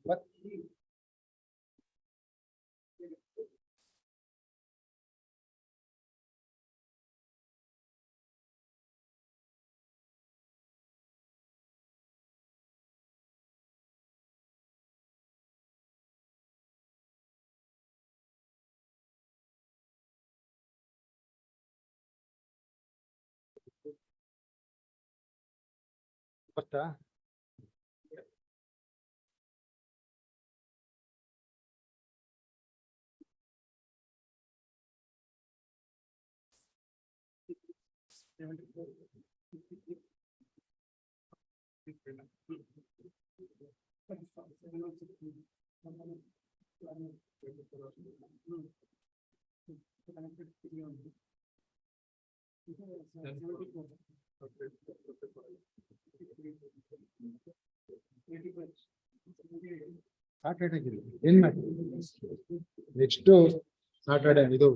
What? What? Saturday ಏನ್ ಮಾಡಿ next Saturday ಇದು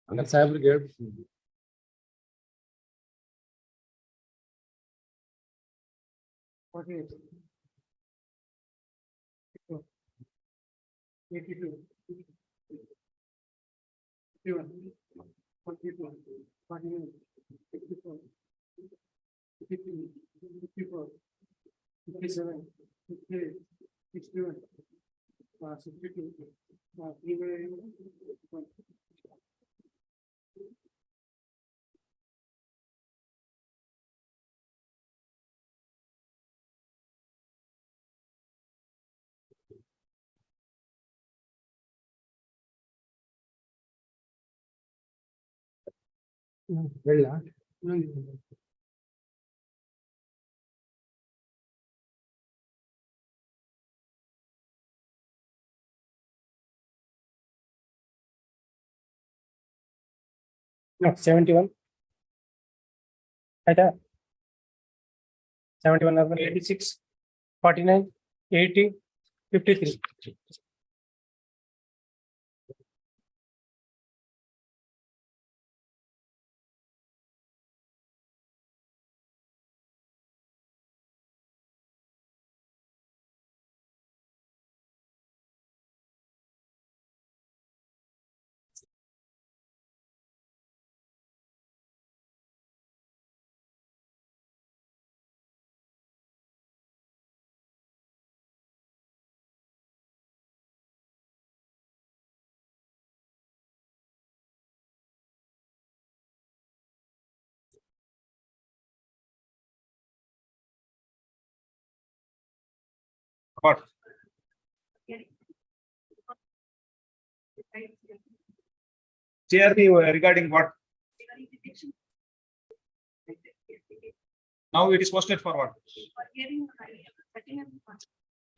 ಅಂದ್ರೆ ಸಾಹೇಬ್ರಿಗೆ ಹೇಳ್ಬಿಡ್ತೀನಿ. ಹೇಳ No, 71. Right. 71 urban 86, 49, 80, 53. What? CRP regarding what? Now it is posted for what?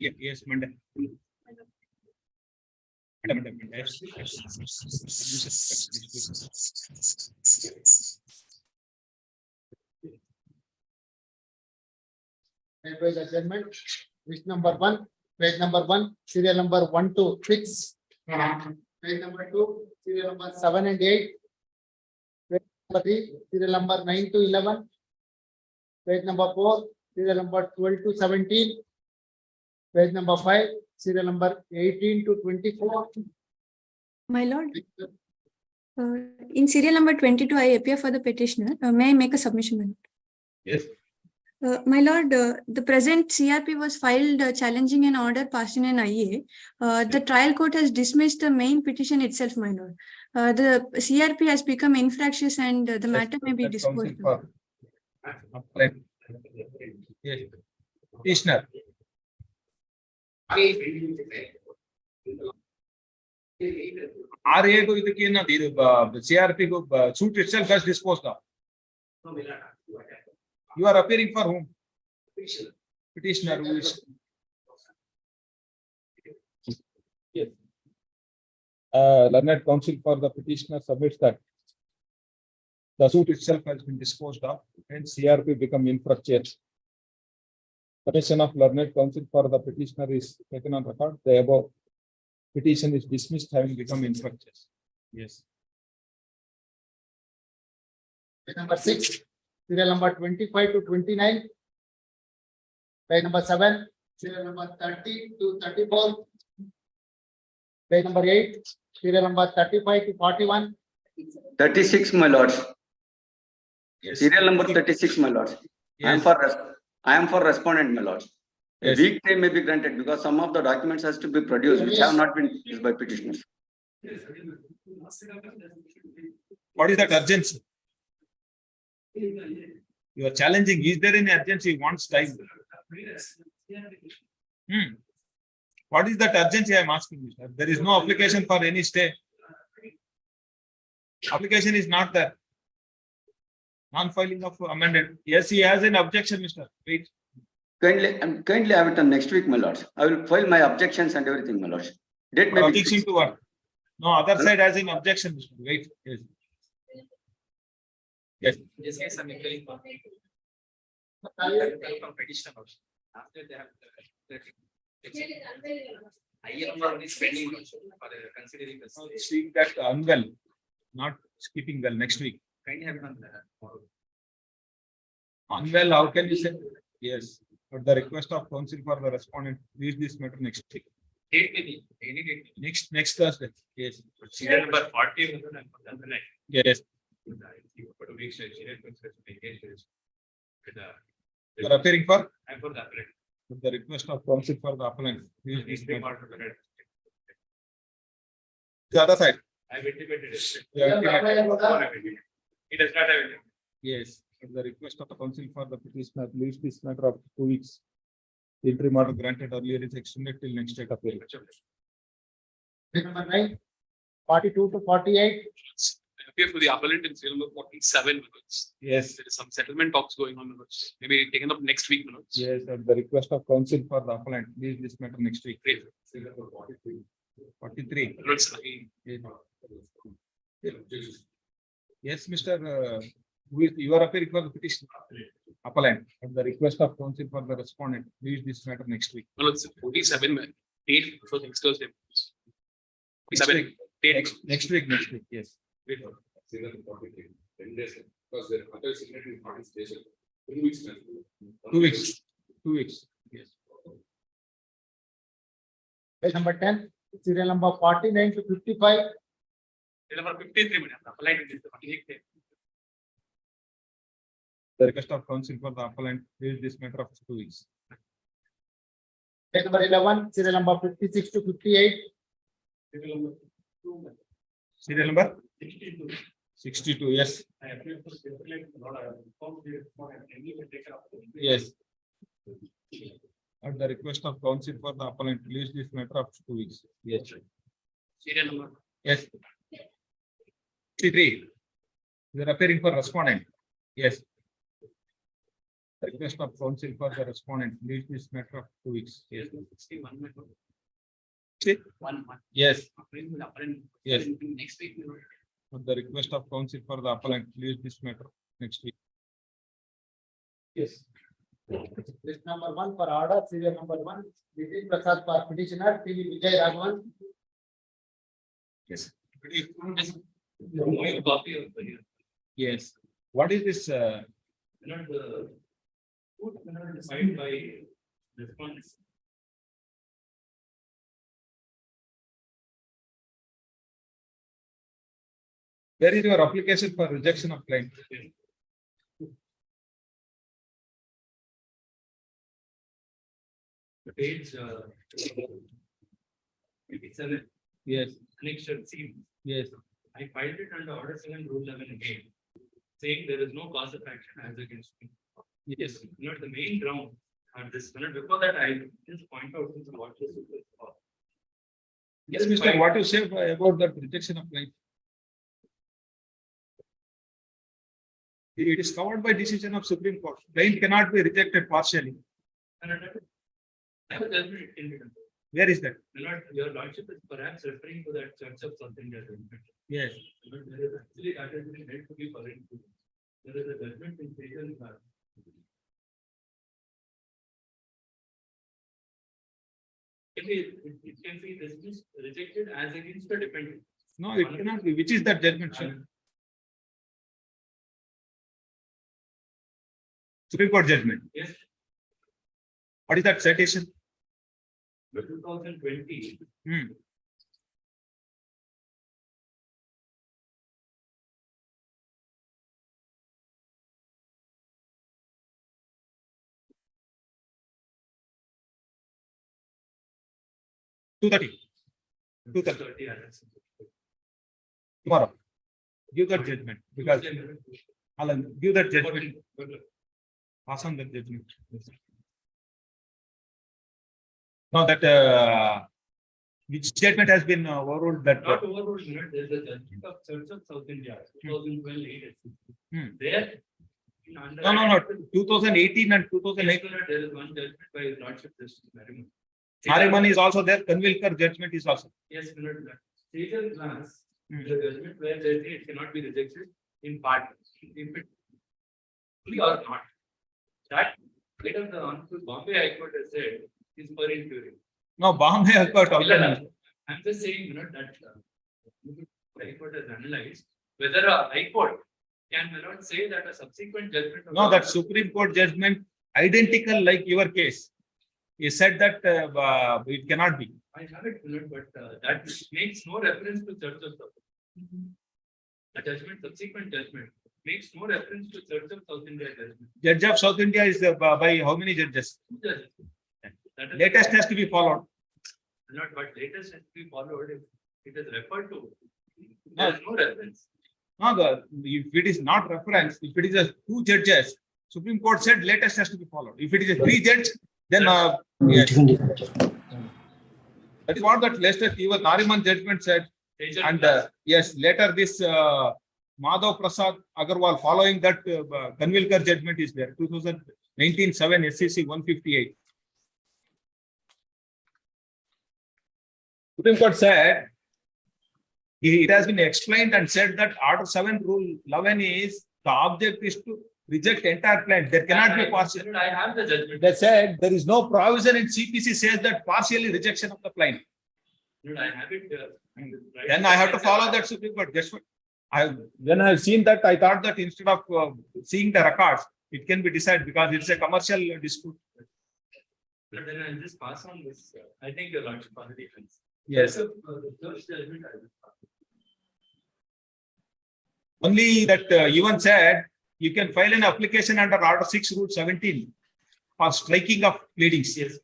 Yeah, yes, Monday. Page adjournment. List number 1, page number 1, serial number 1 to 6. Page number 2, serial number 7 and 8. Page number 3, serial number 9 to 11. Page number 4, serial number 12 to 17. Page number 5, serial number 18 to 24. My lord, in serial number 22, I appear for the petitioner. May I make a submission, my lord? Yes. My lord, the present CRP was filed challenging an order passed in an IA. The trial court has dismissed the main petition itself, my lord. The CRP has become infractious and the matter may be disposed of. Yes. Petitioner. RA को इधर ना दे CRP को suit itself has disposed of. You are appearing for whom? Petitioner. Who is? Yes. Learned counsel for the petitioner submits that the suit itself has been disposed of and CRP become infructuous. Submission of learned counsel for the petitioner is taken on record. The above petition is dismissed having become infructuous. Yes. Page number 6, serial number 25 to 29. Page number 7, serial number 30 to 34. Page number 8, serial number 35 to 41. 36, my lords. Yes. Serial number 36, my lords. Yes. I am for respondent, my lords. A Yes. week time may be granted because some of the documents has to be produced which have not been used by petitioners. What is that urgency? You are challenging. Is there any urgency? He wants time. What is that urgency? I am asking you, sir. There is no application for any stay. Application is not there. Non-filing of amendment. Yes, he has an objection, Mr. Wait. Kindly have it on next week, my lords. I will file my objections and everything, my lords. Date may be Objection fixed. to what? No, other side has an objection, Mr. Wait. Yes. Yes. Yes, yes, I'm including from petitioner also. After they have higher number is pending also for considering the Seeing that unwell, not skipping well next week. kindly have it on the Unwell, how can you say? Yes, but the request of counsel for the respondent, read this matter next week. date may be any date. Next Thursday. Yes. Serial number 40. Yes. But to make sure serial consideration engaged with You are appearing for I'm for the appellate. with the request of counsel for the appellant. Read This this be matter. part of the red. The other side. I've intimated it. You have intimated. It does not have it. Yes, at the request of the counsel for the petitioner, leaves this matter of 2 weeks. The interim order granted earlier is extended till next date of hearing. Page number 9, 42 to 48. Appear for the appellant in serial number 47 minutes. Yes, There is some settlement talks going on minutes. Maybe taken up next week minutes. yes, at the request of counsel for the appellant, leaves this matter next week. Great. 43. Minutes. Yes. Yes, Mr. You are appearing for the petition. Appellant, at the request of counsel for the respondent, please this matter next week. No, it's 47 date for next Thursday. Next 47 week. date. Next week, yes. Wait, 10 days, because the other signatory participation, 2 weeks. 2 weeks. 2 weeks. Yes. Page number 10, serial number 49 to 55. number 53 minutes. Appellant is the 48 day. The request of counsel for the appellant, please this matter of 2 weeks. Page number 11, serial number 56 to 58. Serial number 62. 62, yes. I appeal for stipulate not a form taken up. Yes. At the request of counsel for the appellant, please this matter of 2 weeks. Yes. Serial number. Yes. 63. You are appearing for respondent. Yes. The request of counsel for the respondent, please this matter of 2 weeks. Yes. 61. See? 1 month. Yes. Appeal with appellant. Yes. Next week. At the request of counsel for the appellant, please this matter next week. Yes. List number 1 for order, serial number 1, Vijay Prasad for petitioner, P. Vijay Raghavan. Yes. Copy of the Yes. What is this? not the food cannot defined by respondents. Where is your application for rejection of claim? Page 87, Yes. connection C. Yes. I filed it under order 7 rule 11 again, saying there is no cause of action as against me. Yes. Not the main ground on this. Before that, I just point out what this is for. Yes, Mr. What you say about that rejection of claim? It is covered by decision of Supreme Court. Claim cannot be rejected partially. I have judgment in it. Where is that? Your lordship is perhaps referring to that church of something that Yes. but there is actually that has been made to be following. There is a judgment in favor of that. It can be dismissed, rejected as against the defendant. No, it cannot be. Which is that judgment, sir? Supreme Court judgment. Yes, What is that citation? the 2020. Hmm. Two 230 tomorrow. Give that judgment because Alan, give that judgment. Pass on that judgment. Now that which statement has been overruled that Not overruled, there is a judgment of Church of South India, 2012 Hmm. There. no 2018 and 2018 There is one judgment by His Lordship Justice Nariman. Nariman is also there. Kanvilkar judgment is also. Yes, Sejal class, Hmm. the judgment where they say it cannot be rejected in part, if it fully or not. That later the Honorable Bombay High Court has said is for inquiry. No, Bombay High Court also. I'm just saying, that High Court has analyzed whether a High Court can not say that a subsequent judgment. of No, the- that Supreme Court judgment identical like your case. He said that it cannot be. I have it, but that makes no reference to Church of South. The judgment, subsequent judgment, makes no reference to Church of South India judgment. Judge of South India is by how many judges? Two judges. That is- Latest has to be followed. Not, but latest has to be followed if it is referred to. No. There is no reference. No, if it is not reference, if it is a 2 judges, Supreme Court said latest has to be followed. If it is a 3 judge, then yes. That is what that latest even Nariman judgment said. Sejal And class. yes, later this Madhav Prasad Agarwal following that Kanvilkar judgment is there. 2019-7 SCC 158. Supreme Court said It has been explained and said that Order 7 Rule 11 is the object is to reject entire plan. There cannot be partial. I have the judgment. They said there is no provision in CPC says that partially rejection of the plan. I have it. Then I have to follow that Supreme Court. That's what when I have seen that, I thought that instead of seeing the records, it can be decided because it's a commercial dispute. But then I'll just pass on this. I think your lordship already has. Yes. The first judgment I will pass. Only that even said you can file an application under Order 6 Rule 17 for striking of pleadings. Yes.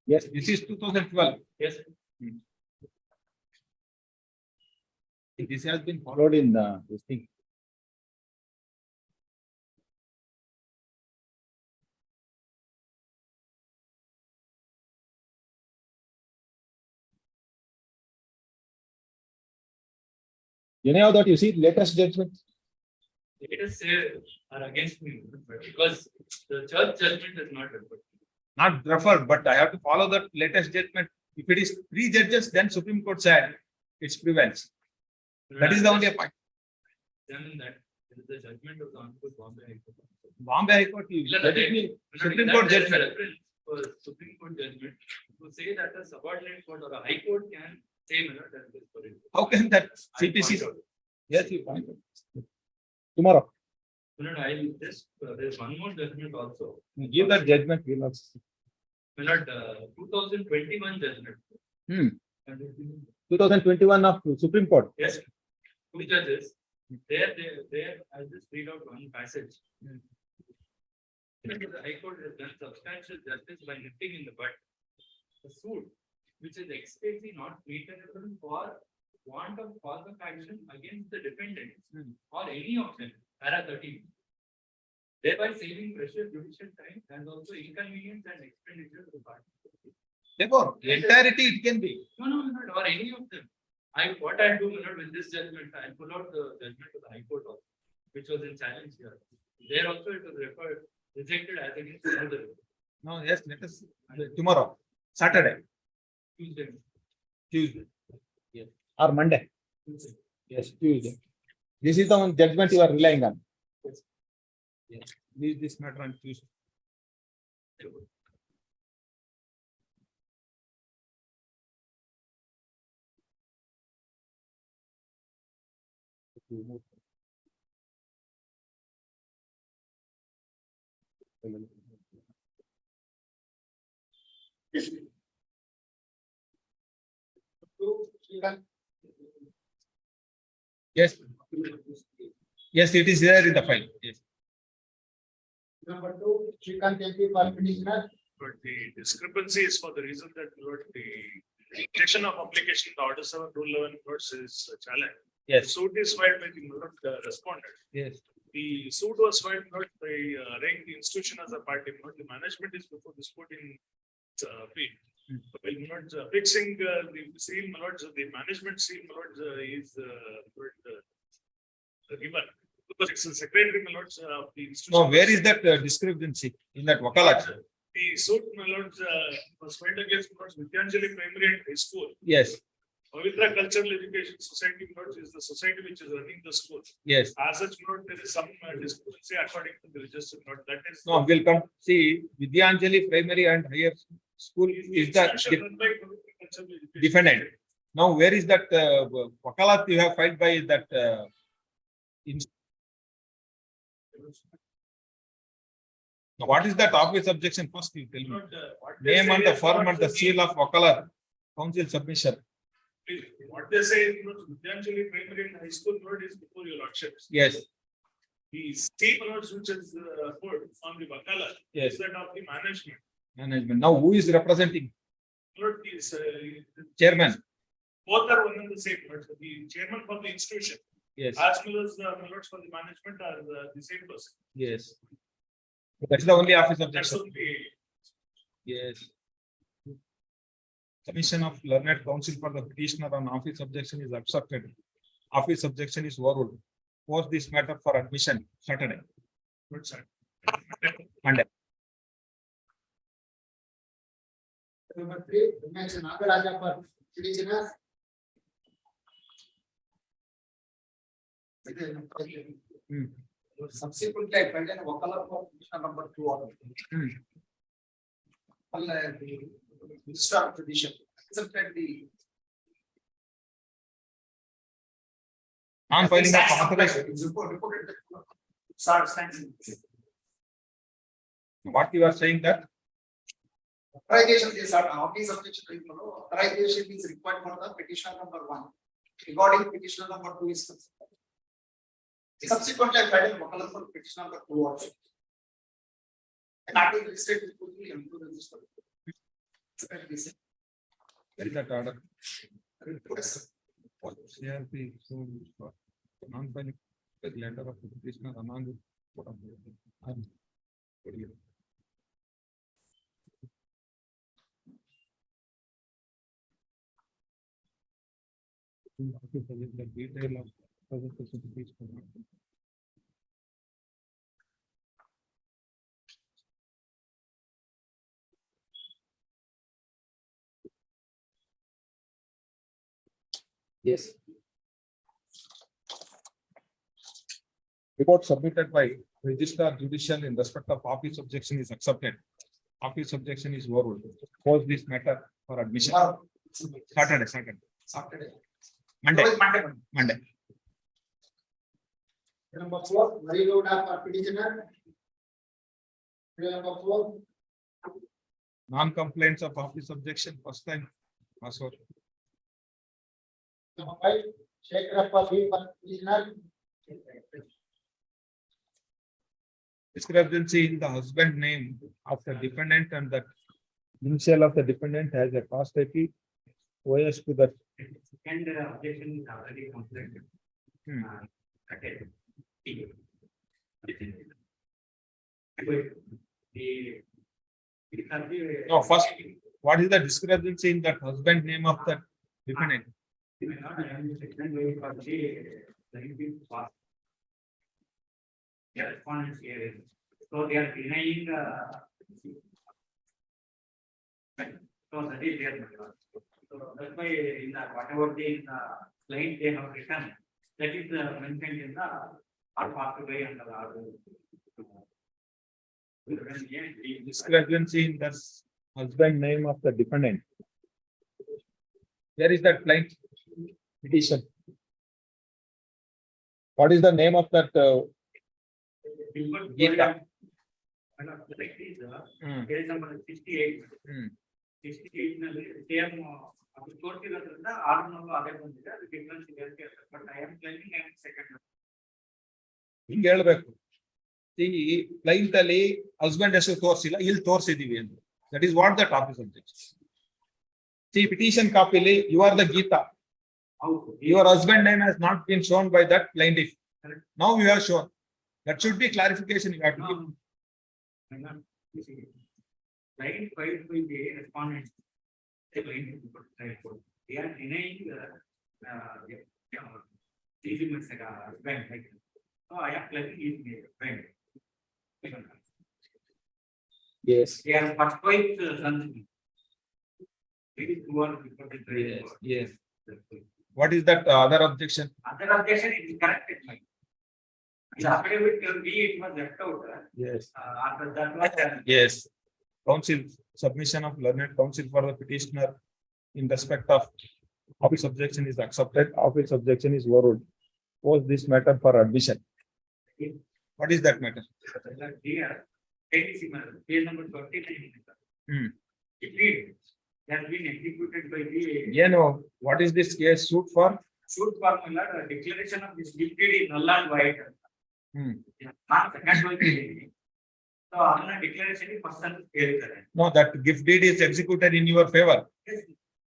Yes, this is 2012. Yes. This has been followed in this thing. Any of that you see latest judgment? Let us say are against me because the church judgment is not referred. Not referred, but I have to follow that latest judgment. If it is 3 judges, then Supreme Court said it prevails. That is the only point. Then that is the judgment of the Honorable Bombay High Court. Bombay High Court, let it be Supreme Court judgment. For Supreme Court judgment to say that a subordinate court or a high court can say that is for it. How can that I CPC? point out. Yes, you point out. Tomorrow, I'll just, there's one more judgment also. give that judgment. We'll also see. 2021 judgment. Hmm. 2021 of Supreme Court. Yes, 2 judges. There, I'll just read out one passage. The High Court has done substantial justice by nipping in the bud a suit which is expressly not treatable for want of cause of action against the defendant or any of them, para 13. Thereby saving precious judicial time and also inconvenience and expenditure to the party. Therefore, entirety it can be. No, or any of them. What I do with this judgment, I pull out the judgment of the High Court also, which was in challenge here. There also it was rejected as against another. No, yes, let us tomorrow, Saturday, Tuesday. Yes. Or Monday. Tuesday. Yes, Tuesday. This is the one judgment you are relying on. Yes. Yes. Leave this matter on Tuesday. Yes. Yes, it is there in the file. Yes. Number 2, Shrikant MP for petitioner. But the discrepancy is for the reason that Lord, the rejection of application, the Order 7 Rule 11 is a challenge. Yes. Suit is filed by the Lord, respondent. Yes. The suit was filed not by rank the institution as a party, not the management is before this court in field. While not fixing the seal, my lords, the management seal, my lords, is given. Because it's a secretary, my lords, of the institution. No, where is that discrepancy in that wakalat? The suit, my lords, was filed against my lords Vidyanjali Primary and High School. Yes. Pavitra Cultural Education Society, my lords, is the society which is running the school. Yes. As such, my lord, there is some discrepancy according to the register, not that is. No, we'll come see Vidyanjali Primary and Higher School is the defendant. Now, where is that wakalat you have filed by that? Now, what is that office objection? First, you tell me. Name and the firm and the seal of wakalat. Council submission. What they say is Vidyanjali Primary and High School road is before your lordships. Yes. The state roads which is put on the wakalat. Yes. Is that of the management. Management. Now, who is representing? Lord is Chairman. both are one and the same. But the chairman for the institution. Yes. As well as the lords for the management are the same person. Yes. That's the only office That's objection. only. Yes. Submission of learned counsel for the petitioner on office objection is accepted. Office objection is overruled. Post this matter for admission Saturday. Good sir. Monday. Number 3, Ramesh Nagaraja for petitioner. Subsequently, I filed an Wakala for petition number 2 order. Registrar petition accepted the. Non-filing of authorized. Reported that. Start standing. What you are saying that? Authorization is office objection. Authorization is required for the petition number 1. Regarding petition number 2 is. Subsequently, I filed a Wakala for petition number 2 also. And that is listed quickly into the register. Where is that order? CRP, so non-filing the letter of the petitioner among the. The detail of presentation to each one. Yes. Report submitted by Registrar Judicial in respect of office objection is accepted. Office objection is overruled. Pose this matter for admission. Saturday. Monday. Monday. Number 4, Marigoda for petitioner. Number 4, Non-complaints of office objection, first time. Password. number 5, Shekhar for petitioner. Discrepancy in the husband name of the dependent and the initial of the dependent has a cost IP. OS to the. And objection is already completed. Okay. No, first, what is the discrepancy in that husband name of the dependent? Yeah, respondents here. So they are denying. So that is their method. So that's why in the whatever the client they have written, that is mentioned in the passed away and the. Discrepancy in the husband name of the dependent. Where is that plaintiff petition? What is the name of that? Gita. Case number 68. 68 ನಲ್ಲಿ same ಅದು ತೋರಿಸಿರೋದ್ರಿಂದ 600 ಅದೇ ಬಂದಿದೆ ಅದು difference ಇದೆ but I am climbing and second ಹಿಂಗೆ ಹೇಳ್ಬೇಕು. ಈ client ಅಲ್ಲಿ ಹಸ್ಬೆಂಡ್ ಹೆಸರು ತೋರಿಸಿಲ್ಲ, ಇಲ್ಲಿ ತೋರಿಸಿದೀವಿ ಅಂತ. That is what that office objection. See petition copy, you are the Gita. Your husband name has not been shown by that plaintiff. Now you have shown. That should be clarification you have to give. Client filed by the respondent. They are denying bank. So I am claiming is bank. Yes. They are first quite something. Yes. What is that other objection? Other objection is corrected. The affidavit will be it was left out. Yes. After that was. Yes. Counsel, submission of learned counsel for the petitioner in respect of office objection is accepted. Office objection is overruled. Pose this matter for admission. What is that matter? Here, case number 29. It has been executed by the. Yeah, no. What is this case suit for? Suit for declaration of this gift deed is null and void. Second one. So, declaration is person. No, that gift deed is executed in your favor. Yes.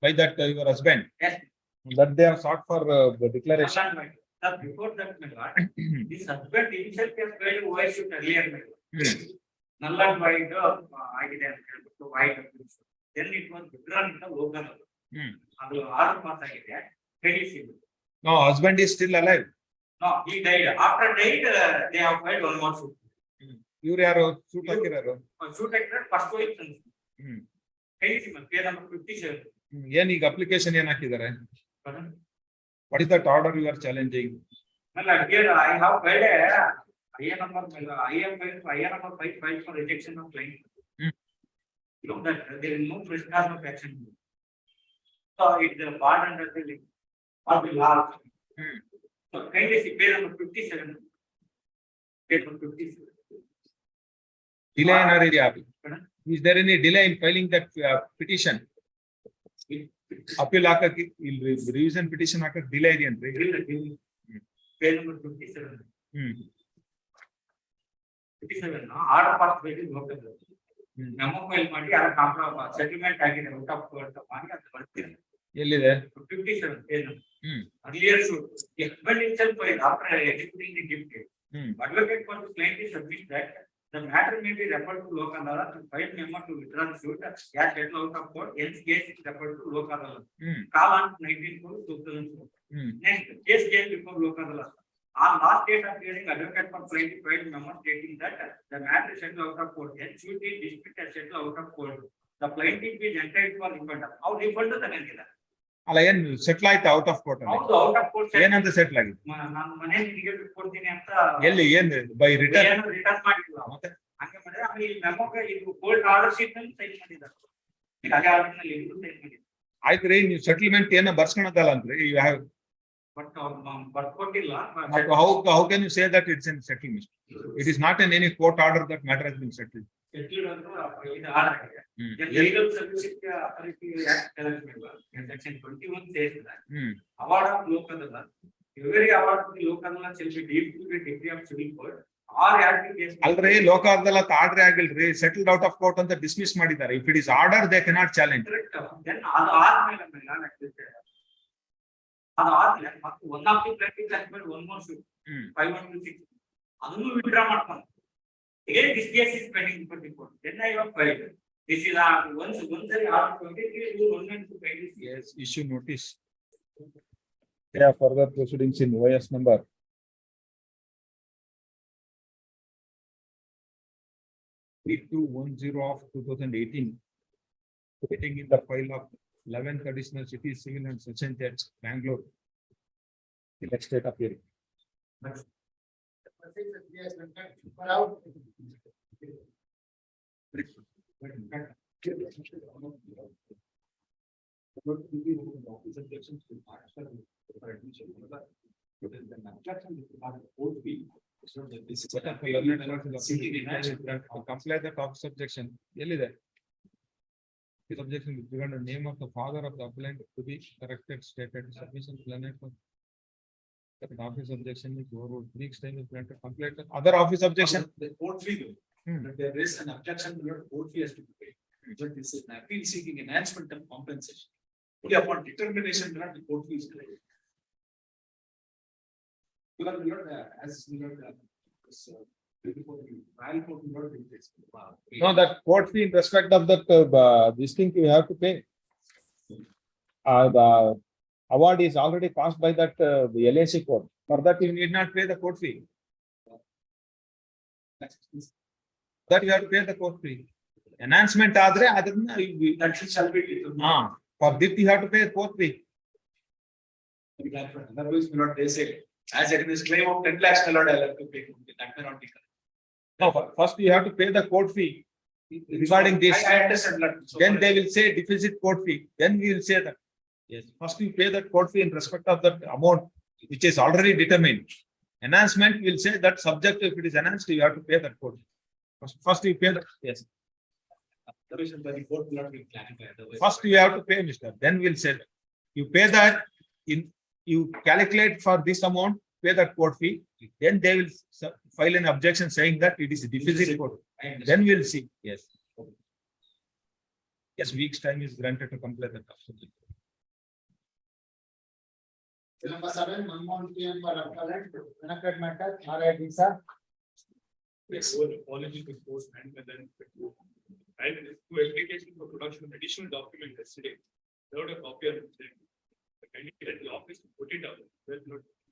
By that your husband. Yes. That they have sought for the declaration. Before that, my lord, this husband himself has paid voice shoot earlier. Null and void, I did so void. Then it was withdrawn in the local. No, husband is still alive. No, he died. After died, they have filed one more suit. ಇವ್ರು ಯಾರು suit ಹಾಕಿರೋರು? Shoot ಹಾಕಿದ್ರೆ first white hmm. Pair number 57. ಏನ್ ಈಗ application ಏನ್ ಹಾಕಿದ್ದಾರೆ? What is that order you are challenging? ಅಲ್ಲ here I have filed IA number IA number 5 filed for rejection of claim. You know that there is no fresh cause of action. So it's a part under the of the law. So kindly see page number 57. Page number 57. Delay ಏನಾದ್ರು ಇದೆಯಾ? Is there any delay in filing that petition? Appeal ಹಾಕಕ್ಕೆ ಇಲ್ಲಿ revision petition ಹಾಕಕ್ delay ಇದೆಯಂತ್ರಿ? Page number 57. ಹ್ಮ್. 57 order pass ಬೇಕು ಹೋಗ್ತದೆ. ನಮ್ಮ file ಮಾಡಿ ಆ ಕಾಂಪ್ರಮೈಸ್ ಸೆಟಲ್ಮೆಂಟ್ ಆಗಿದೆ ಔಟ್ ಆಫ್ ಕೋರ್ಟ್ ಮಾಡಿ ಅದು ಬರ್ತೀವಿ. ಎಲ್ಲಿದೆ? 57 page number. Hmm. Earlier should husband himself filed after executing the gift. Advocate for the client is submit that the matter may be referred to local law to file memo to withdraw the suit as settled out of court. Hence case is referred to local law. Call on 19/4/2004. Next case came before local law. On last date of hearing, advocate for client filed memo stating that the matter is settled out of court. Hence suit is dismissed as settled out of court. The plaintiff is entitled for refund. How refund ತಗೊಂಡಿಲ್ಲ? ಅಲ್ಲ ಏನ್ settle ಆಯ್ತಾ out of court ಅಲ್ಲಿ? ಹೌದು out of court. ಏನಂತ settle ಆಗಿದೆ? ನಾನು ಮನೆ ನಿಮಗೆ ಕೊಡ್ತೀನಿ ಅಂತ ಎಲ್ಲಿ ಏನ್ ಬೈ ರಿಟರ್ನ್? ಏನು ರಿಟರ್ನ್ ಮಾಡಿಲ್ಲ. ಮತ್ತೆ ಹಂಗೆ ಮಾಡಿದ್ರೆ ಆಮೇಲೆ ಈ ಮೆಮೊಗೆ ಇದು ಕೋರ್ಟ್ ಆರ್ಡರ್ ಶೀಟ್ ನಲ್ಲಿ ಸೈನ್ ಮಾಡಿದ್ದಾರೆ. ಈಗ ಅದೇ ಆರ್ಡರ್ ನಲ್ಲಿ ಇದು ಸೈನ್ ಮಾಡಿದ್ದಾರೆ. ಆಯ್ತ್ರಿ, ನೀವು ಸೆಟಲ್ಮೆಂಟ್ ಏನೋ ಬರ್ಸ್ಕೊಳದಲ್ಲ ಅಂದ್ರಿ. But ಬರ್ಕೊಟ್ಟಿಲ್ಲ. How can you say that it's in settlement? It is not in any court order that matter has been settled. Settled ಅಂದ್ರೆ ಇದು ಆರ್ಡರ್ ಆಗಿದೆ. Legal Services Authority Act section 21 says that award of local law, every award of the local law shall be deemed to be degree of civil court or as the case. ಅಲ್ರಿ, ಲೋಕಾರ್ದಲ್ಲ order ಆಗಿಲ್ರಿ, settled out of court ಅಂತ dismiss ಮಾಡಿದ್ದಾರೆ. If it is order they cannot challenge. Then ಅದು ಆದ್ಮೇಲೆ ಮತ್ತೆ one of the practice ಆದ್ಮೇಲೆ one more shoot 516 ಅದನ್ನು ವಿಡ್ರಾ ಮಾಡ್ಕೊಂಡು again this case is pending before the court. Then I have filed. This is once I order 23 you one and to pay this. Yes, issue notice. Yeah, further proceedings in OS number 3210 of 2018. Sitting in the file of 11th additional city civil and session judge, Bangalore. The next date of hearing. Comply the top subjection. This objection with regard to the name of the father of the appellant to be corrected, stated, submission planet. The office objection is overruled. Next time is granted. Complete the other office objection. The court fee, but there is an objection to your court fee has to be paid. But this is an appeal seeking enhancement and compensation. Only upon determination that the court fee is paid. Because we are as we are No, that court fee in respect of that this thing you have to pay. The award is already passed by that the LAC court. For that you need not pay the court fee. That you have to pay the court fee. Enhancement adre adanna that shall be determined. For this you have to pay court fee. Otherwise, we not they say as it is claim of 10 lakhs, I'll have to pay. That may not be correct. No, first you have to pay the court fee regarding this. I understand that. So Then they will say deficit court fee. Then we will say that. Yes. First you pay that court fee in respect of that amount which is already determined. Enhancement will say that subject if it is enhanced, you have to pay that court. First you pay that. Yes. The report will not be clarified. First you have to pay, Mr. Then we'll say that. You pay that you calculate for this amount, pay that court fee. Then they will file an objection saying that it is a deficit court. Then we'll see. Yes. Yes, week's time is granted to complete that. Number 7, Manmohan PM for appellant, Venkat matter, R.I. Visa. Yes, so the apology to post and then and to application for production of additional document yesterday. Without a copy of it, the candidate at the office to put it up.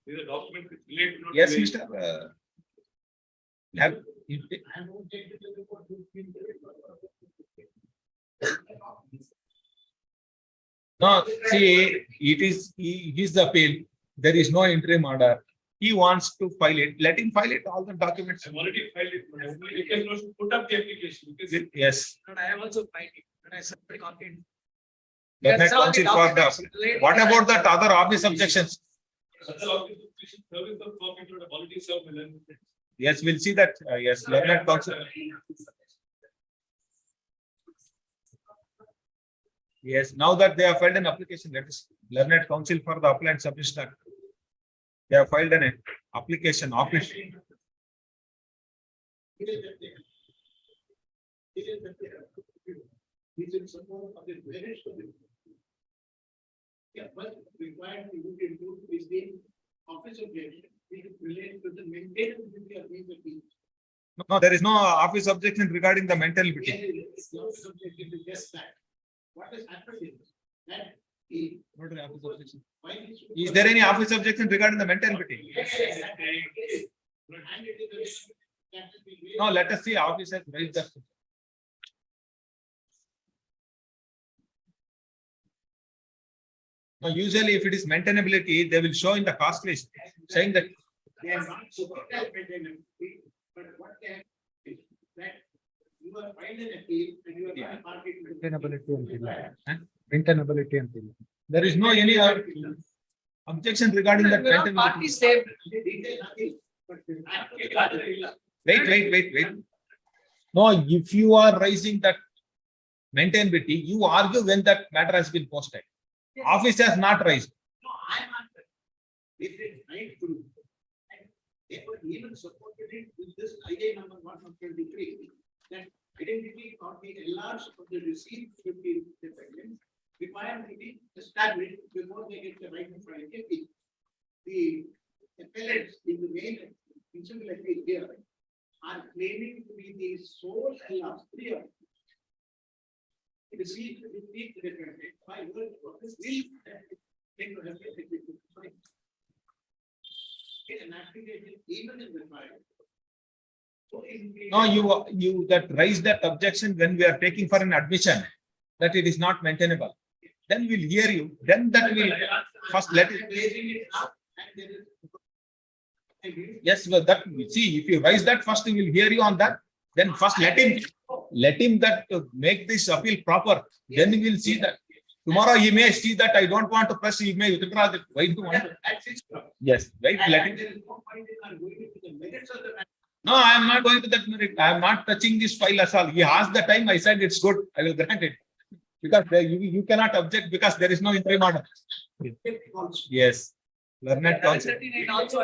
These are documents which relate to. Yes, Mr. Have- No, see, he is the appeal. There is no interim order. He wants to file it. Let him file it. All the documents. I've already filed it. You can also put up the application because. Yes. And I have also filed it, and I submitted copy. Learned That's all the counsel for the. documents. What about that other office objections? Other application service of copy to have already served. Yes, we'll see that. Yes, learned counsel. Yes, now that they have filed an application, let us learned counsel for the appellant submission. They have filed an application office. Yeah, but required to look into is the office objection, which relates to the maintenance of these appeals. No, there is no office objection regarding the mental ability. It's not subjected to just that. What has happened is that the. What is the office objection? why Is there any office objection regarding the mental ability? Yes, yes, and it is that will be raised. No, let us see office has raised that. Now, usually if it is maintainability, they will show in the cost list saying that. They are not supposed to have maintenance fee, but what they have is that you are filed an appeal and you are Yeah. not party to the. Maintainability until. Maintainability until. There is no any objection regarding that. We're not maintainability. parties saved. They detail nothing, but the actual. Wait. No, if you are raising that maintainability, you argue when that matter has been posted. Office has not raised. No, I am not. If it's right to. And they were even supported it with this idea number 123, that identity of the enlarged of the received 50 defendants require to be established before they get the right to file a appeal. The appellants in the main principal appeal here are claiming to be the sole enlarged, three of them. Received the defendant by word of this will. Take to have a executive file. An application even in the file. So in the. No, you that raise that objection when we are taking for an admission that it is not maintainable. Then we'll hear you. Then that will first let it. Raising it up and there is. Yes, well, that see if you raise that first, we will hear you on that. Then first let him that make this appeal proper. Then we will see that. Tomorrow he may see that I don't want to press. He may withdraw that. Why do you want to? That's his problem. Yes, right. Let him. There is no point in our going into the merits of the matter. No, I am not going to that merit. I am not touching this file at all. He asked the time. I said it's good. I will grant it. Because you cannot object because there is no interim order. Yes. Learned counsel. 1139 also.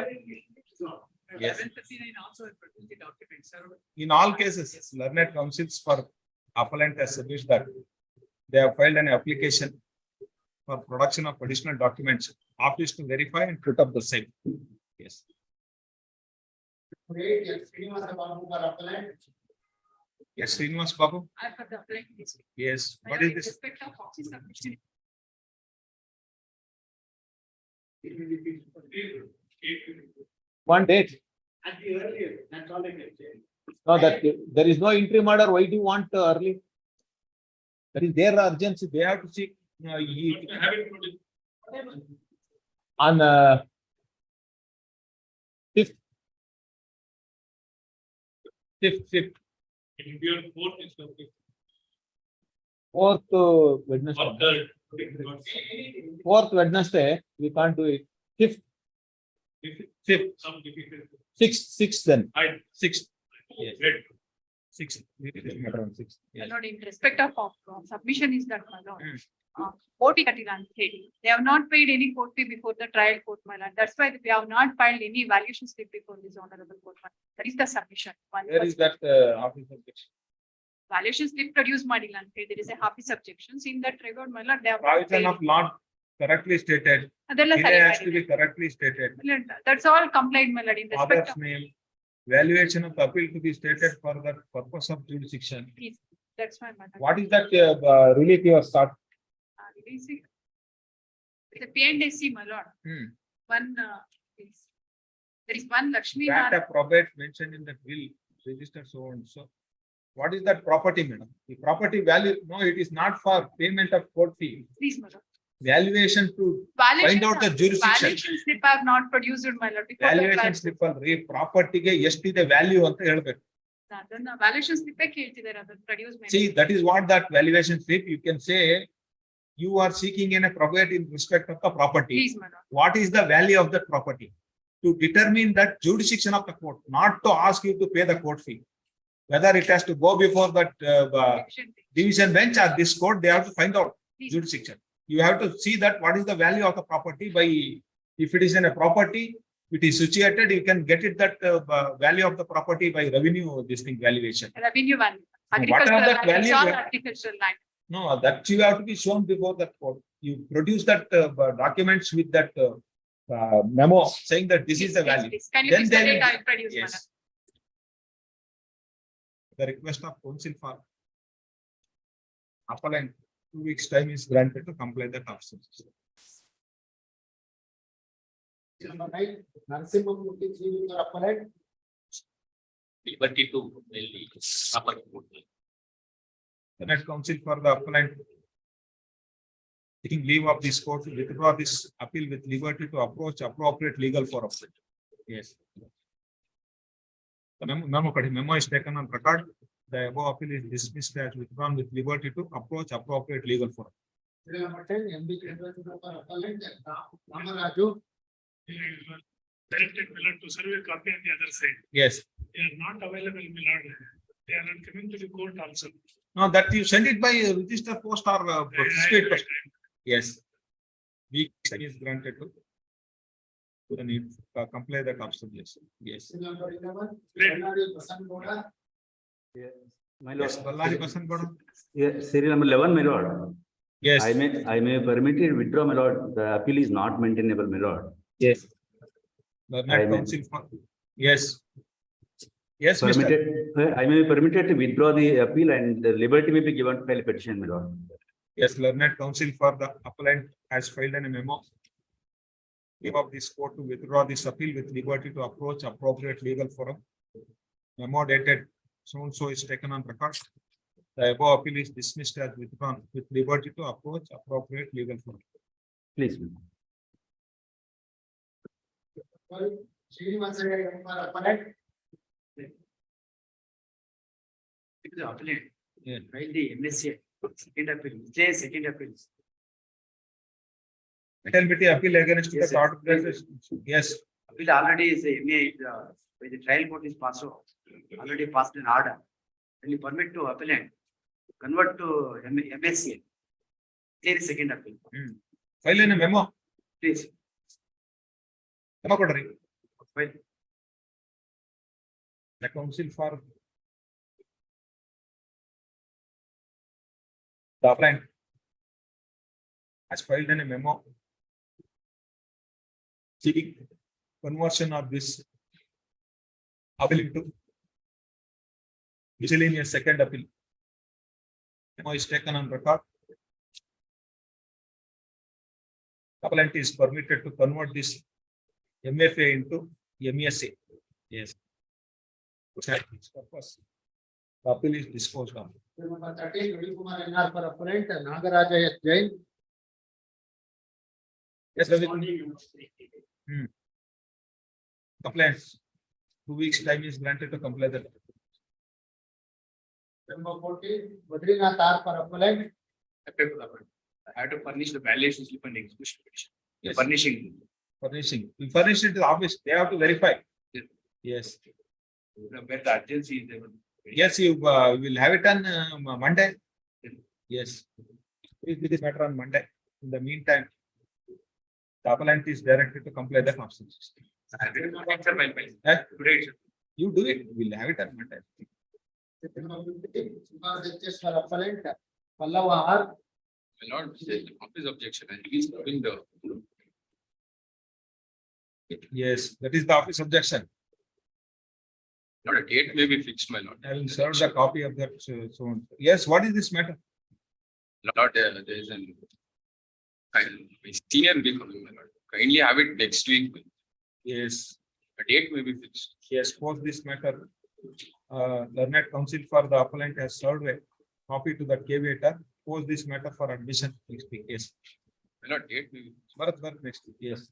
Yes. 1139 also has produced the documents, sir. In all cases, learned counsels for appellant has submitted that they have filed an application for production of additional documents, office to verify and put up the same. Yes. Great, yes, Srinivasa Babu for appellant. Yes, Srinivas Babu. I've got the application. Yes. My What lord, is in this? respect of office submission, One date. At the earlier, that's all I can say. No, that there is no interim order. Why do you want early? That is their urgency. They have to see. Have it noted. On fifth. It will be on fourth is okay. Fourth Wednesday. Or third. Fourth Wednesday, we can't do it. Fifth, fifth, Some difficult. sixth then. Sixth. Yes. Sixth. Sixth. my lord, in respect of submission is that, my lord. Court they have not paid any court fee before the trial court, my lord. That's why we have not filed any valuation slip before this honorable court. My lord. That is the submission. Where is that office objection? Valuation slip produced, my lord. There is a happy subjections in that regard, my lord. They have not Provision paid. of law correctly stated. Adella It sare, has to be correctly stated. my lord. That's all complied, my lord, in respect Father's of. name, valuation of the appeal to be stated for the purpose of jurisdiction. Please, that's why, my lord. What is that relief you have sought? Releasing. It's a P&C, my lord. Hmm. One is There is one Lakshmi Grant Narayan. a probate mentioned in that will, registered so and so. What is that property, madam? The property value, no, it is not for payment of court fee. Please, my lord. Valuation to Valuation, find out the jurisdiction. valuation slip I have not produced, my lord. before the Valuation trial. slip alರಿ property ಗೆ ಎಷ್ಟಿದೆ value ಅಂತ ಹೇಳ್ಬೇಕು. ಅದನ್ನ valuation slip ಕೇಳ್ತಿದ್ದಾರೆ ಅದನ್ನ produce ಮಾಡಿ. See, that is what that valuation slip, you can say, you are seeking in a probate in respect of the property. Please, my lord. What is the value of that property? To determine that jurisdiction of the court, not to ask you to pay the court fee. Whether it has to go before that division bench or this court, they have to find out Please. jurisdiction. You have to see that what is the value of the property by, if it is in a property, it is situated, you can get it that value of the property by revenue, this thing valuation. Revenue value. What are Agricultural that land, it's value? all agricultural land. No, that you have to be shown before that court. You produce that documents with that memo saying that this is the Yes, value. please. Can you Then fix the they will- date? I will produce, my Yes. lord. The request of counsel for appellant, 2 weeks time is granted to comply that absence. Number 9, Narasimhamurthy Srivingar appellant. Liberty to mainly proper court. The net counsel for the appellant taking leave of this court to withdraw this appeal with liberty to approach appropriate legal forum. Yes. The memo is taken on record. The above appeal is dismissed as withdrawn with liberty to approach appropriate legal forum. Serial number 10, MB Chandrasekhar appellant, Ramaraju. Directed my lord to serve a copy on the other side. Yes. They are not available, my lord. They are not coming to the court also. No, that you send it by register post or state post. Yes. Week is granted to. The need comply that observation. Yes. Serial number 11, Ballari Basangouda. My Yes, lord, Ballari Basangoda. yeah, serial number 11, my lord. Yes. I may permit it withdraw, my lord. The appeal is not maintainable, my lord. Yes. The I net may- counsel for, yes. Yes, Mr. Permitted, I may be permitted to withdraw the appeal and the liberty may be given to file a petition, my lord. Yes, learned counsel for the appellant has filed a memo. Give of this court to withdraw this appeal with liberty to approach appropriate legal forum. Memo dated so and so is taken on record. The above appeal is dismissed as withdrawn with liberty to approach appropriate legal forum. Please. Srinivasa Kumar appellant. The appellant. Yeah. File the MSA, second appeal, J second appeal. Attendability appeal against the Yes, sir. court places. Yes, Appeal already is a MA, by the trial court is passed out, already passed an order. When you permit to appellant, convert to MSA. There is second appeal, file in a memo. please. Memo kodri. File. The counsel for the appellant has filed in a memo seeking conversion of this appeal into miscellaneous second appeal. Memo is taken on record. Appellant is permitted to convert this MFA into MESA. Yes. Which has its purpose. The appeal is disposed of. Serial number 13, Ravi Kumar NR for appellant, Nagaraja S. Jain. Yes, Ravi. Complaints. 2 weeks time is granted to comply that. Number 14, Badrinath R for appellant. I have to furnish the valuation slip and execution petition. Yes. Furnishing. Furnishing. We furnish it to the office. They have to verify. Yes. Where the urgency is there. Yes, you will have it on Monday. Yes. Please do this matter on Monday. In the meantime, the appellant is directed to comply the absence. Eh? You do it. We'll have it on Monday. Serial number 15, Subhas HS for appellant, Pallava R. My lord, the office objection and he is doing the. Yes, that is the office objection. Not a date may be fixed, my lord. I will serve the copy of that. So on. Yes, what is this matter? Lord, there is an. My senior will be coming, my lord. Kindly have it next week. Yes. A date may be fixed. Yes, post this matter, learned counsel for the appellant has served a copy to the caveator. Post this matter for admission next week. Yes. My lord, date may be. Bharat, next week. Yes.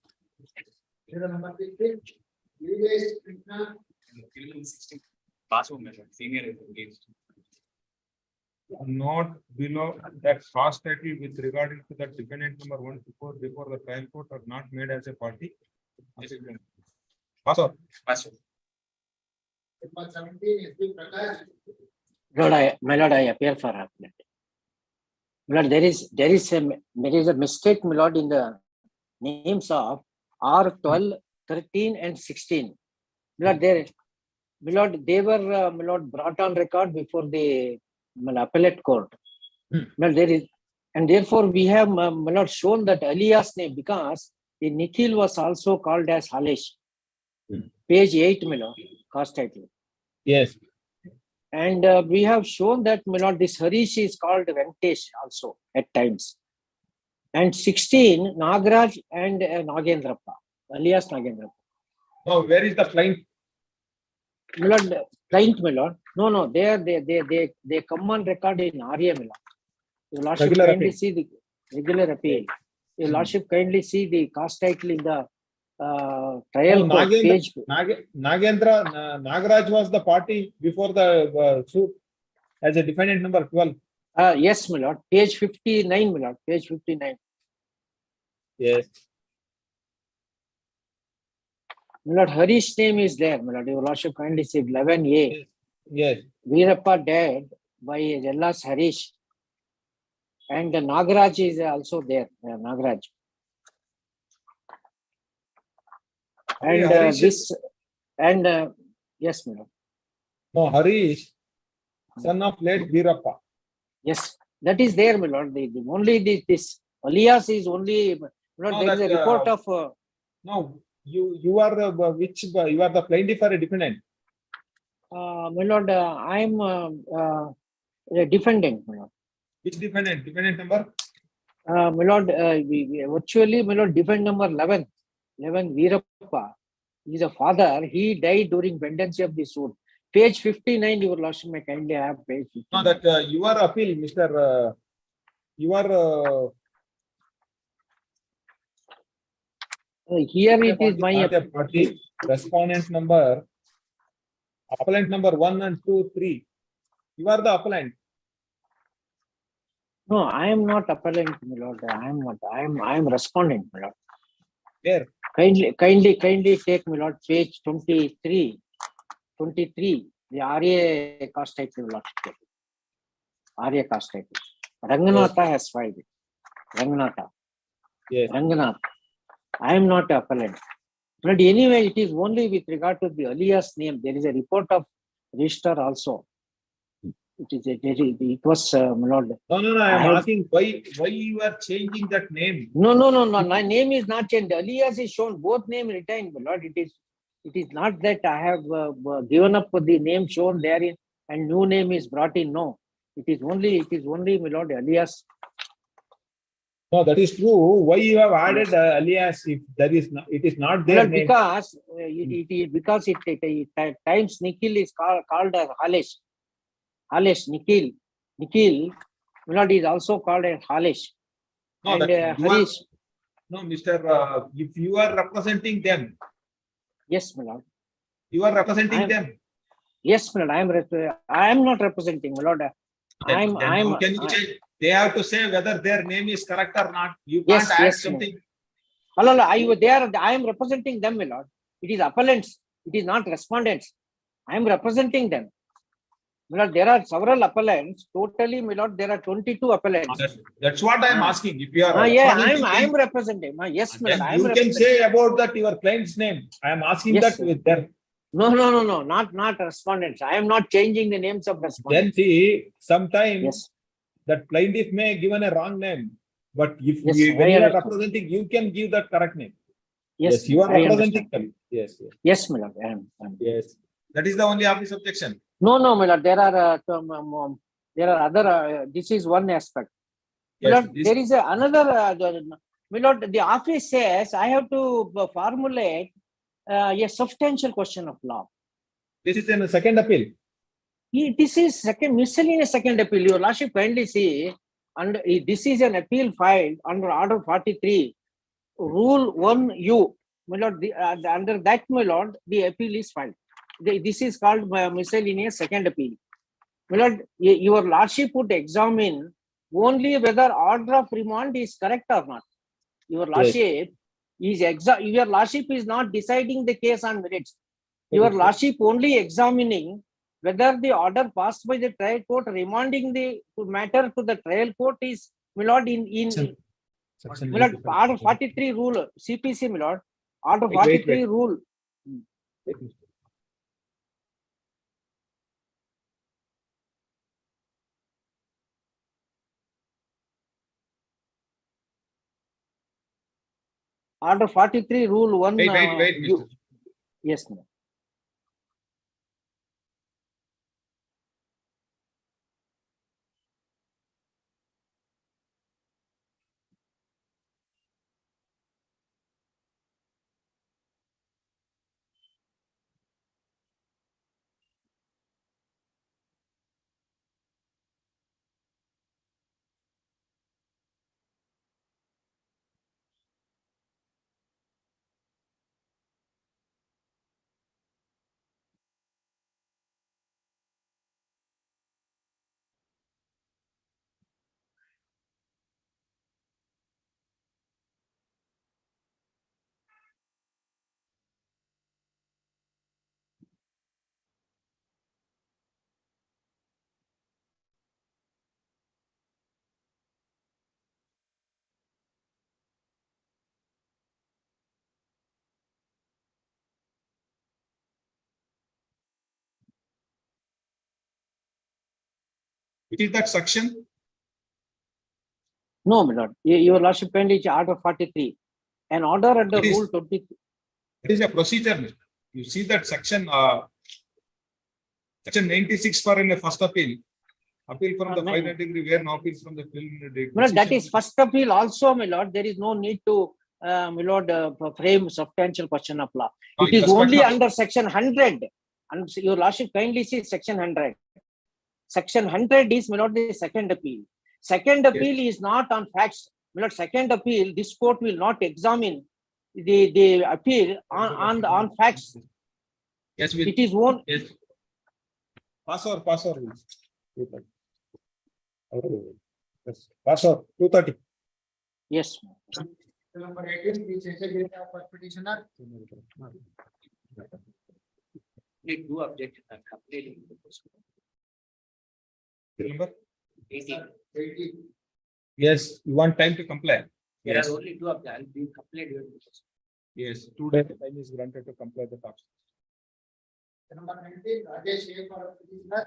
Serial number 16, Vivesh Krishna, Password method, senior is engaged. Not below that fast title with regarding to the defendant number 1 to 4 before the trial court are not made as a party. Pass on. Password. number 17, SP Prakash, My lord, I appear for appellant. My lord, there is a mistake, my lord, in the names of R12, 13 and 16. My lord, they were, my lord, brought on record before the appellate court. My lord, and therefore we have, my lord, shown that alias name because the Nikhil was also called as Halesh. Page 8, my lord, cast title. Yes. And we have shown that, my lord, this Harish is called Venkatesh also at times. And 16, Nagraj and Nagendrappa, alias Nagendrappa. Now, where is the client? My lord, client, my lord. No, they come on record in Arya, my lord. Your lordship Regular kindly appeal. see the regular appeal. Your lordship kindly see the cast title in the trial court page. Nagaraj was the party before the suit as a defendant number 12. Yes, my lord. Page 59, my lord. Page 59. Yes. My lord, Harish name is there, my lord. Your lordship kindly see 11A. Yes. Veerappa dead by Jellas Harish. And the Nagaraj is also there, Nagaraj. And Harish this, and yes, my lord. No, Harish, son of late Veerappa. Yes, that is there, my lord. Only this alias is only, my lord, No, there is a that, report of. No, you are you are the plaintiff or a defendant? My lord, I am a defendant, my lord. Which defendant? Defendant number? My lord, virtually, my lord, defendant number 11, Veerappa, is a father. He died during pendency of the suit. Page 59, your lordship may kindly have page 59. No, that you are appeal, Mr. You are. Here it is my not a party. Respondent number. Appellant number 1 and 2, 3. You are the appellant. No, I am not appellant, my lord. I am not. I am respondent, my lord. Where? Kindly take, my lord, page 23. The RA cast title, my lord. RA cast title. Ranganatha has filed it. Ranganatha. Yes. Ranganath. I am not appellant. But anyway, it is only with regard to the alias name. There is a report of register also. It was, my lord. No. I am asking why you are changing that name. No. My name is not changed. Alias is shown. Both name retained, my lord. It is not that I have given up the name shown therein and new name is brought in. No, it is only, my lord, alias. No, that is true. Why you have added alias if there is not, it is not there? Well, because because at times Nikhil is called as Halesh. Halesh, Nikhil, my lord, is also called as Halesh. No, And that Harish. No, Mr. If you are representing them. Yes, my lord. You are representing them. Yes, my lord. I am not representing, my lord. They have to say whether their name is correct or not. You can't add something. No. I am representing them, my lord. It is appellants. It is not respondents. I am representing them. My lord, there are several appellants. Totally, my lord, there are 22 appellants. That's what I am asking. If you are I am representing. Yes, my lord. You can say about that your client's name. I am asking that with them. No. Not respondents. I am not changing the names of respondents. Then see, sometimes that plaintiff may given a wrong name. But if when you are representing, you can give that correct name. Yes, you are representing them. Yes. Yes, my lord. I am. Yes. That is the only obvious objection. No, my lord. There are other. This is one aspect. My lord, there is another. My lord, the office says I have to formulate a substantial question of law. This is in the second appeal. This is second miscellaneous second appeal. Your Lordship kindly see, and this is an appeal filed under Order 43, Rule 1U. My lord, under that, my lord, the appeal is filed. This is called miscellaneous second appeal. My lord, your Lordship would examine only whether order of remand is correct or not. Your Lordship your Lordship is not deciding the case on merits. Your Lordship only examining whether the order passed by the trial court remanding the matter to the trial court is, my lord, Section my lord, 95. Order 43 rule, CPC, my lord, Order Wait, 43 wait. rule. Order 43 rule 1. Wait, Mr. Yes, ma'am. Which is that section? No, my lord, your Lordship kindly Order 43. An order under It is- Rule 20. It is a procedure, Mr. You see that section, section 96 for in the first appeal. Appeal from the Ma'am. final degree where no appeal from the preliminary. My lord, that decision. is first appeal also, my lord. There is no need to, my lord, frame substantial question of law. No, It is just only question of- under section 100. And your Lordship kindly see section 100. Section 100 is, my lord, the second appeal. Second appeal is not on facts. My lord, second appeal, this court will not examine the appeal on facts. Yes, It is one. Yes. Pass over. Yes, pass over, 230. Yes. Number 18, which is a for petitioner. Make two objections are completed. Remember? 18. 18. Yes, you want time to comply. There are only two of them. I'll be completed. Yes, 2 days time is granted to comply the task. Number 19, Rajesh A for petitioner.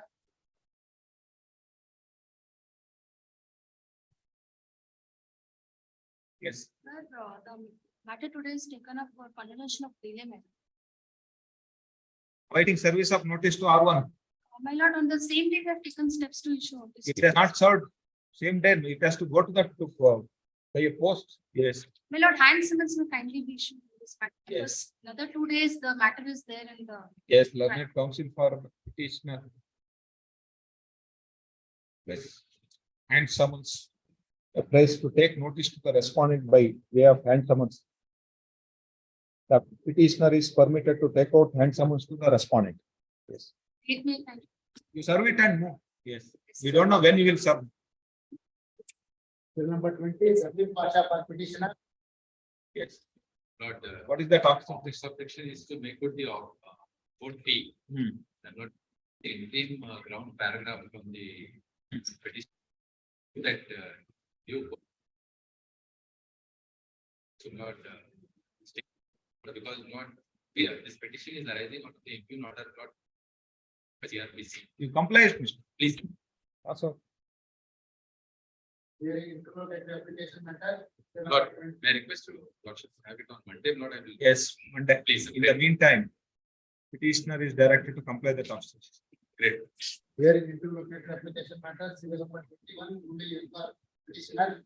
Yes. Sir, the matter today is taken up for continuation of delay matter. Waiting service of notice to R1. My lord, on the same day, we have taken steps to issue notice. It has not served same day. It has to go to the by a post. Yes. My lord, hand summons will kindly be issued in this matter. Yes. Because another 2 days, the matter is there in the. Yes, learned counsel for petitioner. Yes. And summons. A place to take notice to the respondent by way of hand summons. The petitioner is permitted to take out hand summons to the respondent. Yes. It may, thank you. You serve it and move. Yes. We don't know when you will serve. Number 20, Sabir Pasha for petitioner. Yes. Not, What is the topic of this subsection is to make good the court fee. And not the interim ground paragraph from the petition that you should not stay, because not clear. This petition is arising out of the impugn order brought by CRPC. You comply, Mr. Please. Also. Hearing interrogatory application matter. Lord, may I request to Lordship have it on Monday, Lord, I will. Yes, Monday. Please. In the meantime, petitioner is directed to comply the task. Great. Hearing interrogatory application matter, serial number 51, only for petitioner.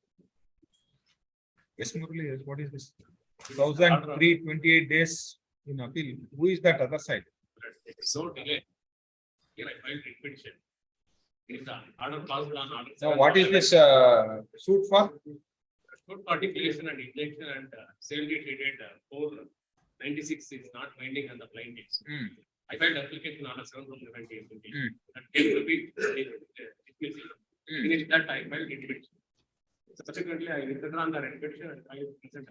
Yes, Murali, yes, what is this? 1003, 28 days in appeal. Who is that other side? So delay. Here I filed writ petition. It's done. Order passed on order. Now, what is this suit for? Good articulation and injection and safety treated 496 is not binding on the plaintiffs. I filed application on a 7 from 17. That came to be finished that I filed writ petition. Subsequently, I withdrawn the writ petition and I present.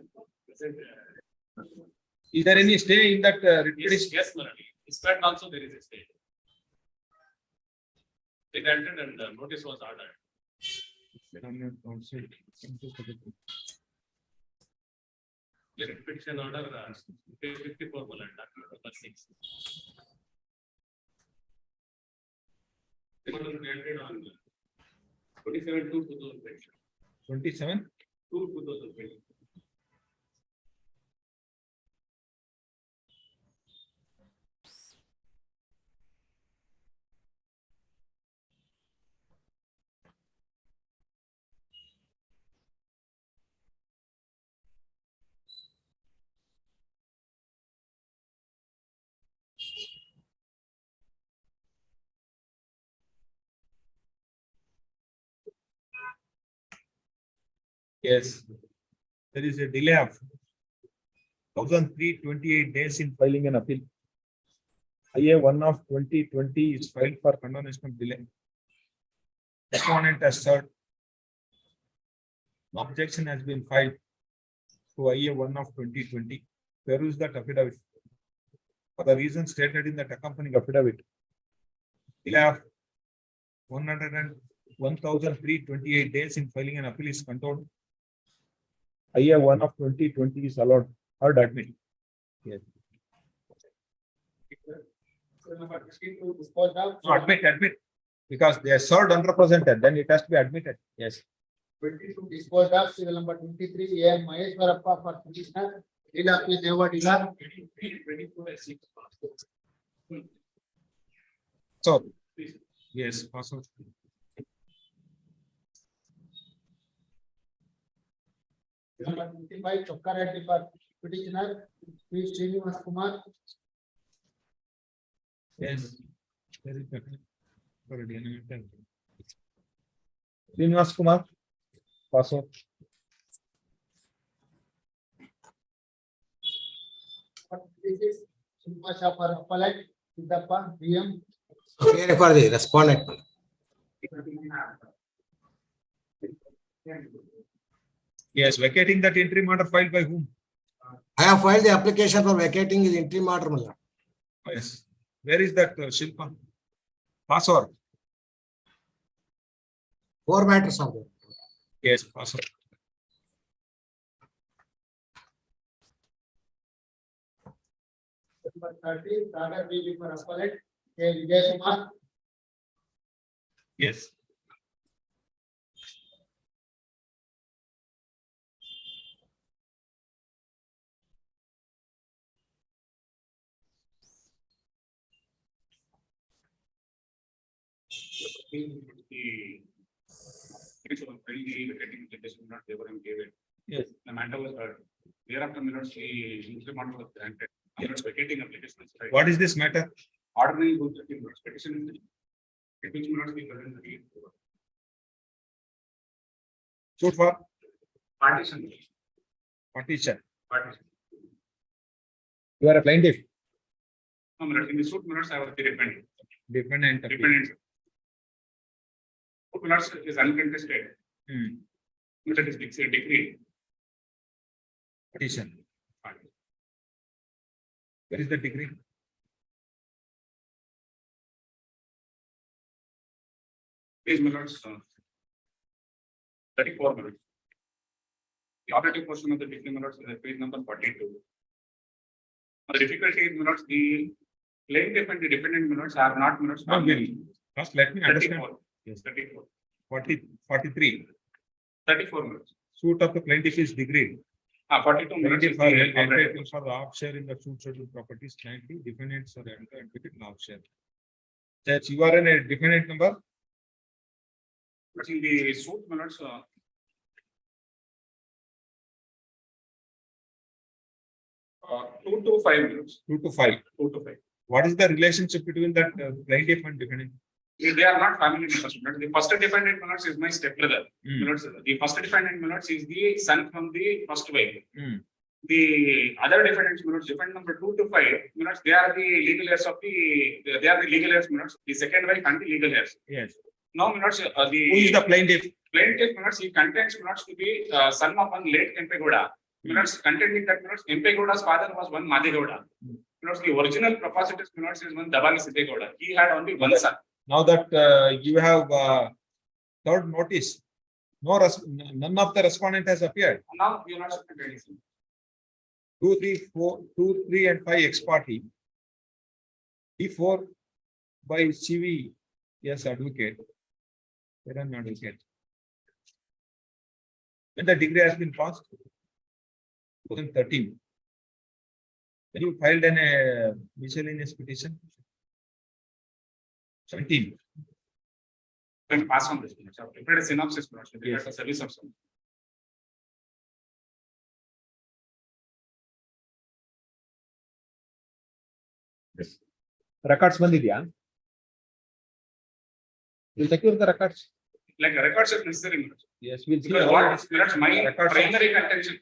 Is there any stay in that writ Yes, petition? yes, Murali. In fact, also there is a stay. They granted and the notice was ordered. The writ petition order, page 54, Mulland, document number 6. It was granted on 27/2/2020. 27? 2/2020. Yes. There is a delay of 1,328 days in filing an appeal. IA 1 of 2020 is filed for condonation of delay. Respondent has served. Objection has been filed to IA 1 of 2020. Peruse that affidavit. For the reasons stated in that accompanying affidavit. Delay of 1,328 days in filing an appeal is controlled. IA 1 of 2020 is allowed. Heard admit. Yes. Number 62 disposed of. No, admit. Because they are served unrepresented, then it has to be admitted. Yes. 22 disposed of. Serial number 23 A. Maheshwarappa for petitioner. Dila P. Deva Dila. 24/6. So, yes, also. Number 25 Chokkareddy for petitioner. P. Srinivas Kumar. Yes. Very good. Srinivas Kumar. Paso. This is Shilpa Shah for appellate. Siddhappa BM. Here for the respondent. Yes, vacating that interim order filed by whom? I have filed the application for vacating his interim order, my lord. Yes. Where is that Shilpa? Password. 4 matters are there. Yes, password. Number 30 Radha BB for appellate. K. Vijay Kumar. Yes. Yes. The matter was heard. Thereafter, minutes, the interim order was granted. Minutes vacating application. What is this matter? Ordinary good petition. It will not be present again. Suit for Partition. partition. Partition. You are a plaintiff. No, minutes, in the suit minutes, I was the dependent. Dependent. Dependent. Suit minutes is uncontested. That is fixed decree. Petition. Where is the degree? Page minutes. 34 minutes. The operative portion of the decree minutes is page number 42. The difficulty in minutes, the plaintiff and the dependent minutes are not minutes. No, first let me understand. 34. Yes. 34. 43. 34 minutes. Suit of the plaintiff is degree. 42 minutes. Plaintiff is are the entitled operative. for the off share in the suit scheduled properties. 90 defendants are entitled in off share. That you are in a defendant number. But in the suit minutes, 2 to 5 minutes. 2 to 5. 2 to 5. What is the relationship between that plaintiff and defendant? They are not family members. The first defendant minutes is my stepbrother. Minutes. The first defendant minutes is the son from the first wife. The other defendants minutes, defendant number 2 to 5 minutes, they are the legal heirs of they are the legal heirs minutes, the second wife and the legal heirs. Yes. Now minutes, Who is the plaintiff? plaintiff minutes, he contains minutes to be son of one late Kempegowda. Minutes containing that minutes, Kempegowda's father was one Madegowda. Minutes, the original propositus minutes is one Dabali Siddegowda. He had only one son. Now that you have third notice, none of the respondent has appeared. Now you are not submitted anything. 2, 3, and 5 ex parte. D4 by CV, yes, advocate. An advocate. When the degree has been passed, 2013. When you filed a miscellaneous petition, 17. Then pass on this. I have prepared a synopsis. Yes. A service of some. Records ಬಂದಿದ್ಯಾ? We'll secure the records. Like records are necessary. Yes, we'll see. Because all what the is that's my records. primary contention.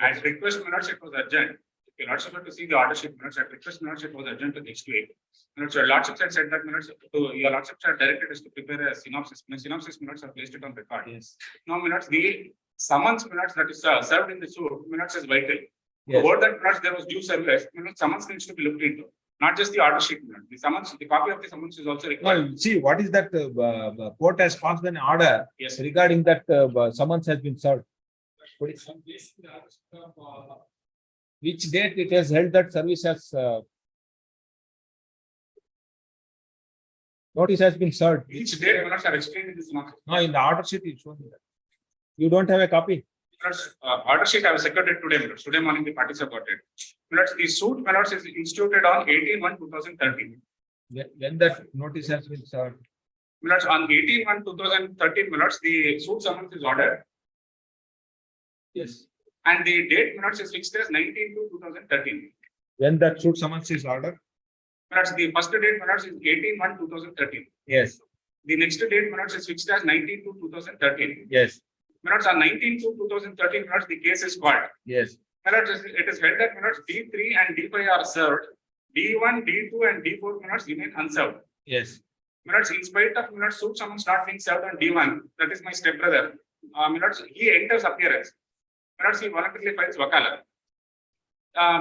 At request minutes, it was urgent. If you're not supposed to see the order sheet minutes, at request minutes, it was urgent to next week. Minutes, your lordship had said that minutes, to your lordship had directed us to prepare a synopsis. Synopsis minutes are placed it on record. Yes. Now minutes, the summons minutes that is served in the suit minutes is vital. Yes. Over that minutes, there was due service, minutes summons needs to be looked into. Not just the order sheet minutes. The summons, the copy of the summons is also required. No, see, what is that court has passed an order Yes. regarding that summons has been served. Which date it has held that service has notice has been served. Each date minutes are explained in the synopsis. No, in the order sheet it's shown that. You don't have a copy. Minutes, order sheet I was secured it today minutes. Today morning the parties have got it. Minutes, the suit minutes is instituted on 18/1/2013. When that notice has been served. Minutes on 18/1/2013 minutes, the suit summons is ordered. Yes. And the date minutes is fixed as 19/2/2013. When that suit summons is ordered. Minutes, the first date minutes is 18/1/2013. Yes. The next date minutes is fixed as 19/2/2013. Yes. Minutes on 19/2/2013 minutes, the case is called. Yes. Minutes, it is held that minutes D3 and D5 are served. D1, D2 and D4 minutes remain unserved. Yes. Minutes, in spite of minutes, suit summons not being served on D1, that is my stepbrother. Minutes, he enters appearance. Minutes, he voluntarily files wakala.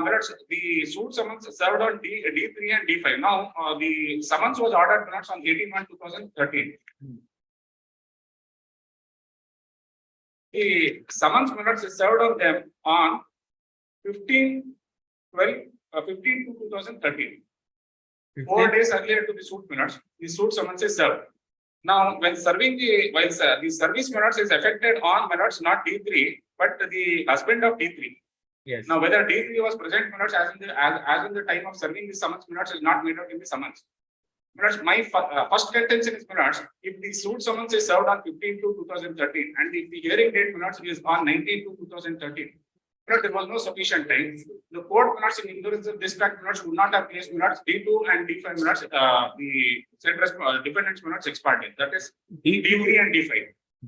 Minutes, the suit summons served on D3 and D5. Now, the summons was ordered minutes on 18/1/2013. The summons minutes is served on them on 15/12/2013. 4 days earlier to the suit minutes, the suit summons is served. Now, when serving the service minutes is affected on minutes not D3, but the husband of D3. Yes. Now, whether D3 was present minutes as in the time of serving the summons minutes is not made out in the summons. Minutes, my first contention is minutes, if the suit summons is served on 15/2/2013 and if the hearing date minutes is on 19/2/2013, there was no sufficient time. The court minutes in ignorance of this fact minutes would not have placed minutes D2 and D5 minutes, the said defendants minutes ex parte. That is D3 and D5.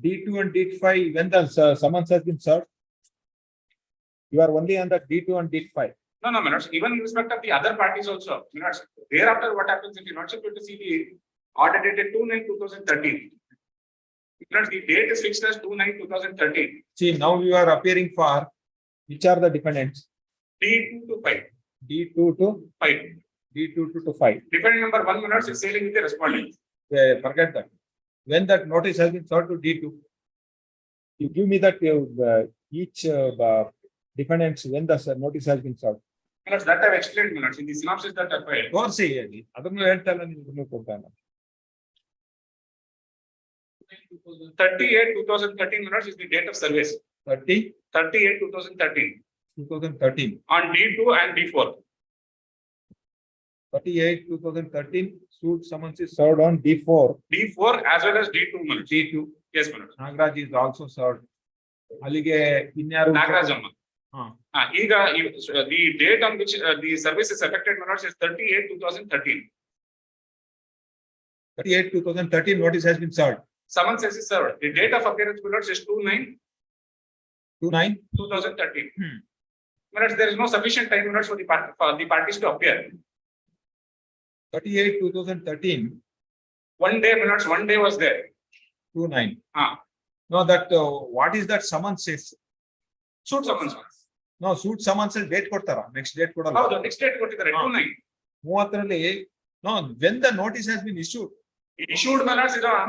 D2 and D5, when the summons has been served, you are only on the D2 and D5. No, minutes, even in respect of the other parties also, minutes, thereafter what happens if you're not supposed to see the order dated 2/9/2013. Minutes, the date is fixed as 2/9/2013. See, now you are appearing for, which are the defendants? D2 to 5. D2 to 5. D2 to 5. Defendant number 1 minutes is sailing with the respondent. Forget that. When that notice has been served to D2, you give me that each defendants when the notice has been served. Minutes, that I've explained minutes in the synopsis that I filed. ತೋರಿಸಿ ಅದನ್ನು ಹೇಳ್ತಲ್ಲ ನಿಮ್ಗೆ ಕೊಡ್ತಾನೆ. 38/2013 minutes is the date of service. 38/2013 2013. on D2 and D4. 38/2013 suit summons is served on D4. D4 as well as D2, my lords. D2. Yes, my lords. Nagaraj is also served. ಅಲ್ಲಿಗೆ ಇನ್ಯಾರು Nagarajamma. ಹಾ. ಈಗ the date on which the service is effected, my lords, is 38/2013. 38/2013 notice has been served. Summons is served. The date of appearance, my lords, is 29. 2/9/2013. My lords, there is no sufficient time, my lords, for the parties to appear. 38/2013. One day, my lords, one day was there. 29. Ah. No, that what is that summons says? Suit summons. No, suit summons date ಕೊಡ್ತಾರ next date ಕೊಡಲ್ಲ. ಹೌದು, next date ಕೊಟ್ಟಿದ್ದಾರೆ 29. 30ರಲ್ಲಿ no, when the notice has been issued. Issued, my lords, is on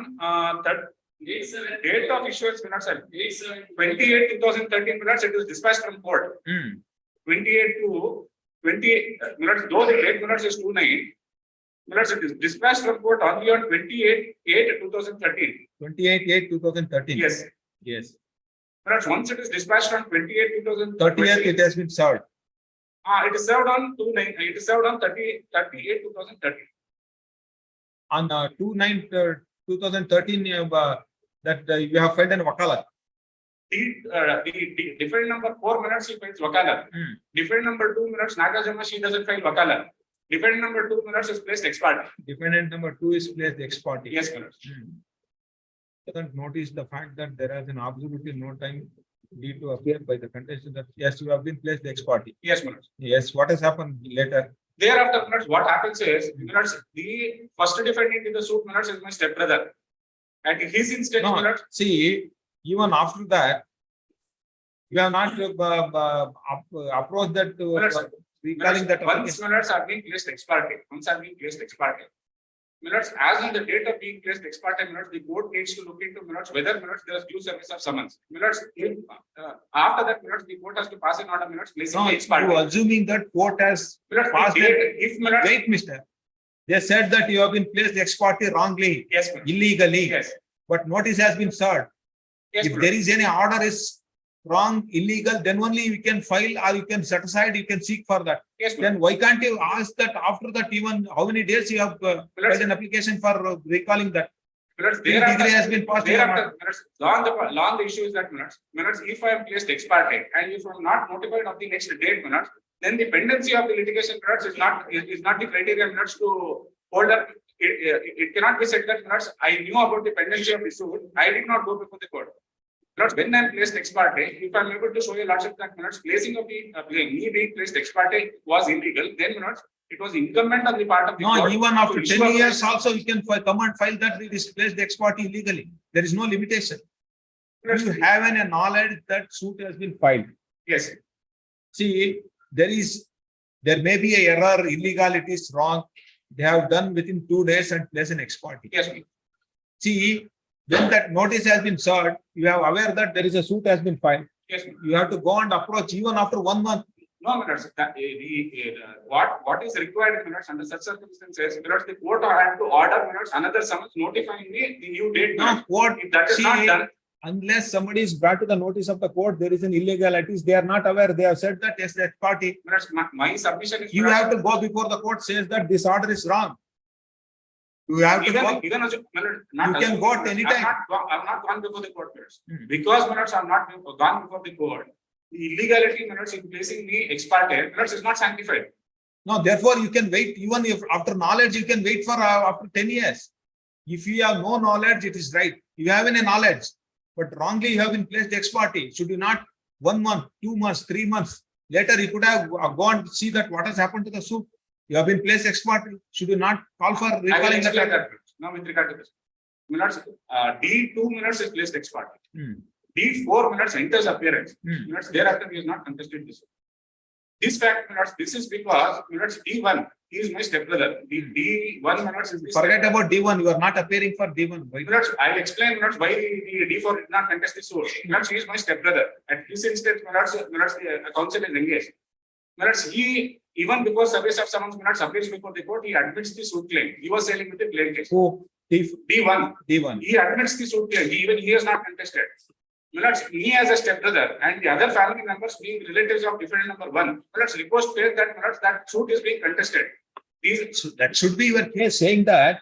date of issuance, my lords, 28/2013, my lords, it was dispatched from court. 28 to 28, my lords, though the date, my lords, is 29. My lords, it is dispatched from court only on 28/8/2013. 28/8/2013. Yes. Yes. My lords, once it is dispatched on 28/2013. 30th it has been served. It is served on 29, it is served on 38/2013. On 2/9/2013 that you have filed an wakalat. The different number 4 minutes he files wakalat. Different number 2 minutes Nagarajamma, she doesn't file wakalat. Different number 2 minutes is placed ex parte. Defendant number 2 is placed ex parte. Yes, minutes. Doesn't notice the fact that there has an absolutely no time due to appear by the contestant that yes, you have been placed ex parte. Yes, minutes. Yes, what has happened later? Thereafter, minutes, what happens is, minutes, the first defendant in the suit, minutes, is my stepbrother. And his instance, No, minutes, see, even after that, you have not approached that recalling that. once minutes are being placed ex parte, once are being placed ex parte. Minutes, as on the date of being placed ex parte, minutes, the court needs to look into minutes whether minutes there is due service of summons. Minutes, after that, minutes, the court has to pass an order, minutes, placing No, the ex parte. you assuming that court has Minutes, passed the date, if minutes, wait, mister. They said that you have been placed ex parte wrongly, yes, minutes. illegally, Yes, but notice has been served. yes, If there is any order is wrong, illegal, then only you can file or you can set aside, you can seek for that. yes, Then why can't you ask that after that even how many days you have filed an application for recalling that? minutes, The degree has been passed. thereafter, minutes, long the issue is that minutes, if I am placed ex parte and if I am not notified of the next date, minutes, then the pendency of the litigation, minutes, is not the criteria, minutes, to hold up. It cannot be said that, minutes, I knew about the pendency of the suit, I did not go before the court. Minutes, when I am placed ex parte, if I am able to show your lordship that, minutes, placing of the me being placed ex parte was illegal, then, minutes, it was incumbent on the part of the No, court. even after to 10 issue a- years also, you can come and file that it is placed ex parte illegally. There is no limitation. Minutes, You have any knowledge that suit has been filed. yes, See, there may be a error, illegality is wrong. They have done within 2 days and place an ex parte. yes, See, when that notice has been served, you are aware that there is a suit has been filed. yes. You have to go and approach even after 1 month. No, minutes, what is required, minutes, under such circumstances, minutes, the court had to order, minutes, another summons notifying me the new date. Now, minutes. court, If that is not see, done, unless somebody is brought to the notice of the court, there is an illegalities, they are not aware, they have said that yes, that party. minutes, my submission is. You have to go before the court says that this order is wrong. You have to go. Even as, minutes, You can go at any time. I'm not gone before the court, minutes. Because, minutes, I'm not gone before the court. The illegality, minutes, in placing me ex parte, minutes, is not sanctified. No, therefore you can wait, even if after knowledge, you can wait for after 10 years. If you have no knowledge, it is right. You have any knowledge, but wrongly you have been placed ex parte. Should you not 1 month, 2 months, 3 months later, you could have gone to see that what has happened to the suit. You have been placed ex parte. Should you not call for I will recalling explain that? that. Now, with regard to this. Minutes, D2 minutes is placed ex parte. Hmm. D4 minutes enters appearance. Hmm. Minutes, thereafter, he is not contested this. This fact, minutes, this is because, minutes, D1, he is my stepbrother. The D1 minutes is. Forget about D1. You are not appearing for D1. Why? Minutes, I'll explain, minutes, why the D4 did not contest the source. Minutes, he is my stepbrother. At this instance, minutes, the counsel is engaged. Minutes, he, even before service of summons, minutes, appears before the court, he admits the suit claim. He was selling with the claim case. Who? D1. D1. He admits the suit claim. He has not contested. Minutes, me as a stepbrother and the other family members being relatives of defendant number 1, minutes, request fair that, minutes, that suit is being contested. These, That should be your case saying that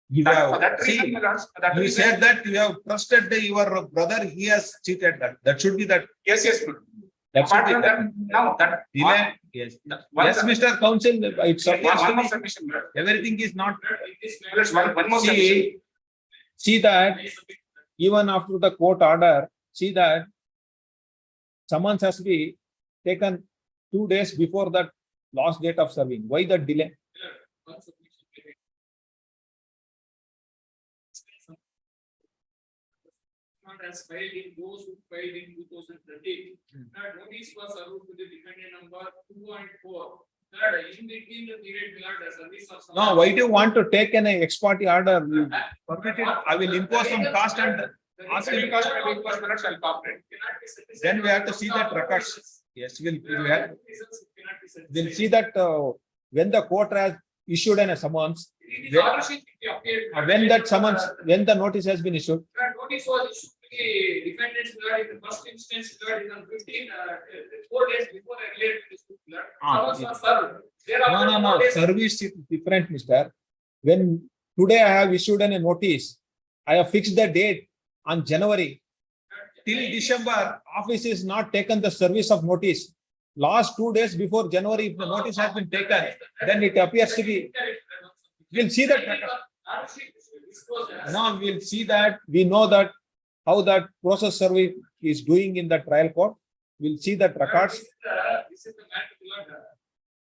you for have, that reason, see, my lords, for that you reason. said that you have trusted your brother, he has cheated that. That should be that. Yes, yes. my lord. That should Apart be from that. that, now that. Delay, yes. One- Yes, Mr. Council, it's Yeah, supposed one to more be, submission, my lord. everything is not. My lords, one more submission. See that even after the court order, see that summons has to be taken 2 days before that last date of serving. Why the delay? Not as filed in those who filed in 2013. That notice was served to the defendant number 2.4. That in between the period, the service of. No, why do you want to take an ex parte order? You permit it, I will impose some cost and ask him. Because my lords shall cooperate. Then we have to see that records. Yes, we'll see that when the court has issued a summons, when that summons, when the notice has been issued. That notice was issued to the defendants in the first instance in 4 days before earlier. Summons was served. No. Service is different, mister. When today I have issued a notice, I have fixed the date on January. Till December, office is not taken the service of notice. Last 2 days before January, if the notice has been taken, then it appears to be. We'll see that. No, we'll see that. We know that how that process survey is doing in the trial court. We'll see that records. This is the matter.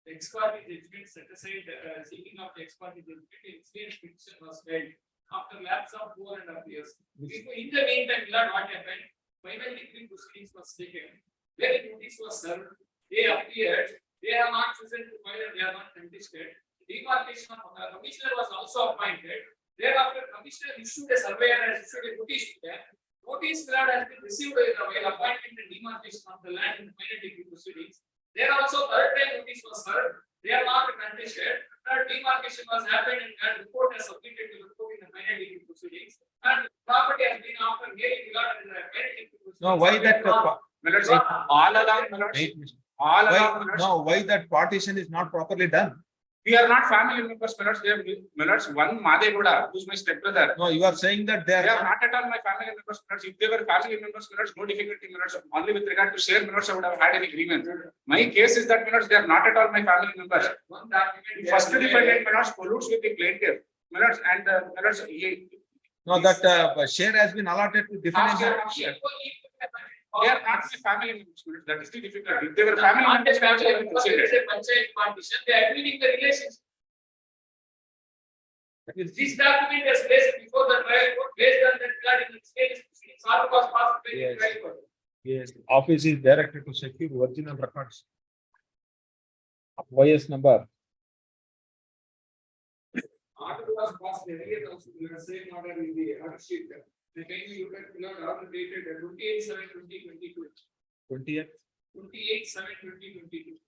The ex parte judgment set aside, seeking of the ex parte judgment, incident petition was filed after lapse of 4.5 years. In the meantime, what happened? Final degree proceedings was taken. Where the notice was served, they appeared. They have not chosen to file and they are not contested. Demarcation of commissioner was also appointed. Thereafter, commissioner issued a surveyor and issued a notice to them. Notice has been received while appointing the demarcation of the land in final degree proceedings. There also third time notice was served. They are not contested. Third demarcation was happened and the court has submitted to the court in the final degree proceedings. And property has been after hearing regarding the final degree proceedings. No, why that? My lords, all along, my lords, all along, my lords. No, why that partition is not properly done? We are not family members, my lords. They are, my lords, one Madheguda, who's my stepbrother. No, you are saying that they They are are. not at all my family members, my lords. If they were family members, my lords, no difficulty, my lords. Only with regard to share, my lords, I would have had any grievance. My case is that, my lords, they are not at all my family members. One document. The first defendant, my lords, colludes with the plaintiff, my lords, and my lords, No, that share has been allotted to different. they are not my family members, my lords. That is the difficulty. If they were family members, my lords, I would consider it. Partition, they are agreeing the relationship. This document is placed before the trial court based on the regarding the state proceedings. All was passed by the Yes. trial court. Yes, office is directed to secure original records. YS number. Order was passed earlier also, we are saying order in the order sheet. The kindly look at the order dated 28/7/2022. 20th. 28/7/2022.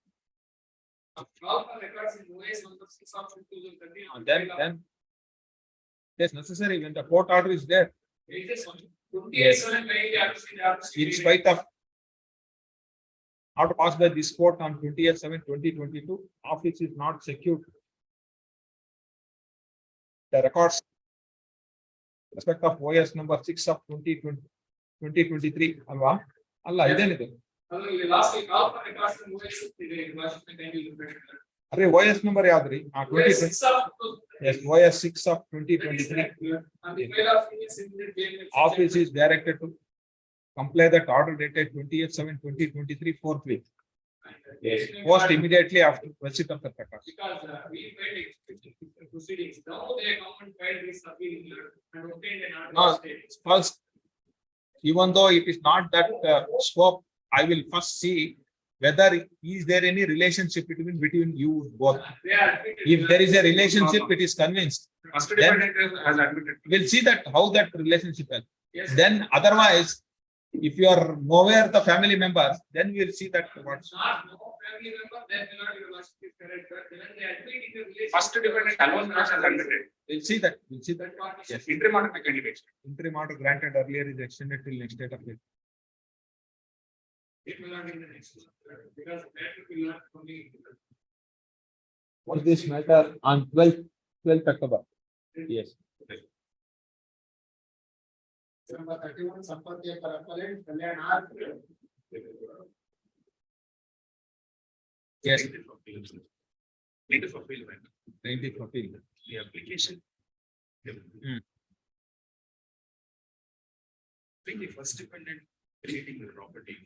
All the records in OS number 6 of 2013. Then. Yes, necessary when the court order is there. It is on Yes. 28/7/2022. In spite of. Order passed by this court on 20th/7/2022, office is not secured. The records. Respect of OS number 6 of 2023, alva. Allah, idenidu. Last week, all the records in OS ಇದೆ, Washington kindly look at it. Arre, OS number yadri. 2020. Yes, OS 6 of 2023. And the file of Phoenix Incident Jail. Office is directed to comply that order dated 20th/7/2023, 4th week. Yes, post immediately after receipt of the records. Because we filed proceedings, now the government filed this appeal and obtained an order. No, of state. first, even though it is not that scope, I will first see whether is there any relationship between you both. They are admitted. If there is a relationship, it is convinced. First Then- defendant has admitted. We'll see that how that relationship is. Yes. Then otherwise, if you are nowhere the family members, then we'll see that what's. Not no family member, then will not be the correct, but then they admit in the relation. First defendant alone has admitted. We'll see that. We'll see that. Yes. Interim order by candidate. Interim order granted earlier is extended till next date of it. It will not be in the next one, because that will not only. was this matter on 12th October. Yes. Number 31, Sampath for appellant, Kalyan R. Yes. Plaintiff appeal, right? 1914. The application. Being the first dependent creating the property.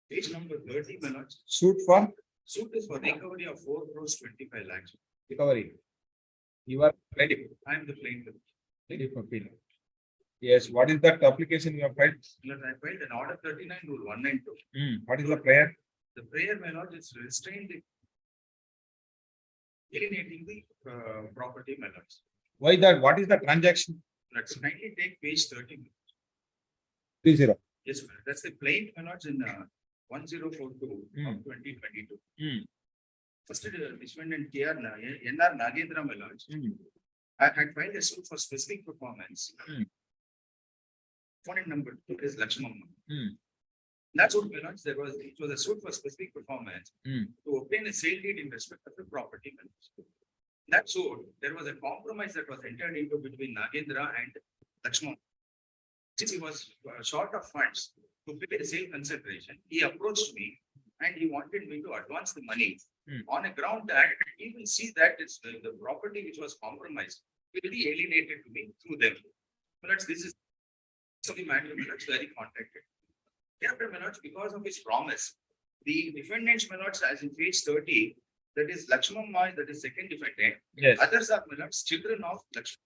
Page number 30, my lord. Suit for Suit is for recovery of 4 crores 25 lakhs. recovery. You are ready. I am the plaintiff. Plaintiff appeal. Yes, what is that application you have filed? Yes, I filed an order 39 rule 192. What is the prayer? The prayer, my lord, is restrained the alienating the property, my lords. Why that? What is the transaction? Let's kindly take page 30. 30. Yes, ma'am. That's the plaint, my lords, in 1042 of 2022. First, defendant KR NR Nagendra, my lords. I had filed a suit for specific performance. Opponent number 2 is Lakshmamma. That's what, my lords, it was a suit for specific performance to obtain a sale deed in respect of the property. That suit, there was a compromise that was entered into between Nagendra and Lakshmamma. Since he was short of funds to pay the sale consideration, he approached me and he wanted me to advance the money on a ground that he will see that it's the property which was compromised will be alienated to me through them. But this is the matter where he contacted. After minutes, because of his promise, the defendants minutes as in page 30, that is Lakshmamma, that is second defendant. Yes. Others are minutes, children of Lakshmamma.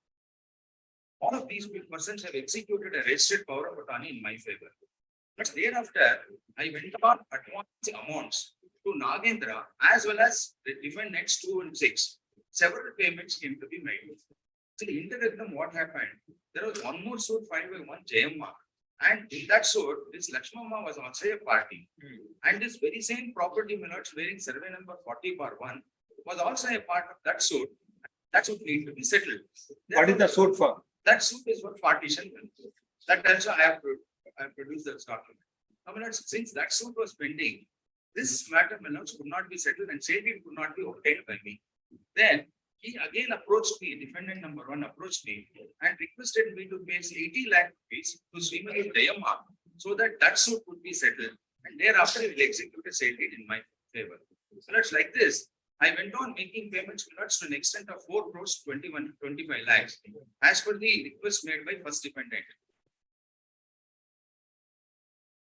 All of these persons have executed a registered power of attorney in my favor. But thereafter, I went on advancing amounts to Nagendra as well as the defendants 2 and 6. Several payments came to be made. So the interregnum, what happened? There was one more suit filed by one Jayamma. And in that suit, this Lakshmamma was also a party. And this very same property minutes bearing survey number 40/1 was also a part of that suit. That suit needs to be settled. What is the suit for? That suit is for partition. That also I have produced that document. Now, since that suit was pending, this matter minutes could not be settled and sale deed could not be obtained by me. Then he again approached me, defendant number 1 approached me and requested me to pay 80 lakh rupees to Srimati Jayamma so that that suit would be settled. And thereafter, he will execute a sale deed in my favor. So that's like this. I went on making payments to an extent of 4 crores 25 lakhs as per the request made by first defendant.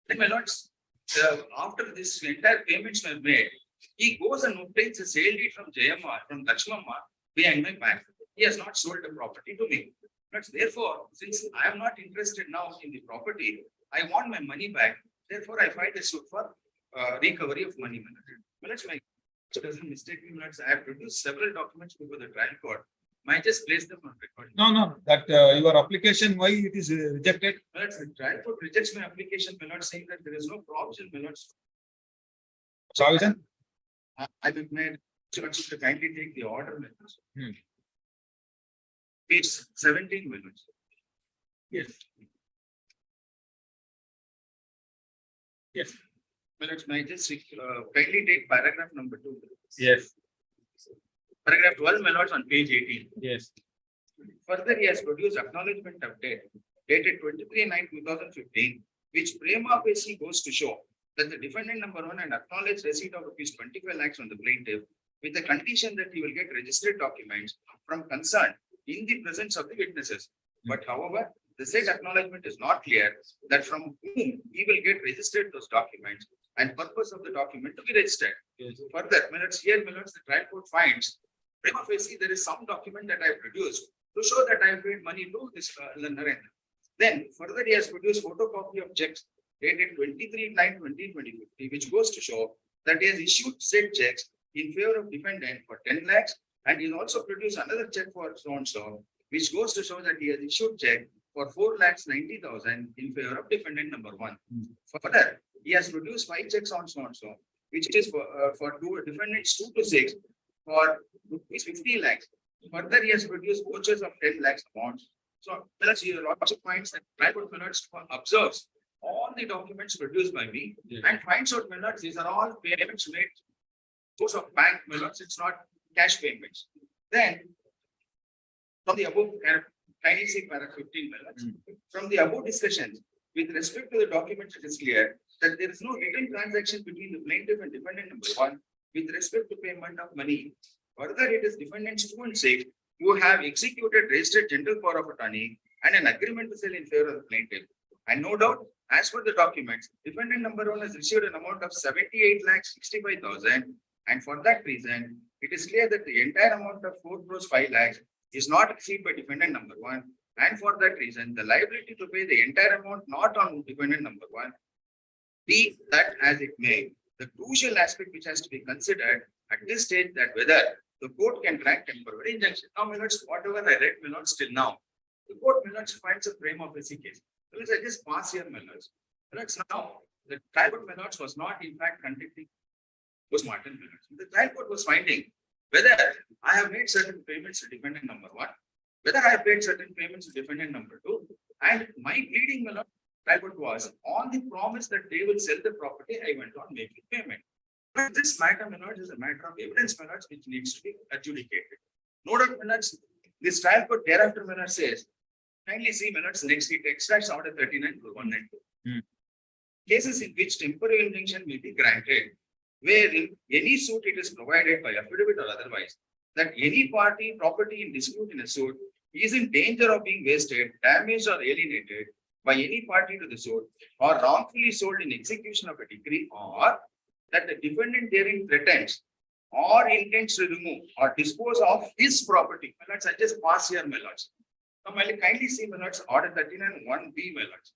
Then, my lords, after this entire payments were made, he goes and obtains a sale deed from Jayamma, from Lakshmamma, behind my back. He has not sold the property to me. But therefore, since I am not interested now in the property, I want my money back. Therefore, I filed a suit for recovery of money. My doesn't mistake me. I have produced several documents before the trial court. Might just place them on record. No. That your application, why it is rejected? The trial court rejects my application, my lord, saying that there is no provision, my lord. Provision? I will made to kindly take the order. Page 17 minutes. Yes. Yes. Well, it's my just kindly take paragraph number 2. Yes. Paragraph 12, my lords, on page 18. Yes. Further, he has produced acknowledgement of debt dated 23/9/2015, which prima facie goes to show that the defendant number 1 and acknowledged receipt of rupees 25 lakhs from the plaintiff with the condition that he will get registered documents from concern in the presence of the witnesses. But however, the said acknowledgement is not clear that from whom he will get registered those documents and purpose of the document to be registered. Yes. Further, minutes, the trial court finds prima facie there is some document that I have produced to show that I have paid money to this Narendra. Then further he has produced photocopy of checks dated 23/9/2020, which goes to show that he has issued said checks in favor of defendant for 10 lakhs, and he also produced another check for so and so, which goes to show that he has issued check for 4,90,000 in favor of defendant number 1. Further, he has produced 5 checks on so and so, which is for two defendants 2 to 6 for rupees 50 lakhs. Further, he has produced vouchers of 10 lakhs amounts. So, there are lots of points that trial court observes all the documents produced by me and finds out, my lords, these are all payments made. Those of bank, my lords, it's not cash payments. Then from the above, kindly see paragraph 15, my lords. From the above discussions, with respect to the documents, it is clear that there is no written transaction between the plaintiff and defendant number 1 with respect to payment of money. Further, it is defendants 2 and 6 who have executed registered general power of attorney and an agreement to sell in favor of the plaintiff. And no doubt, as per the documents, defendant number 1 has received an amount of 78,65,000, and for that reason, it is clear that the entire amount of 4 crores 5 lakhs is not received by defendant number 1, and for that reason, the liability to pay the entire amount not on defendant number 1, be that as it may. The crucial aspect which has to be considered at this stage that whether the court can grant temporary injunction. Now, my lords, whatever I read, my lords, till now, the court, my lords, finds a prima facie case. So let's just pass here, my lords. My lords, now, the trial court, my lords, was not in fact conducting post-mortem, my lords. The trial court was finding whether I have made certain payments to defendant number 1, whether I have paid certain payments to defendant number 2, and my pleading, my lord, trial court was on the promise that they will sell the property, I went on making payment. But this matter, my lord, is a matter of evidence, my lord, which needs to be adjudicated. No doubt, my lord, this trial court thereafter, my lord, says, kindly see, my lord, next it extracts order 39 to 192. Cases in which temporary injunction may be granted, wherein any suit it is provided by affidavit or otherwise, that any party property in dispute in a suit is in danger of being wasted, damaged or alienated by any party to the suit, or wrongfully sold in execution of a decree, or that the defendant therein threatens or intends to remove or dispose of his property. My lords, I just pass here, my lords. Now, my lord, kindly see, my lords, order 39 1B, my lords.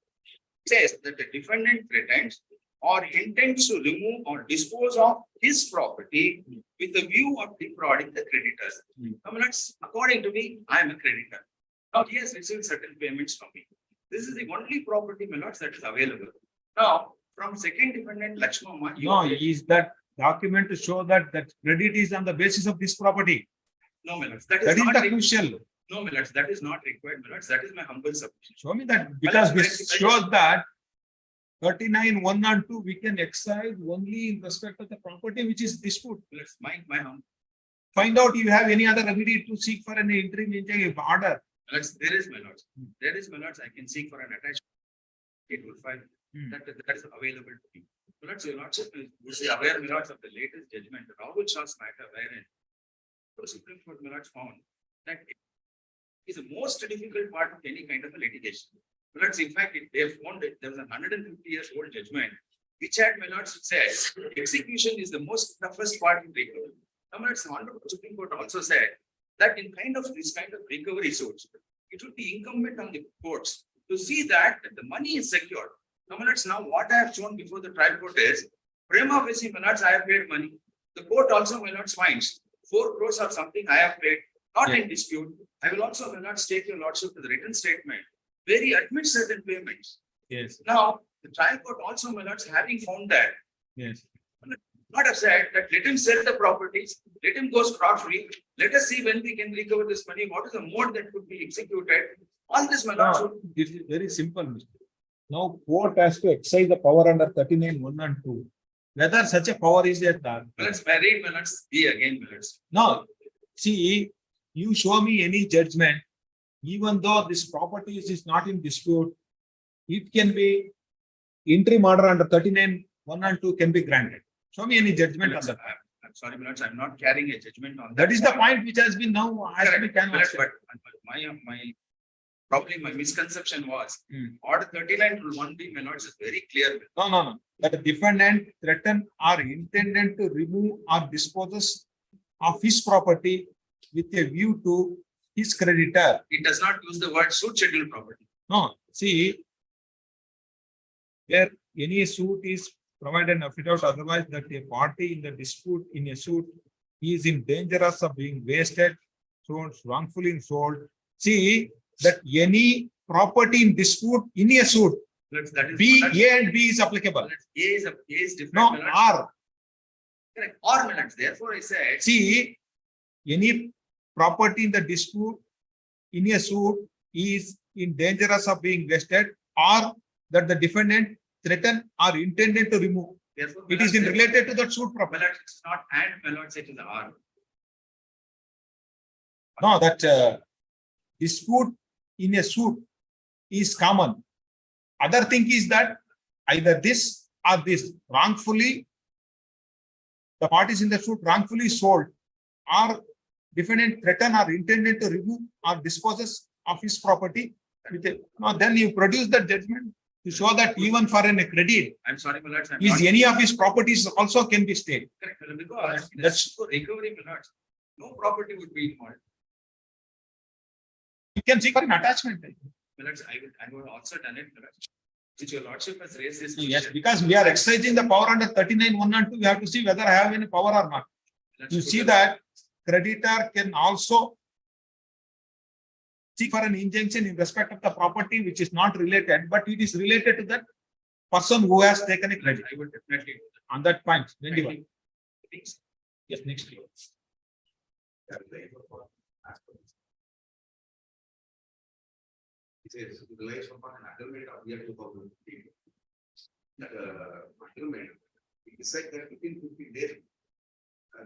It says that the defendant threatens or intends to remove or dispose of his property with the view of defrauding the creditors. Now, my lords, according to me, I am a creditor. Now, he has received certain payments from me. This is the only property, my lords, that is available. Now, from second defendant, Lakshmama. No, is that document to show that that credit is on the basis of this property? No, my lords, that That is is not the crucial. No, my lords, that is not required, my lords. That is my humble submission. Show me that, because this shows that 39 1 and 2 we can excise only in respect of the property which is dispute. Let's my humble. Find out if you have any other remedy to seek for an interim injunction order. There is, my lords. There is, my lords. I can seek for an attachment. It will find that is available to me. My lords, your lordship is aware, my lords, of the latest judgment, the Rahul Shah's matter, wherein the Supreme Court, my lords, found that it is the most difficult part of any kind of a litigation. My lords, in fact, they have found that there was a 150 years old judgment, which had, my lords, said execution is the most toughest part in recovery. Now, my lords, the Honorable Supreme Court also said that in this kind of recovery suits, it would be incumbent on the courts to see that the money is secured. Now, my lords, now what I have shown before the trial court is, prima facie, my lords, I have paid money. The court also, my lords, finds 4 crores or something I have paid, not in dispute. I will also, my lords, take your lordship to the written statement where he admits certain payments. Yes. Now, the trial court also, my lords, having found that, Yes. not have said that let him sell the properties, let him go scot-free, let us see when we can recover this money, what is the mode that could be executed. All this, my lords, No, it is very simple, Mr. Now, court has to exercise the power under 39 1 and 2. Whether such a power is there. let's read, my lords, be again, my lords. No, see, you show me any judgment, even though this property is not in dispute, it can be interim order under 39 1 and 2 can be granted. Show me any judgment on that. I'm sorry, my lords, I'm not carrying a judgment on that. That is the point which has been now has to be canvassed. But my misconception was order 39 to 1B, my lords, is very clear. No. That the defendant threatened or intended to remove or dispose of his property with a view to his creditor. It does not use the word suit schedule property. No, see, where any suit is provided an affidavit, otherwise that a party in the dispute in a suit is in danger of being wasted, sold, wrongfully sold. See that any property in dispute in a suit, That is B, A and B is applicable. A is different. No, my lords. R. Correct. Or, my lords, therefore I said. See, any property in the dispute in a suit is in danger of being wasted, or that the defendant threatened or intended to remove. Therefore, It is in related to that suit my property. lords, it's not and, my lords, it is or. No, that dispute in a suit is common. Other thing is that either this or this wrongfully, the parties in the suit wrongfully sold, or defendant threatened or intended to remove or disposes of his property. With a, now then you produce the judgment to show that even for a credit, I'm sorry, my lords. I'm is not- any of his properties also can be stayed. Correct, because That's- for recovery, my lords, no property would be involved. You can seek for an attachment. My lords, I would also done it, my lords. Which your lordship has raised this. Yes, question. because we are exercising the power under 39(1) and 2, we have to see whether I have any power or not. My lords, You see that creditor can also seek for an injunction in respect of the property which is not related, but it is related to that person who has taken a credit. I would definitely. do that. On that point, Thank 21. you. Thanks. Yes, next. It says it relies upon an agreement of year 2015. That agreement, it is said that within 15 days,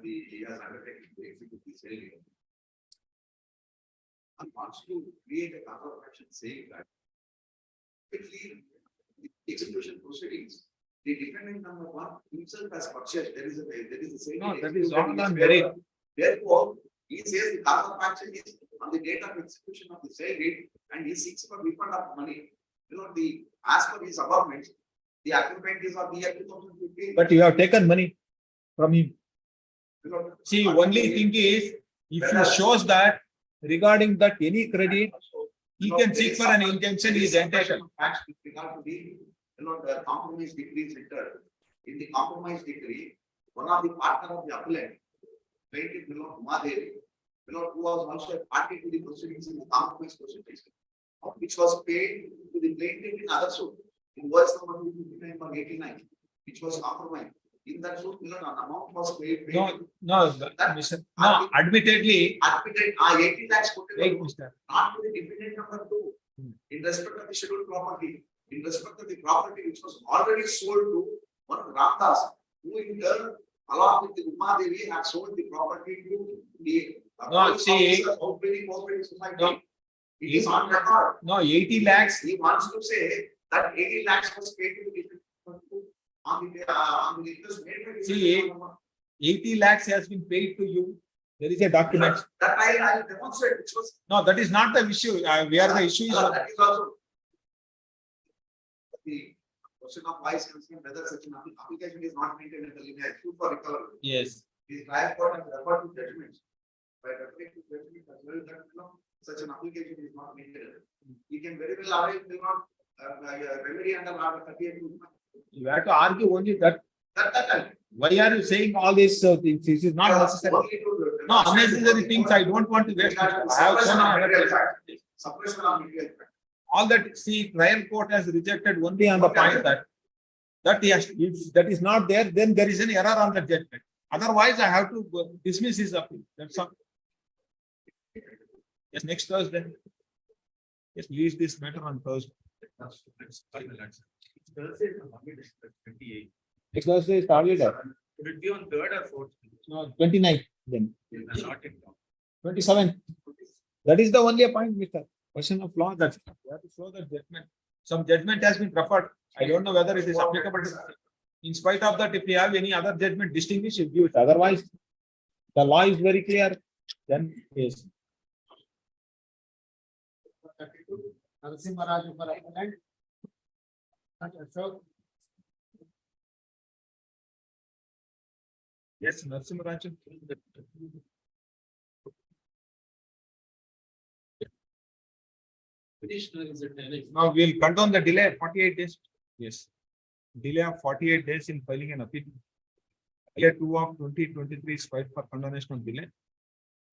he has undertaken to execute the sale. And wants to create a cover of action saying that quickly the execution proceedings, the defendant number one himself has purchased, there is a sale. No, that is all done very. Therefore, he says the cover of action is on the date of execution of the sale deed, and he seeks for refund of money. You know, as per his above, the agreement is of the year 2015. But you have taken money from him. You know, See, only thing is, if he shows that regarding that any credit, he can seek for an injunction, he is entitled. Facts with regard to the compromise decree is entered. In the compromise decree, one of the partner of the appellant, plaintiff, Mahadev, who was also a party to the proceedings in the compromise proceedings, which was paid to the plaintiff in other suit, in verse number 259/89, which was compromised. In that suit, an amount was paid. No, admittedly, 80 lakhs put in, wait, Mr. not to the defendant number 2, in respect of the scheduled property, in respect of the property which was already sold to one Ramdas, who in turn, along with the Uma Devi, had sold the property to the No, see, cooperative society. no. It is on record. No, 80 lakhs, He wants to say that 80 lakhs was paid to the defendant number 2 on the interest made by the See, defendant number 1. 80 lakhs has been paid to you. There is a document. That I'll demonstrate, which was. No, that is not the issue. Where the issue is. That is also. The question of why is concerned whether such an application is not maintained at the limit for recovery. Yes. The trial court has referred to judgments. By referring to judgment as well, that such an application is not maintained. You can very well arrange remedy under Article 38. You have to argue only that. That Why are you saying all these things? This is not necessary. No, unnecessary things I don't want to waste. I have so many. Suppression of material fact. All that, see, trial court has rejected only on the point that yes, if that is not there, then there is an error on the judgment. Otherwise, I have to dismiss his appeal. That's all. Yes, next Thursday. Yes, leave this matter on Thursday. Sorry, my lords. Thursday is the holiday, the 28th. Next Thursday is target. Would it be on 3rd or 4th? No, 29th then. I'm not in town. 27. That is the only point, Mr. Question of law that you have to show that judgment. Some judgment has been referred. I don't know whether it is applicable. In spite of that, if you have any other judgment distinguish, you give it. Otherwise, the law is very clear. Then yes. Narasimharaju for appellant. Ashok. Yes, Narasimharaju. Petitioner is a tenant. Now we'll condone the delay 48 days. Yes. Delay of 48 days in filing an appeal. Year 2 of 2023 is filed for condonation of delay.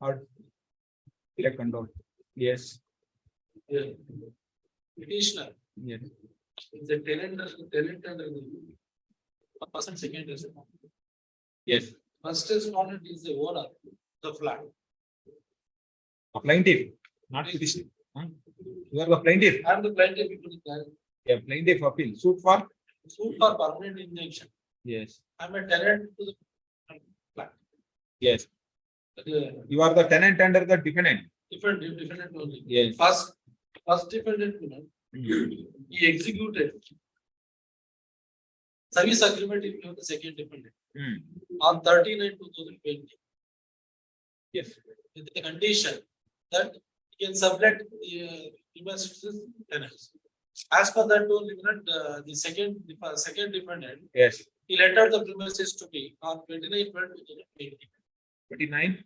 Or delay condoned. Yes. Petitioner Yes. is a tenant under the person second is. Yes. First respondent is the owner, of the flat. A plaintiff, not petitioner. Huh? You are the plaintiff. I'm the plaintiff. Yeah, plaintiff appeal, suit for? Suit for permanent injunction. Yes, I'm a tenant to the flat. yes. Uh, You are the tenant under the defendant. Different only. Yes. First defendant, he executed service agreement with the second defendant on 13/9/2020. Yes. With the condition that he can sublet the premises tenants. As per that only, the second defendant, Yes. he lettered the premises to be on 29/12/2020. 29.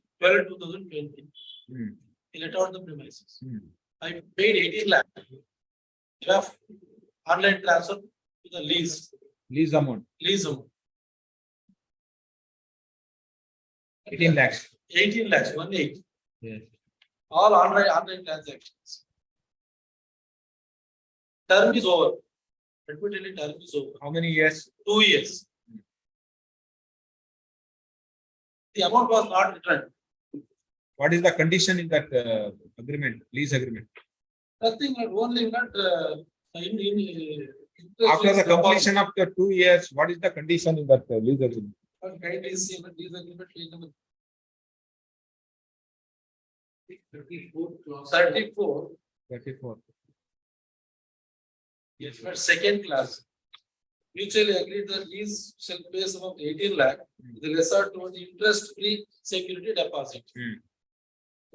He lettered the premises. Hmm. I paid 18 lakh. Enough online transfer to the lease Lease amount, 18 lakhs. 18 lakhs, 1/8. Yes. All online transactions. Term is over. Admittedly, term is over. How many years? 2 years. The amount was not returned. What is the condition in that agreement, lease agreement? Nothing, only not After the completion of the 2 years, what is the condition in that lease agreement? Kindly see the lease agreement page number 34. 34. Yes, but second class. Mutually agreed that lease shall pay sum of 18 lakh, the lessor to the interest-free security deposit.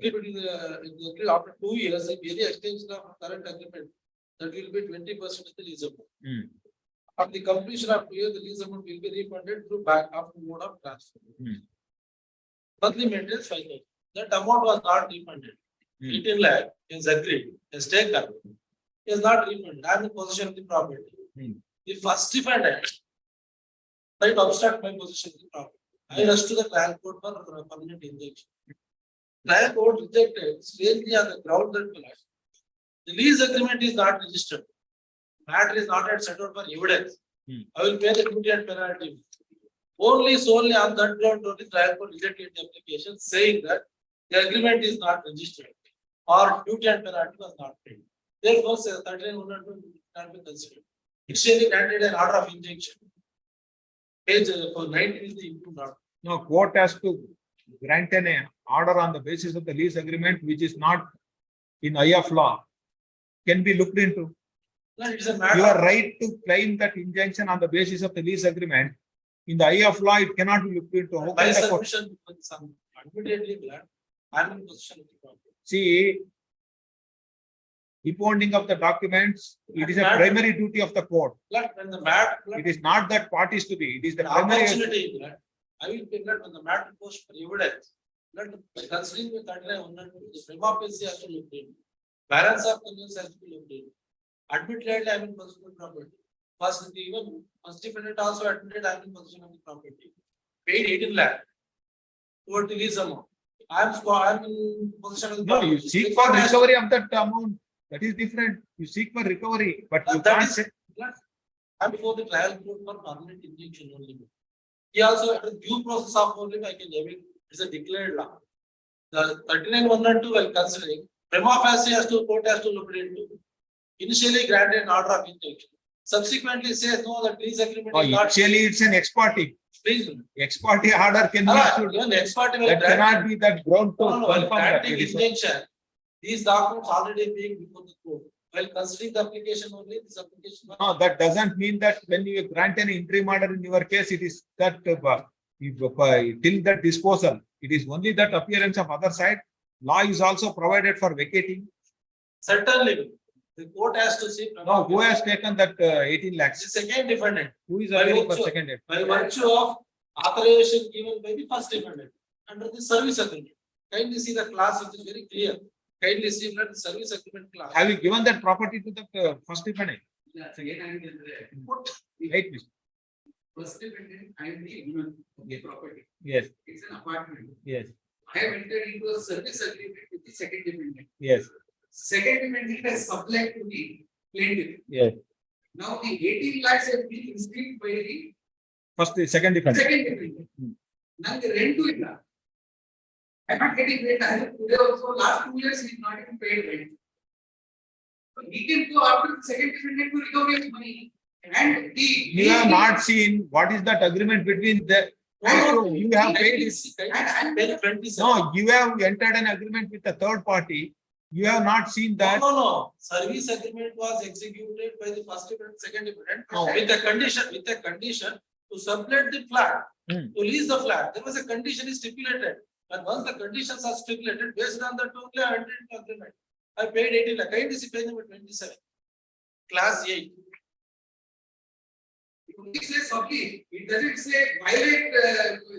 After 2 years, a very extension of current agreement, that will be 20% of the lease amount. At the completion of 2 years, the lease amount will be refunded through back after mode of transfer. Monthly maintenance 5,000. That amount was not refunded. 18 lakh is agreed, is taken, is not refunded. I am in possession of the property. The first defendant tried to obstruct my possession of the property. I rushed to the trial court for permanent injunction. Trial court rejected strangely on the ground that the lease agreement is not registered. Matter is not yet settled for evidence. I will pay the duty and penalty. Only solely on that ground, the trial court rejected the application, saying that the agreement is not registered or duty and penalty was not paid. Therefore, 13 cannot be considered. Initially granted an order of injunction. Page for 19 is the improved order. No, court has to grant an order on the basis of the lease agreement, which is not in eye of law, can be looked into. No, it is a matter. You are right to claim that injunction on the basis of the lease agreement. In the eye of law, it cannot be looked into. How By can the court- submission, some admittedly glad, I am in possession of the property. See, impounding of the documents, it is a primary duty of the court. Glad when the matter. It is not that parties to be, it is the The primary. opportunity, glad. I will pay glad when the matter goes for evidence. Glad considering the 39, the prima facie has to look in. Balance of convenience has to be looked in. Admittedly, I am in possession of the property. First, even first defendant also admitted I am in possession of the property. Paid 18 lakh. Toward the lease amount. I am in possession of the No, property. you seek for recovery of that amount. That is different. You seek for recovery, but you That can't is- say. I'm before the trial court for permanent injunction only. He also at the due process of only I can evaluate. It's a declared law. The 39(1) while considering prima facie has to court has to look into. Initially granted an order of injunction. Subsequently says no, the lease agreement Oh, is not. initially it's an ex parte. Please. Ex parte order can be issued. Even ex parte will That grant. cannot be that ground to No, while confirm that. granting It is a- injunction, these documents already being before the court. While considering the application only, this application. No, that doesn't mean that when you grant an interim order in your case, it is that till that disposal, it is only that appearance of other side. Law is also provided for vacating. Certainly, the court has to see. Now, who has taken that 18 The lakhs? second defendant, Who is by appealing for virtue- second aid? by virtue of authorization given by the first defendant under the service agreement. Kindly see the class, which is very clear. Kindly see that the service agreement class. Have you given that property to the first defendant? Right, Mr. First defendant, I am the owner of the property. Yes, It's an apartment. yes, I have entered into a service agreement with the second defendant. yes, Second defendant has sublet to the plaintiff. yes. Now the 18 lakhs has been inscribed by the First, the second defendant. second defendant. Now the rent to it. I'm not getting rent. As of today also, last 2 years, he's not even paid rent. He can go after the second defendant to recover his money. And the. You have not seen what is that agreement between the. You have paid. No, you have entered an agreement with a third party. You have not seen that. No. Service agreement was executed by the first defendant, second defendant, No. with a condition to sublet the flat, to lease the flat. There was a condition is stipulated. And once the conditions are stipulated, based on that only I entered into agreement. I paid 18 lakh. Kindly see page number 27. Class 8. It says sublease. It doesn't say violate,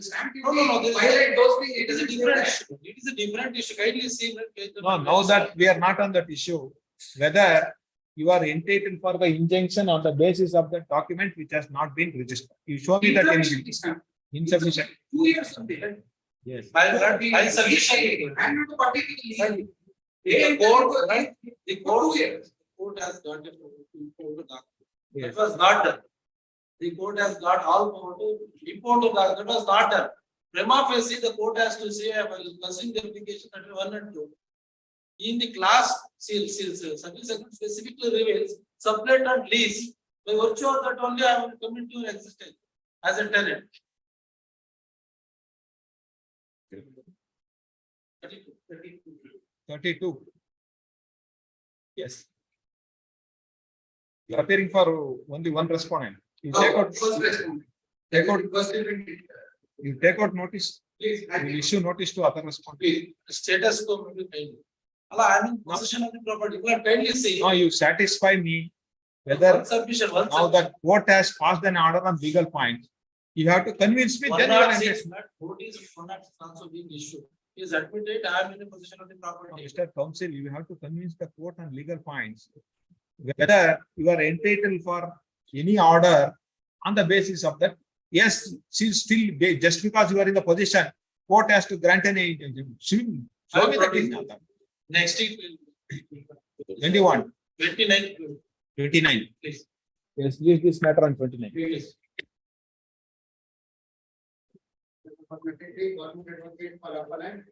stamp duty. No, Violate those things. It is a different issue. It is a different issue. Kindly see page No, number now 27. that we are not on that issue, whether you are entitled for the injunction on the basis of the document which has not been registered. You show me that insufficient. 2 years of delay. Yes. By submission. And not the party to lease. The court, right? The court has got a import the document. Yes. That was not done. The court has got all power to import the document. That was not done. Prima facie, the court has to say, I will consider the application under 1 and 2. In the class, service agreement specifically reveals sublet and lease. By virtue of that only, I will come into existence as a tenant. 32. Yes. You are appearing for only one respondent. You take out. First respondent. Take out. First defendant. You take out notice. Please. You issue notice to other respondents. Please. Status quo may be kindly. Allah, I am in possession of the property. You can kindly see. Now you satisfy me whether One submission, one now that court has passed an order on legal points. You have to convince me. Then you are entitled. Notice also being issued. He is admitted, I am in a possession of the property. Mr. Counsel, you have to convince the court on legal points whether you are entitled for any order on the basis of that. Yes, still just because you are in the position, court has to grant any. Show me that is not that. Next week. 21. 29. 29. Please. Yes, leave this matter on 29. Please. Government advocate for appellant.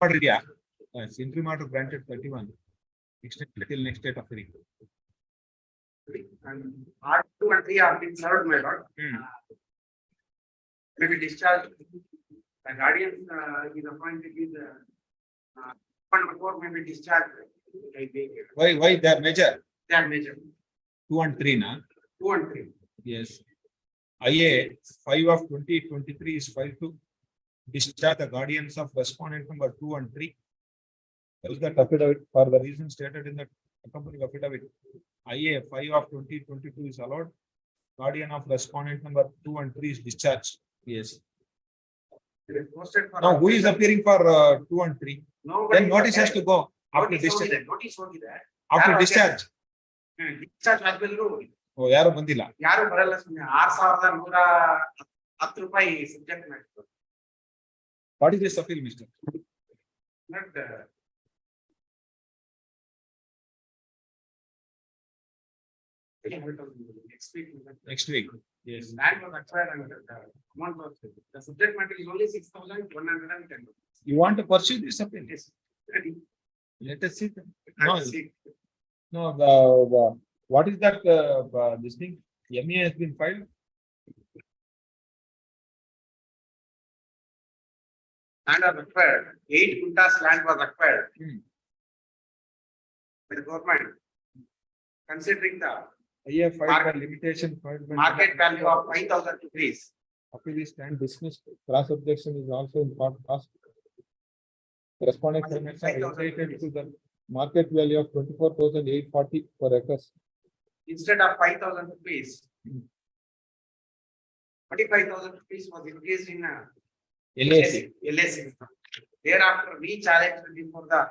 Order, yeah. Interim order granted 31. Extended till next date of hearing. And R2 and 3 are being served, my lord. Maybe discharged. The guardian is appointed with number 4 may be discharged. Why they are major? They are major. 2 and 3, na? 2 and 3. Yes. IA 5 of 2023 is filed to discharge the guardians of respondent number 2 and 3. That is the affidavit for the reason stated in the accompanying affidavit. IA 5 of 2022 is allowed. Guardian of respondent number 2 and 3 is discharged. Yes. Now, who is appearing for 2 and 3? Nobody. Then notice has to go after Notice only discharge. that. Notice only that. After discharge. Discharge ಆಗಬೇಕು. Oh, ಯಾರು ಬಂದಿಲ್ಲ. ಯಾರು ಬರಲ್ಲ ಸುಮ್ಮನೆ 6,110 ರೂಪಾಯಿ subject matter. What is this appeal, Mr.? Not next week. Next week. Yes. Land was acquired and amount was the subject matter is only 6,110. You want to pursue this appeal? Yes. Let us see. No. No, what is that, this thing? MA has been filed? Land was acquired. 8 quintas land was acquired. By the government. Considering the IA filed by limitation filed by. market value of 5,000 rupees. Appeal is stand dismissed. Cross objection is also in part asked. Respondent claimants are entitled to the market value of 24,840 per acre. Instead of 5,000 rupees. 45,000 rupees was increased in LAC. LAC. Thereafter, we challenged before the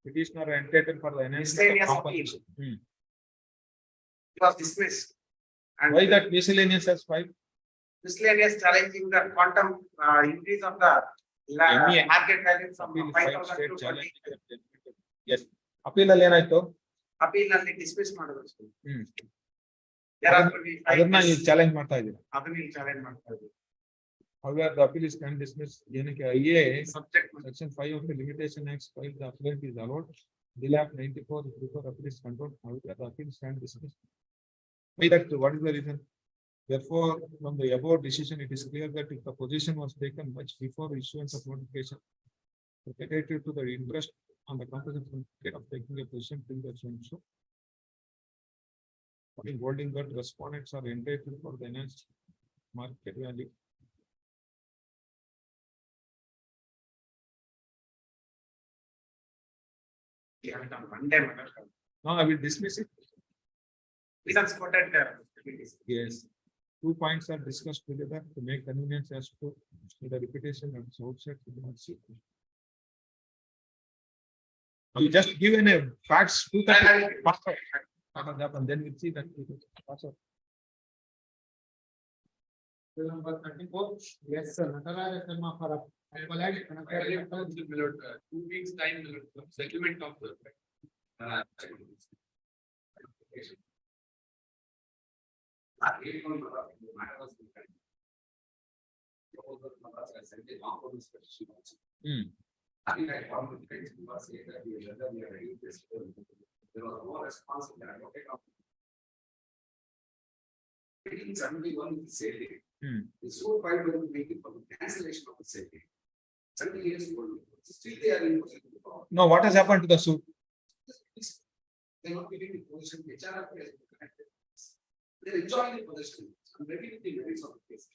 Petitioner entitled for the enhancement miscellaneous of appeal. compensation. It was dismissed. And Why that miscellaneous has filed? miscellaneous challenging the quantum increase of the MA. market value from Appeal 5,000 filed to state 20. challenge. Yes. Appeal ಅಲ್ಲಿ ಏನಾಯ್ತು? Appeal ನಲ್ಲಿ dismiss ಮಾಡಬೇಕು. ಹ್ಮ್. Thereafter, we filed ಅದನ್ನ this. ನೀವು challenge ಮಾಡ್ತಾ ಇದ್ದೀರಾ? ಅದನ್ನ ಇಲ್ಲಿ challenge ಮಾಡ್ತಾ ಇದ್ದೀವಿ. However, the appeal is can dismiss. IA Subject. section 5 of the Limitation Act, while the appellant is allowed. Delay of 94 before appeal is controlled. However, the appeal stand dismissed. Why that? What is the reason? Therefore, from the above decision, it is clear that if the position was taken much before issuance of notification related to the interest on the compensation of taking a position till the change. So, in holding that respondents are entitled for the enhanced market value. Yeah, one day, my lord. No, I will dismiss it. Reasons quoted there. Yes. 2 points are discussed together to make convenience as to the repetition and so outside. You just given a facts. And then we'll see that. Number 34. Yes, sir. Nataraja Sharma for appellate. 2 weeks time, settlement of the. I think I found the things we must say that we are ready to this. There was more response than I got. 1871 is sale date. The suit filed will make it for the cancellation of the sale date. 70 years old. Still they are in possession of the power. No, what has happened to the suit? They are not getting the position. HR has been connected. They are enjoying the possession. I'm ready to the merits of the case.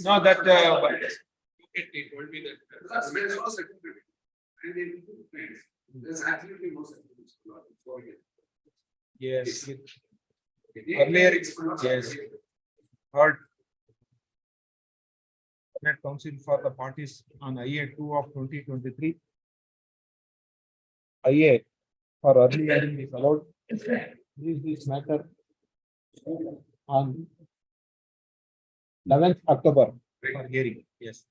No, that They told me that. Because there is no certificate. And in there's absolutely no certificate. yes. Earlier, yes. Heard. Net counsel for the parties on IA 2 of 2023. IA for early hearing is allowed. This matter on 11th October for hearing. Yes.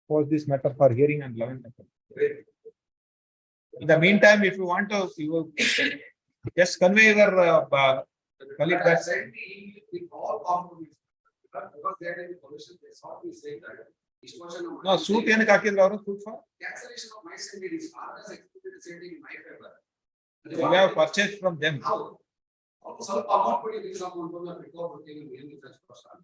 For this matter for hearing on 11th October. In the meantime, if you want to, you will just convey your colleague that. All compromise. Because they are in the position, they saw me saying that. No, suit ಏನಕ್ಕೆ ಹಾಕಿದ್ರು ಅವರು suit for? Cancellation of my sale is far as executed sale in my favor. You have purchased from them. How? ಸ್ವಲ್ಪ amount ಕೊಡಿ this amount ಅನ್ನು recover ಮಾಡ್ತೀನಿ ಏನು such person.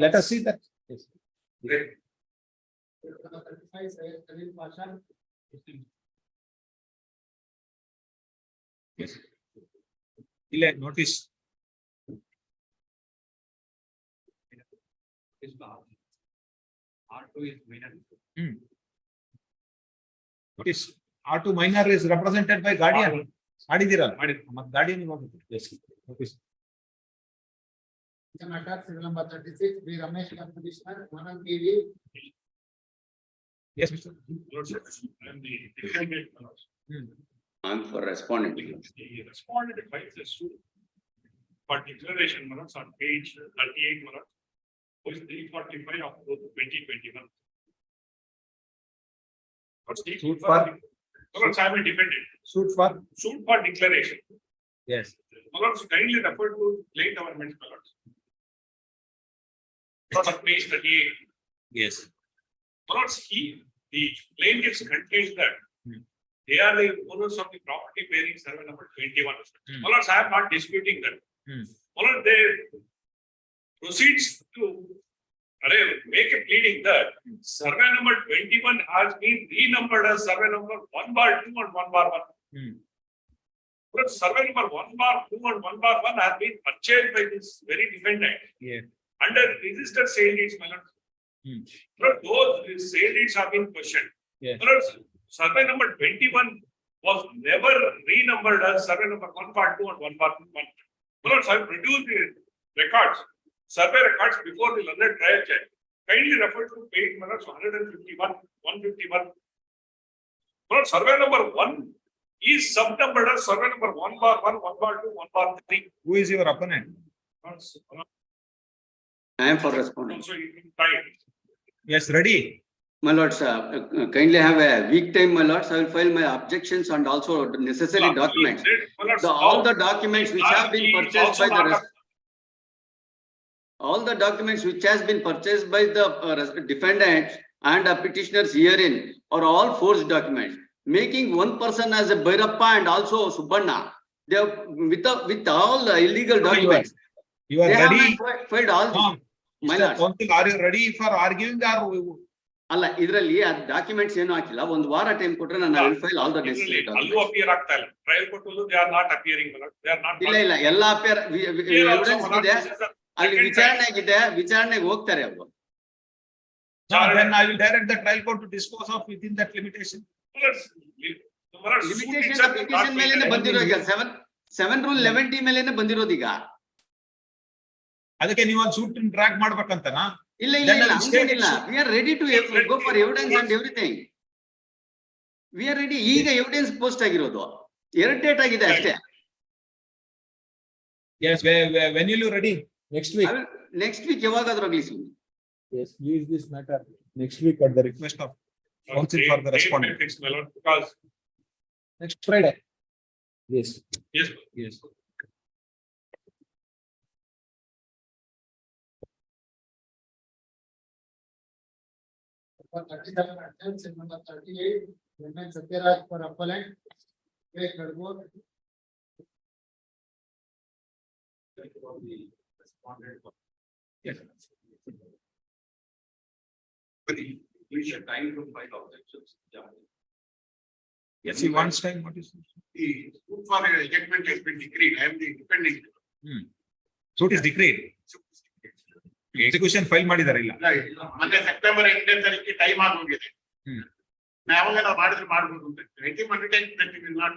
Let us see that. Yes. Great. 35 Syed Khalil Pasha. Yes. Delay notice. R2 is minor. Notice R2 minor is represented by guardian. Adidiralla. But guardian is what? Yes. Notice. The matter civil number 36. B. Ramesh Commissioner. Manan KV. Yes, Mr. And the defendant, my lord. I'm for responding. The respondent files a suit for declaration, my lords, on page 38, my lord, was 345 of 2021. What's the Suit for? My lords, I am a defendant. Suit for? Suit for declaration. Yes. My lords, kindly refer to late government, my lords. On page 38. Yes. My lords, the plaintiffs contains that they are the owners of the property bearing survey number 21. My lords, I am not disputing that. My lord, they proceeds to make a pleading that survey number 21 has been renumbered as survey number 1/2 and 1/1. But survey number 1/2 and 1/1 has been purchased by this very defendant. Yeah. Under registered sale deeds, my lord. But those sale deeds have been questioned. Yes. My lord, survey number 21 was never renumbered as survey number 1/2 and 1/1. My lord, I have produced the records, survey records before the learned trial judge. Kindly refer to page 151, 151. My lord, survey number 1 is subnumbered as survey number 1/1, 1/2, 1/3. Who is your opponent? I am for responding. Also, you can type. Yes, ready. My lords, kindly have a week time, my lords. I will file my objections and also the necessary documents. All the documents which have been purchased by the all the documents which has been purchased by the defendants and petitioners herein are all forged documents. Making one person as a Bhairappa and also Subbanna, they have with all the illegal documents. You are They have ready. not filed all No, my Mr. lords. Counsel, are you ready for arguing or? ಅಲ್ಲ ಇದರಲ್ಲಿ documents ಏನು ಹಾಕಿಲ್ಲ ಒಂದು ವಾರ time ಕೊಟ್ರೆ ನಾನು will file all the necessary ಅಲ್ಲೂ appear ಆಗ್ತಾ ಇಲ್ಲ ಟ್ರಯಲ್ ಕೊಟ್ಟಲ್ಲೂ they are not appearing they are not ಇಲ್ಲ ಇಲ್ಲ ಎಲ್ಲ ಅಪೇರ್ ಎವಿಡೆನ್ಸ್ ಇದೆ ಅಲ್ಲಿ ವಿಚಾರಣೆಗೆ ಹೋಗ್ತಾರೆ ಅವರು. Then I will direct the trial court to dispose of within that limitation. Limitation application ಮೇಲೆನೆ ಬಂದಿರೋ ಈಗ 7 ರೂಲ್ 11T ಮೇಲೆನೆ ಬಂದಿರೋದು ಈಗ. ಅದಕ್ಕೆ ನೀವು ಒಂದು ಸೂಟ್ ಟ್ರ್ಯಾಕ್ ಮಾಡ್ಬೇಕಂತನಾ? ಇಲ್ಲ ಇಲ್ಲ ಇಲ್ಲ ಹಂಗೇನಿಲ್ಲ. We are ready to go for evidence and everything. We are ready. ಈಗ ಎವಿಡೆನ್ಸ್ ಪೋಸ್ಟ್ ಆಗಿರೋದು 2 ಡೇಟ್ ಆಗಿದೆ ಅಷ್ಟೇ. Yes, when will you ready? Next week. Next week ಯಾವಾಗಾದ್ರೂ ಆಗಲಿ sir. Yes, use this matter next week at the request of counsel for the respondent. Because Next Friday. Yes. yes, Yes. Number 37, attention, number 38, Women Satyaraj for appellant. Craig Gadgor. Yes. We should time to file objections. Yes, he wants time. What is? the suit for ejectment has been decreed. I am the defending. Suit is decreed. Execution file ಮಾಡಿದಾರೆ ಇಲ್ಲ. ಮೊನ್ನೆ September 8ನೇ ತಾರೀಕಿಗೆ time ಆಗೋಗಿದೆ. ನಾವೆಲ್ಲ ಮಾಡಿದ್ರೆ ಮಾಡಬಹುದು ಅಂತ. I think undertake that it will not.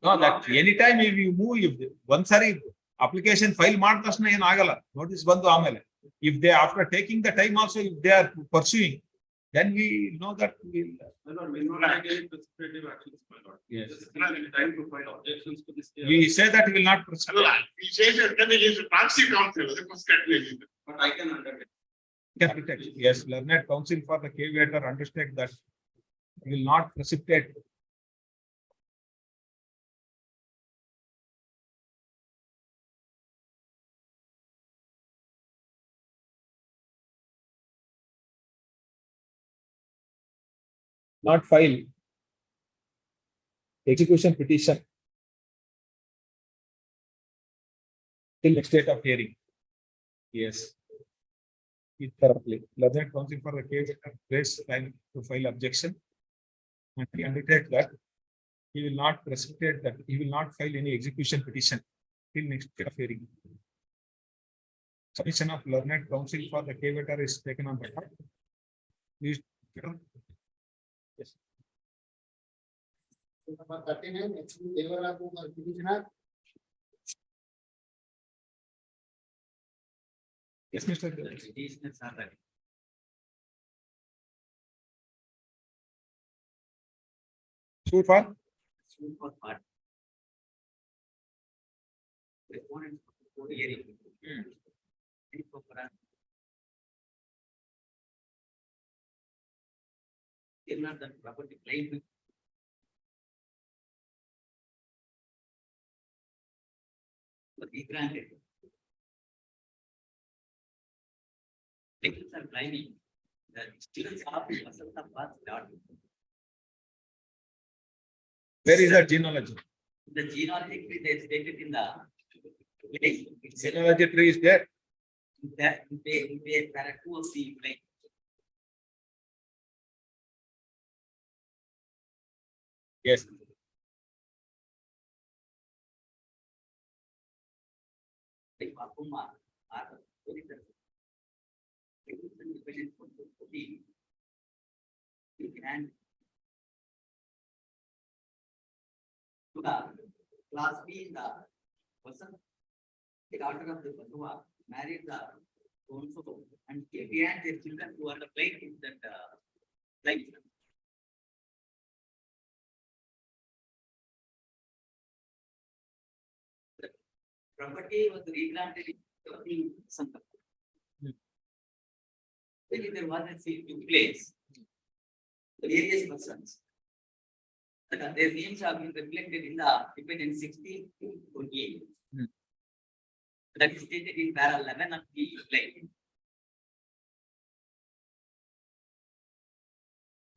No, that anytime if you move, if ಒಂದ್ಸರಿ application file ಮಾಡಿದ ತಕ್ಷಣ ಏನು ಆಗಲ್ಲ. Notice ಬಂದು ಆಮೇಲೆ. If they after taking the time also, if they are pursuing, then we know that we will. We will not take any precipitative actions, my lord. Yes. This is not any time to file objections to this. We say that we will not proceed. ಅಲ್ಲ, we say that he is a transient counsel. ಅದಕ್ಕೋಸ್ಕರ ಹೇಳಿದ್ದು. But I can undertake. Yes, learned counsel for the caveator understand that we will not precipitate. Not file execution petition till next date of hearing. Yes. It thoroughly. Learned counsel for the case raise time to file objection. And he undertake that he will not precipitate that he will not file any execution petition till next date of hearing. Submission of learned counsel for the caveator is taken on record. Please. Yes. Number 39, HP Devaraju for petitioner. Yes, Mr. Suit for? Suit for part. Respondent for hearing. Not the property claim. But he granted. Technical are claiming that students are the path started. Where is that genealogy? The genealogy tree they stated in the place. Genealogy tree is there. That there are two of the like. Yes. Class B in the person, the daughter of the Basua married the so and behind their children who are the plaintiffs that like. Property was regranted in some. Then there was a scene took place. the various persons. Their names have been reflected in the dependent 16 to 28. That is stated in para 11 of the claim.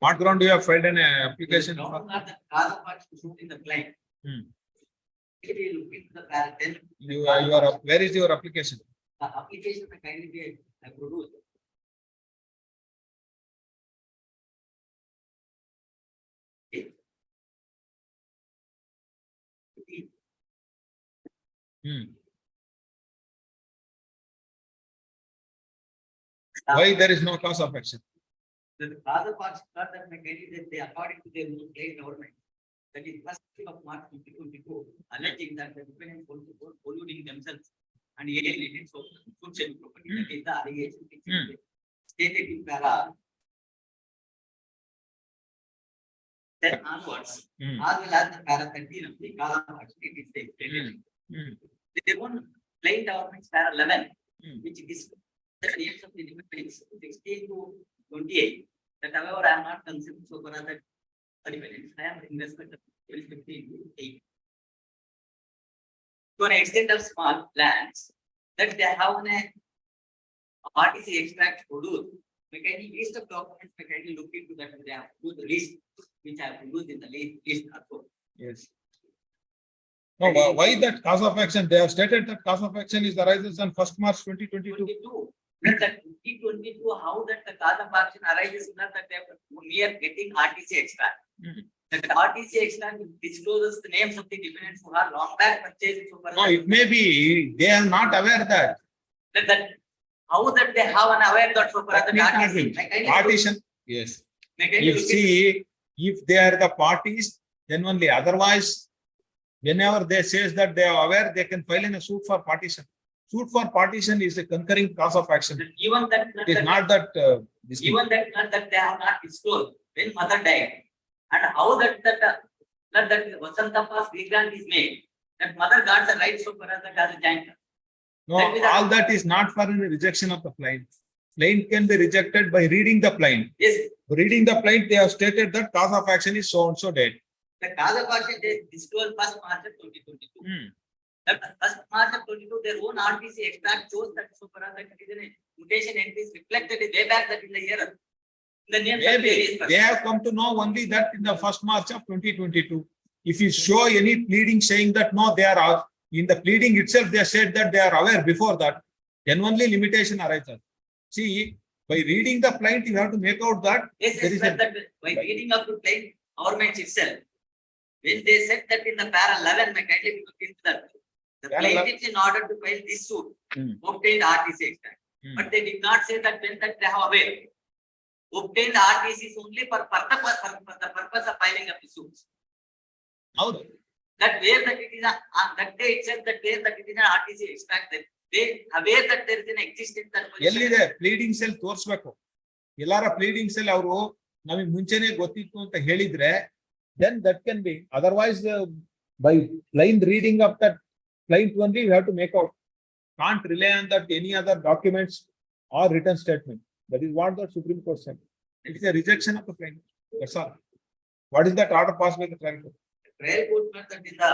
What ground you have filed an application? Ground are the cause of action shown in the claim. If you look into the para 10, You are, where is your application? the application may kindly be produced. Why there is no cause of action? The other parts are that mechanism they according to their own state government. That is first of March 2024, alleging that the dependents polluting themselves and alienating social property. That is the allegation stated in para. Then onwards, as well as the para 13 of the cause of action, it is stated. Their own plain government's para 11, which is the names of the dependents 16 to 28. That however, I am not concerned so far as that dependents. I am in respect of 15 to 8. To an extent of small plants that they have an RTC extract produced, mechanically list of documents mechanically look into that they have to the list which I have produced in the list also. Yes. No, why that cause of action? They have stated that cause of action is arises on 1st March 2022. That 2022, how that the cause of action arises not that we are getting RTC extract. That RTC extract discloses the names of the dependents who are long back purchased. No, it may be they are not aware that. That how that they have an aware that so far as the RTC. Partition, yes. If see, if they are the parties, then only. Otherwise, whenever they says that they are aware, they can file in a suit for partition. Suit for partition is a concurring cause of action. Even that it is not that. Even that they have not disclosed when mother died, and how that Vasantapa's grant is made, that mother got the right so far as that as a giant. No, all that is not for any rejection of the plaint. Plaint can be rejected by reading the plaint. Yes. Reading the plaint, they have stated that cause of action is so and so date. The cause of action is disclosed 1st March 2022. That 1st March 2022, their own RTC extract shows that so far as that it is a mutation entries reflected way back that in the year. The names Maybe they have come to know only that in the 1st March of 2022. If you show any pleading saying that no, they are in the pleading itself, they said that they are aware before that, then only limitation arises. See, by reading the plaint, you have to make out that. Yes, that by reading of the plaint, government itself, when they said that in the para 11, my kindly look into that. The plaintiffs in order to file this suit obtained RTC extract, but they did not say that when that they have aware. Obtained RTCs only for the purpose of filing of the suits. How? That where that it is that day itself that where that it is an RTC extract, that they aware that there is an existence that ಎಲ್ಲಿದೆ pleading cell ತೋರಿಸಬೇಕು. ಎಲ್ಲಾರ pleading cell ಅವರು ನಮಗೆ ಮುಂಚೆನೇ ಗೊತ್ತಿತ್ತು ಅಂತ ಹೇಳಿದ್ರೆ then that can be. Otherwise, by blind reading of that plaint only, you have to make out. Can't rely on that any other documents or written statement. That is what the Supreme Court said. It is a rejection of the plaint. That's all. What is that order passed by the trial court? Trial court that is the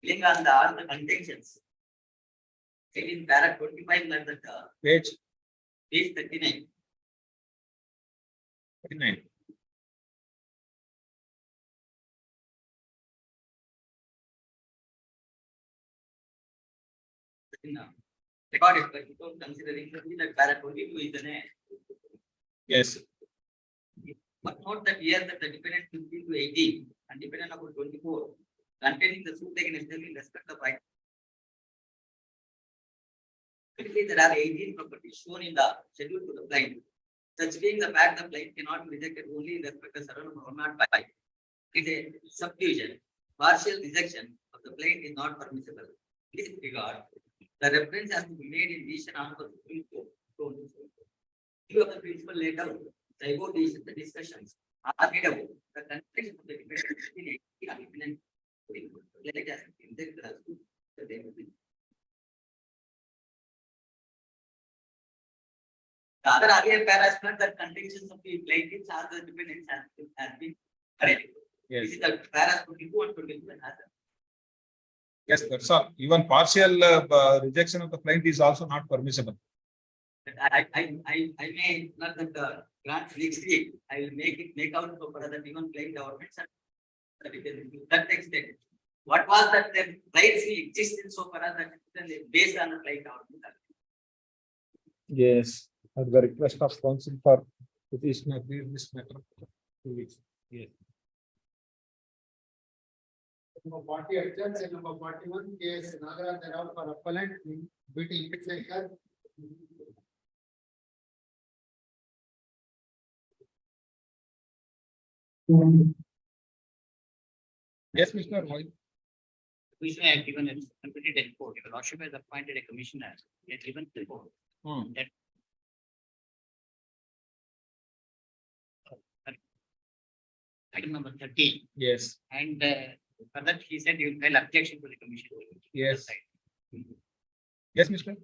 filling on all the contentions. In para 25 that Page 39. 39. Recorded, but without considering that para 22 is the name. Yes. But note that here that the dependent 15 to 18 and dependent about 24 containing the suit against them in respect of right. Typically, there are 18 properties shown in the schedule to the client. Such being the fact the client cannot be rejected only in respect of surrender or not by. It is a subdivision. Partial rejection of the client is not permissible. In this regard, the reference has to be made in decision on the Supreme Court. Few of the principal laid out the above the discussions are made about the context of the dependent The other earlier paras, the conditions of the plaintiffs are the dependents has been corrected. Yes. This is the paras 22 and 22 and other. Yes, that's all. Even partial rejection of the plaint is also not permissible. But I may not that grant next week, I will make out so far that even plain governments are to that extent. What was that the rights exist in so far as that based on the plain government? Yes. At the request of counsel for petitioner, read this matter. 2 weeks. Yes. Number 40 adjourned, and number 41 case Nagaraj Rao for appellant BT Shekar. Yes, Mr. Roy. Commissioner has given a completed report. Your lordship has appointed a commissioner. He has given the report. That item number 13. Yes. And for that, he said he will file objection to the commission. Yes. Yes, Mr.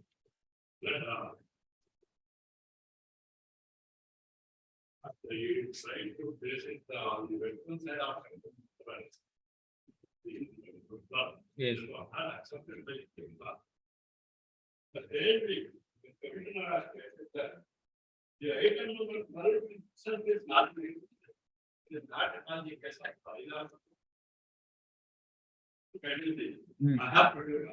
After you try to place it on the western side of the Yes. accepted by the but every commissioner has stated that the item number 12 itself is not it is not on the case of Karnataka. I have produced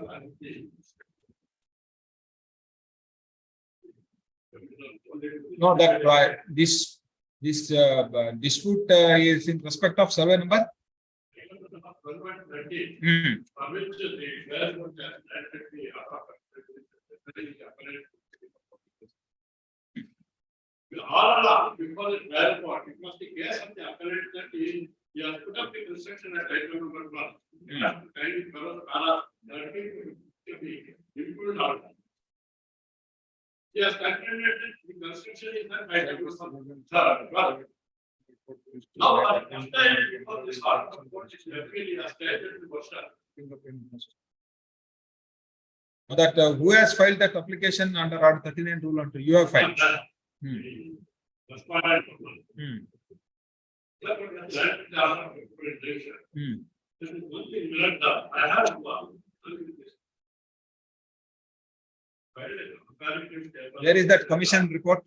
No, that right. This dispute is in respect of survey number. All along, because it's well fought, it must be case of the appellate that he has put up the construction at item number 1. You have to kindly follow the para 13 to be improved out. Yes, calculated the construction is not by item number 3. Now, after before this part of court is definitely a stated to question. That who has filed that application under Art 39 rule under you have filed. That's why I this is one thing that I have Where is that commission report?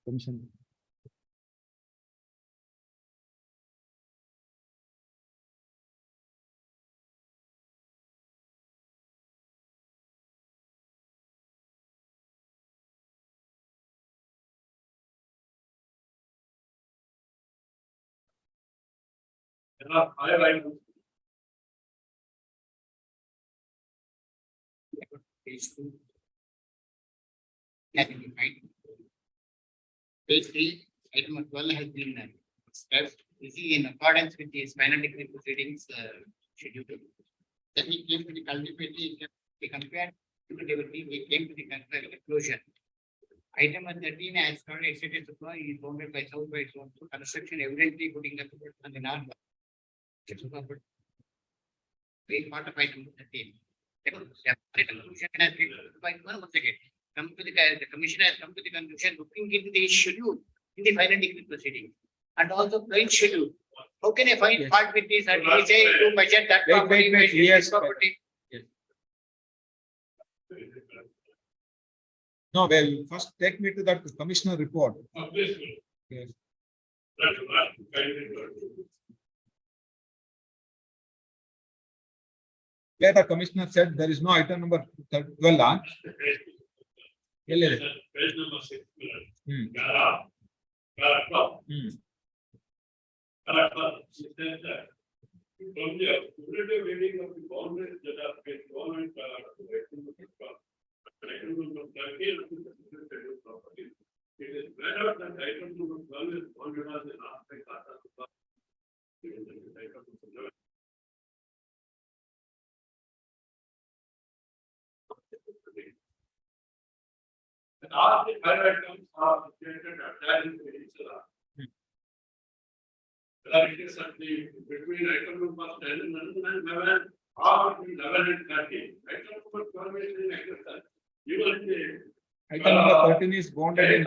Commission. Page 2. Page 3, item number 12 has been discussed. This is in accordance with the final degree proceedings schedule. Then he came to the ultimately he compared to the delivery, we came to the conclusion. Item number 13 as current extended supply is bounded by south by zone 2 construction evidently putting up on the north. Being part of item 13. Conclusion has been by one second. Come to the commission has come to the conclusion looking into the schedule in the final degree proceeding and also plain schedule. How can I find fault with this and we say to measure that property, measure this property? No, well, first take me to that commissioner report. Yes. Where the commissioner said there is no item number 12 on. Page number 6. From the cumulative reading of the boundaries that are government it is better that item number 12 is bounded as an aspect And all the five items are situated attached to each other. It is at the between item number 10 and 11, or between 11 and 13. Item number 12 is in exercise. You will see. Item number 13 is bounded in.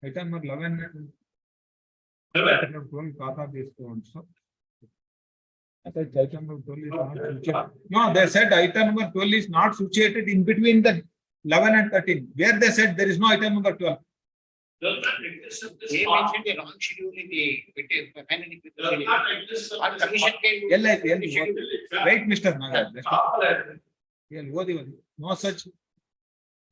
Item number 11 and item number 12 Kata based on. So I said item number 12 is not situated. No, they said item number 12 is not situated in between the 11 and 13. Where they said there is no item number 12. Does not exist in this They part. mentioned the wrong schedule in the Does not exist in Or this commission part. can. Wait, Mr. Nagar. All No such.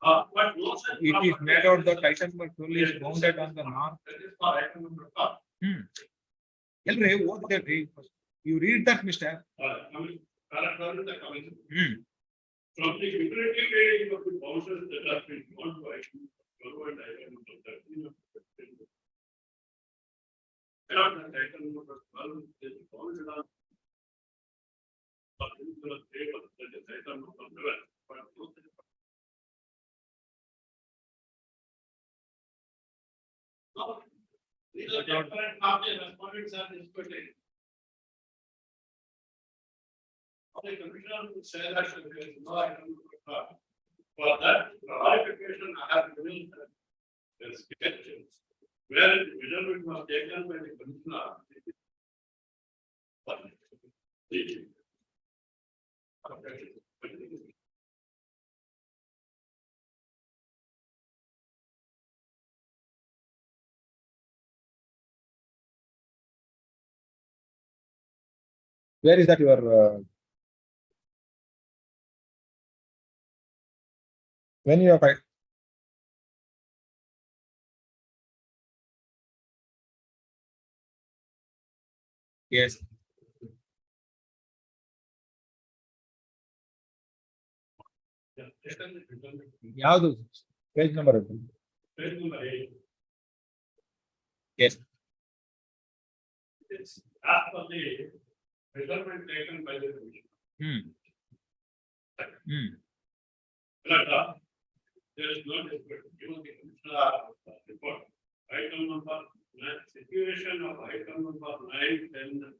but no such It is made out that item number 12 is bounded on the north. That is for item number 12. What they read first. You read that, Mr. Coming, current the commission. Hmm. From the utility rating of the vouchers that have been gone by. And item number 13. Cannot that item number 12 is bounded on. But in the table, that is item number 11. But no, these are different objects, respondents are disputed. The commissioner will say that there is no item number 12. For that clarification, I have given the sketches where the measurement was taken by the commissioner. Where is that your? When you have. Yes. ಯಾವುದು page number Page number 8. Yes. It's after the measurement taken by the commission. But, there is no dispute. Given the commissioner report. Item number 9, situation of item number 9, 10,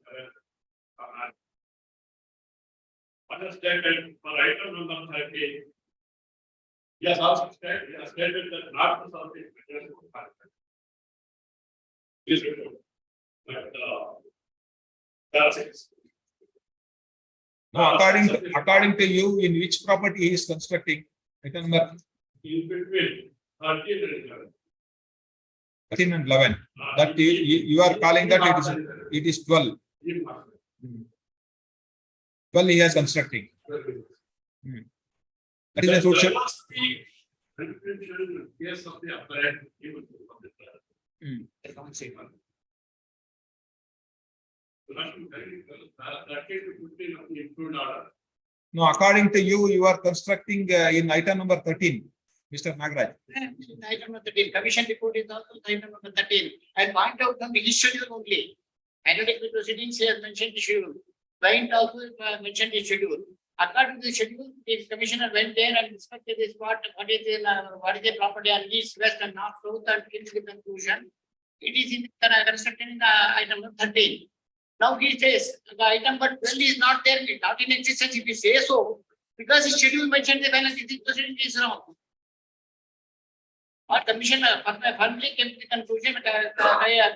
what is stated for item number 30? Yes, also stated that not the subject matter is factor. Is it? But that's it. No, according to you, in which property he is constructing? Item number In between 13 and 11. 13 and 11. That you are calling that it is 12. 12 he is constructing. That is a social. Case of the apparent even of the No, according to you, you are constructing in item number 13, Mr. Nagaraj. Item number 13, commission report is also item number 13. I point out from the schedule only. Analytical proceedings here mentioned the schedule. Client also mentioned the schedule. According to the schedule, the commissioner went there and inspected this spot, what is the property on east, west and north, south, and came to the conclusion. It is in constructed in the item number 13. Now he says the item number 12 is not there, not in existence. If we say so, because the schedule mentioned the financial proceeding is wrong. Our commissioner firmly came to the conclusion that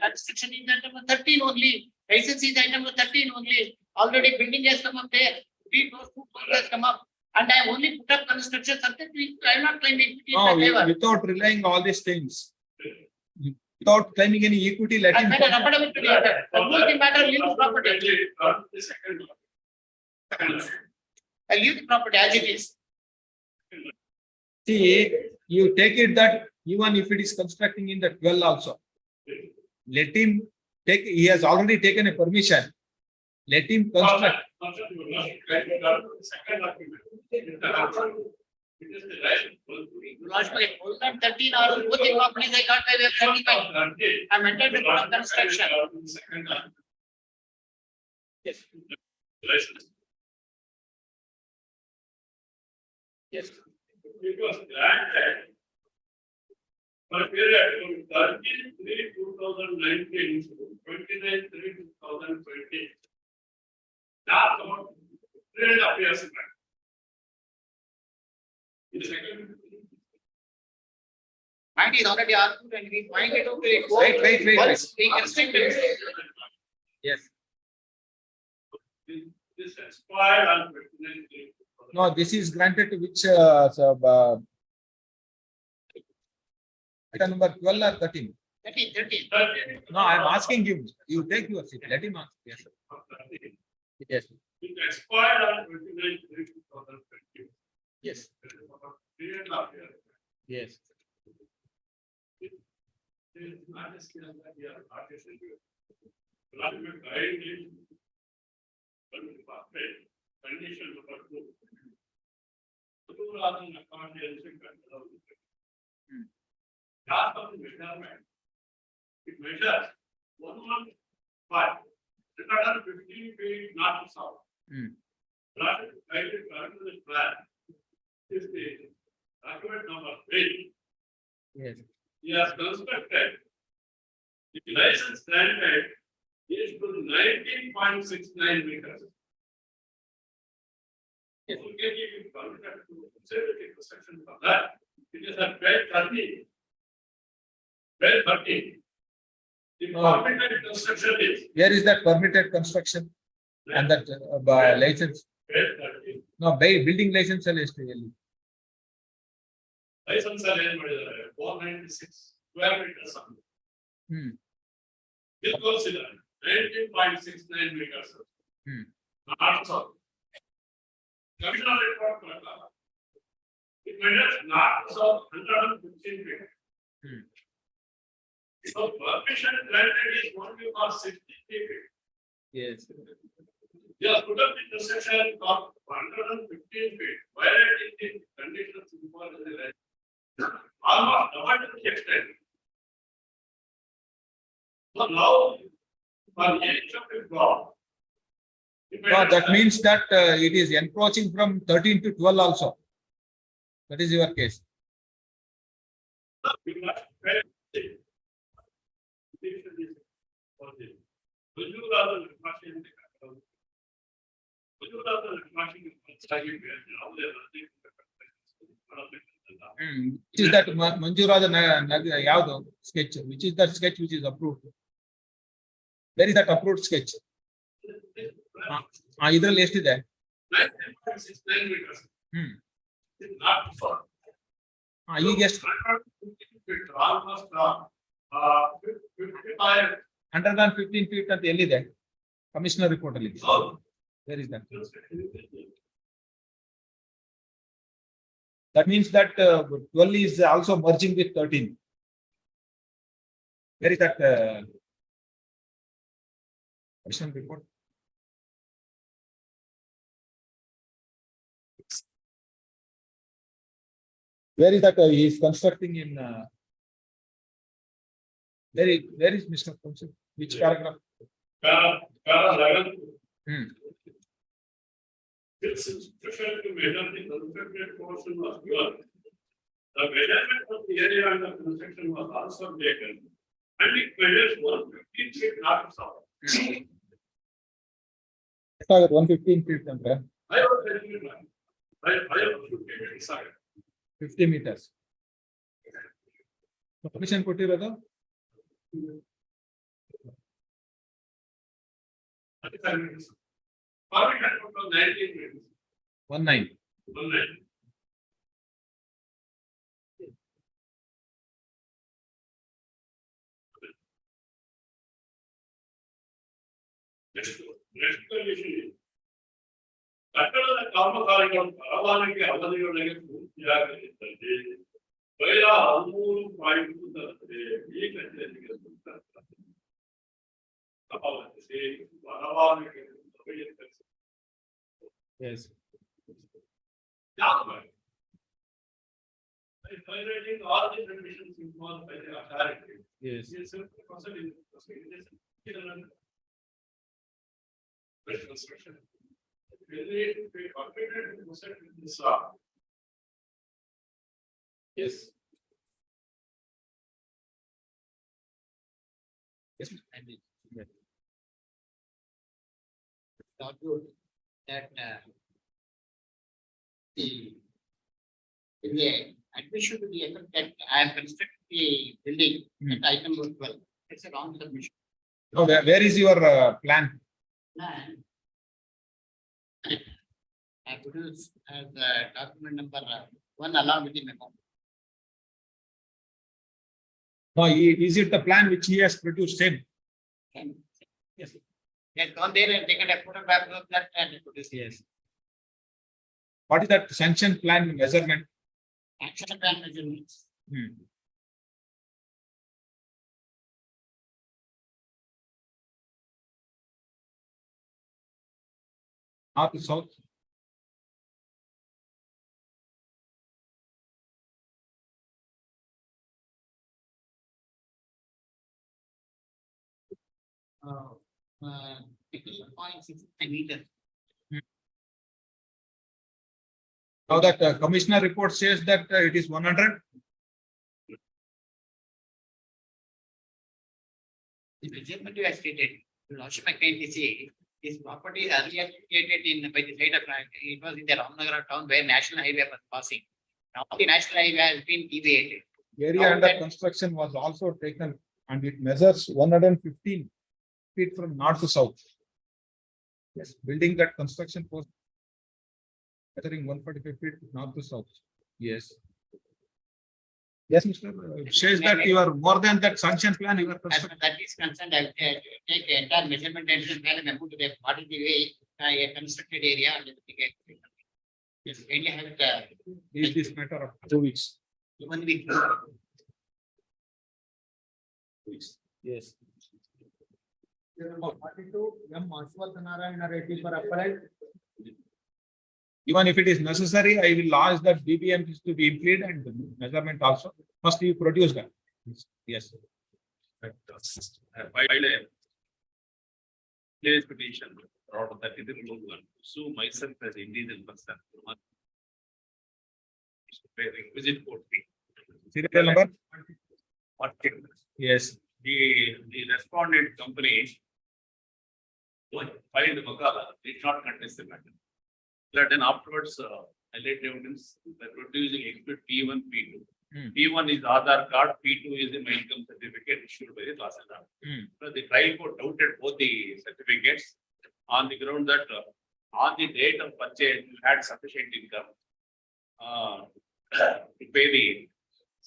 construction is item number 13 only. License is item number 13 only. Already building has come up there. Those two has come up. And I only put up construction something. I am not claiming. No, without relying all these things. Without claiming any equity, let him. The matter, leave the property. I leave the property as it is. See, you take it that even if it is constructing in the 12 also, let him take, he has already taken a permission. Let him construct. Last week, more than 13 hours, both the properties I got by way of 35. I'm entered to put up construction. Yes. Yes. it was granted for a period from 13/3/2019 to 29/3/2020. That's about 3.5 years back. In the second. Mine is already approved and we find it okay. Wait. Once we extend it. Yes. This expired on 29/3. No, this is granted to which, item number 12 or 13? 13. No, I am asking him. You take your seat. Let him answer. Yes, sir. Yes. It expired on 29/3/2020. Yes. 3.5 years. Yes. It is not a skill that we are artists. Not even guiding. Condition number 2. Accommodation control. Task of the measurement. It measures 115. 15 feet north to south. Guided to the plan. This is document number 3. Yes. He has constructed. The license granted is to 19.69 meters. If we can give you permission to consider the construction for that, it is at 12:30. 12:30. The permitted construction is Where is that permitted construction and that license? 12:30. No, building license ಅಲ್ಲಿ ಎಷ್ಟು ಎಲ್ಲಿ? License ಅಲ್ಲಿ ಏನು ಮಾಡಿದ್ದಾರೆ 496 square meters. This goes in 19.69 meters. Not so. Commissioner report ಪ್ರಕಾರ it measures north to south 115 feet. So permission granted is only for 60 feet. Yes. Yes, put up the construction of 115 feet, violating the conditions imposed in the license. Almost double the extent. So now, for each of the block. No, that means that it is encroaching from 13 to 12 also. That is your case. We must verify. Will you rather machine? Will you rather machine? Which is that Manjurada Yavdo sketch? Which is that sketch which is approved? Where is that approved sketch? ಇದರಲ್ಲಿ ಎಷ್ಟಿದೆ? 9.69 meters. It's not for. ಈಗ ಎಷ್ಟು? Almost 55. 115 feet ಅಂತ ಎಲ್ಲಿದೆ? Commissioner report ಅಲ್ಲಿ. Where is that? That means that 12 is also merging with 13. Where is that commission report? Where is that he is constructing in? Where is Mr. Council? Which paragraph? Paragraph 11. This is sufficient to measure the constructed portion was given. The measurement of the area under construction was also taken, and it measures 115 feet north to south. 115 feet ಅಂದ್ರೆ I was telling you, I have 50 feet side. 50 meters. Permission ಕೊಟ್ಟಿರೋದು? Permission was 19 meters. 19. 19. Next condition is ಕಟ್ಟಡದ ಕಾಮಗಾರಿಗಳು ಪರವಾನಗಿ ಅವಧಿಯೊಳಗೆ ಪೂರ್ತಿಯಾಗದಿದ್ದಲ್ಲಿ ಬೈಲ 13.2 ತರದೆ ಈ ಕಚೇರಿಗೆ ಪಾವತಿಸಿ ಪರವಾನಗಿ Yes. Violating all the conditions imposed by the authority. Yes. Construction. Really, we completed this law. Yes. Yes. Argued that the admission to the effect that I have constructed the building at item number 12. It's a wrong submission. No, where is your plan? Plan. I produce as document number 1 along with the memo. No, is it the plan which he has produced? Same. Yes. They have gone there and taken a photograph of that and produced. Yes. What is that sanction plan measurement? Action plan measurements. North to south. Uh, 18.6 meters. Now that commissioner report says that it is 100. The measurement you have stated, Lordship, I kindly say, this property earlier created in by the side of it was in the Ramnagar town where national highway was passing. Now the national highway has been deviated. Area Now under that- construction was also taken and it measures 115 feet from north to south. Yes, building that construction post measuring 145 feet north to south. Yes. Yes, Mr. Says that you are more than that sanction plan. You are As constructing. far that is concerned, I will take the entire measurement and plan and move to the what is the way a constructed area and everything. Yes, kindly have it Is this matter of 2 weeks? 1 week. Yes. Number 42, M. Ashwathanarayana Reddy for appellant. Even if it is necessary, I will ask that BBM is to be included and the measurement also. First you produce that. Yes. Filed a place petition out of that it is movement. Sue myself as individual person. Requisite court fee. Serial number? What can Yes. the respondent company filed the Makala, did not contest the matter. But then afterwards, alleged evidence by producing exhibit P1, P2. P1 is Aadhaar card, P2 is the my income certificate issued by the Tahsildar. So the trial court doubted both the certificates on the ground that on the date of purchase, you had sufficient income to pay the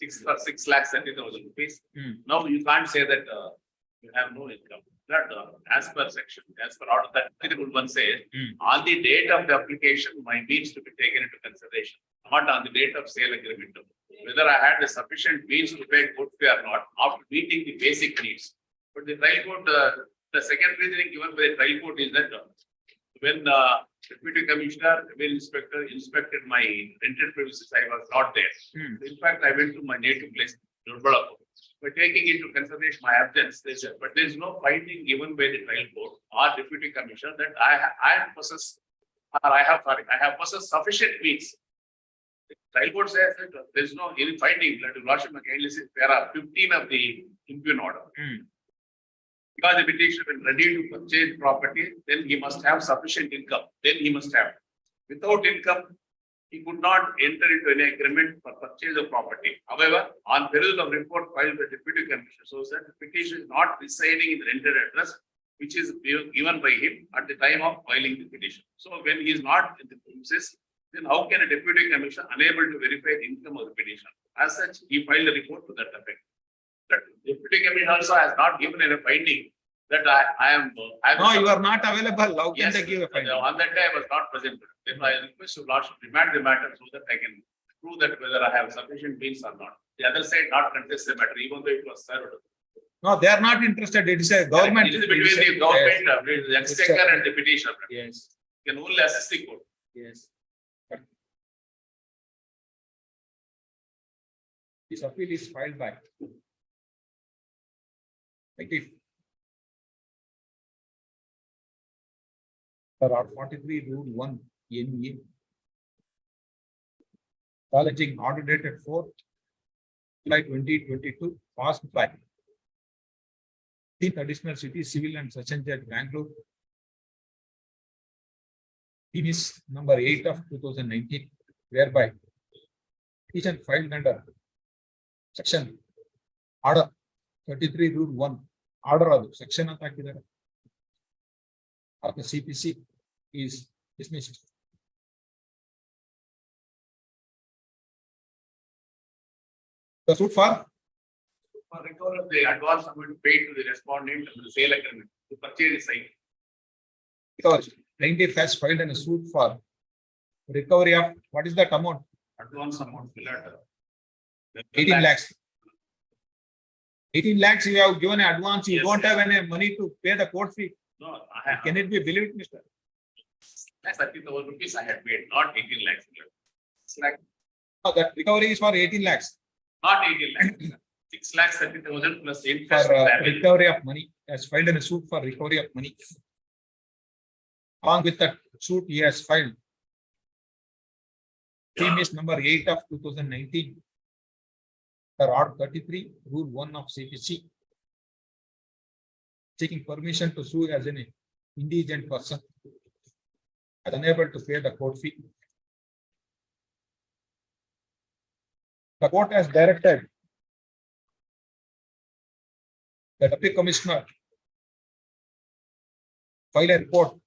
6,30,000 rupees. Now you can't say that you have no income. That as per section, as per order that one says, on the date of the application, my means to be taken into consideration, not on the date of sale agreement. Whether I had the sufficient means to pay court fee or not, after meeting the basic needs. But the trial court, the second reasoning given by the trial court is that when the deputy commissioner, bill inspector inspected my rented premises, I was not there. In fact, I went to my native place, Durbalapur. By taking into consideration my absence, but there is no finding given by the trial court or deputy commissioner that I have possessed sufficient means. The trial court says that there is no any finding that the Lordship McKinley says there are 15 of the impugn order. Because the petitioner is ready to purchase property, then he must have sufficient income. Then he must have. Without income, he could not enter into any agreement for purchase of property. However, on perusal of report filed by deputy commissioner, shows that the petition is not residing in the rented address, which is given by him at the time of filing the petition. So when he is not in the premises, then how can a deputy commissioner unable to verify the income of the petitioner? As such, he filed a report to that effect. That deputy commissioner also has not given any finding that I am. No, you are not available. How can Yes, they give a finding? on that day I was not present. Then I request to Lordship remand the matter so that I can prove that whether I have sufficient means or not. The other side not contest the matter, even though it was served. No, they are not interested. It is a government. It is between the government, the exchequer and the petitioner. Yes. Can only assist the court. Yes. This appeal is filed by. Like it. There are 43 rule 1 NE. Acknowledging order dated 4th July 2022, passed by 10th Additional City Civil and Session Judge, Bangalore. It is number 8 of 2019, whereby petition filed under section order 33 rule 1 order of section of the CPC is dismissed. The suit for recovery of the advance amount paid to the respondent under the sale agreement to purchase the site. because plaintiff has filed a suit for recovery of what is that amount? Advance amount. 18 lakhs. 18 lakhs you have given an advance, you Yes, don't yes. have any money to pay the court fee. No, I have. Can it be believed, Mr.? 30,000 rupees I had paid, not 18 lakhs. It's like, No, that recovery is for 18 lakhs not 18 lakhs. 6 lakhs 30,000 plus for interest. damage. recovery of money. Has filed a suit for recovery of money. Along with that suit, he has filed team is number 8 of 2019. Order 33, rule 1 of CPC. Seeking permission to sue as an indigent person and unable to pay the court fee. The court has directed the deputy commissioner file a report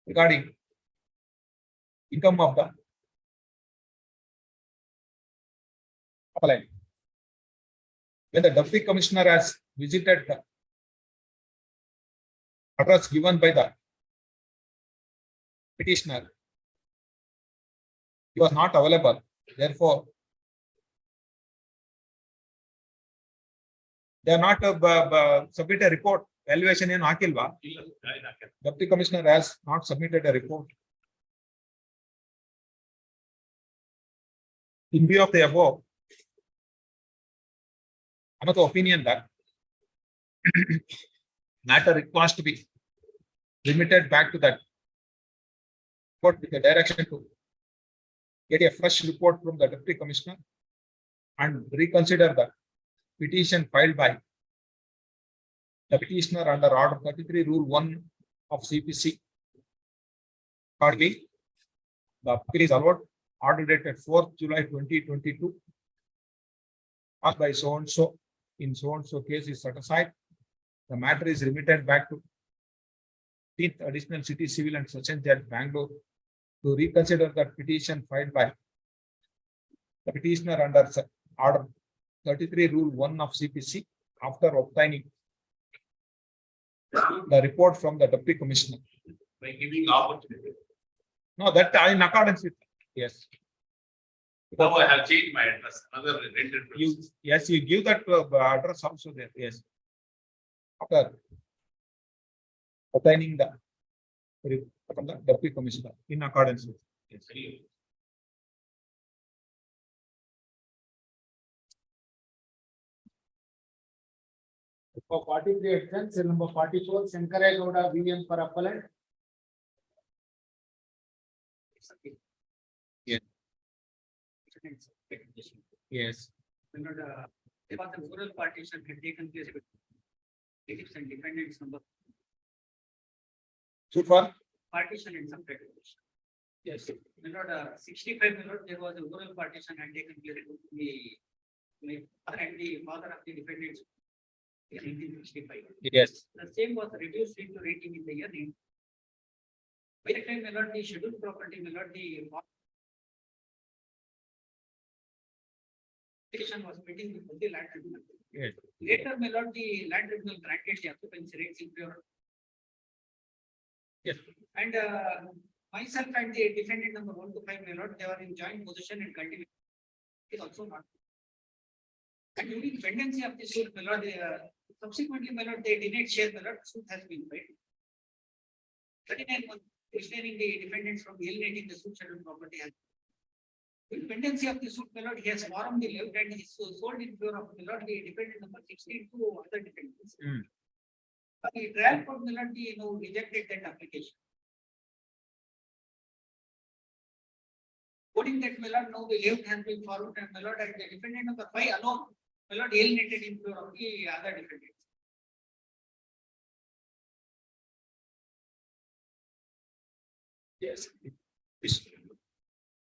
regarding income of the appellant. When the deputy commissioner has visited the address given by the petitioner, he was not available. Therefore, they are not submit a report. Evaluation in Akilva. Deputy commissioner has not submitted a report. In view of the above, another opinion that matter requires to be remitted back to that court with the direction to get a fresh report from the deputy commissioner and reconsider the petition filed by the petitioner under order 33 rule 1 of CPC. Accordingly, the appeal is allowed, order dated 4th July 2022, passed by so and so in so and so case is set aside. The matter is remitted back to 10th Additional City Civil and Session Judge, Bangalore, to reconsider the petition filed by the petitioner under order 33 rule 1 of CPC after obtaining the report from the deputy commissioner. By giving opportunity. No, that in accordance with, yes. Now I have changed my address, another rented. You, yes, you give that address also there, yes. After obtaining the report from the deputy commissioner in accordance with, yes. For 43 absent, cell number 44, Shankaragowda VM for appellant. Yes. There was an oral partition had taken place with plaintiffs and defendants number Suit for? partition and some petition. Yes. 65 there was a oral partition had taken place with the father and the father of the defendants in 1965. Yes. The same was reduced into rating in the year. By the time the scheduled property the petition was pending before the land tribunal. Yes. Later, the land tribunal granted the occupancy rights in pure. Yes. And myself and the defendant number 1 to 5 they were in joint possession and continuity. It is also not. And during pendency of the suit, subsequently, they denied share suit has been filed. 39 months restraining the defendants from alienating the suit scheduled property has. In pendency of the suit, he has sworn the left and he sold in favor of the defendant number 16 to other defendants. The trial court rejected that application. Quoting that, my lord, now the left has been forward and my lord, and the defendant number 5 alone, my lord, alienated in favor of the other defendant. Yes.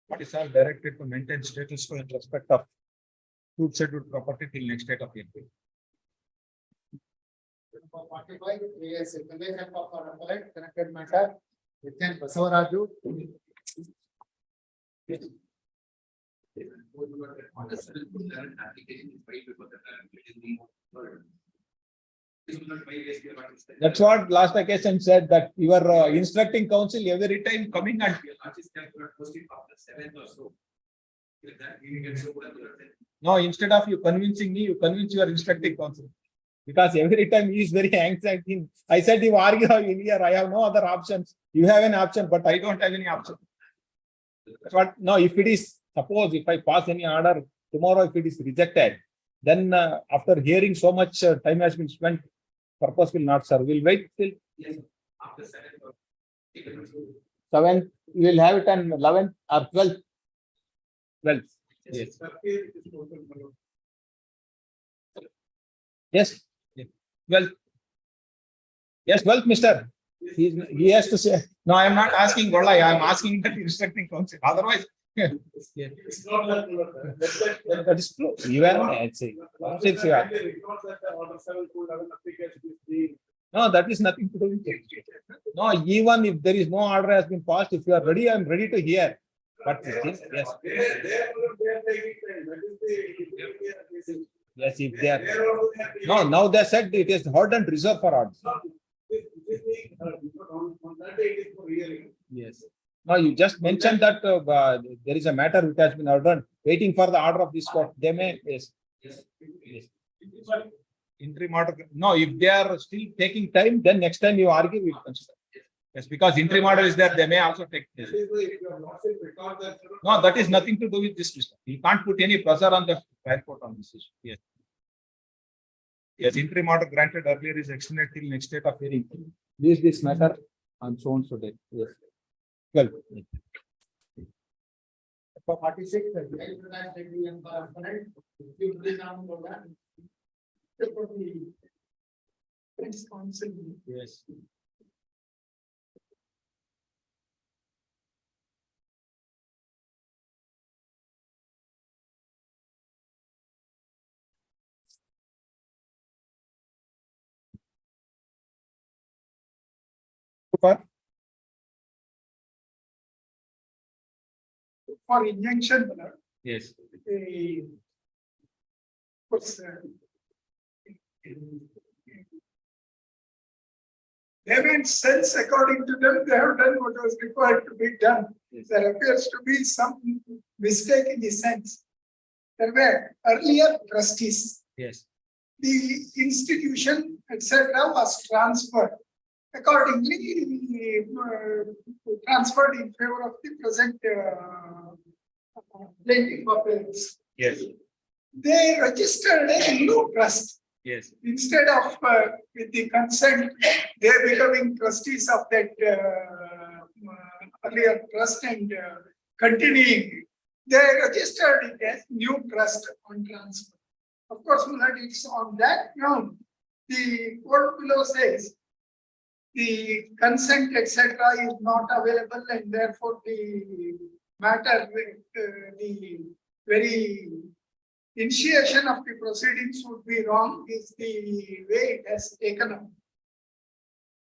What is all directed to maintain status quo in respect of food scheduled property till next date of April. Number 45, yes, conveyance of our appellate connected matter, within Basavaraju. That's what last occasion said, that you are instructing counsel every time coming and. No, instead of you convincing me, you convince your instructing counsel. Because every time he is very anxious. I said, you argue here, I have no other options. You have an option, but I don't have any option. But no, if it is, suppose if I pass any order tomorrow, if it is rejected, then after hearing so much time has been spent, purpose will not serve. We'll wait till 7th. We will have it on 11th or 12th. 12th. Yes. Yes. 12th. Yes, 12th, Mister. He has to say. No, I am not asking Gola. I am asking that instructing counsel. Otherwise. It's not that. That is true. You are saying. No, that is nothing to do with it. No, even if there is no order has been passed, if you are ready, I am ready to hear. But yes. Yes, if they are. No, now they said it is heard and reserved for orders. Yes. No, you just mentioned that there is a matter which has been ordered, waiting for the order of this court. They may, yes. Interim order. No, if they are still taking time, then next time you argue, we will consider. Yes, because interim order is there, they may also take this. No, that is nothing to do with this. You can't put any pressure on the trial court on this issue. Yes. Yes, interim order granted earlier is extended till next date of hearing. Leave this matter on so and so date. Yes. Well. For 46, Yes. For injunction, my lord, Yes. They made sense according to them, they have done what was required to be done. There appears to be some mistake in the sense. There were earlier trustees. Yes. The institution, etc., was transferred. Accordingly, transferred in favor of the present plaintiff appellants. Yes. They registered a new trust. Yes. Instead of with the consent, they becoming trustees of that earlier trust and continuing. They registered it as new trust on transfer. Of course, it's on that ground. The court below says the consent, etc., is not available, and therefore the matter, the very initiation of the proceedings would be wrong, is the way it has taken up.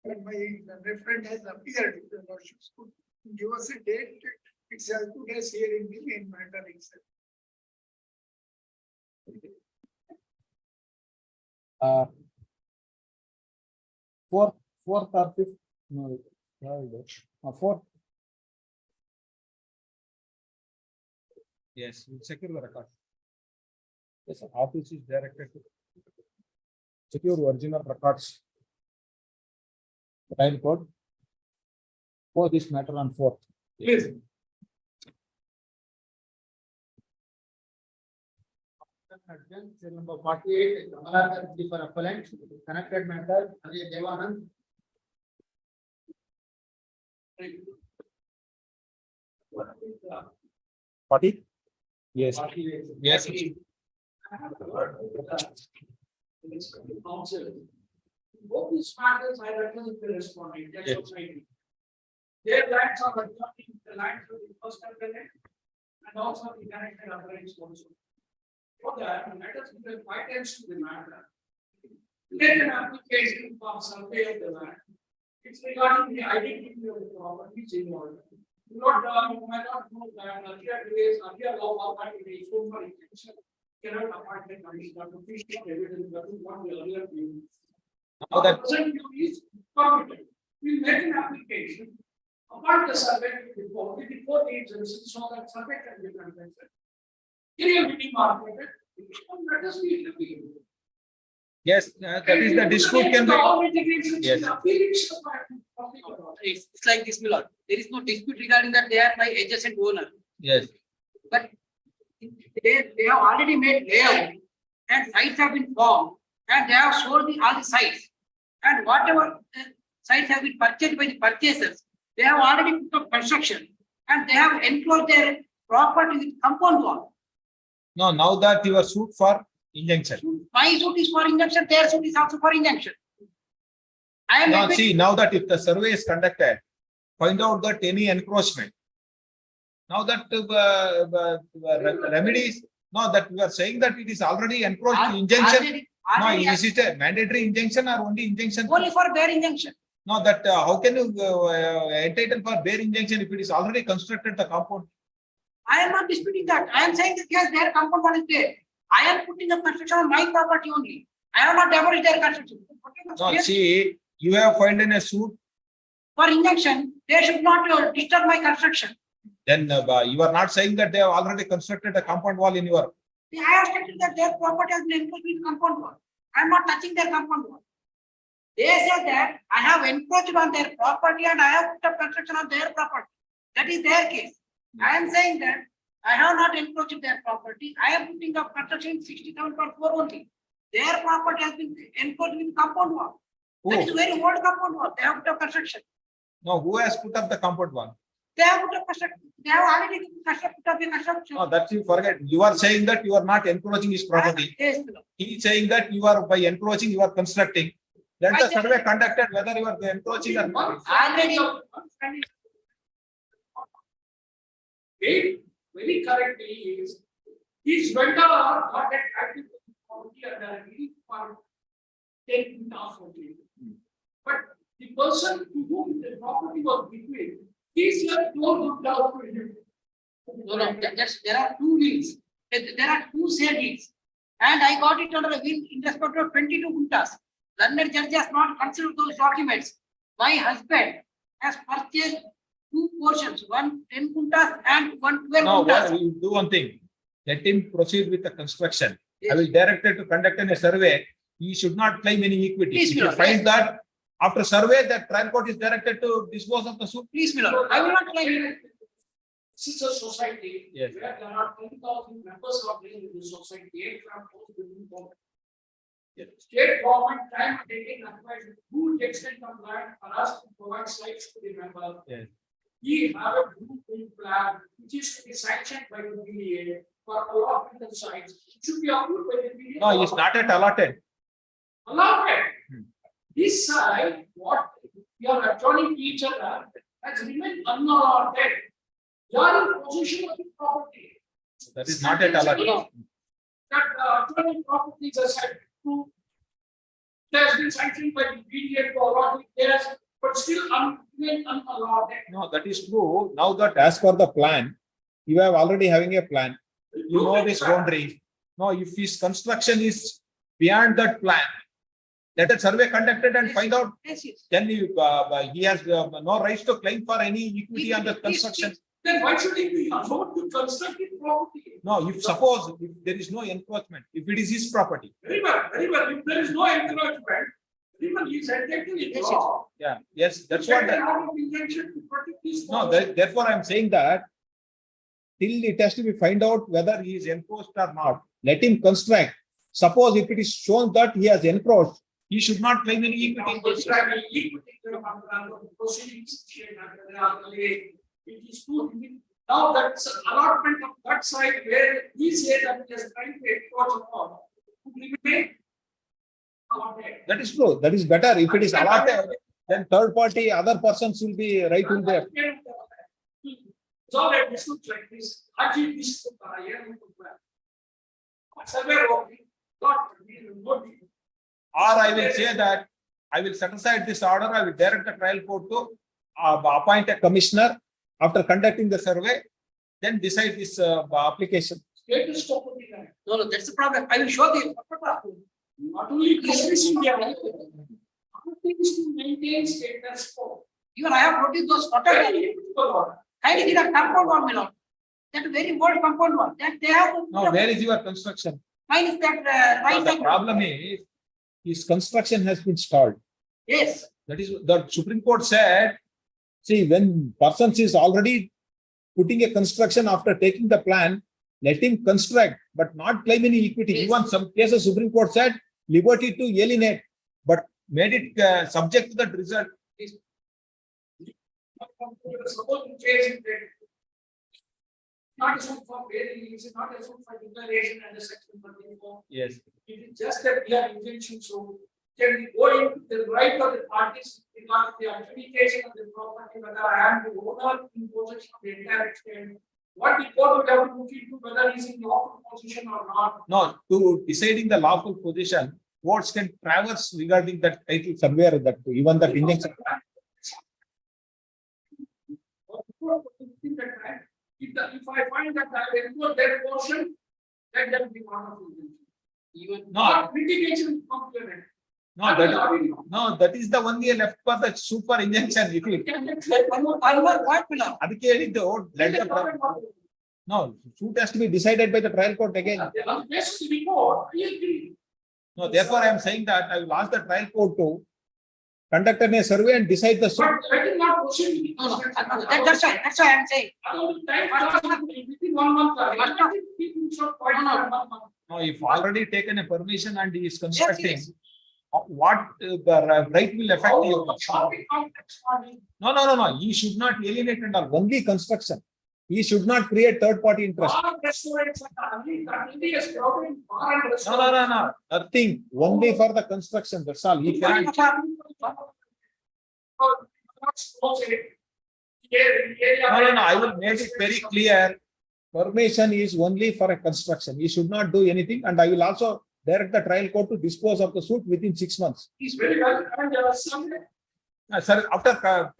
And the referent has appeared, if the lordship could give us a date, it's as good as hearing the main matter itself. 4th or 5th? No, 4th. Yes, we'll secure the record. Yes, office is directed to secure original records. Time code for this matter on 4th. Please. Number 48, Kamalakar for appellant, connected matter, Devanand. 40? Yes. Yes. Both these matters, I reckon the responding, that's Yes. what I do. Their lands are adjoining the lands of the first amendment and also the connected appliance also. For that, let us give five times to the matter. Get an application for survey of the land. It's regarding the identity of the property involved. You might not know that earlier law might be so for intention. Cannot apart the condition of official evidence that is what the earlier view. Now that- Present view is permitted. We make an application. Apart the survey report, the report agency so that survey can be conducted. Area meeting marketed. Let us be reviewed. Yes, that is the dispute can be. Yes. It's like this, my lord. There is no dispute regarding that they are my adjacent owner. Yes. But they have already made layout and sites have been formed and they have sold all the sites. And whatever sites have been purchased by the purchasers, they have already put up construction and they have enclosed their property with compound wall. No, now that you are sued for injunction. My suit is for injunction, their suit is also for injunction. I am. Now see, now that if the survey is conducted, find out that any encroachment. Now that remedies, no, that we are saying that it is already encroached injunction. No, is it a mandatory injunction or only injunction? Only for bare injunction. No, that how can you entitle for bare injunction if it is already constructed the compound? I am not disputing that. I am saying that yes, their compound wall is there. I am putting up construction on my property only. I have not demolished their construction. No, see, you have filed in a suit. For injunction, they should not disturb my construction. Then you are not saying that they have already constructed a compound wall in your. I have stated that their property has been encroached with compound wall. I am not touching their compound wall. They said that I have encroached on their property and I have put up construction on their property. That is their case. I am saying that I have not encroached their property. I am putting up construction 67.4 only. Their property has been encroached with compound wall. That is very old compound wall. They have put up construction. No, who has put up the compound wall? They have put up construction. They have already put up the construction. No, that you forget. You are saying that you are not encroaching his property. Yes, he is saying that you are by encroaching, you are constructing. Let the survey conducted whether you are encroaching or not. Already. Very correctly is these vendor are not active property and are really for taking off only. But the person to whom the property was between, is here no good doubt to him. No, there are two wills. There are two sale deeds. And I got it under a will in respect of 22 guntas. Learned judge has not considered those documents. My husband has purchased two portions, one 10 guntas and one 12 No, guntas. what you do one thing. Let him proceed with the construction. I will direct it to conduct a survey. He should not claim any equity. Please, If you Lord, find yes. that after survey, that trial court is directed to dispose of the suit. Please, my lord, I will not claim. This is a society Yes. where there are 10,000 members of the society. 8 families within the state government time taking advice huge extent of land for us to provide sites to the member. Yes. We have a blueprint plan which is to be sanctioned by the BDA for allotment of sites. It should be approved by the BDA. No, it's not yet allotted. Allotment. This side, what we are adjoining each other has remained unallotted. You are in possession of the property. That is not yet allotted. That adjoining properties are said to. It has been sanctioned by the BDA to allot it, there is, but still remain unallotted. No, that is true. Now that as per the plan, you have already having a plan. You know this boundary. No, if his construction is beyond that plan, let a survey conducted and find out. Yes, yes. Then he has no rights to claim for any equity on the construction. Then why should he be allowed to construct the property? No, if suppose if there is no encroachment, if it is his property. Very well, very well. If there is no encouragement, even he is entitled to law. Yeah, yes, that's what. No, therefore I am saying that till it has to be find out whether he is encroached or not. Let him construct. Suppose if it is shown that he has encroached, he should not claim any equity. Proceedings. It is too Now that's allotment of that side where we say that it is trying to encroach upon, would remain allotted. That is true. That is better. If it is allotted, then third party, other persons will be right in there. It's all a dispute like this. Actually, this survey of Or I will say that I will set aside this order. I will direct the trial court to appoint a commissioner after conducting the survey, then decide this application. No, that's the problem. I will show the. Not only this, to maintain status quo. Even I have produced those photographs. I did a compound one, my lord. That very old compound one. That they have. Now, where is your construction? Mine is that Now, right the side. problem is, his construction has been stalled. Yes. That is, the Supreme Court said, see, when persons is already putting a construction after taking the plan, let him construct, but not claim any equity. Yes. Even some cases, Supreme Court said liberty to alienate, but made it subject to that result. Suppose you face it. Not a suit for bail, it is not a suit for declaration under section 24. Yes. It is just a clear intention, so can we go into the right of the parties regarding the adjudication of the property, whether I am the owner in possession of the entire extent. What the court would have to look into whether he is in lawful position or not. No, to deciding the lawful position, courts can traverse regarding that title somewhere that even that injunction. If I find that I will go that portion, then there will be one of the even No. litigation complement. No, that is the only left for the super injunction. If you ಅದಕ್ಕೆ ಹೇಳಿದ್ದು, let the trial- No, suit has to be decided by the trial court again. No, therefore I am saying that I will ask the trial court to conduct a survey and decide the suit. But I will not proceed with the No, construction. that's why. That's why I am saying. Within 1 month. People should point out 1 month. Now, if already taken a permission and he is constructing, what the right will affect you? No. He should not alienate and all, only construction. He should not create third party interest. No. Nothing. Only for the construction. That's all. He cannot. No. I will make it very clear. Permission is only for a construction. He should not do anything. And I will also direct the trial court to dispose of the suit within 6 months. He's very well, and some. Sir, after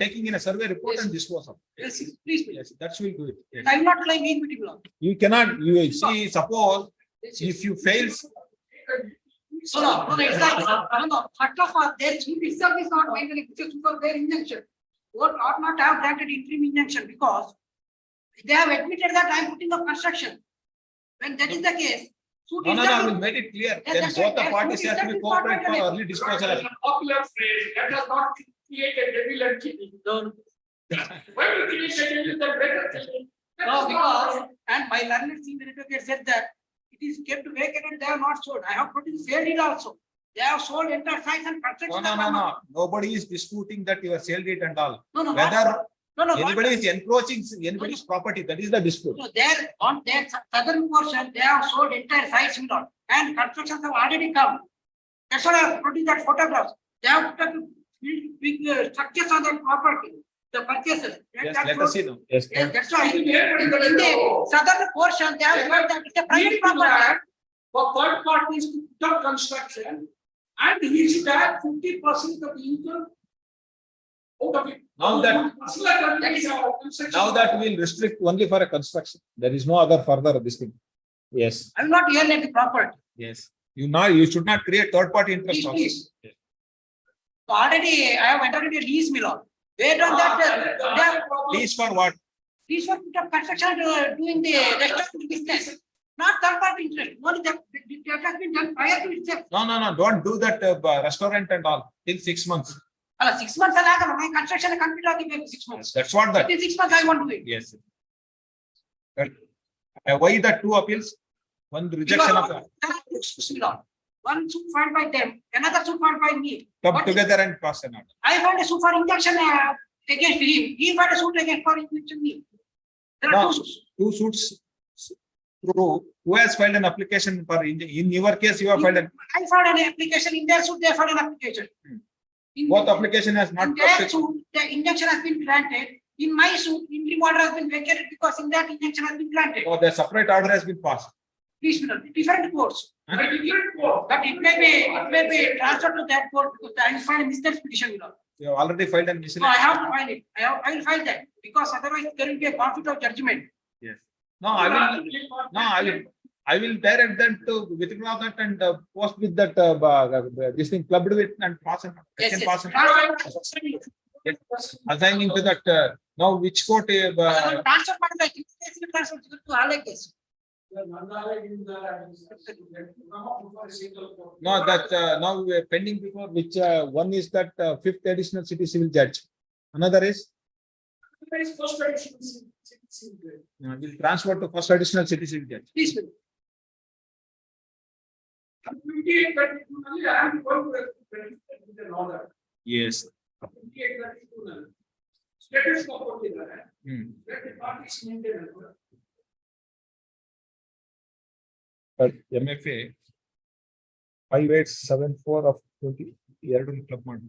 taking in a survey report and dispose of. Yes, please. Yes, that will do it. Yes. I will not claim equity belong. You cannot, you see, suppose if you fail, No, exactly. No. First of all, their suit itself is not going to be for their injunction. Court ought not have granted interim injunction because they have admitted that I am putting up construction. When that is the case, suit no, I itself. will make it clear. Yes, Then that's both right. the Yes, parties suit have to be itself is not cooperate for granted. early disposal. of- Popular phrase, let us not create a devil and king. When you create a devil, then better king. No, because, and my learned senior advocate said that it is kept vacant and they have not sold. I have produced sale deed also. They have sold entire sites and construction. No. Nobody is disputing that you have sold it and all. No. Whether No. anybody is encroaching anybody's property, that is the dispute. So there on their southern portion, they have sold entire sites in lot and constructions have already come. That's why I have produced that photographs. They have put up big structures on their property, the purchases. Yes, let us see now. Yes. Yes, that's why in the southern portion, they have got that it's a private property. For third parties to put up construction, and he should have 50% of the income. Out of it. Now that will restrict only for a construction. There is no other further this thing. Yes. I will not alienate the property. Yes. You should not create third party interest. Please, also. please. So already I have entered into a lease, my lord. Based on that, they have Lease for what? lease for put up construction doing the restaurant business. Not third party interest. Only that has been done prior to itself. No. Don't do that restaurant and all till 6 months. 6 months alagala. My construction complete again 6 months. That's what that. Within 6 months I want to do it. Yes. Why the 2 appeals? One rejection of one suit filed by them, another suit filed by me. come But together and pass an order. I filed a suit for injunction against him. He filed a suit against for injunction me. There No, two suits. Who has filed an application for in your case, you have filed an. I filed an application, in their suit, they filed an application. In Both application has not. in their suit, the injunction has been granted. In my suit, interim order has been vacated because in that injunction has been granted. Or the separate order has been passed. Please, different courts. Huh? But it may be transferred to that court because I filed a misdemeanor petition, you know. You have already filed an So I miscellaneous. have to file it. I will file that because otherwise there will be a conflict of judgment. Yes. No, I will direct them to withdraw that and post with that this thing clubbed with and pass and Yes, second pass. yes. Assigning to that now which court Transfer ಮಾಡಿದ್ರೆ transfer to Alec case. no that now we are pending before which one is that fifth additional city civil judge. Another is will transfer to first additional city civil judge. Please. Yes. Status ಕೊಟ್ಟಿದ್ದಾರೆ. Hmm. Let the parties maintain it. But MFA 5874 of 20 ಎರಡು club ಮಾಡಿ.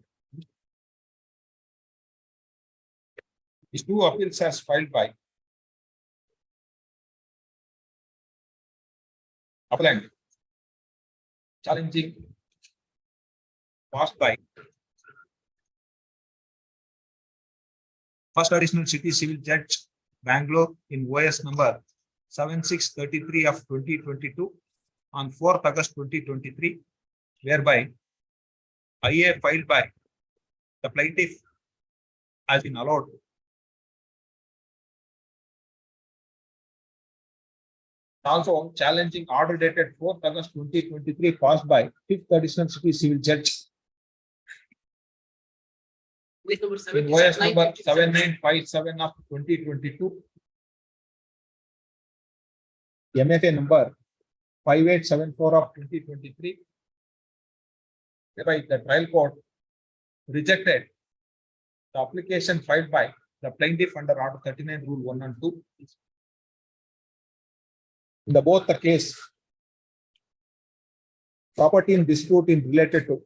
These two appeals as filed by appellant challenging passed by first additional city civil judge Bangalore in OS number 7633 of 2022 on 4th August 2023, whereby IA filed by the plaintiff has been allowed also challenging order dated 4th August 2023 passed by 5th additional city civil judge in OS number 7957 of 2022, MFA number 5874 of 2023, whereby the trial court rejected the application filed by the plaintiff under Order 39 Rule 1 and 2. In the both the case, property in dispute in related to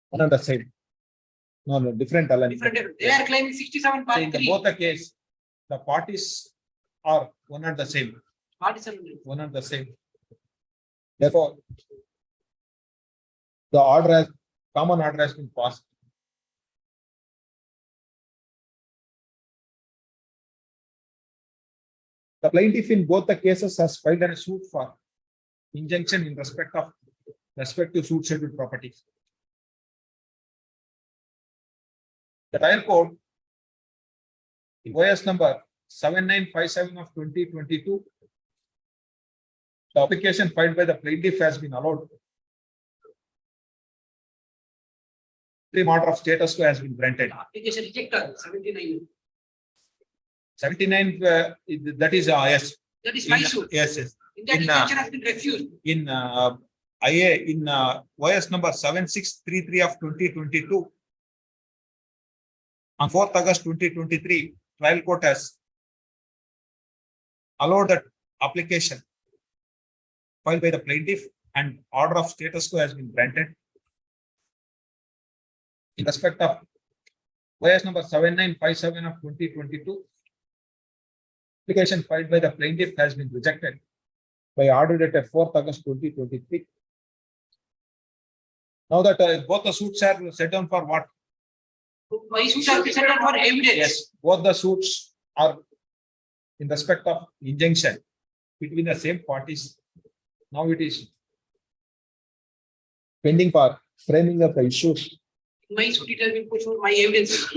one and the same. No, different. Different. They are claiming 67 In the both the case, the parties are one and the same. One and the same. Therefore, the order has common order has been passed. The plaintiff in both the cases has filed a suit for injunction in respect of respective suit scheduled properties. The trial court, OS number 7957 of 2022, the application filed by the plaintiff has been allowed. The order of status quo has been granted. Application rejected 79. 79, that is yes. That is my suit. Yes, yes. In that injunction has been refused. In IA in OS number 7633 of 2022, on 4th August 2023, trial court has allowed that application filed by the plaintiff and order of status quo has been granted. In respect of OS number 7957 of 2022, application filed by the plaintiff has been rejected by order dated 4th August 2023. Now that both the suits are set down for what? My suit has been set down for evidence. Yes, both the suits are in respect of injunction between the same parties. Now it is pending for framing of the issues. My suit it has been put for my evidence.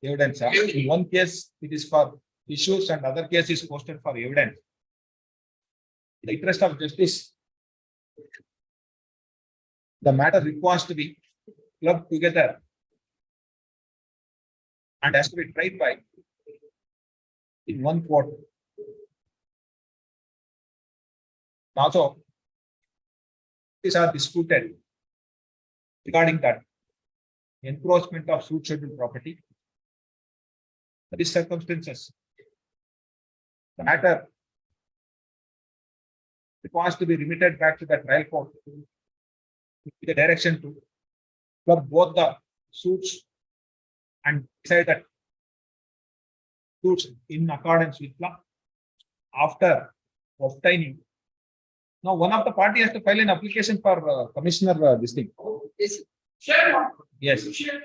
Evidence. In one case, it is for issues and other case is posted for evidence. In the interest of justice, the matter requires to be clubbed together and has to be tried by in one court. Also, these are disputed regarding that encroachment of suit scheduled property. These circumstances, the matter requires to be remitted back to the trial court with the direction to club both the suits and decide that suits in accordance with law after obtaining. Now, one of the party has to file an application for commissioner this thing. Share one. Yes, Share.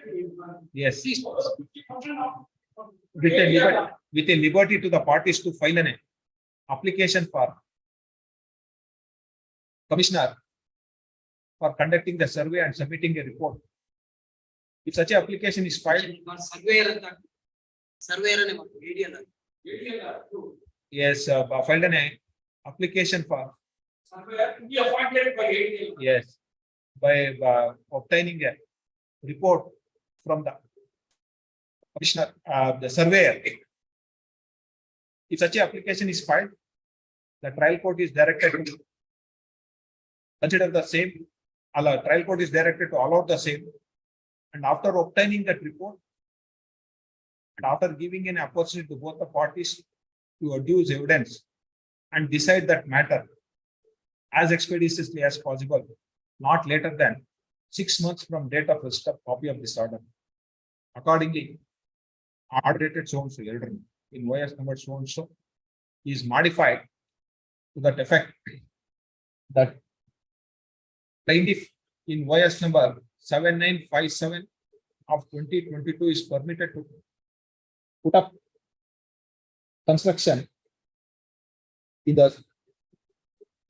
yes. 50% of- With a liberty to the parties to file an application for commissioner for conducting the survey and submitting a report. If such a application is filed, yes, filed an application for, Somewhere to be appointed by ADL. yes, by obtaining a report from the commissioner, the surveyor. If such a application is filed, the trial court is directed to consider the same, trial court is directed to allow the same. And after obtaining that report, and after giving an opportunity to both the parties to adduce evidence and decide that matter as expeditiously as possible, not later than 6 months from date of receipt of copy of this order. Accordingly, order dated so and so elderly in OS number so and so is modified to that effect that plaintiff in OS number 7957 of 2022 is permitted to put up construction in the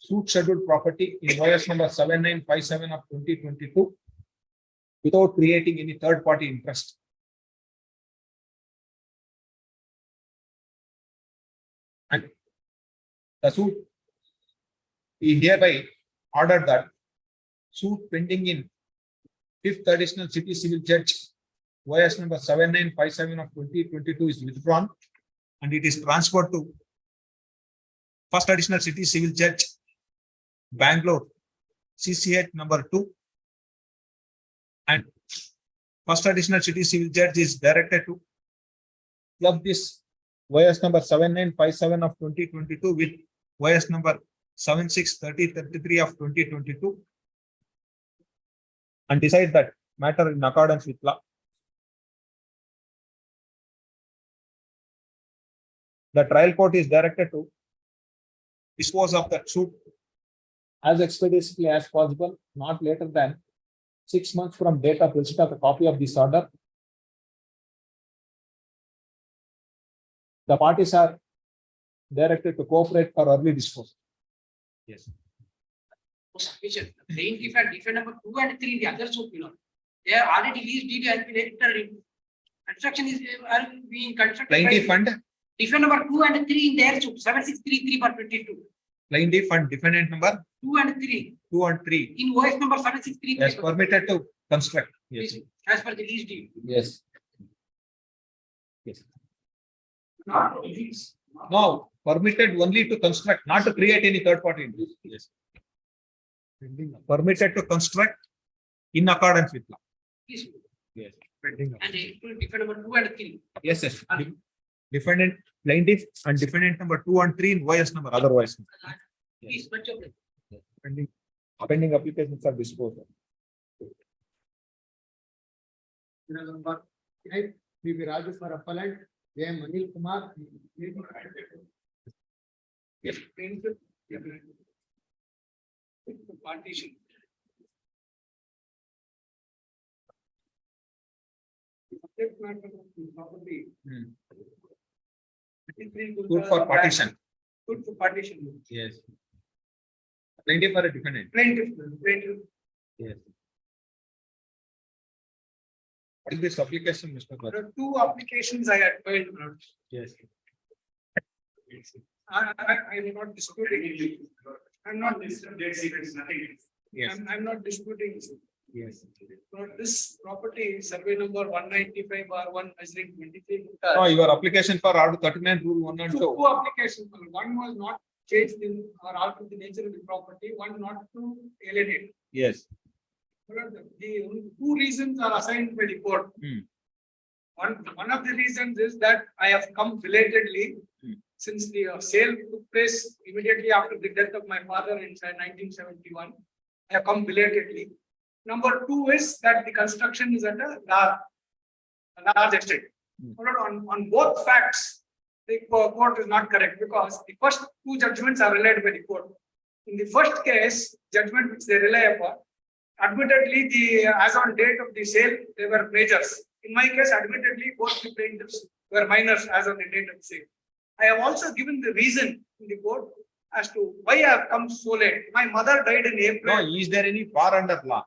suit scheduled property in OS number 7957 of 2022 without creating any third party interest. And the suit is hereby ordered that suit pending in 5th Additional City Civil Judge OS number 7957 of 2022 is withdrawn and it is transferred to 1st Additional City Civil Judge Bangalore CCH number 2, and 1st Additional City Civil Judge is directed to club this OS number 7957 of 2022 with OS number 763033 of 2022 and decide that matter in accordance with law. The trial court is directed to dispose of that suit as expeditiously as possible, not later than 6 months from date of receipt of a copy of this order. The parties are directed to cooperate for early disposal. Yes. Plaintiff and defendant number 2 and 3, the other suit, they are already leased deed has been entered in. Construction is being constructed. Plaintiff and Defendant number 2 and 3 in their suit, 7633 per 22. plaintiff and defendant number 2 and 3 in OS number 7633. yes, permitted to construct. Yes. As per the lease deed. Yes. Yes. Not release. No, permitted only to construct, not to create any third party interest. Yes. Permitted to construct in accordance with law. Please. Yes. And it will defend number 2 and 3. Yes, yes. Defendant, plaintiff and defendant number 2 and 3 in OS number, otherwise. Please, much of it. Pending applications are disposed of. Number 8, B.B. Raju for appellant, J. Anil Kumar. Yes. Partition. Subject matter of the property. Good for partition. Good for partition. Yes. Plaintiff or a defendant? Plaintiff. Yes. What is this application, Mr. There Bhatt? are 2 applications I had filed. Yes. I am not disputing. I'm not disputing. Yes. I'm not disputing. Yes. For this property, survey number 195/1 measuring 23. No, your application for order 39 rule 1 and 2. Two applications. One was not changed in or altered the nature of the property, one not to alienate. Yes. The 2 reasons are assigned by the court. Hmm. One of the reasons is that I have come belatedly. since the sale took place immediately after the death of my father in 1971. I have come belatedly. Number two is that the construction is at a large extent. On both facts, the court is not correct because the first two judgments are relied by the court. In the first case, judgment which they rely upon, admittedly, as on date of the sale, they were majors. In my case, admittedly, both the plaintiffs were minors as on the date of sale. I have also given the reason in the court as to why I have come so late. My mother died in April. No, is there any bar under law?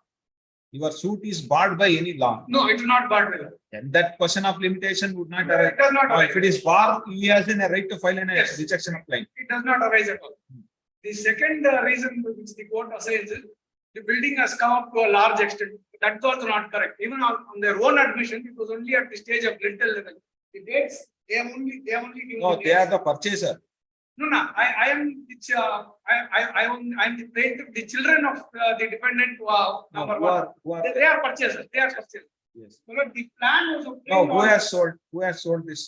Your suit is barred by any law. No, it is not barred by law. And that question of limitation would not No, arise. it does not arise. If it is barred, he has a right to file a Yes. rejection of claim. It does not arise at all. The second reason which the court assigns is the building has come up to a large extent. That's also not correct. Even on their own admission, it was only at the stage of lintel level. The dates, they have only given. No, they are the purchaser. No, I am the plaintiff, the children of the defendant number one. They are purchasers. They are purchasers. Yes. But the plan was obtained. No, who on- has sold? Who has sold this?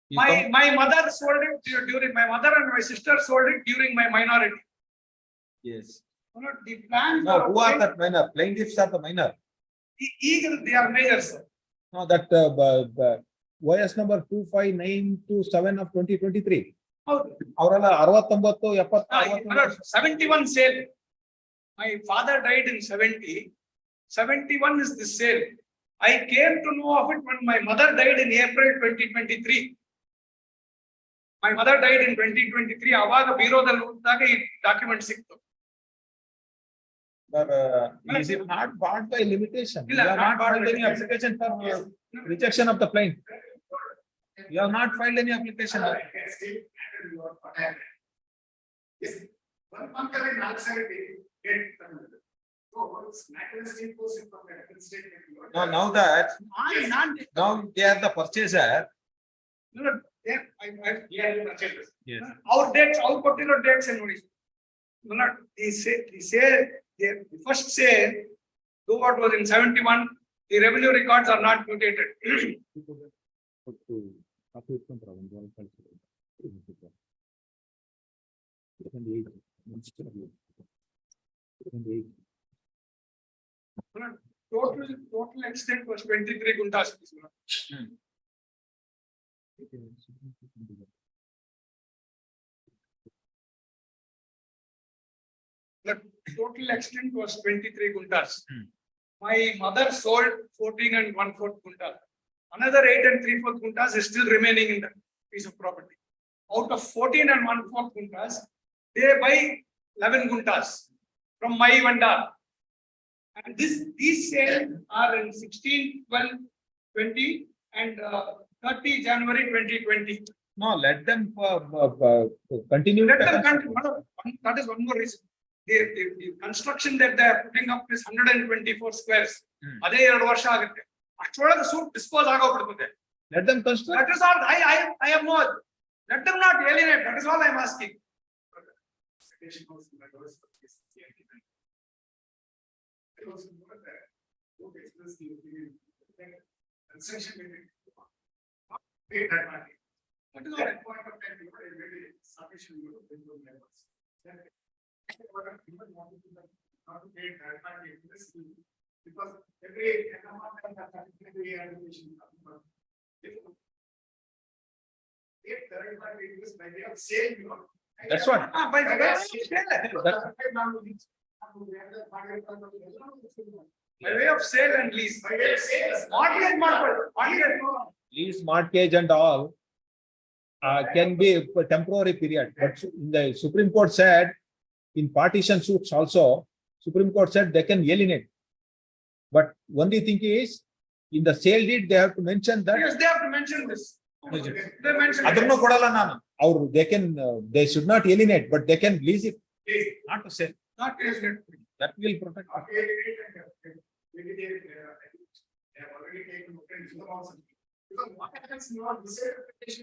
You come- My mother sold it during my mother and my sister sold it during my minority. Yes. The plans No, are who are obtained- that minor? Plaintiffs are the minor. They are majors, sir. No, that OS number 25927 of 2023. ಹೌದು. ಅವರೆಲ್ಲ 69, 70, 71 sale. My father died in 70. 71 is the sale. I came to know of it when my mother died in April 2023. My mother died in 2023. ಅವಾಗ ಬೀರೋದಲ್ಲಿ ಹೋದಾಗ ಈ document ಸಿಕ್ತು. But is it not barred by limitation? You ಇಲ್ಲ, have not not barred filed by any limitation. application for rejection of the plaint. You have not filed any application. Yes, 1 month away, not 70. No, now that, now they are the purchaser. Yes. Our dates, our particular dates and ನೋಡಿ. The sale, the first sale, though what was in 71, the revenue records are not mutated. Total extent was 23 guntas. The total extent was 23 guntas. My mother sold 14 and 1/4 guntas. Another 8 and 3/4 guntas is still remaining in the piece of property. Out of 14 and 1/4 guntas, they buy 11 guntas from my vendor. And these sales are in 16, 12, 20 and 30 January 2020. No, let them continue. Let them continue. That is one more reason. The construction that they are putting up is 124 squares. ಅದೇ 2 ವರ್ಷ ಆಗುತ್ತೆ. ಅಷ್ಟೊಳಗೆ suit dispose ಆಗೋಗ್ಬಿಡುತ್ತೆ. Let them construct. That is all. I have no. Let them not alienate. That is all I am asking. That is all. Because every That's what. By the way, by way of sale and lease. Mortgage market. Lease, mortgage and all can be for temporary period, but in the Supreme Court said in partition suits also, Supreme Court said they can alienate. But only thing is, in the sale deed, they have to mention that. Yes, they have to mention this. They mention. Adurno kodala nanu. Or they can, they should not alienate, but they can lease it, not to sell. Not alienate. That will protect.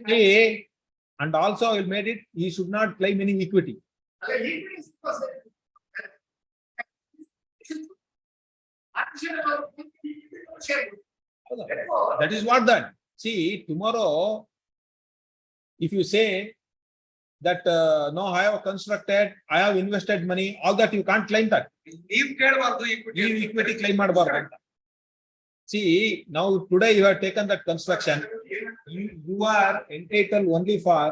Hey, and also I made it, he should not claim any equity. That is what that. See, tomorrow, if you say that no, I have constructed, I have invested money, all that you can't claim that. ನೀವು ಕೇಳಬಾರ್ದು You equity claim ಮಾಡಬಾರ್ದು. See, now today you have taken that construction, you are entitled only for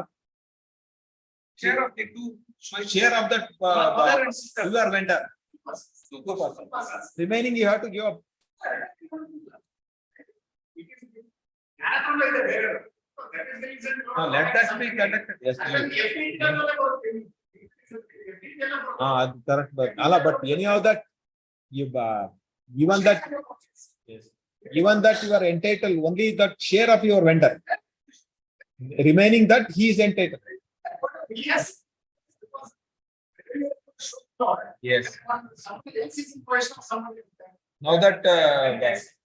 share of the two. share of that Mother and sister. you are vendor. 2%. Remaining you have to give up. Let that be conducted. Yes. Correct, but anyhow that you given that, yes, given that you are entitled only that share of your vendor. Remaining that he is entitled. Yes. Yes. Now that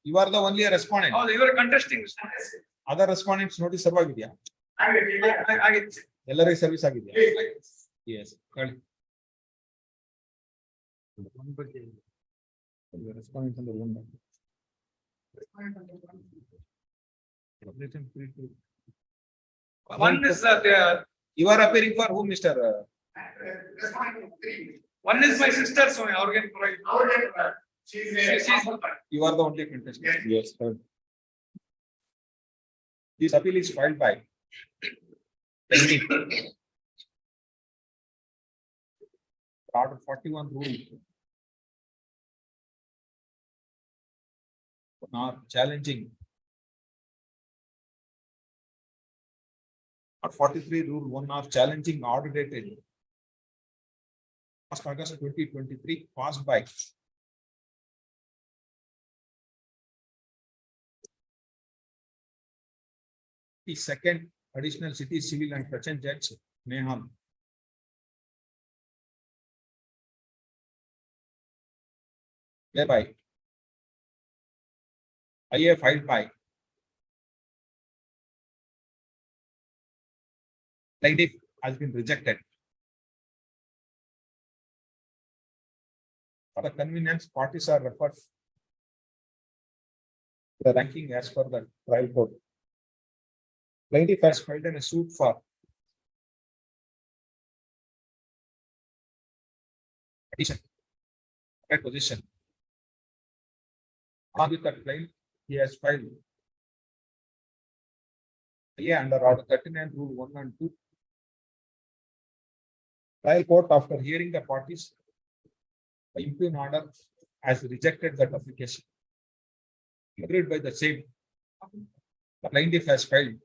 you are the only respondent. Oh, you are contesting. Other respondents notice serve ಆಗಿದೆಯಾ? ಎಲ್ಲರಿಗೂ service ಆಗಿದೆಯಾ? Yes. ಹೇಳಿ. Respondents under one. One is You are appearing for whom, Mr. one is my sister, so organ provide. You are the only contestant. Yes. Heard. This appeal is filed by Order 41 rule. Not challenging. Not 43 rule 1 of challenging order dated 1st August 2023 passed by the second additional city civil and person judge Nehal. Thereby IA filed by plaintiff has been rejected. For the convenience, parties are referred to the ranking as per the trial court. Plaintiff has filed in a suit for addition, position. On with that claim, he has filed under order 39 rule 1 and 2. Trial court, after hearing the parties, the impugn order has rejected that application. Agreed by the same, the plaintiff has filed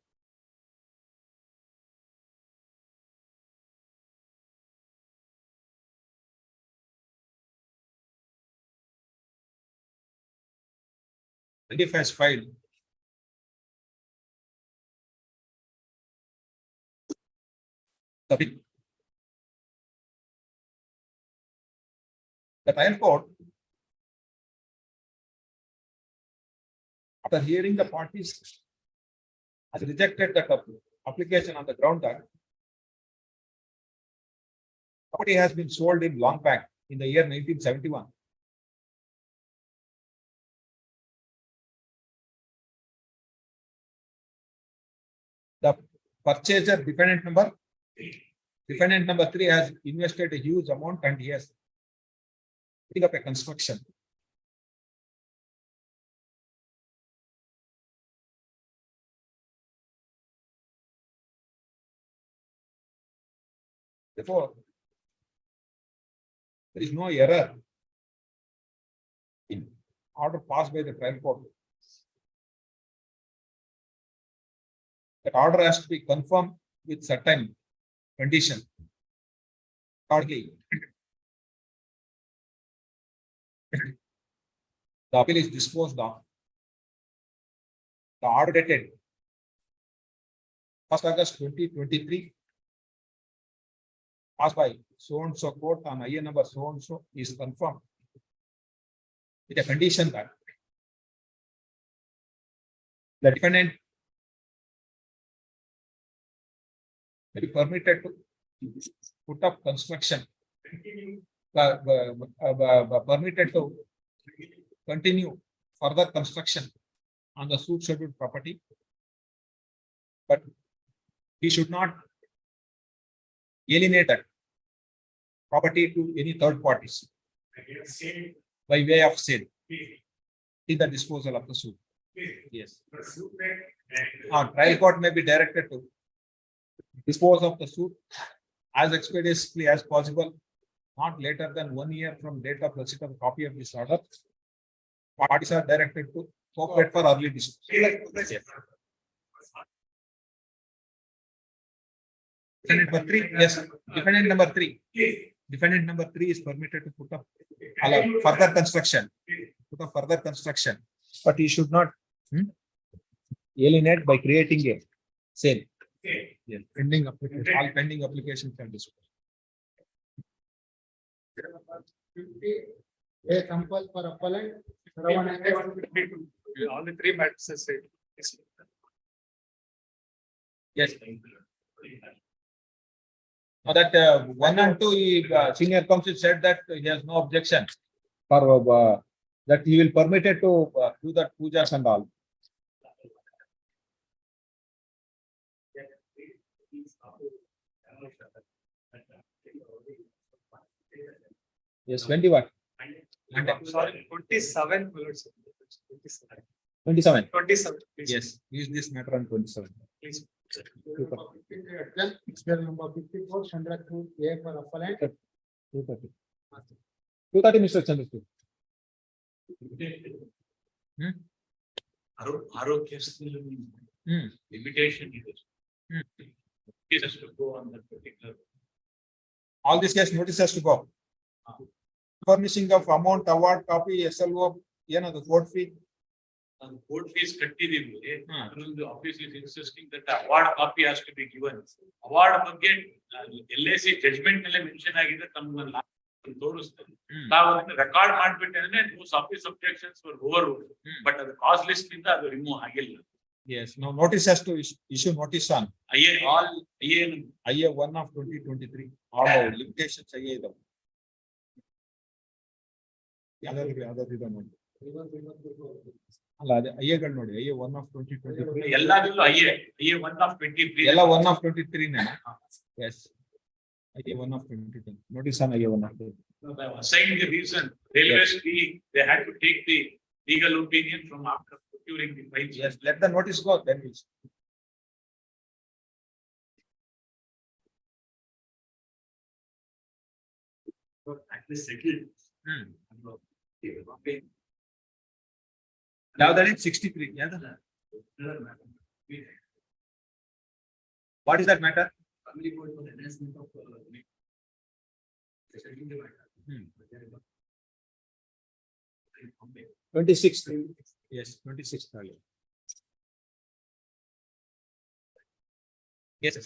plaintiff has filed the trial court, after hearing the parties, has rejected that application on the ground that property has been sold in long back in the year 1971. The purchaser defendant number 3 has invested a huge amount and he has put up a construction. Therefore, there is no error in order passed by the trial court. That order has to be confirmed with certain condition. Accordingly, the appeal is disposed of. The order dated 1st August 2023 passed by so and so court on IA number so and so is confirmed with a condition that the defendant will be permitted to put up construction, permitted to continue further construction on the suit scheduled property, but he should not alienate that property to any third parties by way of sale in the disposal of the suit. Yes. Trial court may be directed to dispose of the suit as expeditiously as possible, not later than 1 year from date of receipt of copy of this order. Parties are directed to cooperate for early disposal. Defendant number 3, yes. Defendant number 3. Defendant number 3 is permitted to put up further construction. But he should not alienate by creating a sale. Yes. Pending application. All pending applications can dispose. 50, A sample for appellant. All the three matters say. Yes. Now that 1 and 2, senior counsel said that he has no objection for that he will permit it to do that pujas and all. Yes, 20 what? Sorry, 27. 27. 27. Yes, use this matter on 27. Please. Serial number 54, Chandra 2, A for appellant. 230. 230, Mr. Chandrasekhar. Limitation is has to go on that particular. All this case notice has to go. Furnishing of amount, award copy, SLO, the court fee. Court fees ಕಟ್ಟಿದೀವಿ. The office is insisting that the award copy has to be given. Award ಬಗ್ಗೆ LAC judgment ನಲ್ಲೇ mention ಆಗಿದೆ ತಮ್ಮ ತೋರಿಸ್ತಾರೆ. ನಾವು ಅದನ್ನ record ಮಾಡ್ಬಿಟ್ಟೇನೆ those office objections were overruled. But ಅದು cause list ನಿಂದ ಅದು ರಿಮೂವ್ ಆಗಿಲ್ಲ. Yes, now notice has to issue notice on IA 1 of 2023. All the limitations IA ಇದಾವೆ. ಯಾವ್ದಾದ್ರು ಇದೆ ನೋಡಿ. ಅಲ್ಲ ಅದೇ ಐಎಗಳು ನೋಡಿ IA 1 of 2023. ಎಲ್ಲಾದ್ರಲ್ಲೂ IA 1 of 23. ಎಲ್ಲ 1 of 23 ನೇ. Yes. IA 1 of 23. Notice on IA 1 of 23. Saying the reason, railways they had to take the legal opinion from after procuring the files. Yes, let the notice go, then we'll. At least settled. ಯಾವ್ದಾದ್ರೆ 63. What is that matter? 26th. Yes, 26th. Yes.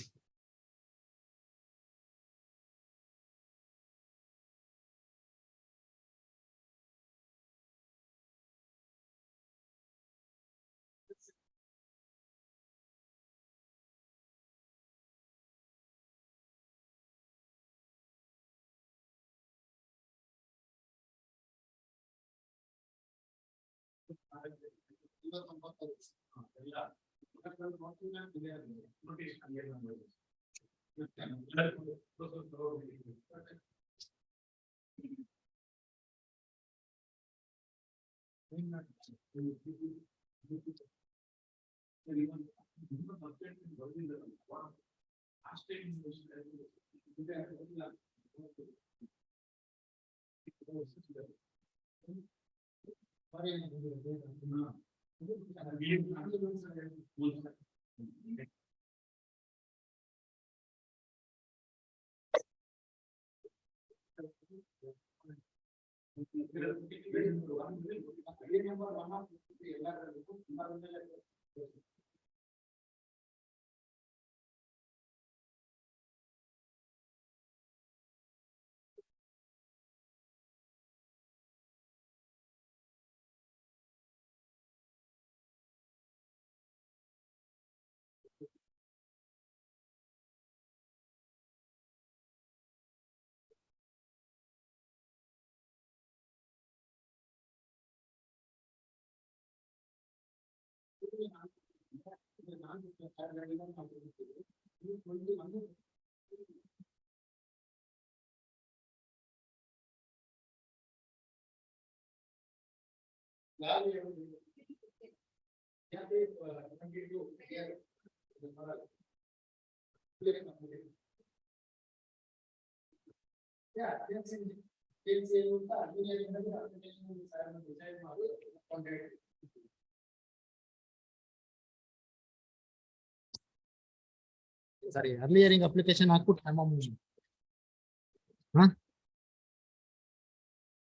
ಸರಿ early hearing application ಹಾಕ್ಬಿಟ್ಟು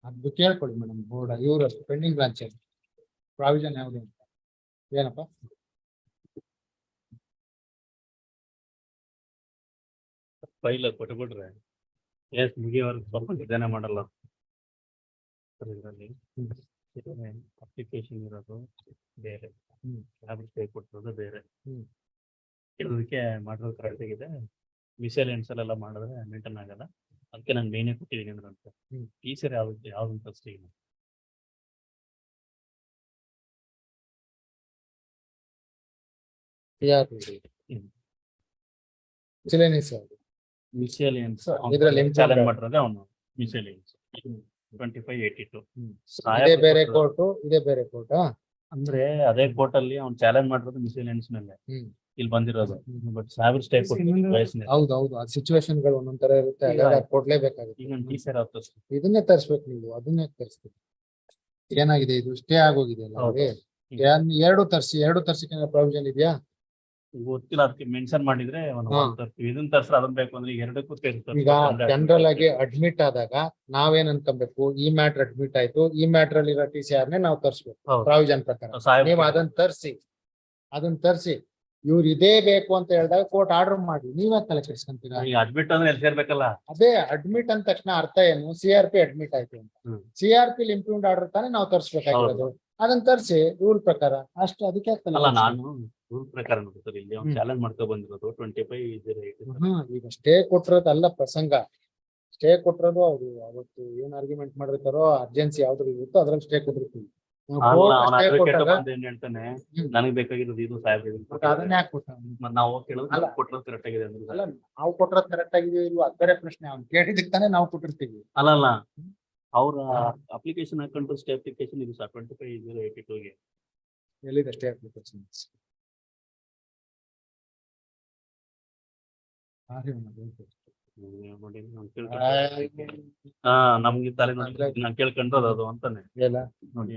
ಅದು ಕೇಳ್ಕೊಳ್ಳಿ madam board ಇವರು pending branch provision ಯಾವುದು ಅಂತ ಏನಪ್ಪ file ಕೊಟ್ಬಿಟ್ರೆ S ಮುಗಿಯವರೆಗೆ ಸ್ವಲ್ಪ ನಿಧಾನ ಮಾಡಲ್ಲ ಇದರಲ್ಲಿ ಅಪ್ಲಿಕೇಶನ್ ಇರೋದು ಬೇರೆ ಸ್ಟೇ ಕೊಟ್ಟಿರೋದು ಬೇರೆ ಇದಕ್ಕೆ ಮಾಡಿರೋದು ಕರೆಕ್ಟ್ ಆಗಿದೆ ಮಿಸೆಲೆನ್ಸ್ ಎಲ್ಲ ಮಾಡಿದ್ರೆ ಮೇಂಟೈನ್ ಆಗಲ್ಲ ಅದಕ್ಕೆ ನಾನು ಮೇನೇ ಕೊಟ್ಟಿದ್ದೀನಿ ಅಂದ್ರೆ ಅಂತ ಈ ಸರಿ ಯಾವ್ದು ಫಸ್ಟ್ ಈಗ ಮಿಸೆಲಿಯನ್ಸ್ ಚಾಲೆಂಜ್ ಮಾಡಿರೋದೇ ಅವನು ಮಿಸೆಲಿಯನ್ಸ್ 2582 ಇದೇ ಬೇರೆ ಕೋರ್ಟು ಇದೇ ಬೇರೆ ಕೋರ್ಟ್ ಅಂದ್ರೆ ಅದೇ ಕೋರ್ಟ್ ಅಲ್ಲಿ ಅವ್ನು ಚಾಲೆಂಜ್ ಮಾಡಿರೋದು ಮಿಸೆಲಿಯನ್ಸ್ ಮೇಲೆ ಇಲ್ಲಿ ಬಂದಿರೋದು ಬಟ್ ಸಾವಿರ ಸ್ಟೇ ಹೌದೌದು ಆ ಸಿಚುವೇಶನ್ ಗಳು ಒಂದೊಂದ್ ತರ ಇರುತ್ತೆ ಹಾಗಾಗಿ ಕೊಡ್ಲೇಬೇಕಾಗುತ್ತೆ ಈಗ ಟೀ ಸರ್ ಇದನ್ನೇ ತರಿಸ್ಬೇಕು ನೀವು ಅದನ್ನೇ ತರಿಸ್ತೀವಿ ಏನಾಗಿದೆ ಇದು ಸ್ಟೇ ಆಗೋಗಿದೆ ಅಲ್ಲ ಎರಡು ತರ್ಸಿಕೆ ಪ್ರಾವಿಷನ್ ಇದೆಯಾ ಗೊತ್ತಿಲ್ಲ ಅದಕ್ಕೆ ಮೆನ್ಷನ್ ಮಾಡಿದ್ರೆ ಇದನ್ನ ತರ್ಸ್ರೆ ಅದನ್ನ ಬೇಕು ಅಂದ್ರೆ ಎರಡಕ್ಕೂ ಈಗ ಜನರಲ್ ಆಗಿ ಅಡ್ಮಿಟ್ ಆದಾಗ ನಾವೇನ್ ಅನ್ಕೊಬೇಕು ಈ ಮ್ಯಾಟ್ರ್ ಅಡ್ಮಿಟ್ ಆಯ್ತು ಈ ಮ್ಯಾಟ್ರ್ ಅಲ್ಲಿ ಇರೋ TCR ನೇ ನಾವು ತರ್ಸ್ಬೇಕು ಪ್ರಾವಿಷನ್ ಪ್ರಕಾರ ನೀವು ಅದನ್ನ ತರ್ಸಿ ಇವ್ರು ಇದೇ ಬೇಕು ಅಂತ ಹೇಳಿದಾಗ ಕೋರ್ಟ್ ಆರ್ಡರ್ ಮಾಡಿ ನೀವೇ ತಲೆ ಕೆಡ್ಸ್ಕೊಂತೀರಾ ಅಡ್ಮಿಟ್ ಅಂದ್ರೆ ಎಲ್ಲಿ ಸೇರ್ಬೇಕಲ್ಲ ಅದೇ ಅಡ್ಮಿಟ್ ಅಂದ ತಕ್ಷಣ ಅರ್ಥ ಏನು CRP ಅಡ್ಮಿಟ್ ಆಯ್ತು ಅಂತ CRP ಇಂಪ್ರೂವ್ಡ್ ಆರ್ಡರ್ ತಾನೇ ನಾವು ತರ್ಸ್ಬೇಕಾಗಿರೋದು ಅದನ್ನ ತರ್ಸಿ ರೂಲ್ ಪ್ರಕಾರ ಅಷ್ಟು ಅದಕ್ಕೆ ನಾನು ರೂಲ್ ಪ್ರಕಾರ ಇಲ್ಲಿ ಚಾಲೆಂಜ್ ಮಾಡ್ಕೊ ಬಂದಿರೋದು 2508 ಈಗ ಸ್ಟೇ ಕೊಟ್ಟಿರೋದಲ್ಲ ಪ್ರಸಂಗ ಸ್ಟೇ ಕೊಟ್ಟಿರೋದು ಅವ್ರು ಅವತ್ತು ಏನ್ ಆರ್ಗ್ಯುಮೆಂಟ್ ಮಾಡಿರ್ತಾರೋ ಅರ್ಜೆನ್ಸಿ ಯಾವ್ದು ಇರುತ್ತೋ ಅದ್ರಲ್ಲಿ ಸ್ಟೇ ಕೊಟ್ಟಿರ್ತೀವಿ ಏನ್ ಹೇಳ್ತಾನೆ ನನಗೆ ಬೇಕಾಗಿರೋದು ಇದು ಸಾಹೇಬ್ ಅದನ್ನೇ ಹಾಕ್ಬಿಟ್ಟ ನಾವು ಕೇಳೋದು ಕೊಟ್ಟಿರೋದು ಕರೆಕ್ಟ್ ಆಗಿದೆ ಅಲ್ಲ ನಾವು ಕೊಟ್ಟಿರೋದು ಕರೆಕ್ಟ್ ಆಗಿದೆ ಇಲ್ವಾ ಅದೇ ಪ್ರಶ್ನೆ ಅವ್ನು ಕೇಳಿದಕ್ಕೆ ತಾನೇ ನಾವು ಕೊಟ್ಟಿರ್ತೀವಿ ಅಲ್ಲ ಅವ್ರ ಅಪ್ಲಿಕೇಶನ್ ಹಾಕೊಂಡು ಸ್ಟೇ ಅಪ್ಲಿಕೇಶನ್ ಇದು ಸರ್ 2508 ಗೆ ಎಲ್ಲಿದೆ ಸ್ಟೇ ಅಪ್ಲಿಕೇಶನ್ ನಮ್ಗೆ ತಲೆ ನೋಡಿ ನಾನು ಕೇಳ್ಕೊಂಡ್ರೆ ಅದು ಅಂತಾನೆ ನೋಡಿ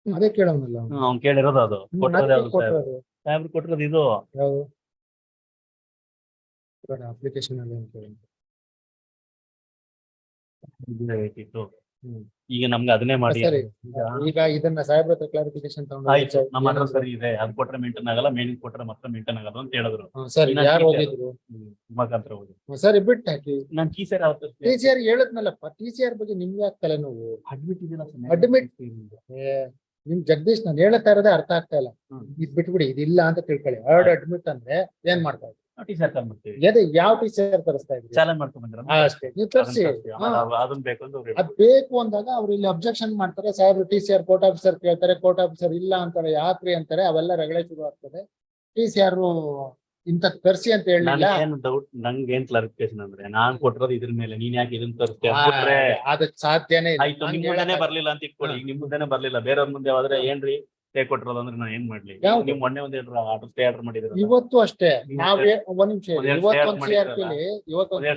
ಅದೇ ಕೇಳೋನಲ್ಲ ಅವ್ನು ಕೇಳಿರೋದು ಅದು ಸಾಹೇಬ್ರು ಕೊಟ್ಟಿರೋದು ಇದು ಯಾವುದು ಅಪ್ಲಿಕೇಶನ್ ಅಲ್ಲಿ ಈಗ ನಮ್ಗೆ ಅದನ್ನೇ ಮಾಡಿ ಈಗ ಇದನ್ನ ಸಾಹೇಬ್ರ ಹತ್ರ ಕ್ಲಾರಿಫಿಕೇಶನ್ ಆಯ್ತು ನಮ್ಮ ಹತ್ರ ಸರಿ ಇದೆ ಅದು ಕೊಟ್ರೆ ಮೇಂಟೈನ್ ಆಗಲ್ಲ ಮೇಲಿಂಗ್ ಕೊಟ್ರೆ ಮತ್ತೆ ಮೇಂಟೈನ್ ಆಗಲ್ಲ ಅಂತ ಹೇಳಿದ್ರು ಸರಿ ಯಾರು ಹೋಗಿದ್ರು ಮುಖಾಂತರ ಹೋಗಿ ಸರಿ ಬಿಟ್ಟು ಹಾಕಿ ನಾನು TCR TCR ಹೇಳದ್ನಲ್ಲಪ್ಪ TCR ಬಗ್ಗೆ ನಿಮ್ಗೆ ಆಗ್ತಲ್ಲ ನಾವು ಅಡ್ಮಿಟ್ ಇದೆಯಲ್ಲ ಅಡ್ಮಿಟ್ ನಿಮ್ ಜಗದೀಶ್ ನಾನು ಹೇಳ್ತಾ ಇರೋದೇ ಅರ್ಥ ಆಗ್ತಾ ಇಲ್ಲ ಇದ್ ಬಿಟ್ಬಿಡಿ ಇದಿಲ್ಲ ಅಂತ ತಿಳ್ಕೊಳ್ಳಿ ವರ್ಡ್ ಅಡ್ಮಿಟ್ ಅಂದ್ರೆ ಏನ್ ಮಾಡ್ತಾ ಇದ್ರಿ ಯಾವ TCR ತರಿಸ್ತಾ ಇದ್ರಿ ಚಾಲೆಂಜ್ ಮಾಡ್ಕೊಂಡ್ ಬಂದ್ರ ಅಷ್ಟೇ ನೀವು ತರಿಸಿ ಅದನ್ನ ಬೇಕು ಅಂತ ಅದ್ ಬೇಕು ಅಂದಾಗ ಅವ್ರು ಇಲ್ಲಿ ಅಬ್ಜೆಕ್ಷನ್ ಮಾಡ್ತಾರೆ ಸಾಹೇಬ್ರು TCR ಕೋರ್ಟ್ ಆಫೀಸರ್ ಕೇಳ್ತಾರೆ ಕೋರ್ಟ್ ಆಫೀಸರ್ ಇಲ್ಲ ಅಂತಾರೆ ಯಾಕ್ರಿ ಅಂತಾರೆ ಅವೆಲ್ಲ ರಗಳೆ ಶುರು ಆಗ್ತದೆ TCR ಇಂತ ತರ್ಸಿ ಅಂತ ಹೇಳಿಲ್ಲ ಏನ್ ಡೌಟ್ ನಂಗೆ ಏನ್ ಕ್ಲಾರಿಫಿಕೇಶನ್ ಅಂದ್ರೆ ನಾನ್ ಕೊಟ್ಟಿರೋದು ಇದ್ರ ಮೇಲೆ ನೀನ್ ಯಾಕೆ ಇದನ್ನ ತರಿಸ್ತೀಯ ಅದಕ್ಕೆ ಸಾಧ್ಯನೇ ಆಯ್ತು ನಿಮ್ ಮುಂದೆನೆ ಬರ್ಲಿಲ್ಲ ಅಂತ ಇಟ್ಕೊಳ್ಳಿ ಈಗ ನಿಮ್ ಮುಂದೆನೆ ಬರ್ಲಿಲ್ಲ ಬೇರೆಯವ್ರ ಮುಂದೆ ಹೋದ್ರೆ ಏನ್ರಿ ಸ್ಟೇ ಕೊಟ್ಟಿರೋದು ಅಂದ್ರೆ ನಾನು ಏನ್ ಮಾಡ್ಲಿ ನೀವು ಮೊನ್ನೆ ಒಂದ್ ಆರ್ಡರ್ ಸ್ಟೇ ಆರ್ಡರ್ ಮಾಡಿದ್ರ ಇವತ್ತು ಅಷ್ಟೇ ನಾವೇ ಒಂದ್ ನಿಮಿಷ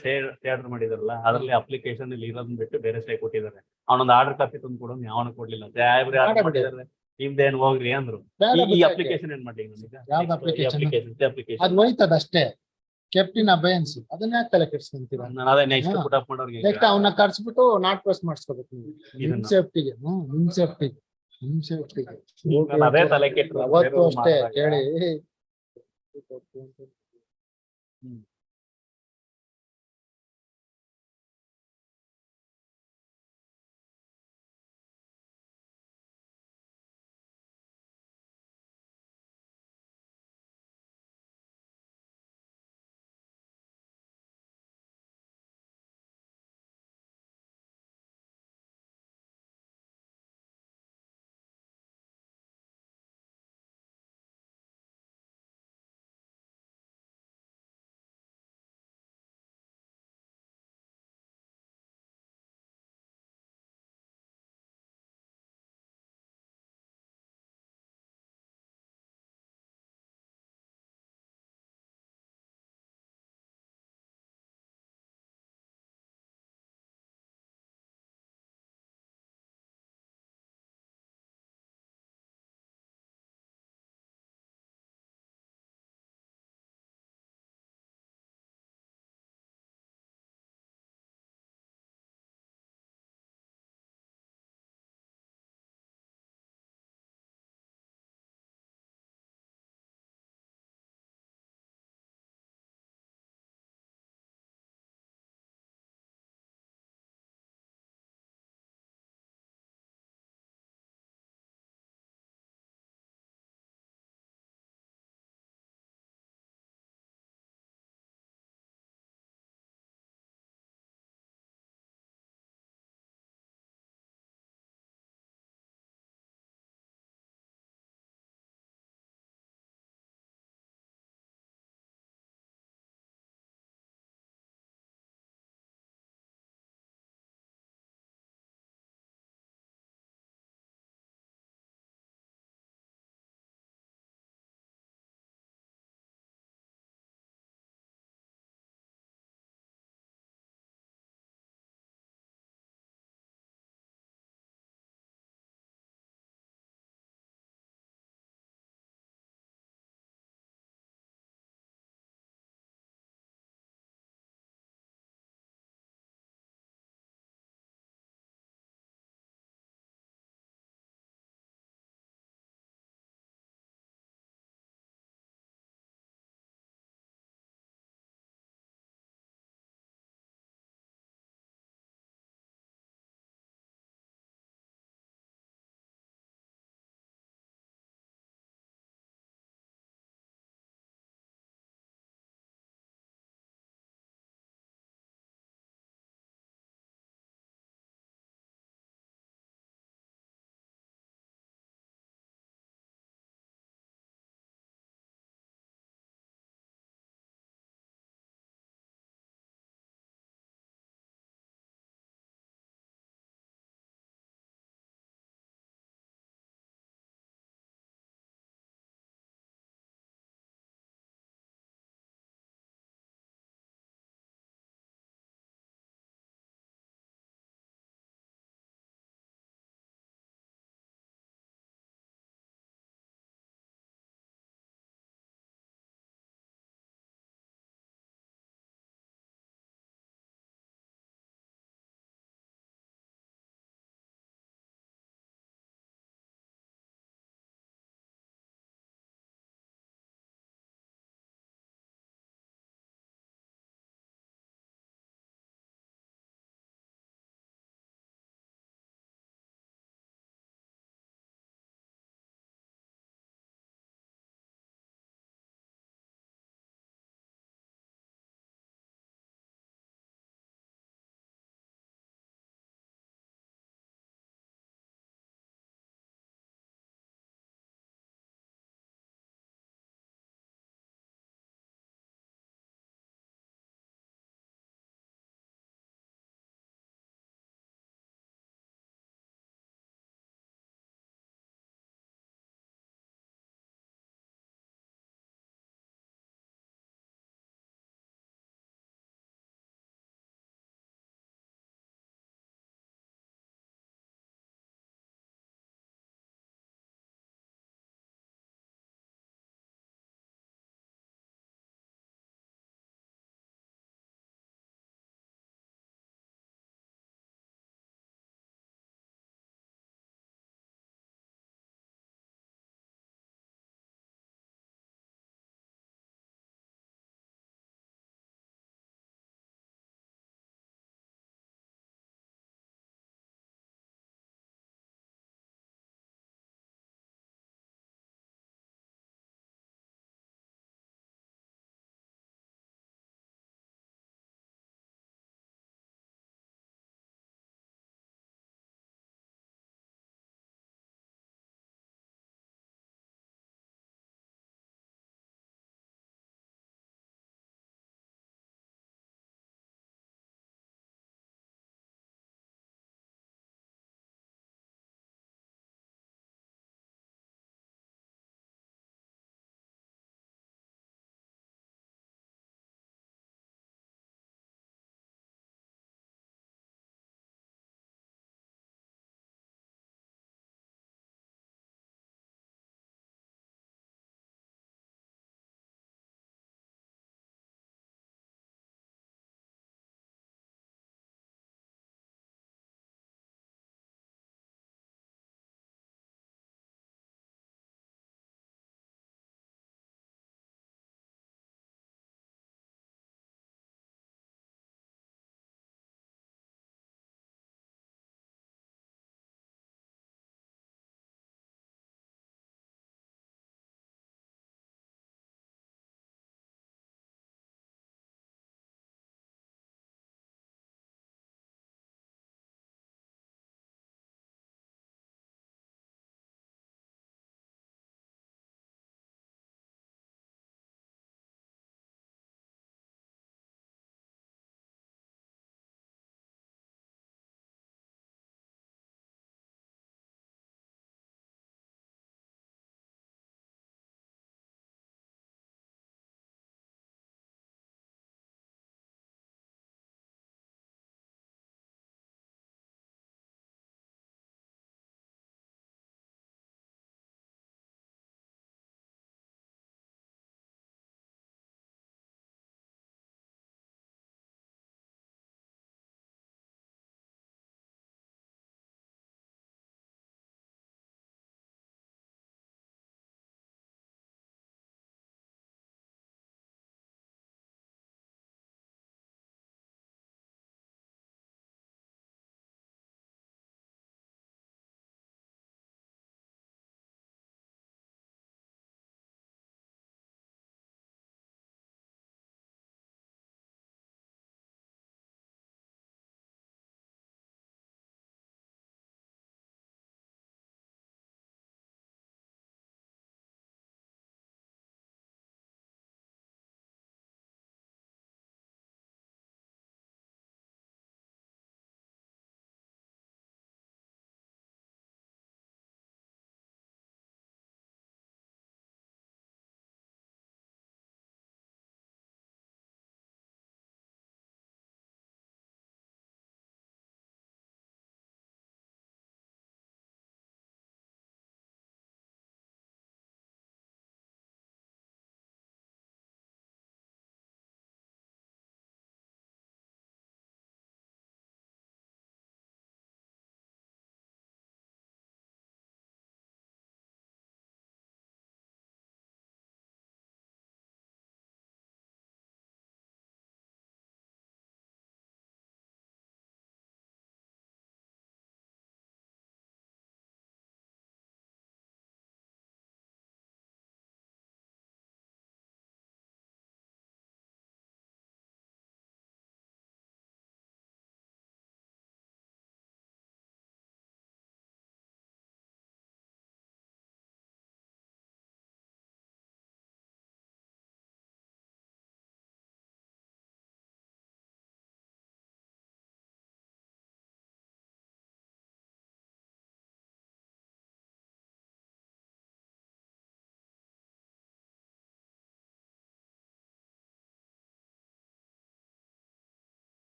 ಸ್ಟೇ ಆರ್ಡರ್ ಮಾಡಿದಾರಲ್ಲ ಅದ್ರಲ್ಲಿ ಅಪ್ಲಿಕೇಶನ್ ಇಲ್ಲಿ ಇರೋದನ್ನ ಬಿಟ್ಟು ಬೇರೆ ಸ್ಟೇ ಕೊಟ್ಟಿದ್ದಾರೆ ಅವನೊಂದು ಆರ್ಡರ್ ಕಾಪಿ ತಂದು ಕೊಡೋದು ಯಾವನು ಕೊಡ್ಲಿಲ್ಲ ಮಾಡಿದ್ದಾರೆ ನಿಮ್ದೇನ್ ಹೋಗ್ರಿ ಅಂದ್ರು ಈ ಅಪ್ಲಿಕೇಶನ್ ಏನ್ ಮಾಡ್ಲಿ ಅಪ್ಲಿಕೇಶನ್ ಅದು ಹೋಯ್ತದ ಅಷ್ಟೇ ಕೆಪ್ಟಿನ್ ಅಬಯನ್ಸ್ ಅದನ್ನ ಯಾಕೆ ತಲೆ ಕೆಡ್ಸ್ಕೊಂತೀರಾ ಅದೇ ನೆಕ್ಸ್ಟ್ ಪುಟ್ ಅಪ್ ಮಾಡೋರಿಗೆ ನೆಕ್ಸ್ಟ್ ಅವನ್ನ ಕರ್ಸ್ಬಿಟ್ಟು ನಾಟ್ ಪ್ರೆಸ್ ಮಾಡಿಸ್ಕೋಬೇಕು ನೀವು ನಿಮ್ ಸೇಫ್ಟಿಗೆ ನಿಮ್ ಸೇಫ್ಟಿಗೆ ಅದೇ ತಲೆ ಕೆಟ್ಟ ಅವತ್ತು ಅಷ್ಟೇ ಕೇಳಿ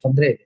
ತೊಂದರೆ ಇದೆ.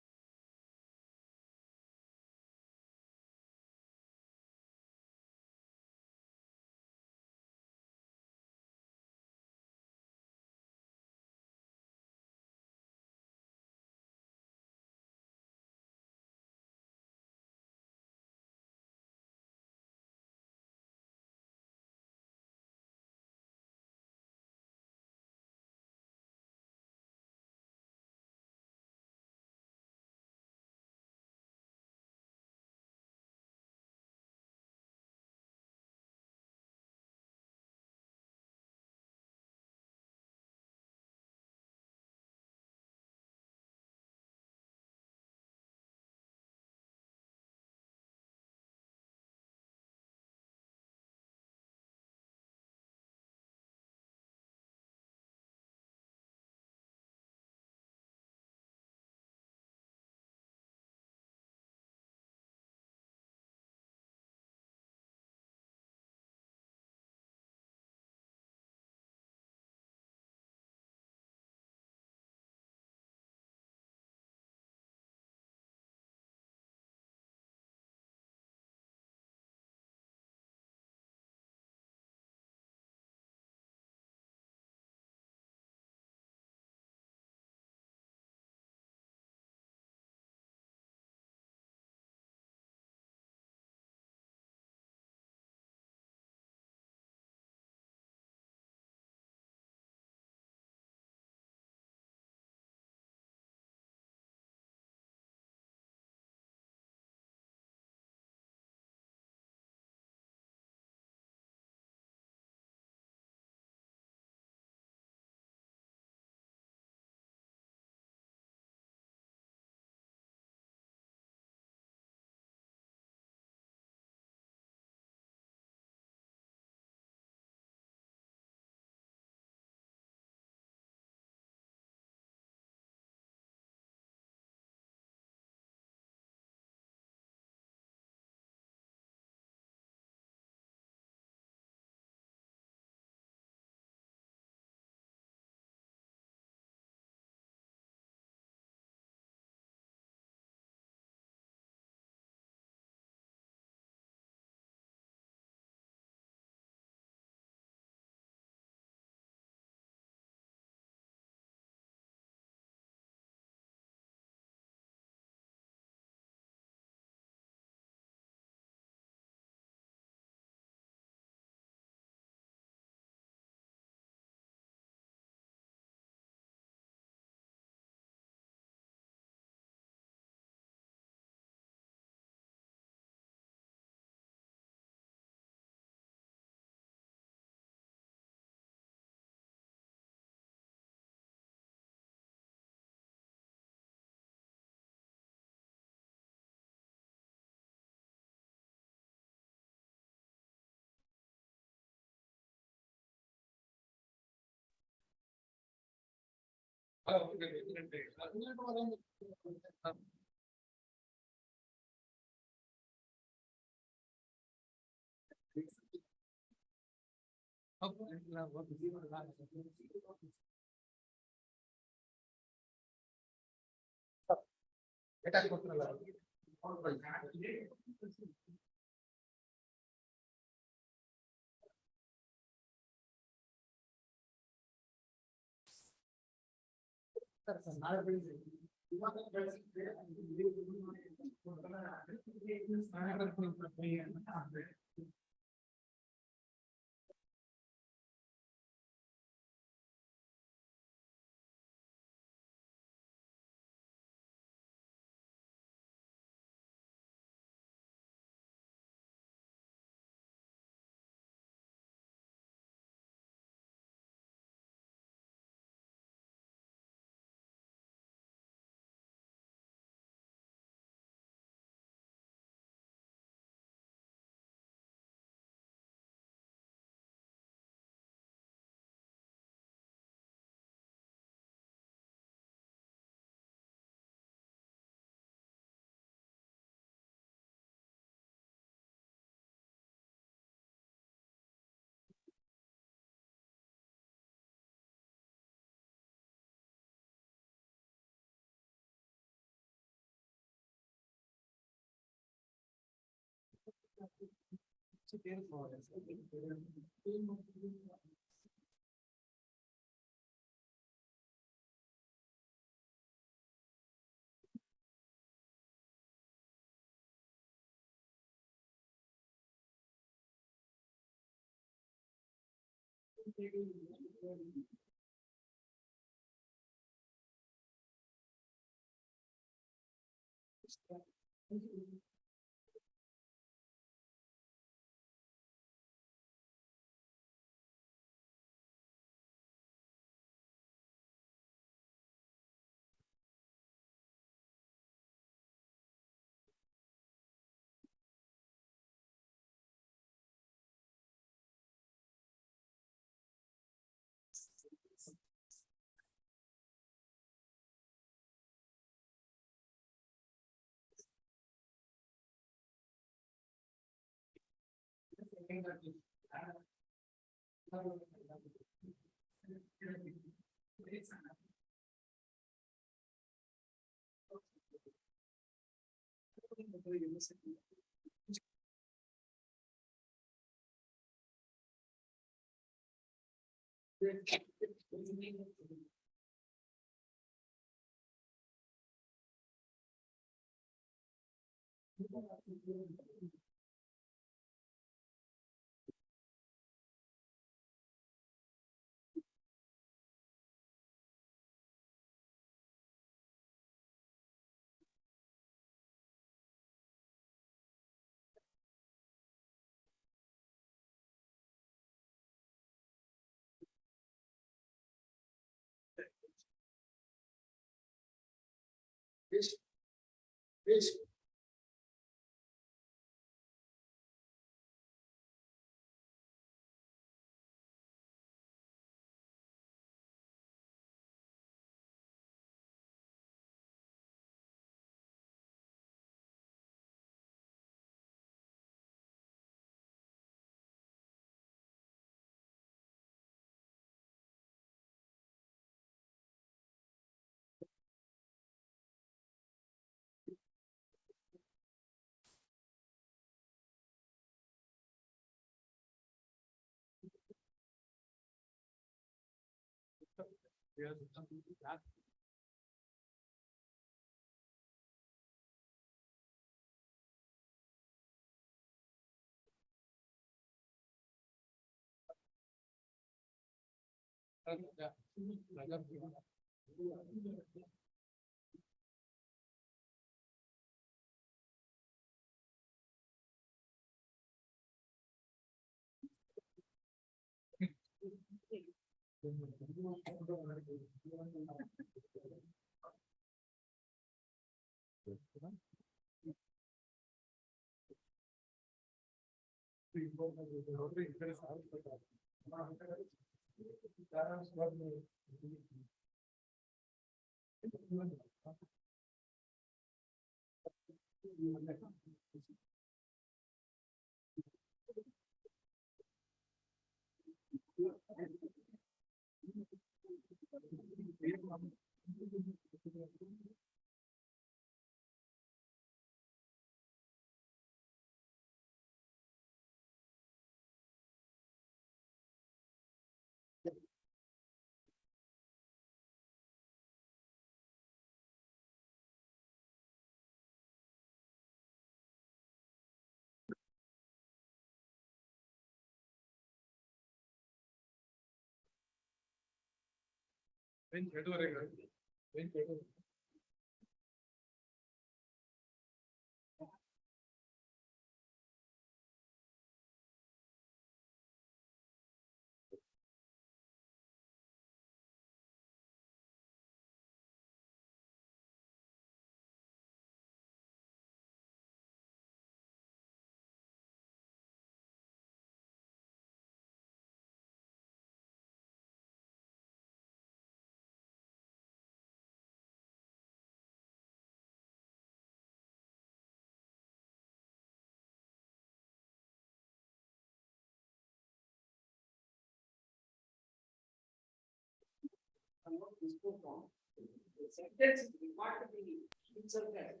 The sentence is required to be inserted.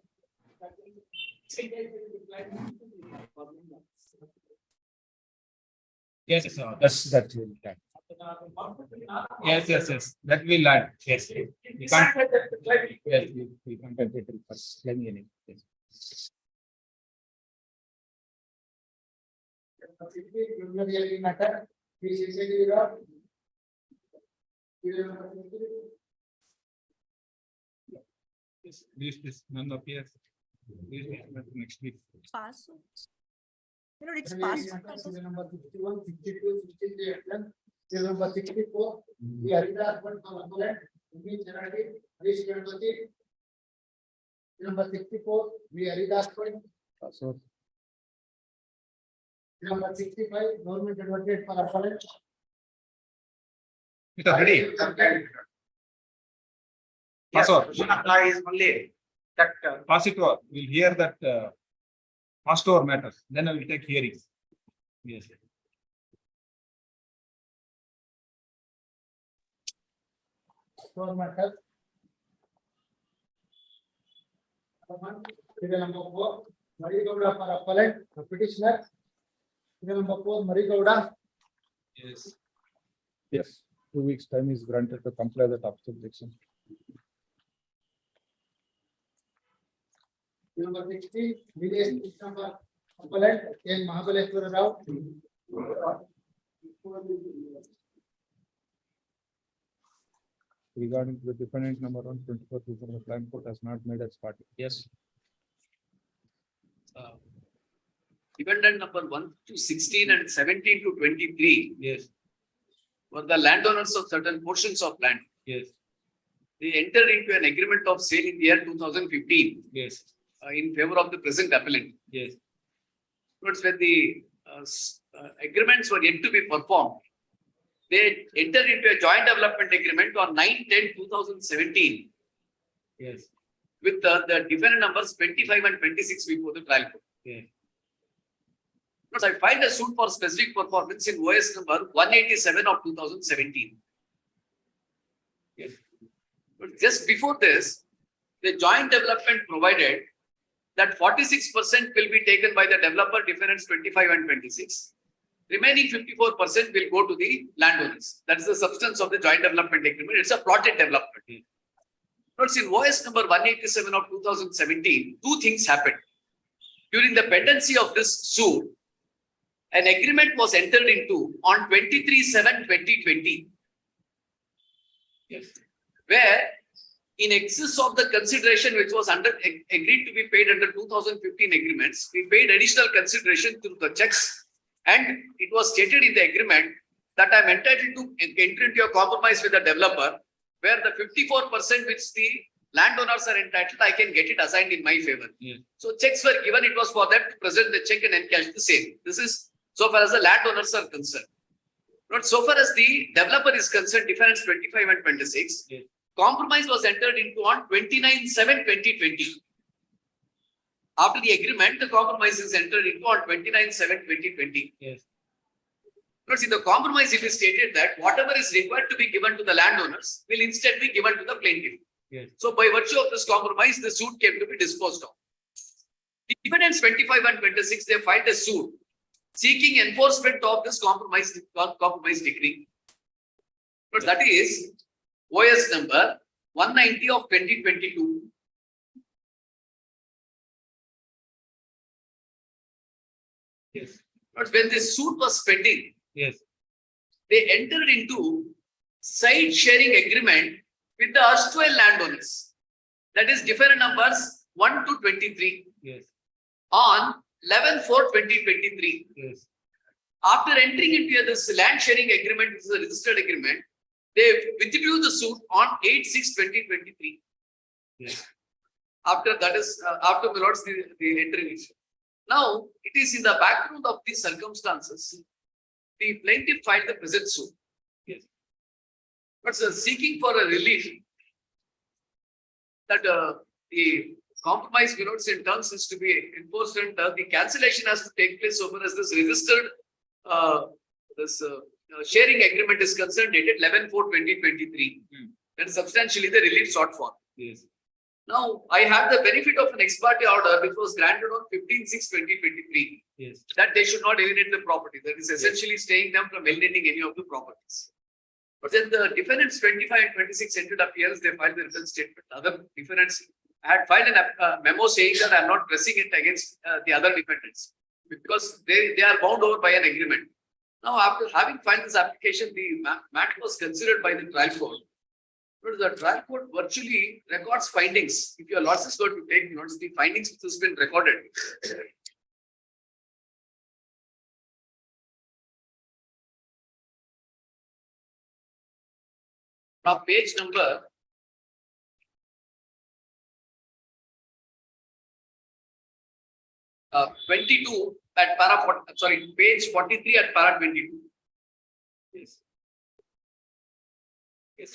That is, sentence will be applied to the formula. Yes, that will add. Yes. That will add. Yes. We can't. Yes, we can't add it for claiming any. Yes. Really matter. This is a This none appears. This next week. Pass. You know, it's Serial pass. number 51, 62, 63, serial number 64. We are either one component. We generate this quantity. Number 64. We are either one. So Number 65. Government advocate for appellant. it's already. Yes, Pass question apply is only that Pass it over. We'll hear that passed over matters. Then I will take hearings. Yes. For matter. Serial number 4. Marigowda for appellant. The petitioner. Serial number 4. Marigowda. Yes. Yes. 2 weeks time is granted to comply that objection. Number 60. Village system for appellant. N. Mahabaleshwara Rao. Regarding the defendant number 124, the Crime Court has not made its party. Yes. Defendant number 1 to 16 and 17 to 23 Yes. were the landowners of certain portions of land. Yes. They entered into an agreement of sale in the year 2015 Yes. in favor of the present appellant. Yes. But when the agreements were yet to be performed, they entered into a joint development agreement on 9/10/2017 Yes. with the defendant numbers 25 and 26 before the trial court. Yeah. But I filed a suit for specific performance in OS number 187 of 2017. Yes. But just before this, the joint development provided that 46% will be taken by the developer, defendants 25 and 26. Remaining 54% will go to the landowners. That is the substance of the joint development agreement. It's a plotted development. Notice in OS number 187 of 2017, two things happened. During the pendency of this suit, an agreement was entered into on 23/7/2020. Yes. Where in excess of the consideration which was agreed to be paid under 2015 agreements, we paid additional consideration through the checks, and it was stated in the agreement that I'm entitled to enter into a compromise with the developer, where the 54% which the landowners are entitled, I can get it assigned in my favor. Yes. So checks were given, it was for them to present the check and encash the same. This is so far as the landowners are concerned. But so far as the developer is concerned, defendants 25 and 26, Yes. compromise was entered into on 29/7/2020. After the agreement, the compromise is entered into on 29/7/2020. Yes. Notice in the compromise, it is stated that whatever is required to be given to the landowners will instead be given to the plaintiff. Yes. So by virtue of this compromise, the suit came to be disposed of. The defendants 25 and 26, they filed a suit seeking enforcement of this compromise decree. But that is OS number 190 of 2022. Yes. But when this suit was pending, Yes. they entered into side sharing agreement with the erstwhile landowners. That is different numbers 1 to 23 Yes. on 11/4/2023. Yes. After entering into this land sharing agreement, which is a registered agreement, they withdrew the suit on 8/6/2023. Yes. After that is, after the lords, the entering issue. Now, it is in the background of these circumstances, the plaintiff filed the present suit. Yes. But seeking for a relief that the compromise minutes in terms is to be enforced and the cancellation has to take place over as this registered sharing agreement is concerned dated 11/4/2023. And substantially the relief sought for. Yes. Now, I had the benefit of an ex parte order which was granted on 15/6/2023 Yes. that they should not alienate the property. That is essentially staying them from alienating any of the properties. But then the defendants 25 and 26 entered appeals, they filed the written statement. Other defendants had filed a memo saying that I am not pressing it against the other defendants because they are bound over by an agreement. Now, after having filed this application, the matter was considered by the trial court. But the trial court virtually records findings. If your losses were to take notes, the findings which has been recorded. Now, page number 22 at para, sorry, page 43 at para 22. Yes. Yes.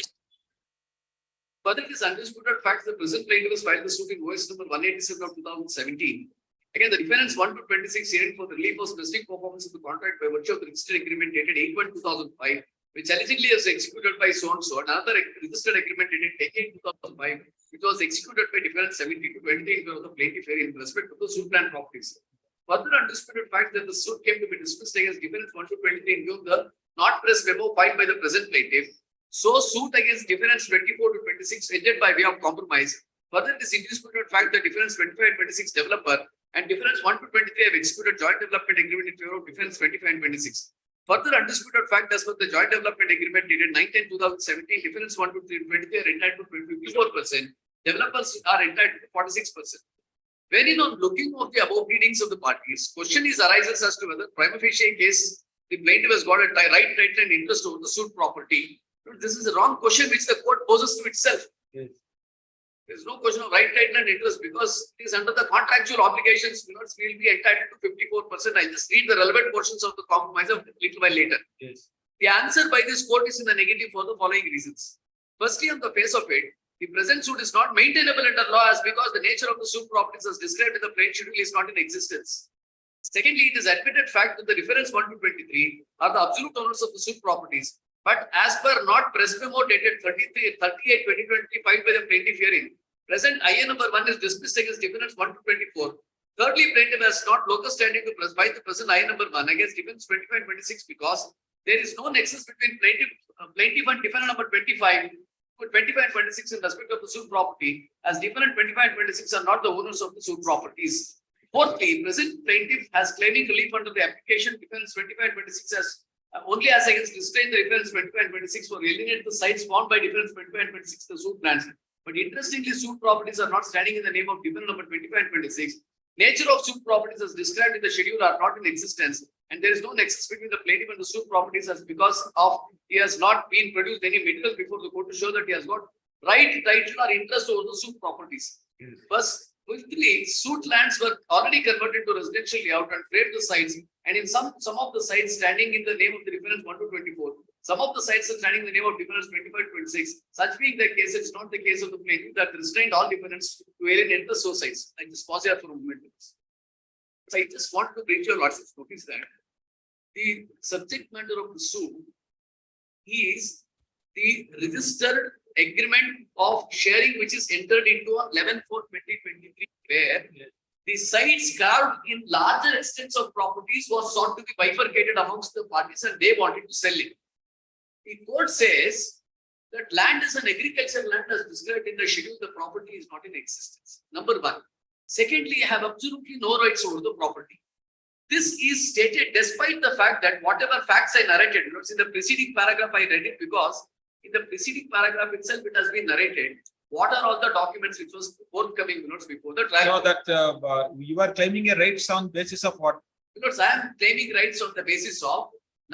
Further, it is undisputed fact the present plaintiff has filed the suit in OS number 187 of 2017. Again, the defendants 1 to 26 hearing for the relief of specific performance of the contract by virtue of the registered agreement dated 8/1/2005, which allegedly was executed by so and so. Another registered agreement dated 8/2005, which was executed by defendant 70 to 23 of the plaintiff in respect to the suit plan properties. Further undisputed fact that the suit came to be dismissed against defendants 1 to 23 in view of the not press memo filed by the present plaintiff. So suit against defendants 24 to 26 ended by way of compromise. Further, this undisputed fact that defendants 25 and 26 developer and defendants 1 to 23 have executed joint development agreement in favor of defendants 25 and 26. Further undisputed fact as per the joint development agreement dated 9/10/2017, defendants 1 to 23 are entitled to 54%. Developers are entitled to 46%. Wherein on looking of the above pleadings of the parties, question is arises as to whether prima facie case the plaintiff has got a right, title and interest over the suit property. This is a wrong question which the court poses to itself. Yes. There is no question of right, title and interest because it is under the contractual obligations. We will be entitled to 54%. I just read the relevant portions of the compromise a little while later. Yes. The answer by this court is in the negative for the following reasons. Firstly, on the face of it, the present suit is not maintainable under law as because the nature of the suit properties as described in the plain schedule is not in existence. Secondly, it is admitted fact that the reference 1 to 23 are the absolute owners of the suit properties. But as per not press memo dated 38/2020 filed by the plaintiff hearing, present IA number 1 is dismissed against defendants 1 to 24. Thirdly, plaintiff has not locus standing to fight the present IA number 1 against defendants 25 and 26 because there is no nexus between plaintiff and defendant number 25 and 26 in respect of the suit property, as defendant 25 and 26 are not the owners of the suit properties. Fourthly, present plaintiff has claiming relief under the application defendants 25 and 26 as only as against restrain the defendants 25 and 26 for alienate the sites formed by defendants 25 and 26 the suit plans. But interestingly, suit properties are not standing in the name of defendant number 25 and 26. Nature of suit properties as described in the schedule are not in existence, and there is no nexus between the plaintiff and the suit properties as because of he has not been produced any material before the court to show that he has got right, title or interest over the suit properties. Yes. First, quickly, suit lands were already converted to residential layout and framed the sites, and in some of the sites standing in the name of the defendants 1 to 24, Some of the sites are standing in the name of defendants 25-26. Such being the case, it's not the case of the plaintiff that restrained all defendants to alienate the source sites. I just pause here for a moment. So I just want to bring your lordship's notice that the subject matter of the suit is the registered agreement of sharing which is entered into on 11/4/2023, where the sites carved in larger extents of properties was sought to be bifurcated amongst the parties and they wanted to sell it. The court says that land is an agricultural land as described in the schedule, the property is not in existence. Number one. Secondly, I have absolutely no rights over the property. This is stated despite the fact that whatever facts I narrated, it's in the preceding paragraph I read it because in the preceding paragraph itself it has been narrated. What are all the documents which was forthcoming minutes before the trial? So that you are claiming a rights on basis of what? Because I am claiming rights on the basis of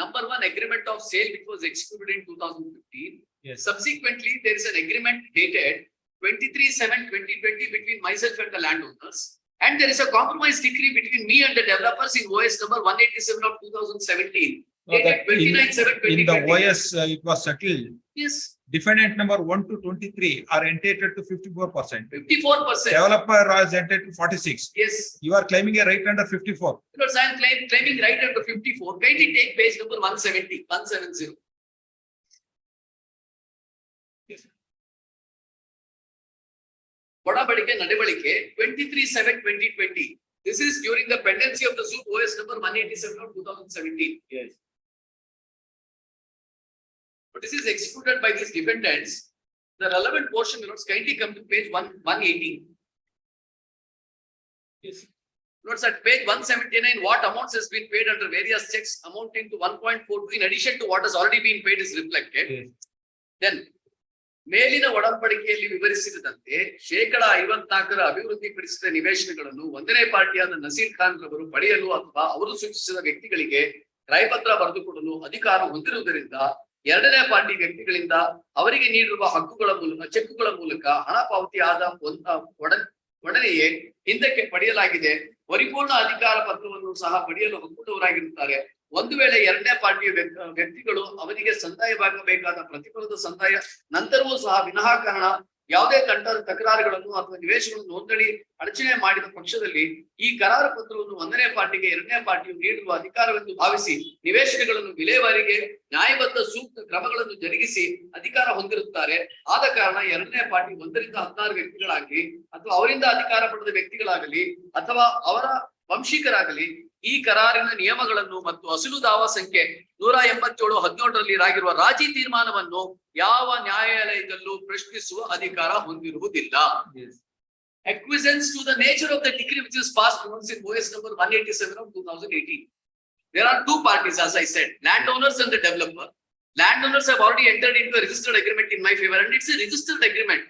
number one, agreement of sale which was executed in 2015. Yes. Subsequently, there is an agreement dated 23/7/2020 between myself and the landowners. And there is a compromise decree between me and the developers in OS number 187 of 2017. So that in 29/7/2020. the OS it was settled. Yes, Defendant number 1 to 23 are entitled to 54%. 54%. Developer is entitled to 46. Yes, You are claiming a right under 54. because I am claiming right under 54. Kindly take page number 170, 170. Kodabadike Nadebadike 23/7/2020. This is during the pendency of the suit OS number 187 of 2017. Yes. But this is executed by these defendants. The relevant portion, kindly come to page 180. Yes. Notes at page 179, what amounts has been paid under various checks amounting to 1.42 in addition to what has already been paid is reflected. Yes. Then, ಮೇಲಿನ ಒಡಂಬಡಿಕೆಯಲ್ಲಿ ವಿವರಿಸಿದಂತೆ 54% ಅಭಿವೃದ್ಧಿಪಡಿಸಿದ ನಿವೇಶನಗಳನ್ನು ಒಂದನೇ ಪಾರ್ಟಿಯಾದ ನಸೀರ್ ಖಾನ್ ರವರು ಪಡೆಯಲು ಅಥವಾ ಅವರು ಸೂಚಿಸಿದ ವ್ಯಕ್ತಿಗಳಿಗೆ ಕ್ರಯಪತ್ರ ಬರೆದುಕೊಡಲು ಅಧಿಕಾರ ಹೊಂದಿರುವುದರಿಂದ ಎರಡನೇ ಪಾರ್ಟಿ ವ್ಯಕ್ತಿಗಳಿಂದ ಅವರಿಗೆ ನೀಡಿರುವ ಹಕ್ಕುಗಳ ಮೂಲಕ ಚೆಕ್ಗಳ ಮೂಲಕ ಹಣ ಪಾವತಿಯಾದ ಒಡನೆಯೇ ಹಿಂದಕ್ಕೆ ಪಡೆಯಲಾಗಿದೆ. ಪರಿಪೂರ್ಣ ಅಧಿಕಾರ ಪತ್ರವನ್ನು ಸಹ ಪಡೆಯಲು ಹಕ್ಕುಳ್ಳವರಾಗಿರುತ್ತಾರೆ. ಒಂದು ವೇಳೆ ಎರಡನೇ ಪಾರ್ಟಿಯ ವ್ಯಕ್ತಿಗಳು ಅವರಿಗೆ ಸಂದಾಯವಾಗಬೇಕಾದ ಪ್ರತಿಫಲದ ಸಂದಾಯ ನಂತರವೂ ಸಹ ವಿನಾಕಾರಣ ಯಾವುದೇ ತಕರಾರುಗಳನ್ನು ಅಥವಾ ನಿವೇಶನ ನೋಂದಣಿ ಅಡಚಣೆ ಮಾಡಿದ ಪಕ್ಷದಲ್ಲಿ ಈ ಕರಾರು ಪತ್ರವನ್ನು ಒಂದನೇ ಪಾರ್ಟಿಗೆ ಎರಡನೇ ಪಾರ್ಟಿಯು ನೀಡುವ ಅಧಿಕಾರವೆಂದು ಭಾವಿಸಿ ನಿವೇಶನಗಳನ್ನು ವಿಲೇವಾರಿಗೆ ನ್ಯಾಯಬದ್ಧ ಸೂಕ್ತ ಕ್ರಮಗಳನ್ನು ಜರುಗಿಸಿ ಅಧಿಕಾರ ಹೊಂದಿರುತ್ತಾರೆ. ಆದ ಕಾರಣ ಎರಡನೇ ಪಾರ್ಟಿ 1 ರಿಂದ 16 ವ್ಯಕ್ತಿಗಳಾಗಲಿ ಅಥವಾ ಅವರಿಂದ ಅಧಿಕಾರ ಪಡೆದ ವ್ಯಕ್ತಿಗಳಾಗಲಿ ಅಥವಾ ಅವರ ವಂಶಿಕರಾಗಲಿ ಈ ಕರಾರಿನ ನಿಯಮಗಳನ್ನು ಮತ್ತು ಅಸಲು ದಾವಾ ಸಂಖ್ಯೆ 187/17 ಆಗಿರುವ ರಾಜಿ ತೀರ್ಮಾನವನ್ನು ಯಾವ ನ್ಯಾಯಾಲಯದಲ್ಲೂ ಪ್ರಶ್ನಿಸುವ ಅಧಿಕಾರ ಹೊಂದಿರುವುದಿಲ್ಲ. Acquiescence to the nature of the decree which is passed in OS number 187 of 2018. There are two parties, as I said, landowners and the developer. Landowners have already entered into a registered agreement in my favor, and it's a registered agreement.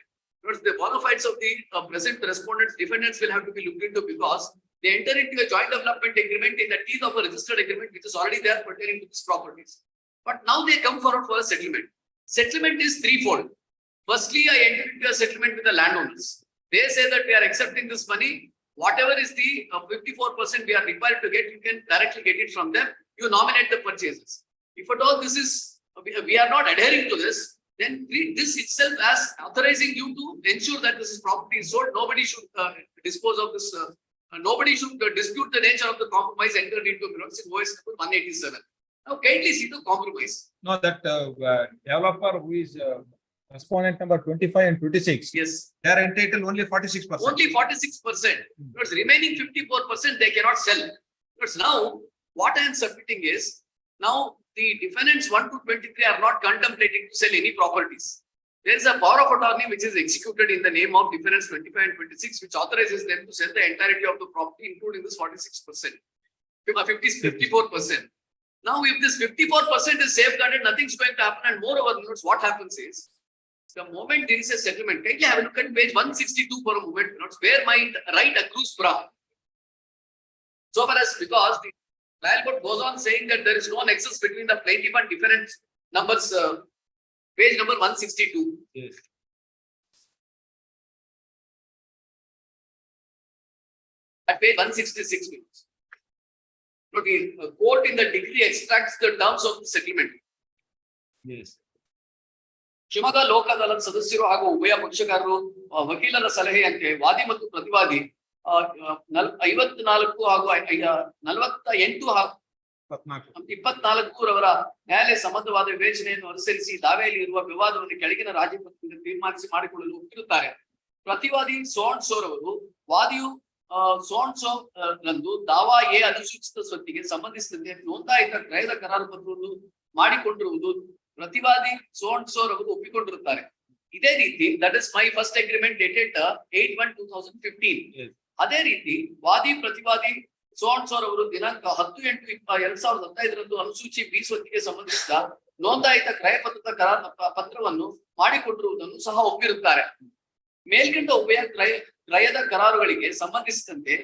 The bona fides of the present respondents, defendants will have to be looked into because they enter into a joint development agreement in the teeth of a registered agreement which is already there pertaining to these properties. But now they come forward for a settlement. Settlement is threefold. Firstly, I enter into a settlement with the landowners. They say that we are accepting this money. Whatever is the 54% we are required to get, you can directly get it from them. You nominate the purchases. If at all this is, we are not adhering to this, then treat this itself as authorizing you to ensure that this is property is sold. Nobody should dispose of this. Nobody should dispute the nature of the compromise entered into in OS number 187. Now, kindly see the compromise. No, that developer who is respondent number 25 and 26. Yes. They are entitled only 46%. Only 46%. Because remaining 54% they cannot sell. Because now, what I am submitting is, now the defendants 1 to 23 are not contemplating to sell any properties. There is a power of attorney which is executed in the name of defendants 25 and 26, which authorizes them to sell the entirety of the property, including this 46%, 54%. Now, if this 54% is safeguarded, nothing's going to happen. And moreover, what happens is, the moment there is a settlement, kindly have a look at page 162 for a moment, where my right accrues from. So far as because the trial court goes on saying that there is no nexus between the plaintiff and defendants numbers. Page number 162. Yes. At page 166. The court in the decree extracts the terms of the settlement. Yes. Shivamogga Lok Adalat ಸದಸ್ಯರು ಹಾಗೂ ಉಭಯ ಪಕ್ಷಕಾರರು ವಕೀಲರ ಸಲಹೆಯಂತೆ ವಾದಿ ಮತ್ತು ಪ್ರತಿವಾದಿ 54 ಹಾಗೂ 48 ಹಾಗೂ 24 ನ್ಯಾಯಾಲಯ ಸಂಬಂಧವಾದ ವಿವೇಚನೆಯನ್ನು ಅನುಸರಿಸಿ ದಾವೆಯಲ್ಲಿ ಇರುವ ವಿವಾದವನ್ನು ಕೆಳಗಿನ ರಾಜಿ ಪತ್ರದಿಂದ ತೀರ್ಮಾನಿಸಿ ಮಾಡಿಕೊಳ್ಳಲು ಒಪ್ಪಿರುತ್ತಾರೆ. ಪ್ರತಿವಾದಿ ಸೋನ್ಸೋರವರು ವಾದಿಯು ಸೋನ್ಸೋ ರಂದು ದಾವಾ ಎ ಅಧಿಸೂಚಿತ ಸ್ವತ್ತಿಗೆ ಸಂಬಂಧಿಸಿದಂತೆ ನೋಂದಾಯಿತ ಕ್ರಯದ ಕರಾರು ಪತ್ರವನ್ನು ಮಾಡಿಕೊಂಡಿರುವುದು ಪ್ರತಿವಾದಿ ಸೋನ್ಸೋರವರು ಒಪ್ಪಿಕೊಂಡಿರುತ್ತಾರೆ. ಇದೇ ರೀತಿ that is my first agreement dated 8/1/2015. ಅದೇ ರೀತಿ ವಾದಿ ಪ್ರತಿವಾದಿ ಸೋನ್ಸೋರವರು ದಿನಾಂಕ 10/8/2015 ಅನುಸೂಚಿ ಬಿ ಸ್ವತ್ತಿಗೆ ಸಂಬಂಧಿಸಿದ ನೋಂದಾಯಿತ ಕ್ರಯ ಪತ್ರದ ಪತ್ರವನ್ನು ಮಾಡಿಕೊಂಡಿರುವುದನ್ನು ಸಹ ಒಪ್ಪಿರುತ್ತಾರೆ. ಮೇಲ್ಕಂಡ ಉಭಯ ಕ್ರಯದ ಕರಾರುಗಳಿಗೆ ಸಂಬಂಧಿಸಿದಂತೆ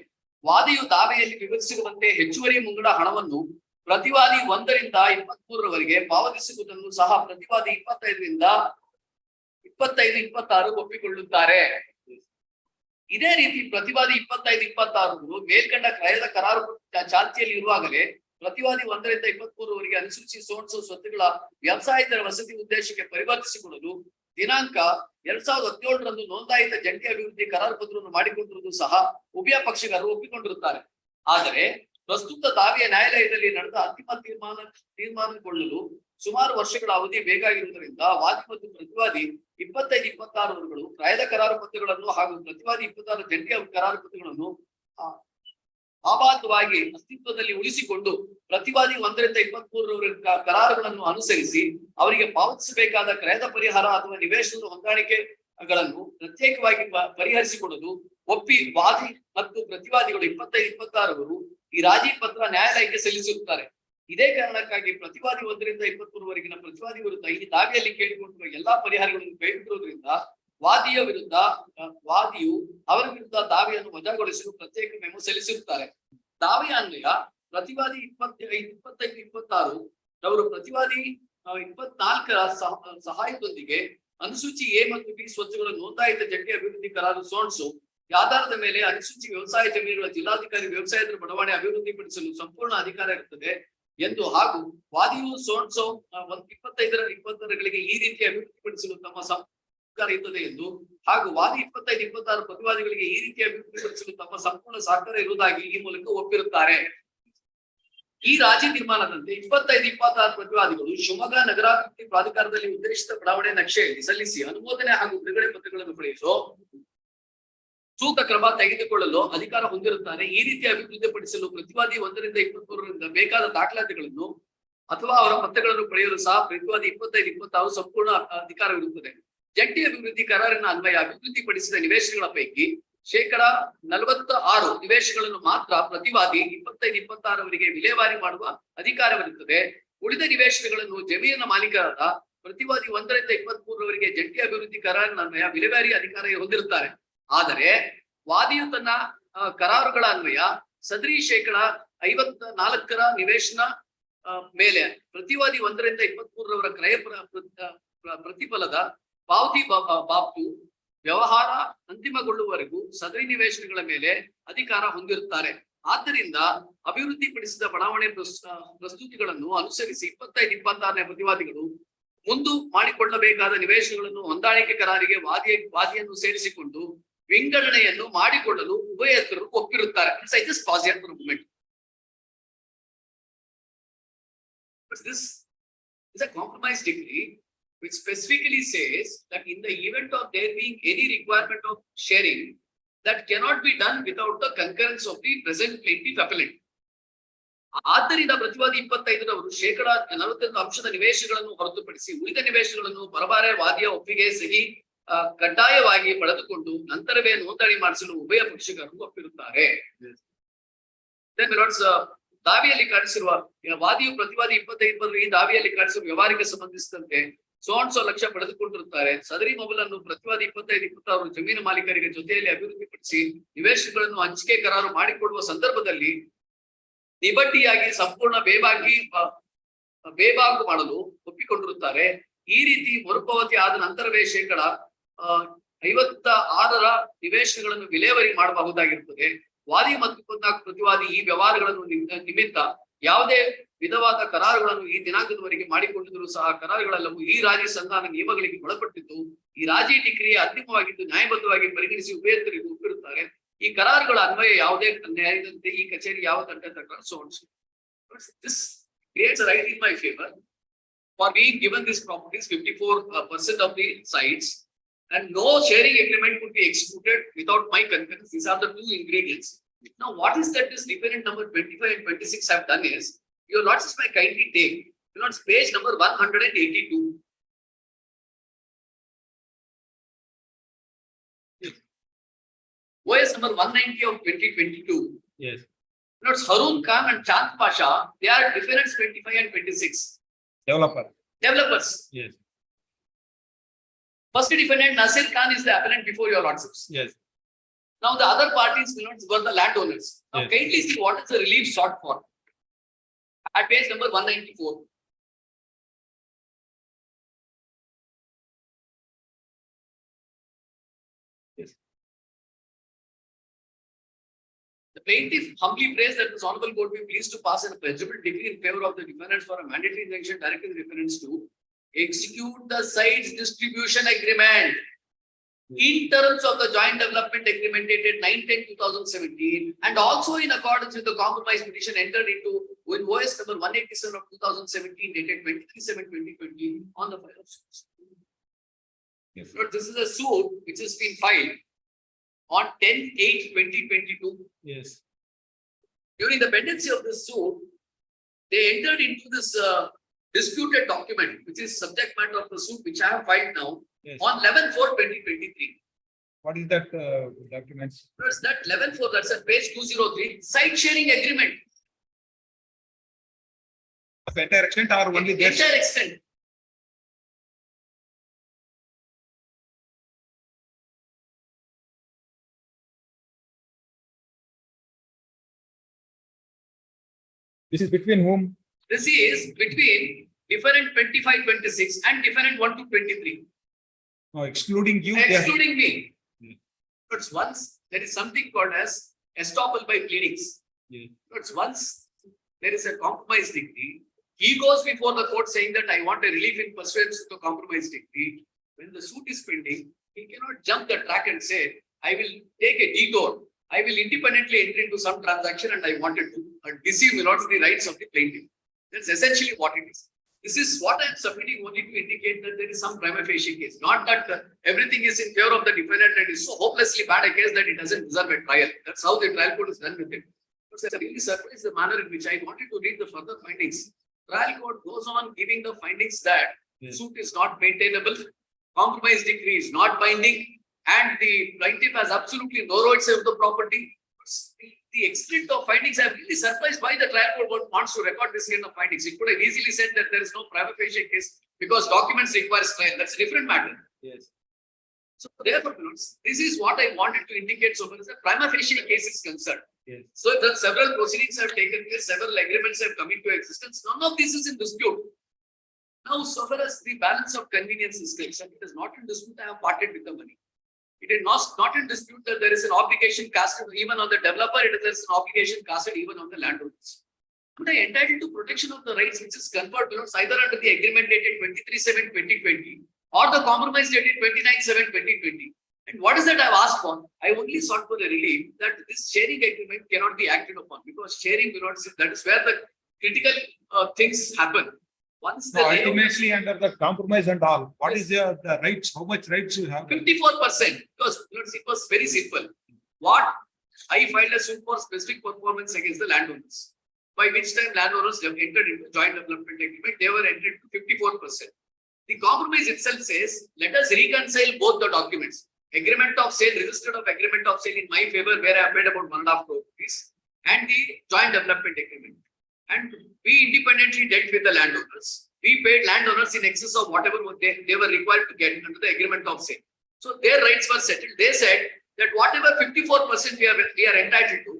ವಾದಿಯು ದಾವೆಯಲ್ಲಿ ವಿವರಿಸಿರುವಂತೆ ಹೆಚ್ಚುವರಿ ಮುಂಗಡ ಹಣವನ್ನು ಪ್ರತಿವಾದಿ 1ರಿಂದ 23ರವರೆಗೆ ಪಾವತಿಸುವುದನ್ನು ಸಹ ಪ್ರತಿವಾದಿ 25ರಿಂದ 26 ಒಪ್ಪಿಕೊಳ್ಳುತ್ತಾರೆ. ಇದೇ ರೀತಿ ಪ್ರತಿವಾದಿ 25-26 ಮೇಲ್ಕಂಡ ಕ್ರಯದ ಕರಾರು ಚಾಲ್ತಿಯಲ್ಲಿ ಇರುವಾಗಲೇ ಪ್ರತಿವಾದಿ 1ರಿಂದ 23ರವರೆಗೆ ಅನುಸೂಚಿ ಸೋನ್ಸೋ ಸ್ವತ್ತುಗಳ ವ್ಯವಸಾಯೇತರ ವಸತಿ ಉದ್ದೇಶಕ್ಕೆ ಪರಿವರ್ತಿಸಿಕೊಳ್ಳಲು ದಿನಾಂಕ 2017 ನೋಂದಾಯಿತ ಜಂಟಿ ಅಭಿವೃದ್ಧಿ ಕರಾರು ಪತ್ರವನ್ನು ಮಾಡಿಕೊಂಡಿರುವುದು ಸಹ ಉಭಯ ಪಕ್ಷಗಾರರು ಒಪ್ಪಿಕೊಂಡಿರುತ್ತಾರೆ. ಆದರೆ ಪ್ರಸ್ತುತ ದಾವೆಯ ನ್ಯಾಯಾಲಯದಲ್ಲಿ ನಡೆದ ಅಂತಿಮ ತೀರ್ಮಾನಗೊಳ್ಳಲು ಸುಮಾರು ವರ್ಷಗಳ ಅವಧಿ ಬೇಕಾಗಿರುವುದರಿಂದ ವಾದಿ ಮತ್ತು ಪ್ರತಿವಾದಿ 25-26 ಕ್ರಯದ ಕರಾರು ಪತ್ರಗಳನ್ನು ಹಾಗೂ ಪ್ರತಿವಾದಿ 26 ಜಂಟಿ ಕರಾರು ಪತ್ರಗಳನ್ನು ಅಬಾಧವಾಗಿ ಅಸ್ತಿತ್ವದಲ್ಲಿ ಉಳಿಸಿಕೊಂಡು ಪ್ರತಿವಾದಿ 1ರಿಂದ 23ರವರೆಗೆ ಕರಾರುಗಳನ್ನು ಅನುಸರಿಸಿ ಅವರಿಗೆ ಪಾವತಿಸಬೇಕಾದ ಕ್ರಯದ ಪರಿಹಾರ ಅಥವಾ ನಿವೇಶನದ ಹೊಂದಾಣಿಕೆಗಳನ್ನು ಪ್ರತ್ಯೇಕವಾಗಿ ಪರಿಹರಿಸಿಕೊಡಲು ಒಪ್ಪಿ ವಾದಿ ಮತ್ತು ಪ್ರತಿವಾದಿಗಳು 25-26 ಈ ರಾಜಿ ಪತ್ರ ನ್ಯಾಯಾಲಯಕ್ಕೆ ಸಲ್ಲಿಸಿರುತ್ತಾರೆ. ಇದೇ ಕಾರಣಕ್ಕಾಗಿ ಪ್ರತಿವಾದಿ 1ರಿಂದ 23ರವರೆಗಿನ ಪ್ರತಿವಾದಿ ವಿರುದ್ಧ ಈ ದಾವೆಯಲ್ಲಿ ಕೇಳಿಕೊಂಡಿರುವ ಎಲ್ಲಾ ಪರಿಹಾರಗಳನ್ನು ಕೈಬಿಟ್ಟಿರುವುದರಿಂದ ವಾದಿಯು ಅವರ ವಿರುದ್ಧ ದಾವೆಯನ್ನು ವಜಾಗೊಳಿಸಲು ಪ್ರತ್ಯೇಕ ಮೆಮೊ ಸಲ್ಲಿಸಿರುತ್ತಾರೆ. ದಾವೆಯ ಅನ್ವಯ ಪ್ರತಿವಾದಿ 25-26 ಅವರು ಪ್ರತಿವಾದಿ 24ರ ಸಹಾಯದೊಂದಿಗೆ ಅನುಸೂಚಿ ಎ ಮತ್ತು ಬಿ ಸ್ವತ್ತುಗಳ ನೋಂದಾಯಿತ ಜಂಟಿ ಅಭಿವೃದ್ಧಿ ಕರಾರು ಸೋನ್ಸೋ ಆಧಾರದ ಮೇಲೆ ಅನುಸೂಚಿ ವ್ಯವಸಾಯ ಜಮೀನುಗಳ ಜಿಲ್ಲಾಧಿಕಾರಿ ವ್ಯವಸಾಯದ ಬಡಾವಣೆ ಅಭಿವೃದ್ಧಿಪಡಿಸಲು ಸಂಪೂರ್ಣ ಅಧಿಕಾರ ಇರುತ್ತದೆ ಎಂದು ಹಾಗೂ ವಾದಿಯು ಸೋನ್ಸೋ 25-26ಗಳಿಗೆ ಈ ರೀತಿ ಅಭಿವೃದ್ಧಿಪಡಿಸಲು ತಮ್ಮ ಸಹಕಾರ ಇರುತ್ತದೆ ಎಂದು ಹಾಗೂ ವಾದಿ 25-26 ಪ್ರತಿವಾದಿಗಳಿಗೆ ಈ ರೀತಿ ಅಭಿವೃದ್ಧಿಪಡಿಸಲು ತಮ್ಮ ಸಂಪೂರ್ಣ ಸಹಕಾರ ಇರುವುದಾಗಿ ಈ ಮೂಲಕ ಒಪ್ಪಿರುತ್ತಾರೆ. ಈ ರಾಜಿ ತೀರ್ಮಾನದಂತೆ 25-26 ಪ್ರತಿವಾದಿಗಳು ಶಿವಮೊಗ್ಗ ನಗರಾಭಿವೃದ್ಧಿ ಪ್ರಾಧಿಕಾರದಲ್ಲಿ ಉದ್ದೇಶಿತ ಬಡಾವಣೆ ನಕ್ಷೆಯಲ್ಲಿ ಸಲ್ಲಿಸಿ ಅನುಮೋದನೆ ಹಾಗೂ ಬಿಡುಗಡೆ ಪತ್ರಗಳನ್ನು ಪಡೆಯಲು ಸೂಕ್ತ ಕ್ರಮ ತೆಗೆದುಕೊಳ್ಳಲು ಅಧಿಕಾರ ಹೊಂದಿರುತ್ತಾರೆ. ಈ ರೀತಿ ಅಭಿವೃದ್ಧಿಪಡಿಸಲು ಪ್ರತಿವಾದಿ 1ರಿಂದ 23ರವರೆಗೆ ಬೇಕಾದ ದಾಖಲಾತಿಗಳನ್ನು ಅಥವಾ ಅವರ ಪತ್ರಗಳನ್ನು ಪಡೆಯಲು ಸಹ ಪ್ರತಿವಾದಿ 25-26 ಸಂಪೂರ್ಣ ಅಧಿಕಾರವಿರುತ್ತದೆ. ಜಂಟಿ ಅಭಿವೃದ್ಧಿ ಕರಾರಿನ ಅನ್ವಯ ಅಭಿವೃದ್ಧಿಪಡಿಸಿದ ನಿವೇಶನಗಳ ಪೈಕಿ 46% ನಿವೇಶನಗಳನ್ನು ಮಾತ್ರ ಪ್ರತಿವಾದಿ 25-26ರವರೆಗೆ ವಿಲೇವಾರಿ ಮಾಡುವ ಅಧಿಕಾರವಿರುತ್ತದೆ. ಉಳಿದ ನಿವೇಶನಗಳನ್ನು ಜಮೀನಿನ ಮಾಲೀಕರಾದ ಪ್ರತಿವಾದಿ 1ರಿಂದ 23ರವರೆಗೆ ಜಂಟಿ ಅಭಿವೃದ್ಧಿ ಕರಾರಿನ ಅನ್ವಯ ವಿಲೇವಾರಿ ಅಧಿಕಾರ ಹೊಂದಿರುತ್ತಾರೆ. ಆದರೆ ವಾದಿಯು ತನ್ನ ಕರಾರುಗಳ ಅನ್ವಯ ಸದರಿ 54% ನಿವೇಶನ ಮೇಲೆ ಪ್ರತಿವಾದಿ 1ರಿಂದ 23ರವರ ಕ್ರಯ ಪ್ರತಿಫಲದ ಪಾವತಿ ಬಾಬ್ತು ವ್ಯವಹಾರ ಅಂತಿಮಗೊಳ್ಳುವವರೆಗೂ ಸದರಿ ನಿವೇಶನಗಳ ಮೇಲೆ ಅಧಿಕಾರ ಹೊಂದಿರುತ್ತಾರೆ. ಆದ್ದರಿಂದ ಅಭಿವೃದ್ಧಿಪಡಿಸಿದ ಬಡಾವಣೆ ಪ್ರಸ್ತುತಿಗಳನ್ನು ಅನುಸರಿಸಿ 25-26ನೇ ಪ್ರತಿವಾದಿಗಳು ಮುಂದು ಮಾಡಿಕೊಳ್ಳಬೇಕಾದ ನಿವೇಶನಗಳನ್ನು ಹೊಂದಾಣಿಕೆ ಕರಾರಿಗೆ ವಾದಿಯನ್ನು ಸೇರಿಸಿಕೊಂಡು ವಿಂಗಡಣೆಯನ್ನು ಮಾಡಿಕೊಳ್ಳಲು ಉಭಯಸ್ಥರು ಒಪ್ಪಿರುತ್ತಾರೆ. This is a compromise decree which specifically says that in the event of there being any requirement of sharing, that cannot be done without the concurrence of the present plaintiff appellant. ಆದ್ದರಿಂದ ಪ್ರತಿವಾದಿ 25ರವರು 41% ನಿವೇಶನಗಳನ್ನು ಹೊರತುಪಡಿಸಿ ಉಳಿದ ನಿವೇಶನಗಳನ್ನು ಬರಬಾರೆ ವಾದಿಯ ಒಪ್ಪಿಗೆ ಸಹಿ ಕಡ್ಡಾಯವಾಗಿ ಪಡೆದುಕೊಂಡು ನಂತರವೇ ನೋಂದಣಿ ಮಾಡಿಸಲು ಉಭಯ ಪಕ್ಷಗಾರರು ಒಪ್ಪಿರುತ್ತಾರೆ. ದಾವಿಯಲ್ಲಿ ಕಾಣಿಸಿರುವ ವಾದಿಯು ಪ್ರತಿವಾದಿ 25 ಈ ದಾವಿಯಲ್ಲಿ ಕಾಣಿಸಿರುವ ವ್ಯವಹಾರಕ್ಕೆ ಸಂಬಂಧಿಸಿದಂತೆ ಸೋನ್ಸೋ ಲಕ್ಷ ಪಡೆದುಕೊಂಡಿರುತ್ತಾರೆ. ಸದರಿ ಮೊಬೈಲನ್ನು ಪ್ರತಿವಾದಿ 25-26 ಜಮೀನು ಮಾಲೀಕರಿಗೆ ಜೊತೆಯಲ್ಲಿ ಅಭಿವೃದ್ಧಿಪಡಿಸಿ ನಿವೇಶನಗಳನ್ನು ಹಂಚಿಕೆ ಕರಾರು ಮಾಡಿಕೊಡುವ ಸಂದರ್ಭದಲ್ಲಿ ನಿಬಡ್ಡಿಯಾಗಿ ಸಂಪೂರ್ಣ ಬೇಬಾಕು ಮಾಡಲು ಒಪ್ಪಿಕೊಂಡಿರುತ್ತಾರೆ. ಈ ರೀತಿ ಮರುಪಾವತಿ ಆದ ನಂತರವೇ 56% ನಿವೇಶನಗಳನ್ನು ವಿಲೇವಾರಿ ಮಾಡಬಹುದಾಗಿರುತ್ತದೆ. ವಾದಿ ಮತ್ತು 24 ಪ್ರತಿವಾದಿ ಈ ವ್ಯವಹಾರಗಳನ್ನು ನಿಮಿತ್ತ ಯಾವುದೇ ವಿಧವಾದ ಕರಾರುಗಳನ್ನು ಈ ದಿನಾಂಕದವರೆಗೆ ಮಾಡಿಕೊಂಡಿದ್ದರೂ ಸಹ ಕರಾರುಗಳೆಲ್ಲವೂ ಈ ರಾಜಿ ಸಂಧಾನ ನಿಯಮಗಳಿಗೆ ಒಳಪಟ್ಟಿದ್ದು ಈ ರಾಜಿ ಡಿಗ್ರಿಯ ಅಂತಿಮವಾಗಿದ್ದು ನ್ಯಾಯಬದ್ಧವಾಗಿ ಪರಿಗಣಿಸಿ ಉಭಯತರಿಗೂ ಒಪ್ಪಿರುತ್ತಾರೆ. ಈ ಕರಾರುಗಳ ಅನ್ವಯ ಯಾವುದೇ ನ್ಯಾಯದಂತೆ ಈ ಕಚೇರಿ ಯಾವ ತಂಡ ತಕರಾರು. This creates a right in my favor for being given these properties 54% of the sites, and no sharing agreement could be executed without my concurrence. These are the two ingredients. Now, what is that this defendant number 25 and 26 have done is, your lordships may kindly take, your lords, page number 182. OS number 190 of 2022. Yes. Lords Harun Khan and Chand Pasha, they are defendants 25 and 26. Developers. Yes. First defendant Nasir Khan is the appellant before your lordships. Yes. Now the other parties were the landowners. Now Yes. kindly see what is the relief sought for. At page number 194. Yes. The plaintiff humbly prays that this honorable court be pleased to pass a prejudice decree in favor of the defendants for a mandatory injunction directing the defendants to execute the sites distribution agreement in terms of the joint development agreement dated 9/10/2017 and also in accordance with the compromise petition entered into with OS number 187 of 2017 dated 23/7/2020 on the file of suit. Yes. But this is a suit which has been filed on 10/8/2022. Yes. During the pendency of this suit, they entered into this disputed document, which is subject matter of the suit, which I have filed now. Yes. On 11/4/2023. What is that documents? That's that 11/4, that's at page 203, site sharing agreement. Of entire extent or only this? Entire extent. This is between whom? This is between different 25/26 and different 1-23, No, excluding you. they are- excluding me. But once there is something called as estoppel by pleadings. Yeah. But once there is a compromise decree, he goes before the court saying that I want a relief in pursuance to the compromise decree. When the suit is pending, he cannot jump the track and say, I will take a detour. I will independently enter into some transaction and I wanted to deceive the rights of the plaintiff. That's essentially what it is. This is what I am submitting only to indicate that there is some prima facie case, not that everything is in favor of the defendant and it is so hopelessly bad a case that it doesn't deserve a trial. That's how the trial court is done with it. But I'm really surprised the manner in which I wanted to read the further findings. Trial court goes on giving the findings that Yes. suit is not maintainable, compromise decree is not binding, and the plaintiff has absolutely no rights of the property. The extent of findings, I'm really surprised why the trial court wants to record this kind of findings. It could have easily said that there is no prima facie case because documents require trial. That's a different matter. Yes. So therefore, this is what I wanted to indicate so far as the prima facie case is concerned. Yes. So that several proceedings have taken place, several agreements have come into existence. None of this is in dispute. Now, so far as the balance of convenience is concerned, it is not in dispute. I have parted with the money. It is not in dispute that there is an obligation casted even on the developer. There is an obligation casted even on the landowners. But I entitled to protection of the rights which is conferred either under the agreement dated 23/7/2020 or the compromise dated 29/7/2020. And what is that I've asked for? I only sought for a relief that this sharing agreement cannot be acted upon because sharing that is where the critical things happen. Once the No, ultimately under the compromise and all, what is the rights, how much rights you have? 54%, because it was very simple. What I filed a suit for specific performance against the landowners, by which time landowners have entered into joint development agreement, they were entered to 54%. The compromise itself says, let us reconcile both the documents. Agreement of sale, registered of agreement of sale in my favor, where I have paid about 1.5 crore rupees, and the joint development agreement. And we independently dealt with the landowners. We paid landowners in excess of whatever they were required to get under the agreement of sale. So their rights were settled. They said that whatever 54% we are entitled to,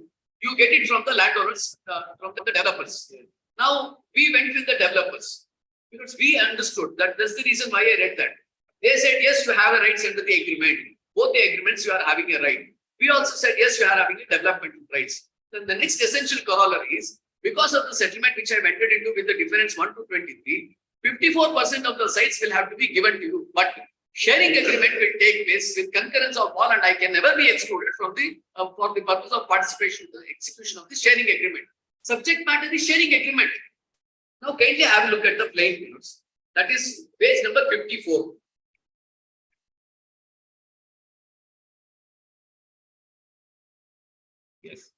you get it from the landowners, from the developers. Now we went with the developers because we understood that that's the reason why I read that. They said, yes, you have a rights under the agreement. Both the agreements you are having a right. We also said, yes, you are having a development rights. Then the next essential corollary is, because of the settlement which I entered into with the difference 1 to 23, 54% of the sites will have to be given to you. But sharing agreement will take place with concurrence of all, and I can never be excluded from the for the purpose of participation in the execution of the sharing agreement. Subject matter is sharing agreement. Now kindly have a look at the plain minutes. That is page number 54. Yes.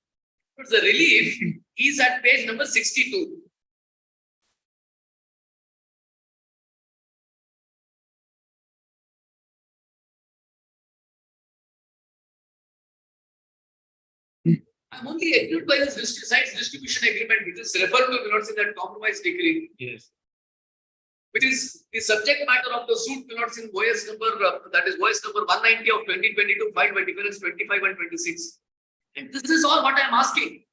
But the relief is at page number 62. I'm only agreed by this sites distribution agreement, which is referred to minutes in that compromise decree, Yes. which is the subject matter of the suit minutes in OS number, that is OS number 190 of 2022, filed by difference 25 and 26. And this is all what I am asking.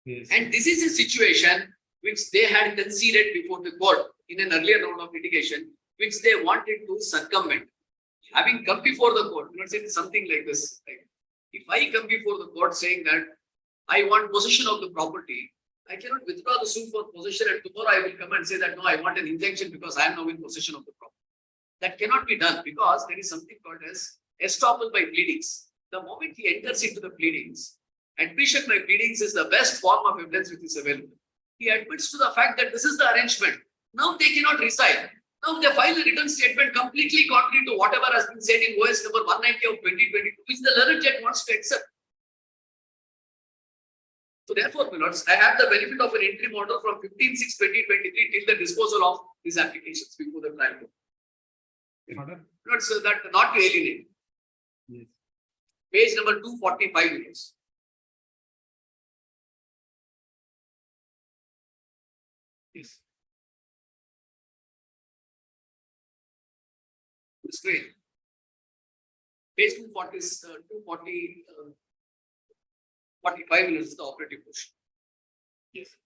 Yes. And this is a situation which they had conceded before the court in an earlier round of litigation, which they wanted to circumvent. Having come before the court, it is something like this. Right? If I come before the court saying that I want possession of the property, I cannot withdraw the suit for possession, and tomorrow I will come and say that no, I want an injunction because I am now in possession of the property. That cannot be done because there is something called as estoppel by pleadings. The moment he enters into the pleadings, admission by pleadings is the best form of evidence which is available. He admits to the fact that this is the arrangement. Now they cannot reside. Now they file a written statement completely contrary to whatever has been said in OS number 190 of 2022, which the learned judge wants to accept. So therefore, my lords, I have the benefit of an interim order from 15/6/2023 till the disposal of these applications before the trial court. Not so that not to alienate. Yes. Page number 245 minutes. Yes. Screen. Page 240 is 240. 45 minutes is the operative portion. Yes.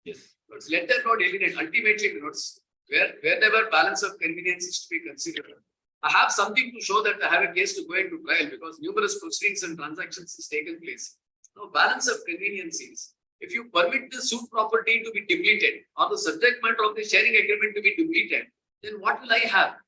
Yes. But let them not alienate. Ultimately, notes wherever balance of convenience is to be considered. I have something to show that I have a case to go into trial because numerous proceedings and transactions has taken place. Now, balance of convenience is if you permit the suit property to be depleted or the subject matter of the sharing agreement to be depleted, then what will I have?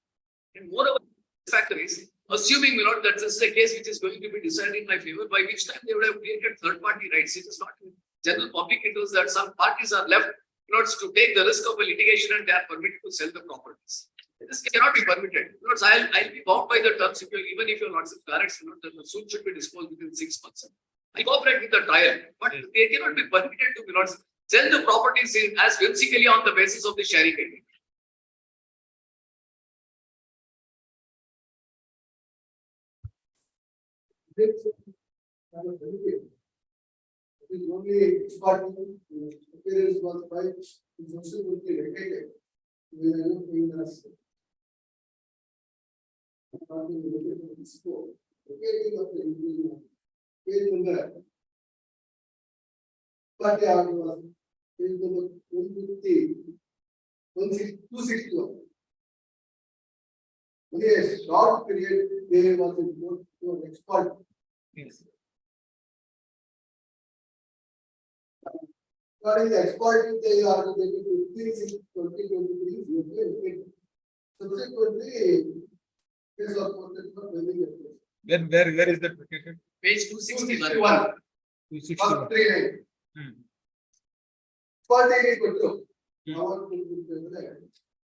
And moreover, factor is assuming that this is a case which is going to be decided in my favor, by which time they would have created third-party rights. It is not in general public interest that some parties are left to take the risk of a litigation and they are permitted to sell the properties. This cannot be permitted. I'll be bound by the terms even if your lordship directs that the suit should be disposed within 6 months. I cooperate with the trial, but they cannot be permitted to sell the properties as whimsically on the basis of the sharing agreement. It is only starting appearance was by subsequently vacated. We are not doing this. Vacating of the agreement. Page number. But was page number 150, 261. Only a short period there was to export. Yes. Regarding the export, they are getting 2023. Subsequently, case of Where is that located? Page 261. 261. 39.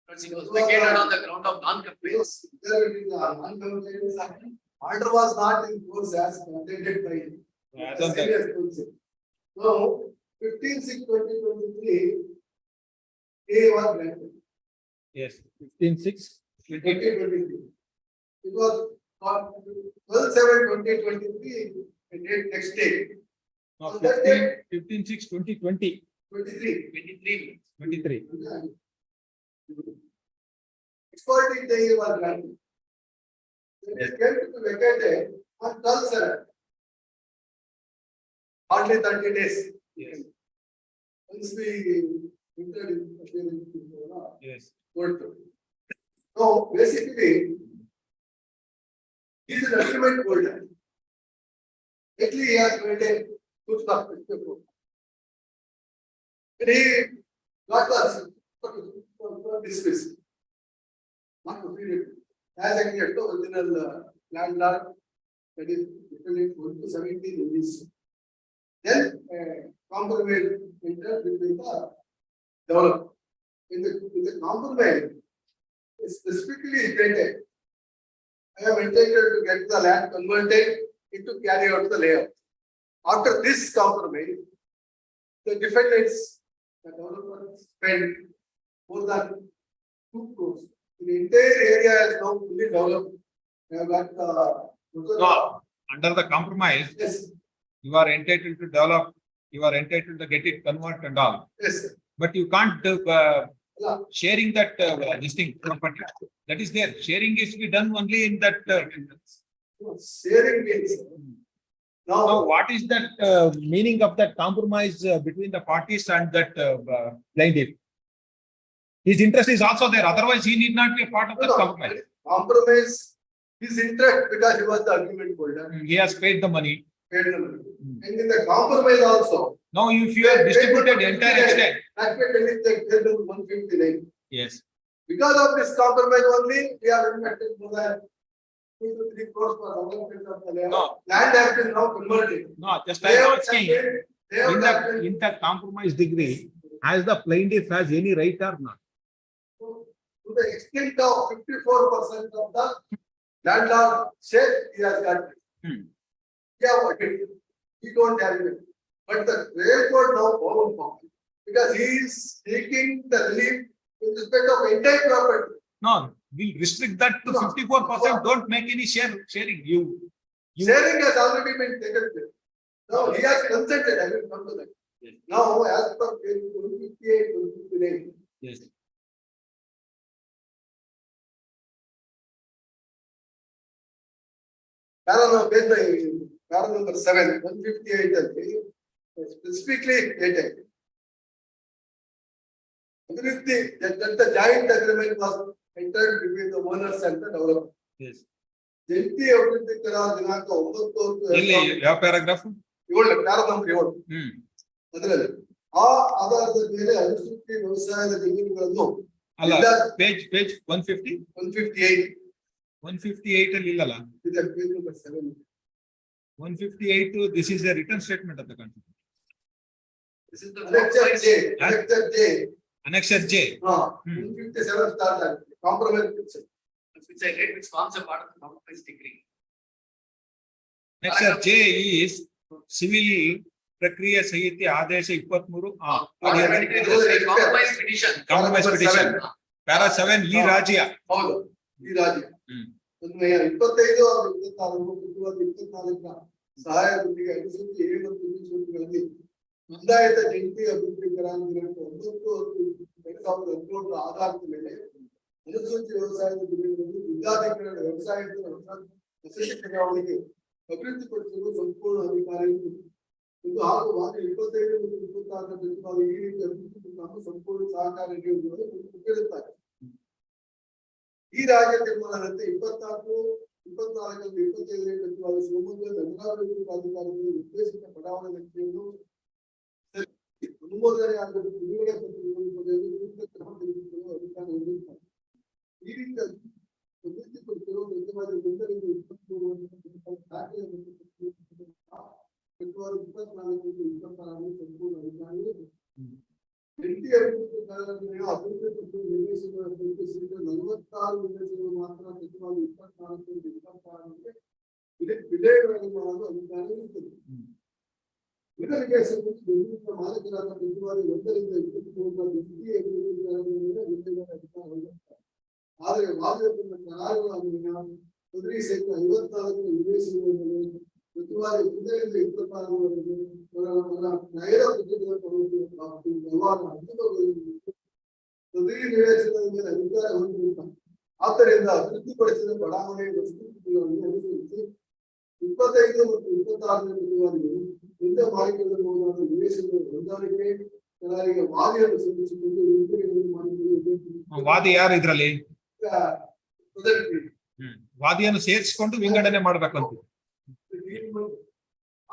It was vacated on the ground of non-compliance. Order was not in force as contended by. As on that. So, 15/6/2023, A was granted. Yes. 15/6. 2023. It was on 12/7/2023, next day. No, On that day, 15/6/2020. 23. 23. Export day was granted. It came to be vacated on 12/7. Hardly 30 days. Yes. Once we entered into Yes. court. So basically, he is an agreement holder. Lately, he has maintained good stuff. And he got us dismissed. Not completed. As against the original landlord, that is, between 17 rupees. Then, compromise entered between the developer. In the compromise, specifically stated, I am entitled to get the land converted into carry out the layout. After this compromise, the defendants, the developer spent more than 2 crores. The entire area is now fully developed. They have got No, under the compromise, yes, you are entitled to develop, you are entitled to get it convert and all, yes, but you can't yeah. sharing that this thing property. That is there. Sharing is to be done only in that. Sharing means. Now, Now, what is that meaning of that compromise between the parties and that plaintiff? His interest is also there. Otherwise, he need not be a part of that compromise. compromise his interest because he was the agreement holder. He has paid the money. Paid the money. And in the compromise also. Now, if you have distributed entire extent. Actually, they paid 159. Yes. Because of this compromise only, we are invested more than 2 to 3 crores for development of the land. No. Land has been now converted. No, just I am asking, in In the compromise degree, has the plaintiff has any right or not? to the extent of 54% of the landlord share, he has got it. Yeah, what it is. He don't have it. But the rail court now found for him because he is taking the relief with respect of entire property. No, we restrict that to 54%. Don't make any sharing. You Sharing has already been taken place. Now he has consented, I will come to that. Yes. Now, as per page 258, 259. yes. Para number 7, 158, specifically stated. That the joint agreement was entered between the owners and the developer. Yes. ಜಂಟಿ ಅಭಿವೃದ್ಧಿಕರ ದಿನಾಂಕ 9 ಎಲ್ಲಿ ಯಾವ paragraph? 7 para number 7 ಅದರಲ್ಲಿ ಆ ಆಧಾರದ ಮೇಲೆ ಅನುಸೂಚಿ ವ್ಯವಸಾಯದ ಜಮೀನುಗಳನ್ನು ಅಲ್ಲ ಪೇಜ್ 150 158 158 ಅಲ್ಲಿ ಇಲ್ಲಲ್ಲ ಇದೆ page number 7 158 this is a written statement of the country. This is the Annexure J. Annexure J. 157 start ಆಗುತ್ತೆ compromise which I read, which forms a part of the compromise degree. Annexure J is civilly ಪ್ರಕ್ರಿಯೆ ಸಹಿತಿ ಆದೇಶ 23 Compromise petition. Compromise petition. Para 7 ಈ ರಾಜ್ಯ. ಹೌದು ಈ ರಾಜ್ಯ. ಅನ್ವಯ 25 ಹಾಗೂ 26 ಸಹಾಯ ಗುಂಪಿಗೆ ಅನುಸೂಚಿ A ಮತ್ತು B ಸೂಚಿಗಳಲ್ಲಿ ನೋಂದಾಯಿತ ಜಂಟಿ ಅಭಿವೃದ್ಧಿಕರ ದಿನಾಂಕ 9/2017 ಆಧಾರದ ಮೇಲೆ ಅನುಸೂಚಿ ವ್ಯವಸಾಯದ ಜಮೀನುಗಳನ್ನು ಜಿಲ್ಲಾಧಿಕಾರಿಗಳ ವ್ಯವಸಾಯದ ಬದಲಾವಣೆಗೆ ಅಭಿವೃದ್ಧಿಪಡಿಸಲು ಸಂಪೂರ್ಣ ಅಧಿಕಾರಿಗಳು ಇದು ಹಾಗೂ ಭಾಗ 25 ಮತ್ತು 26 ಪ್ರತಿಪಾದ ಈ ರೀತಿ ಅಭಿವೃದ್ಧಿ ಸಂಪೂರ್ಣ ಸಹಕಾರ ನೀಡುವುದನ್ನು ಕೇಳುತ್ತಾರೆ. ಈ ರಾಜ್ಯ ತೀರ್ಮಾನದಂತೆ 24, 24 ಮತ್ತು 25 ಪ್ರತಿಪಾದ ಶಿವಮೊಗ್ಗ ನಗರಾಭಿವೃದ್ಧಿ ಪ್ರಾಧಿಕಾರದಲ್ಲಿ ಉದ್ದೇಶಿತ ಬಡಾವಣೆ ನಕ್ಷೆಯನ್ನು ಅನುಮೋದನೆ ಆಗಲು ಬಿಡುಗಡೆ ಪತ್ರಗಳನ್ನು ಪಡೆಯಲು ಕ್ರಮ ತೆಗೆದುಕೊಳ್ಳಲು ಅಧಿಕಾರ ಹೊಂದಿರುತ್ತಾರೆ. ಈ ರೀತಿ ಅಭಿವೃದ್ಧಿಪಡಿಸಲು ಪ್ರತಿವಾದ 1ರಿಂದ 24 ಸಂಪೂರ್ಣ ಅಧಿಕಾರಿಗಳು ಜಂಟಿ ಅಭಿವೃದ್ಧಿಕಾರರ ಅಭಿವೃದ್ಧಿ ನಿರ್ದೇಶನಗಳ ಪೈಕಿ 46 ನಿರ್ದೇಶನಗಳು ಮಾತ್ರ ಪ್ರತಿವಾದ 24 ರಿಂದ 26ಕ್ಕೆ ವಿಲೇವಾರಿ ಮಾಡಲು ಅಧಿಕಾರ ಇರುತ್ತದೆ. ಇದರಿಗೆ ಸಂಬಂಧಿಸಿದ ಮಾಲೀಕರಾದ ಪ್ರತಿವಾದ 1ರಿಂದ 23 ಜಂಟಿ ಅಭಿವೃದ್ಧಿಕಾರರ ಮೇಲೆ ವಿಲೇವಾರಿ ಅಧಿಕಾರ ಹೊಂದಿರುತ್ತಾರೆ. ಆದರೆ ವಾದಿಗಳ ಕರಾರುಗಳ ಅನ್ವಯ ಕುದುರೆ ಸಹಿತ 54 ನಿರ್ದೇಶನಗಳ ಮೇಲೆ ಪ್ರತಿವಾದ 1ರಿಂದ 26ರವರೆಗೆ ನ್ಯಾಯ ಪ್ರತಿಗಳನ್ನು ವ್ಯವಹಾರ ಕುದುರೆ ನಿವೇಶನದ ಮೇಲೆ ಅಧಿಕಾರ ಹೊಂದಿರುತ್ತಾರೆ. ಆದ್ದರಿಂದ ಅಭಿವೃದ್ಧಿಪಡಿಸಿದ ಬಡಾವಣೆ ವಸ್ತುಗಳನ್ನು ಅನುಸರಿಸಿ 25 ಮತ್ತು 26ನೇ ಪ್ರತಿವಾದಿಗಳು ನಿಂದ ಮಾಡಿಕೊಳ್ಳಬಹುದಾದ ನಿವೇಶನಗಳ ಹೊಂದಾಣಿಕೆ ಕರಾರಿಗೆ ವಾದಿಯನ್ನು ಸಲ್ಲಿಸಿಕೊಂಡು ಹಿಂತಿರುಗಿ ಮಾಡಿಕೊಳ್ಳಲು ವಾದಿ ಯಾರು ಇದ್ರಲ್ಲಿ? ವಾದಿಯನ್ನು ಸೇರಿಸಿಕೊಂಡು ವಿಂಗಡಣೆ ಮಾಡ್ಬೇಕಂತ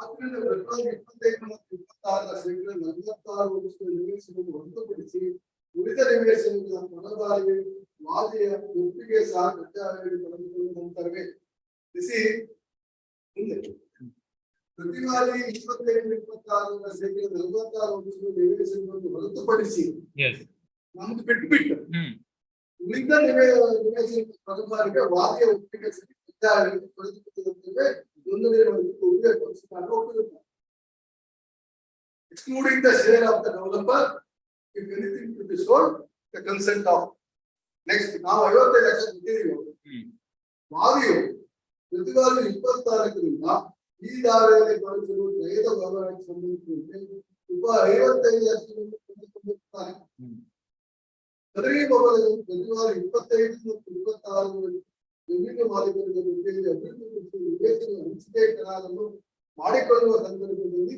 ಆದ್ದರಿಂದ ಫೆಬ್ರವರಿ 25 ಮತ್ತು 26ರ ಶೇಕಡ 46 ನಿವೇಶನವನ್ನು ಹೊರತುಪಡಿಸಿ ಉಳಿದ ನಿವೇಶನಗಳ ಹೊರದಾಗಿ ವಾದಿಯ ಒಪ್ಪಿಗೆ ಸಹ ಕಡ್ಡಾಯವಾಗಿ ಪಡೆದುಕೊಳ್ಳುವ ನಂತರವೇ ಪ್ರತಿವಾದಿ 25-26ರ ಶೇಕಡ 46 ನಿವೇಶನವನ್ನು ಹೊರತುಪಡಿಸಿ ನಮ್ದು ಬಿಟ್ಟು ಉಳಿದ ನಿವೇಶನ ಪರದಾರಿಗೆ ವಾದಿಯ ಒಪ್ಪಿಗೆ ಸಹ ಕಡ್ಡಾಯವಾಗಿ ಪಡೆದುಕೊಳ್ಳುವಂತವೇ excluding the share of the developer, if anything to be sold, the consent of. Next, now I want to Mario, ಪ್ರತಿವಾದಿ 26ರಿಂದ ಈ ದಾವೆಯಲ್ಲಿ ಬಳಸಿರುವ ನ್ಯಾಯದ ವ್ಯವಹಾರಕ್ಕೆ ಸಂಬಂಧಿಸಿದಂತೆ ರೂಪಾಯಿ 55 ಲಕ್ಷವನ್ನು ಪಡೆದುಕೊಂಡಿರುತ್ತಾರೆ. ಸದರಿ ಮೊಬೈಲ್ ಪ್ರತಿವಾದಿ 25 ಮತ್ತು 26 ಜಮೀನು ಮಾಲೀಕರಿಗೆ ಅಭಿವೃದ್ಧಿಪಡಿಸಿ ನಿವೇಶನ ಹಂಚಿಕೆ ಕರಾರನ್ನು ಮಾಡಿಕೊಳ್ಳುವ ಸಂದರ್ಭದಲ್ಲಿ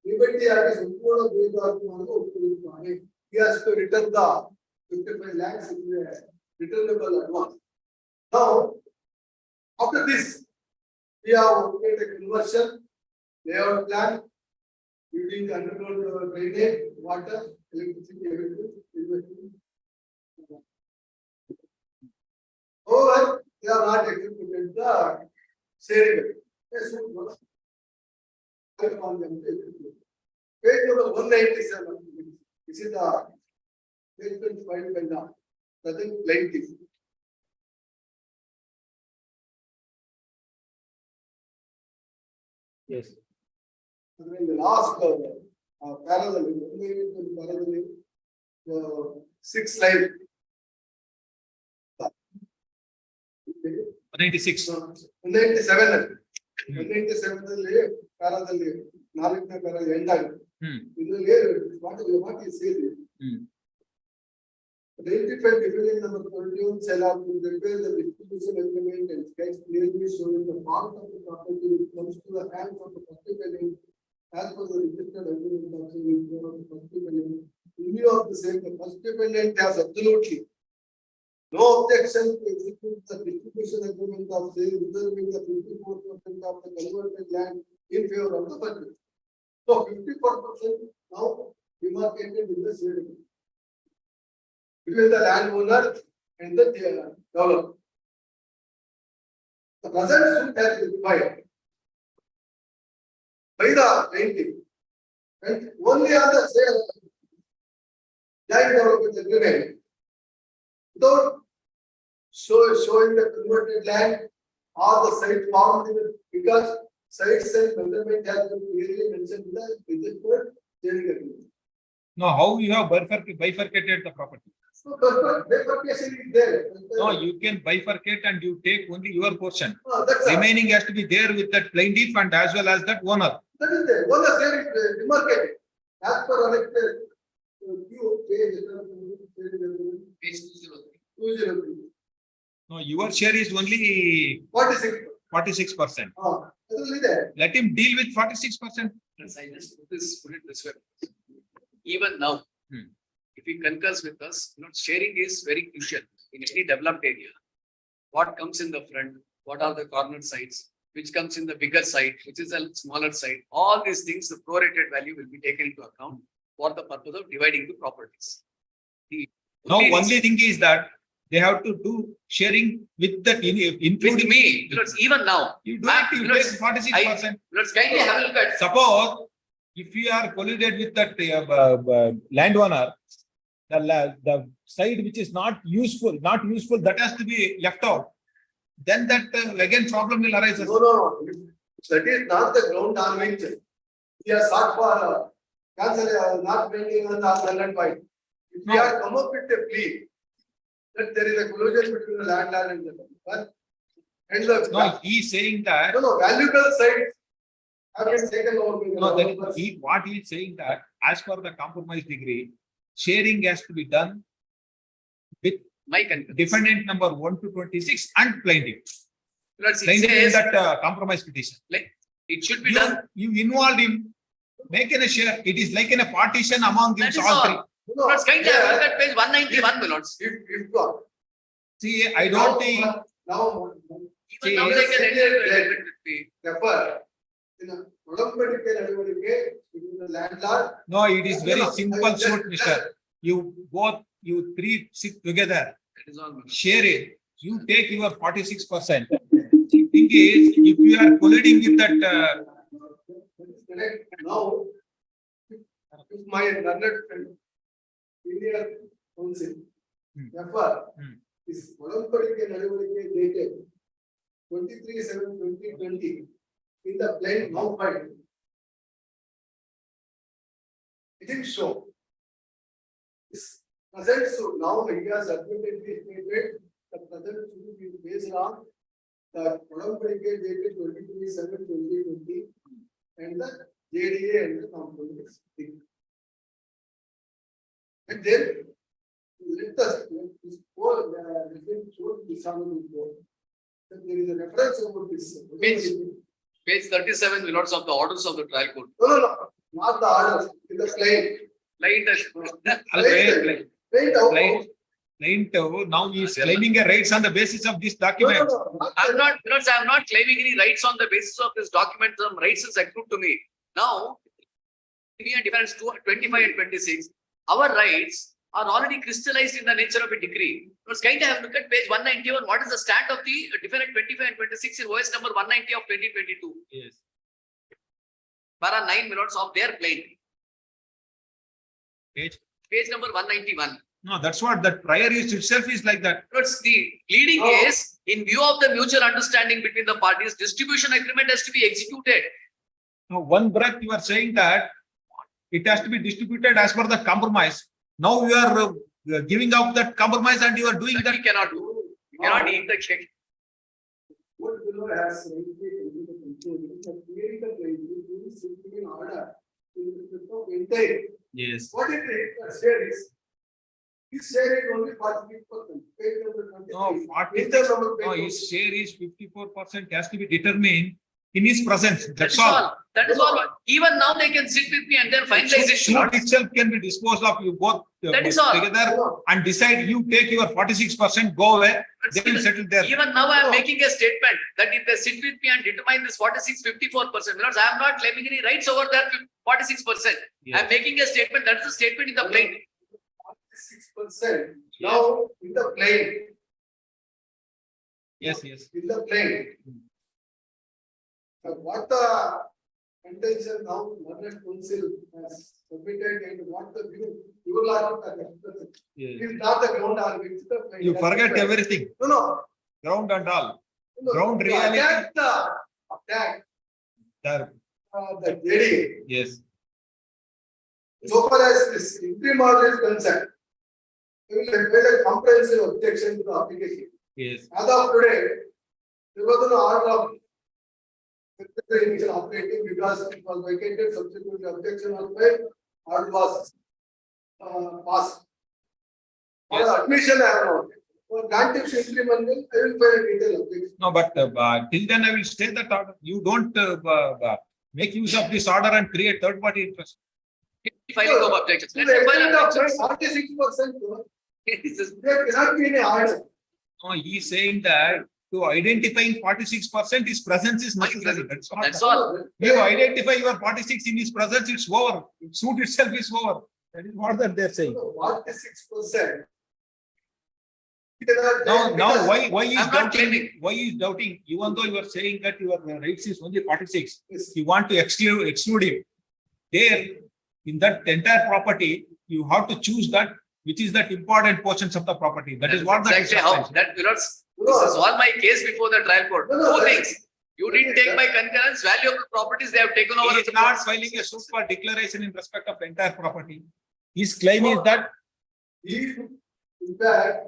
ನಿಬಂಧಿಯಾಗಿ ಸಂಪೂರ್ಣ ಬೇಜಾರು ಮಾಡಲು ಒಪ್ಪಿಕೊಳ್ಳುತ್ತಾನೆ. He has to return the 55 lakhs in the returnable advance. Now, after this, we have made a conversion, layout plan, building underground drainage, water, electricity, everything. However, they are not executed the sharing. Page number 197. This is the statement filed by the present plaintiff. Yes. In the last parallel, 6 slide. 196. 197. 197 ಕಾಲದಲ್ಲಿ 4ನೇ ಕಾಲ end ಆಗಿದೆ. ಇದರಲ್ಲಿ what is said. Identify different number 21 shall have to prepare the distribution agreement and sketch clearly showing the part of the property which comes to the hands of the participant as per the registered agreement of the participant. In view of the same, the participant has absolutely no objection to execute the distribution agreement of sale, reserving the 54% of the converted land in favor of the purchase. So 54% now demarcated in the sale between the landowner and the developer. The present suit has been filed by the plaintiff, and only on the sale land development agreement, without showing the converted land or the site formed in it, because sites and measurement has been clearly mentioned in the registered sharing agreement. No, how you have bifurcated the property? So bifurcation is there. No, you can bifurcate and you take only your portion. That's Remaining has to be there with that plaintiff and as well as that owner. That is there. One is there is demarcated as per annexed page 203. No, your share is only 46%. Let him deal with 46%. Yes, I just put it this way. Even now, if he concurs with us, sharing is very crucial in any developed area. What comes in the front, what are the corner sites, which comes in the bigger site, which is a smaller site, all these things, the prorated value will be taken into account for the purpose of dividing the properties. Now, only thing is that they have to do sharing with that including me. Even now, you do not take 46%. Let's kindly have a look at. Suppose if you are colluded with that landowner, the side which is not useful, that has to be left out. Then that again problem will arise. No. That is not the ground on which we are sought for cancel not making on the land point. If we have come up with a plea that there is a collusion between the landlord and the developer, and the he is saying that valuable sites have been taken over by the developers. What he is saying that as per the compromise degree, sharing has to be done with my concurrence. Defendant number 1 to 26 and plaintiff. Plaintiff in that compromise petition. It should be done. You involved him, make a share. It is like in a partition among them all three. Let's kindly have a look at page 191, my lords. See, I don't think. Now, Even now they can enter. refer in a ಒಡಂಬಡಿಕೆ ನಡವಳಿಕೆ between the landlord. No, it is very simple suit, mister. You both, you three sit together, That is all. share it. You take your 46%. The thing is, if you are colliding with that, Correct. Now, if my learned friend, Indian council, therefore, is ಒಡಂಬಡಿಕೆ ನಡವಳಿಕೆ dated 23/7/2020 in the plain now filed. It didn't show. This present suit now he has admittedly stated the present suit is based on the ಒಡಂಬಡಿಕೆ dated 23/7/2020 and the JDA and the compromise. And then let us this whole should be examined before. There is a reference about this. Page 37, Milords, of the orders of the trial court. No, not the orders, in the claim. Plain now he is claiming a rights on the basis of this document. I'm not, Milords, I'm not claiming any rights on the basis of this document. Some rights is accrued to me. Now, we are difference 25 and 26. Our rights are already crystallized in the nature of a decree. Let's kind of have a look at page 191. What is the stand of the different 25 and 26 in OS number 190 of 2022? Yes. Para 9 Milords of their plain. Page number 191. No, that's what that prior use itself is like that. Milords, the leading is, in view of the mutual understanding between the parties, distribution agreement has to be executed. Now, one breath you are saying that it has to be distributed as per the compromise. Now you are giving up that compromise and you are doing that. We cannot do. We cannot eat the cake. What below has indicated in the control, the theoretical claim is simply in order to maintain. Yes. What it is, share is, his share is only 46%. Page number 23. No, 40, Interest number no, page his share is 54% has to be determined in his presence. That That's is all. all. That is all. Even now they can sit with me and then finalize it. Suit itself can be disposed of. You both That is all. together and decide. You take your 46%, go away. They will settle there. Even now I am making a statement that if they sit with me and determine this 46-54%, because I am not claiming any rights over that 46%. I am making a statement. That is a statement in the plain. 46%. Now, in the plain, Yes. in the plain. What the intention now, Learned Council has submitted and what the view, you will not have that. Yes. It is not the ground argument. It's the plain. You That's forget the plain. everything. No. Ground and all. No, Ground to reality. attack There. the JDA. Yes. So far as this interim order is concerned, we will make a comprehensive objection to the application. Yes. As of today, there was an order of operating because it was vacated, subsequently objection was made, order was passed. For the admission, I have not. For granting interim order, I will file a detailed objection. No, but till then I will stay that order. You don't make use of this order and create third party interest. Filing of objections. To Let the them file extent of objections. 46%, This is- there cannot be any order. No, he is saying that to identifying 46%, his presence is necessary. That's all. You identify your 46 in his presence, it's over. Suit itself is over. That is what that they're saying. 46%. Now, why he is I'm not doubting? claiming. Why he is doubting? Even though you are saying that your rights is only 46, Yes. you want to exclude him. There, in that entire property, you have to choose that which is that important portions of the property. That is what that is. Exactly how, that Milords, this is all my case before the trial court. No, Two that- things. You didn't take my concurrence, valuable properties they have taken over. He as is a not property. filing a suit for declaration in respect of entire property. His claim is that He, in fact,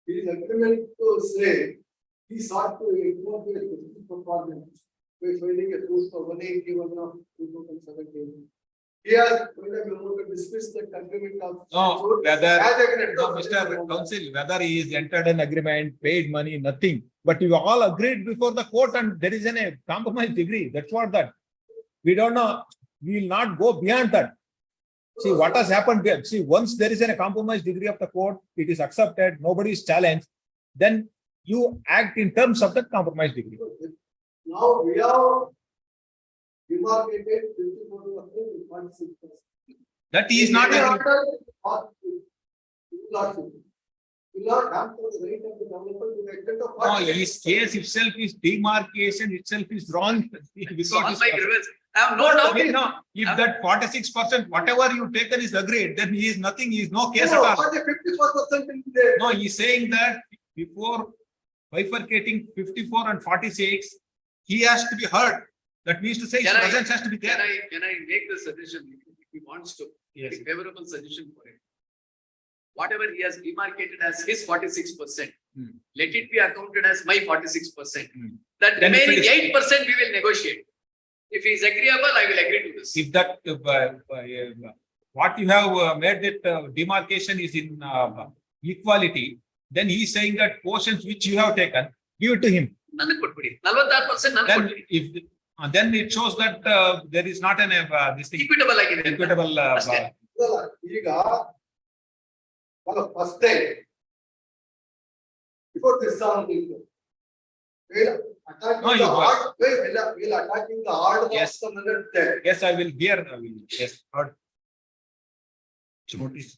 his agreement to say, he sought to ignore the specific performance by filing a suit for 181 of 2017. He has dismissed the agreement of. no, whether, As agreed. no, Mr. Council, whether he is entered an agreement, paid money, nothing. But you all agreed before the court and there is a compromise degree. That's what that. We don't know. We will not go beyond that. See what has happened there. See, once there is a compromise degree of the court, it is accepted, nobody is challenged, then you act in terms of that compromise degree. Now we have demarcated 54%. That he is not agree. Will not hamper the right of the developer to the extent of. No, his case itself is demarcation itself is wrong. So Without on his my grievance, I have no doubt. no, if that 46%, whatever you taken is agreed, then he is nothing, he is no case at No, all. but the 54% in there. No, he is saying that before bifurcating 54 and 46, he has to be heard. That means to say his Can I- presence has to be there. Can I make the suggestion, if he wants to, Yes. a favorable suggestion for it? Whatever he has demarcated as his 46%, Hmm. let it be accounted as my 46%. Hmm. That Then if it remaining is- 8% we will negotiate. If he is agreeable, I will agree to this. If that, what you have made it demarcation is in equality, then he is saying that portions which you have taken, give it to him. ನನಗೆ ಕೊಟ್ಬಿಡಿ 46% ನನಗೆ Then ಕೊಟ್ಬಿಡಿ. if, then it shows that there is not an, this thing, Equitable ಆಗಿದೆ ಅಂತ. equitable. ಅಷ್ಟೇ. ಈಗ first time before this song will attacking No, the you- heart, will attacking the heart of Yes. the minute there. Yes, I will hear, yes, heard. Notice.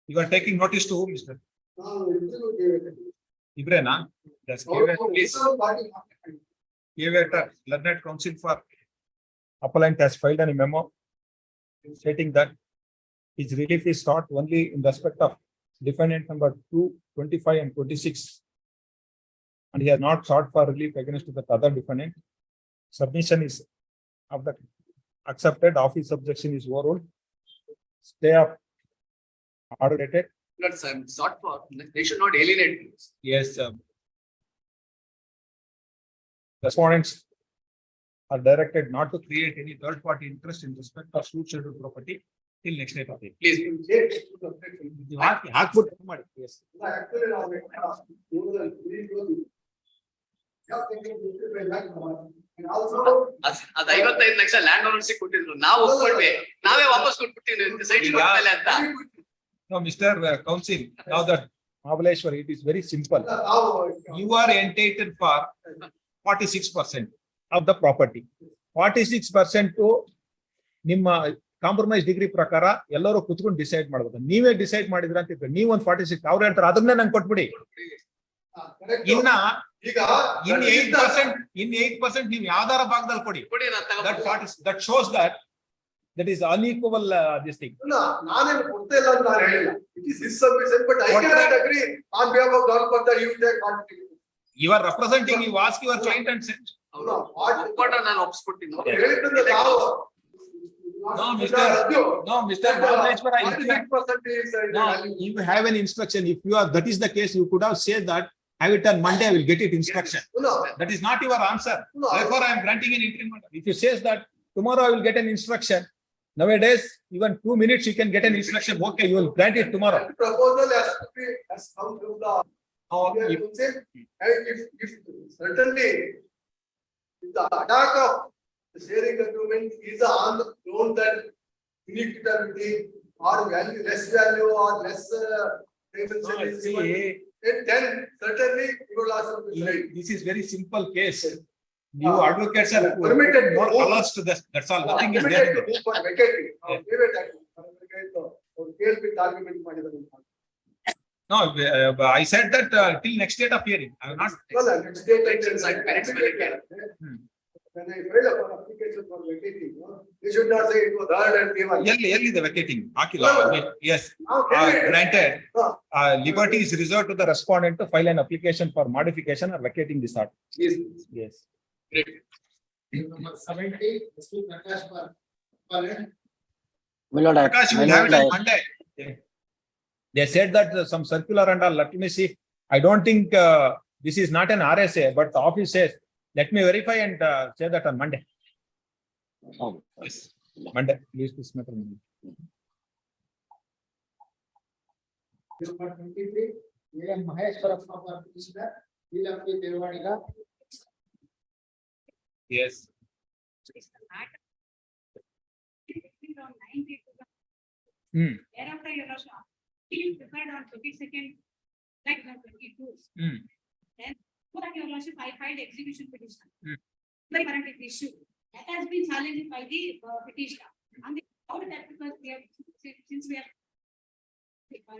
You are taking notice to whom, Mr. Now, interview gave it. Ibrena? Yes, Please. give it, learned counsel for appellant has filed a memo stating that his relief is sought only in respect of defendant number 2, 25 and 26. And he has not sought for relief against the other defendant. Submission is of the accepted, office objection is overruled. Stay of order dated. Let's sort for, they should not alienate. Yes. Respondents are directed not to create any third party interest in respect of suit scheduled property till next date of it. Please. Yes. Actually, now, and also. ಅದ್ 55 lakh land owners ಕೊಟ್ಟಿದ್ರು, ನಾವು ಒಪ್ಕೊಂಡ್ವಿ, ನಾವೇ ವಾಪಸ್ ಕೊಟ್ಬಿಟ್ಟಿವಿ site ಮೇಲೆ ಅಂತ. No, Mr. Council, now that Mahabaleshwar, it is very simple. You are entitled for 46% of the property. 46% to ನಿಮ್ಮ compromise degree ಪ್ರಕಾರ ಎಲ್ಲರೂ ಕುತ್ಕೊಂಡು ಡಿಸೈಡ್ ಮಾಡ್ಬೇಕು. ನೀವೇ ಡಿಸೈಡ್ ಮಾಡಿದ್ರ ಅಂತ ಇದ್ರೆ ನೀವು ಒಂದು 46 ಅವ್ರು ಹೇಳ್ತಾರೆ ಅದನ್ನೇ ನಂಗೆ ಕೊಟ್ಬಿಡಿ. ಇನ್ನ ಈಗ ಇನ್ 8% ನೀವು ಯಾವ್ದಾರ ಭಾಗದಲ್ಲಿ ಕೊಡಿ. ಕೊಡಿ, ನಾನು ತಗೊಂಡ್ಬಿಡ್ತೀನಿ. That shows that is unequal this thing. ನಾನೇನು ಕೊಡ್ತಾ ಇಲ್ಲ ಅಂತ ನಾನು ಹೇಳಿಲ್ಲ. It is his submission, but I cannot agree on behalf of developer that you take quantity. You are representing, you ask your client and said. ಅವ್ರು ಒಪ್ಕೊಂಡ್ರೆ ನಾನು ಒಪ್ಪಿಸ್ಕೊಡ್ತೀನಿ. ಹೇಳಿದ್ರೆ ನಾವು. No, Mr. Mahabaleshwar, no, you have an instruction. If you are, that is the case, you could have said that, have it on Monday, I will get it instruction. No. That is not your answer. No. Therefore, I am granting an interim order. If you says that tomorrow I will get an instruction, nowadays, even 2 minutes you can get an instruction. Okay, you will grant it tomorrow. Proposal has come from the. And if certainly, if the attack of the sharing agreement is on the ground that inequity or value, less value or less dimension is given, then certainly you will ask them to right. This is very simple case. You advocates are Permitted more to move. colors to this. That's all. Nothing is there. Permitted to move for vacating. KLP argument ಮಾಡಿದ್ದಾರೆ. No, I said that till next date of hearing. I have not. Well, next day, Minutes ಮೇಲೆ ಕೇಳಿ. when I file upon application for vacating, you should not say it was heard and given. Early the vacating. Hakila. Yes. Now, can we- Granted. No. Liberty is reserved to the respondent to file an application for modification or vacating this order. Yes. Yes. Great. Number 70, Mr. Prakash Paran. Prakash, you will have it on Monday. They said that some circular and all, let me see. I don't think this is not an RSA, but the office says, let me verify and say that on Monday. Yes. Monday, please this matter. Number 23, A.M. Maheshwara for Petitioner, P. Devadiga. Yes. Thereafter, your lordship, it prepared on 22nd, like 22. Then, for that, your lordship, I filed execution petition. Hmm. Like current issue. That has been challenged by the petitioner. And the court that because we have, since we have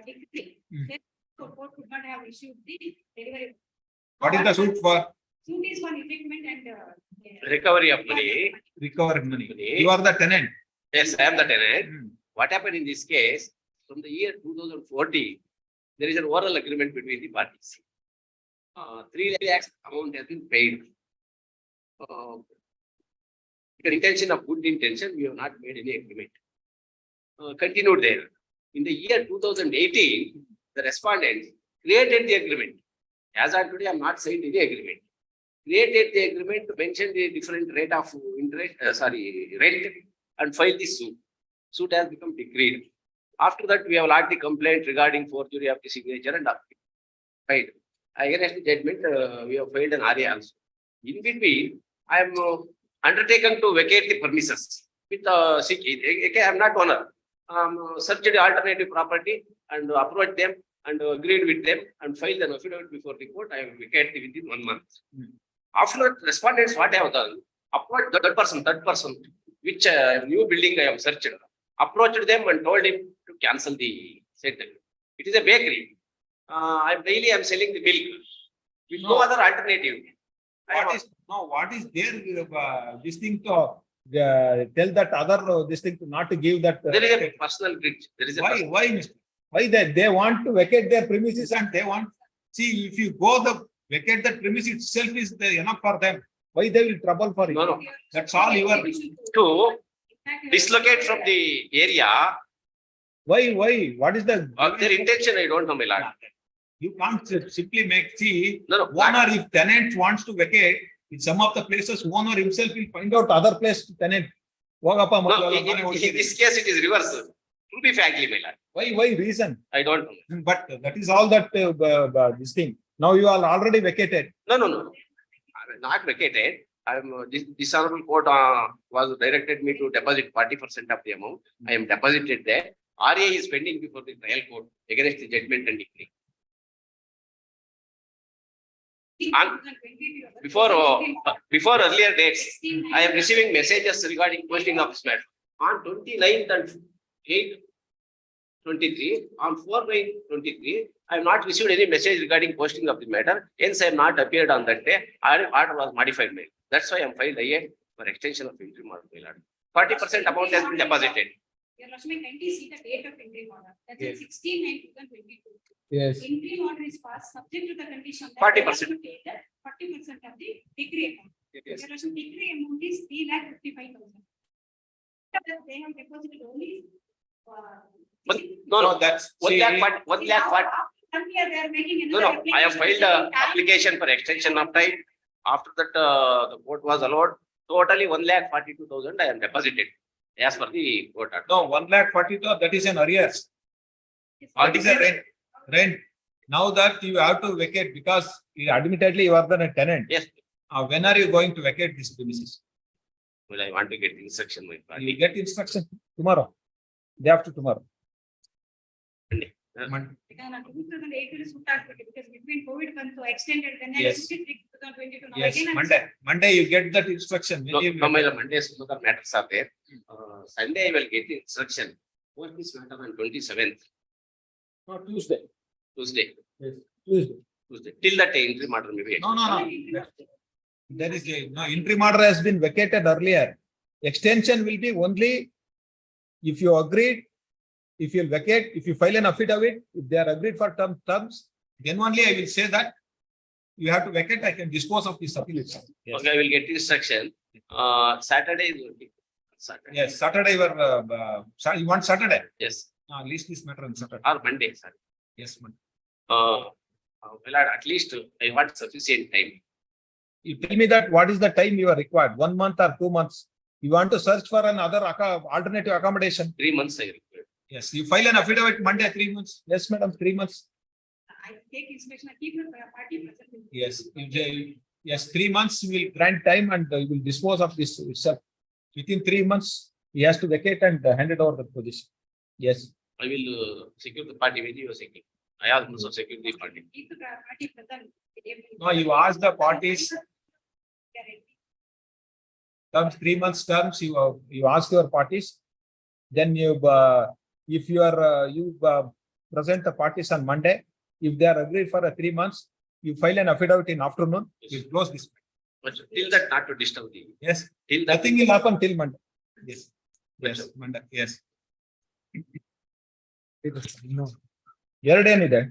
decree, the court could not have issued the delivery. What is the suit for? Suit is for effectment and Recovery of money. Recovered money. You are the tenant. Yes, I am the tenant. What happened in this case, from the year 2014, there is an oral agreement between the parties. 3 lakhs amount has been paid. The intention of good intention, we have not made any agreement. Continued there. In the year 2018, the respondents created the agreement. As of today, I am not signed any agreement. Created the agreement to mention the different rate of interest, rent, and filed the suit. Suit has become decreed. After that, we have lodged the complaint regarding forgery of the signature and filed. Against the judgment, we have filed an RA also. In between, I am undertaken to vacate the premises with I am not owner. Searched the alternative property and approached them and agreed with them and filed an affidavit before the court. I will vacate within 1 month. After that, respondents, what I have done, approached that person, which new building I have searched, approached them and told him to cancel the settlement. It is a bakery. I am selling the milk with no other alternative. What is there? This thing to tell that other this thing to not to give that. There is a personal bridge. There is a Why they want to vacate their premises and they want. See, if you go vacate that premise itself is enough for them. Why they will trouble for you? No. That's all you are. To dislocate from the area. Why? What is the? Their intention, I don't know, my lord. You can't simply No. Owner, if tenant wants to vacate, in some of the places, owner himself will find out other place to tenant. No, in this case, it is reverse. To be frankly, my lord. Why reason? I don't know. But that is all that this thing. Now you are already vacated. No. I am not vacated. This honorable court was directed me to deposit 40% of the amount. I am deposited there. RA is pending before the trial court against the judgment and decree. And before earlier dates, I am receiving messages regarding posting of this matter. On 29th and 8th, 23, on 4/9/23, I have not received any message regarding posting of the matter. Hence, I have not appeared on that day. Order was modified. That's why I am filed IA for extension of interim order. 40% amount has been deposited. Your Lordship, kindly see the date of interim order. That's Yes. 16/9/2022. Yes. Interim order is passed subject to the condition that 40%. they have to take the 40% of the decree amount. Yes. Your Lordship, decree amount is 3,55,000. They have deposited only. No, that's. 1 lakh, 1 lakh, what? Earlier they are making No, another. I have filed an application for extension of time. After that, the court was allowed. Totally 1,42,000 I am deposited as per the court order. No, 1,42,000, that is an arrears. That is a rent. Now that you have to vacate because admittedly you are the tenant. Yes. When are you going to vacate this premises? Well, I want to get the instruction. My You party. will get instruction tomorrow. Day after tomorrow. Monday. Because between COVID and so extended, then Yes. 2022. Now Yes, again, Monday you get that instruction. No, my Monday, some other matters are there. Sunday, I will get the instruction. What is matter on 27th, No, Tuesday. Tuesday, Yes, Tuesday. till that interim order may be. No. There is no interim order has been vacated earlier. Extension will be only if you agreed, if you vacate, if you file an affidavit, if they are agreed for terms, then only I will say that you have to vacate. I can dispose of this appeal itself. Yes. Okay, I will get the instruction. Saturday is working. Saturday. Yes, Saturday you want Saturday? Yes, List this matter on Saturday. or Monday, sorry. Yes, Monday. Well, at least I want sufficient time. You tell me that what is the time you are required, 1 month or 2 months? You want to search for another alternative accommodation? 3 months I require. Yes, you file an affidavit Monday, 3 months. Yes, madam, 3 months. I take inspection, I keep the party present. Yes, yes, 3 months you will grant time and you will dispose of this itself. Within 3 months, he has to vacate and hand it over the position. Yes. I will secure the party with you. Secure. I also secure the party. Keep the party present. No, you ask the parties. terms, 3 months terms, you ask your parties. Then if you are, present the parties on Monday. If they are agreed for 3 months, you file an affidavit in afternoon, you close this. But till that, not to disturb the. Yes, Till that. nothing will happen till Monday. Yes, yes, Monday, yes. No. ಎರಡೇನಿದೆ?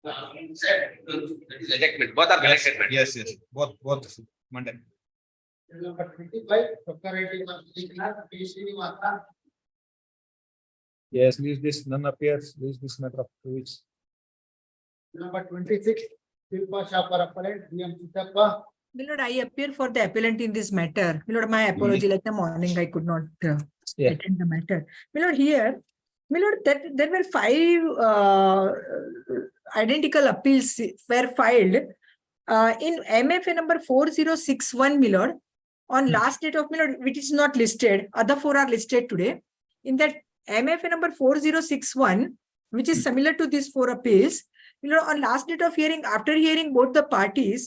That is ejectment. Both are connected. madam. Yes, yes, both Monday. Number 25, procurating of P. Srinivasa. Yes, leave this, none appears, leave this matter of 2 weeks. Number 26, Shilpa Shah for appellant, DM Chitappa. My lord, I appear for the appellant in this matter. My lord, my apology, like the morning, I could not Yeah. attend the matter. My lord, here, my lord, that there were 5 identical appeals were filed in MFA number 4061, my lord, on last date of, my lord, which is not listed. Other 4 are listed today. In that MFA number 4061, which is similar to these 4 appeals, my lord, on last date of hearing, after hearing both the parties,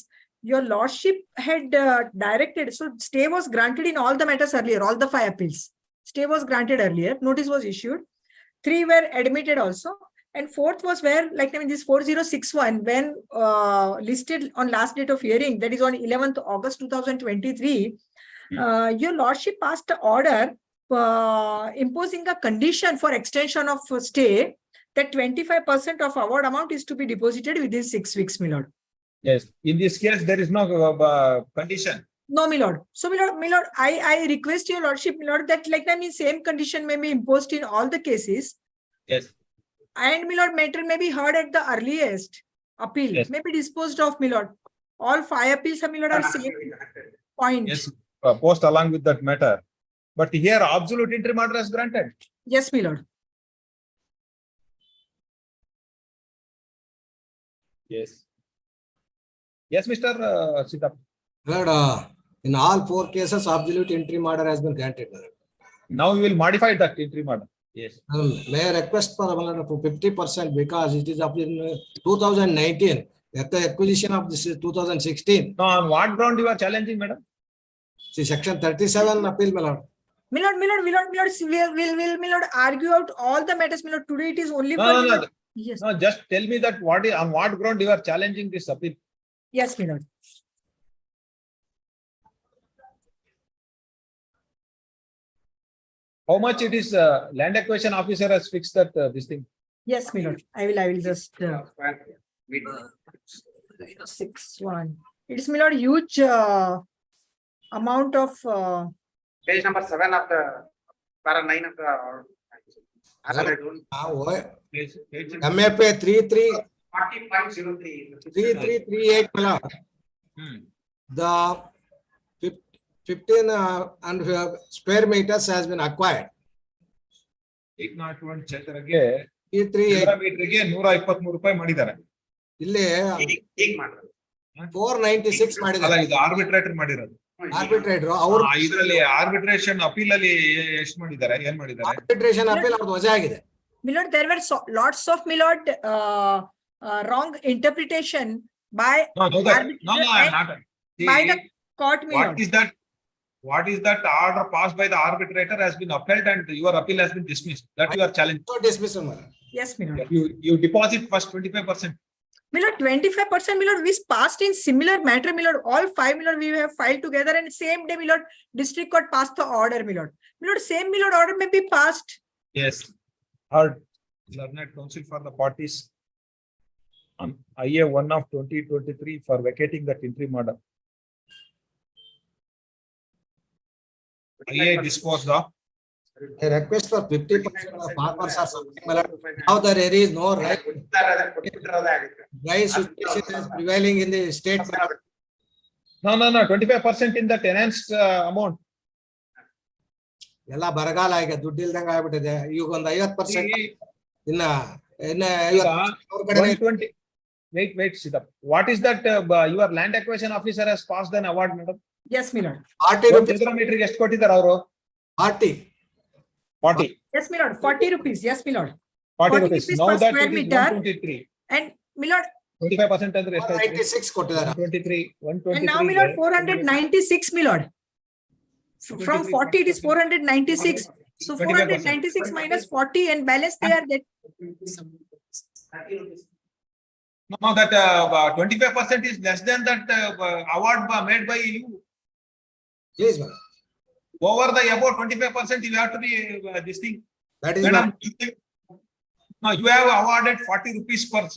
your lordship had directed, so stay was granted in all the matters earlier, all the 5 appeals. Stay was granted earlier, notice was issued. 3 were admitted also. And 4th was where, like in this 4061, when listed on last date of hearing, that is on 11th August 2023, your lordship passed the order imposing a condition for extension of stay that 25% of award amount is to be deposited within 6 weeks, my lord. Yes, in this case, there is no condition. No, my lord. So, my lord, I request your lordship, my lord, that like I mean, same condition may be imposed in all the cases. Yes. And my lord, matter may be heard at the earliest appeal, Yes. may be disposed of, my lord. All 5 appeals, my lord, are same point. Yes, post along with that matter. But here, absolute interim order is granted. Yes, my lord. Yes. Yes, Mr. Sitap. Lord, in all 4 cases, absolute interim order has been granted. Now we will modify that interim order. Yes. May I request for 50% because it is up in 2019. At the acquisition of this is 2016. No, on what ground you are challenging, madam? See, section 37 appeal, my lord. My lord, we'll argue out all the matters, my lord. Today it is only No, for. no, no. Yes. No, just tell me that on what ground you are challenging this appeal. Yes, my lord. How much it is land acquisition officer has fixed that this thing? Yes, my lord. I will just 6-1. It is, my lord, huge amount of Page number 7 of the para 9 of the. MFA 40.03. 3338, my lord. The 15 and square meters has been acquired. 801 ಚದರಗೆ 338 ರೂಪಾಯಿ ಮಾಡಿದ್ದಾರೆ. ಇಲ್ಲಿ ಈಗ ಮಾಡ್ತಾರೆ. 496 ಅಲ್ಲ, ಮಾಡಿದ್ದಾರೆ. ಇದು arbitrator ಮಾಡಿರೋದು. Arbitrator ಅವರು ಇದರಲ್ಲಿ ಆರ್ಬಿಟ್ರೇಷನ್ ಅಪೀಲ್ ಅಲ್ಲಿ ಎಷ್ಟು ಮಾಡಿದ್ದಾರೆ, ಏನ್ ಮಾಡಿದ್ದಾರೆ? ಆರ್ಬಿಟ್ರೇಷನ್ ಅಪೀಲ್ ಅವ್ರದ್ದು ವಜಾ ಆಗಿದೆ. My lord, there were lots of, my lord, wrong interpretation by No, I'm and not. by See, the court, my lord. What is that order passed by the arbitrator has been upheld and your appeal has been dismissed? That you are challenging. So dismissal, my lord. Yes, my lord. You deposit first 25%. My lord, 25%, my lord, we passed in similar matter, my lord. All 5, my lord, we have filed together, and same day, my lord, district court passed the order, my lord. My lord, same, my lord, order may be passed. Yes. Heard. Learned counsel for the parties on IA 1 of 2023 for vacating that interim order. IA disposed of. I request for 50% of farmers are subject, my lord. Now there is no right. Right situation is prevailing in the state. No, 25% in that enhanced amount. ಎಲ್ಲ ಬರಗಾಲ ಈಗ ದುಡ್ಡು ಇಲ್ದಂಗ ಆಗ್ಬಿಟ್ಟಿದೆ. ಈಗ ಒಂದು 50% ಇನ್ನ 120. Wait, Siddharth. What is that your land acquisition officer has passed an award, madam? Yes, my lord. 40 rupees. Meter ಎಷ್ಟು ಕೊಟ್ಟಿದ್ದಾರೆ ಅವರು? 40. 40. Yes, my lord. 40 rupees. Yes, my lord. 40 rupees. Now per that square it is meter. 123. And my lord, 25% ಅಂದ್ರೆ ಎಷ್ಟು ಆಯ್ತು? 96 ಕೊಟ್ಟಿದ್ದಾರೆ. 123. and now, my lord, 496, my lord. From 40, it is 496. So 496 minus 40 and balance they are that. No, that 25% is less than that award made by you. Please, madam. Over the above 25%, you have to be this thing. That is Madam, no, you have awarded 40 rupees per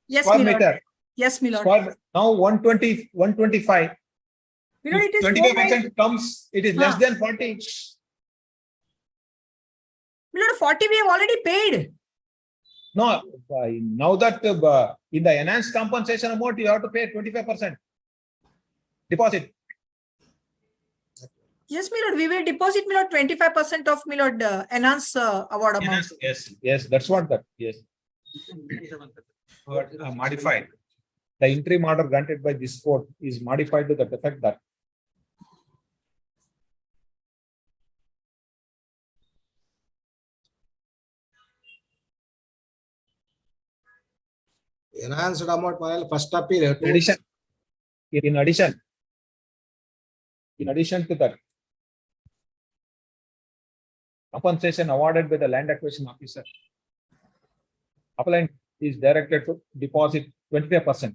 Yes, square my lord. meter. Yes, my lord. Square, now 120, 125. My lord, it is 25% comes, it is less than 40. My lord, 40 we have already paid. No, now that in the enhanced compensation amount, you have to pay 25% deposit. Yes, my lord, we will deposit, my lord, 25% of my lord enhance award amount. Yes, that's what that, yes. But, modified. The interim order granted by this court is modified to the effect that enhanced amount while first appeal. in addition to that, compensation awarded by the land acquisition officer, appellant is directed to deposit 25%.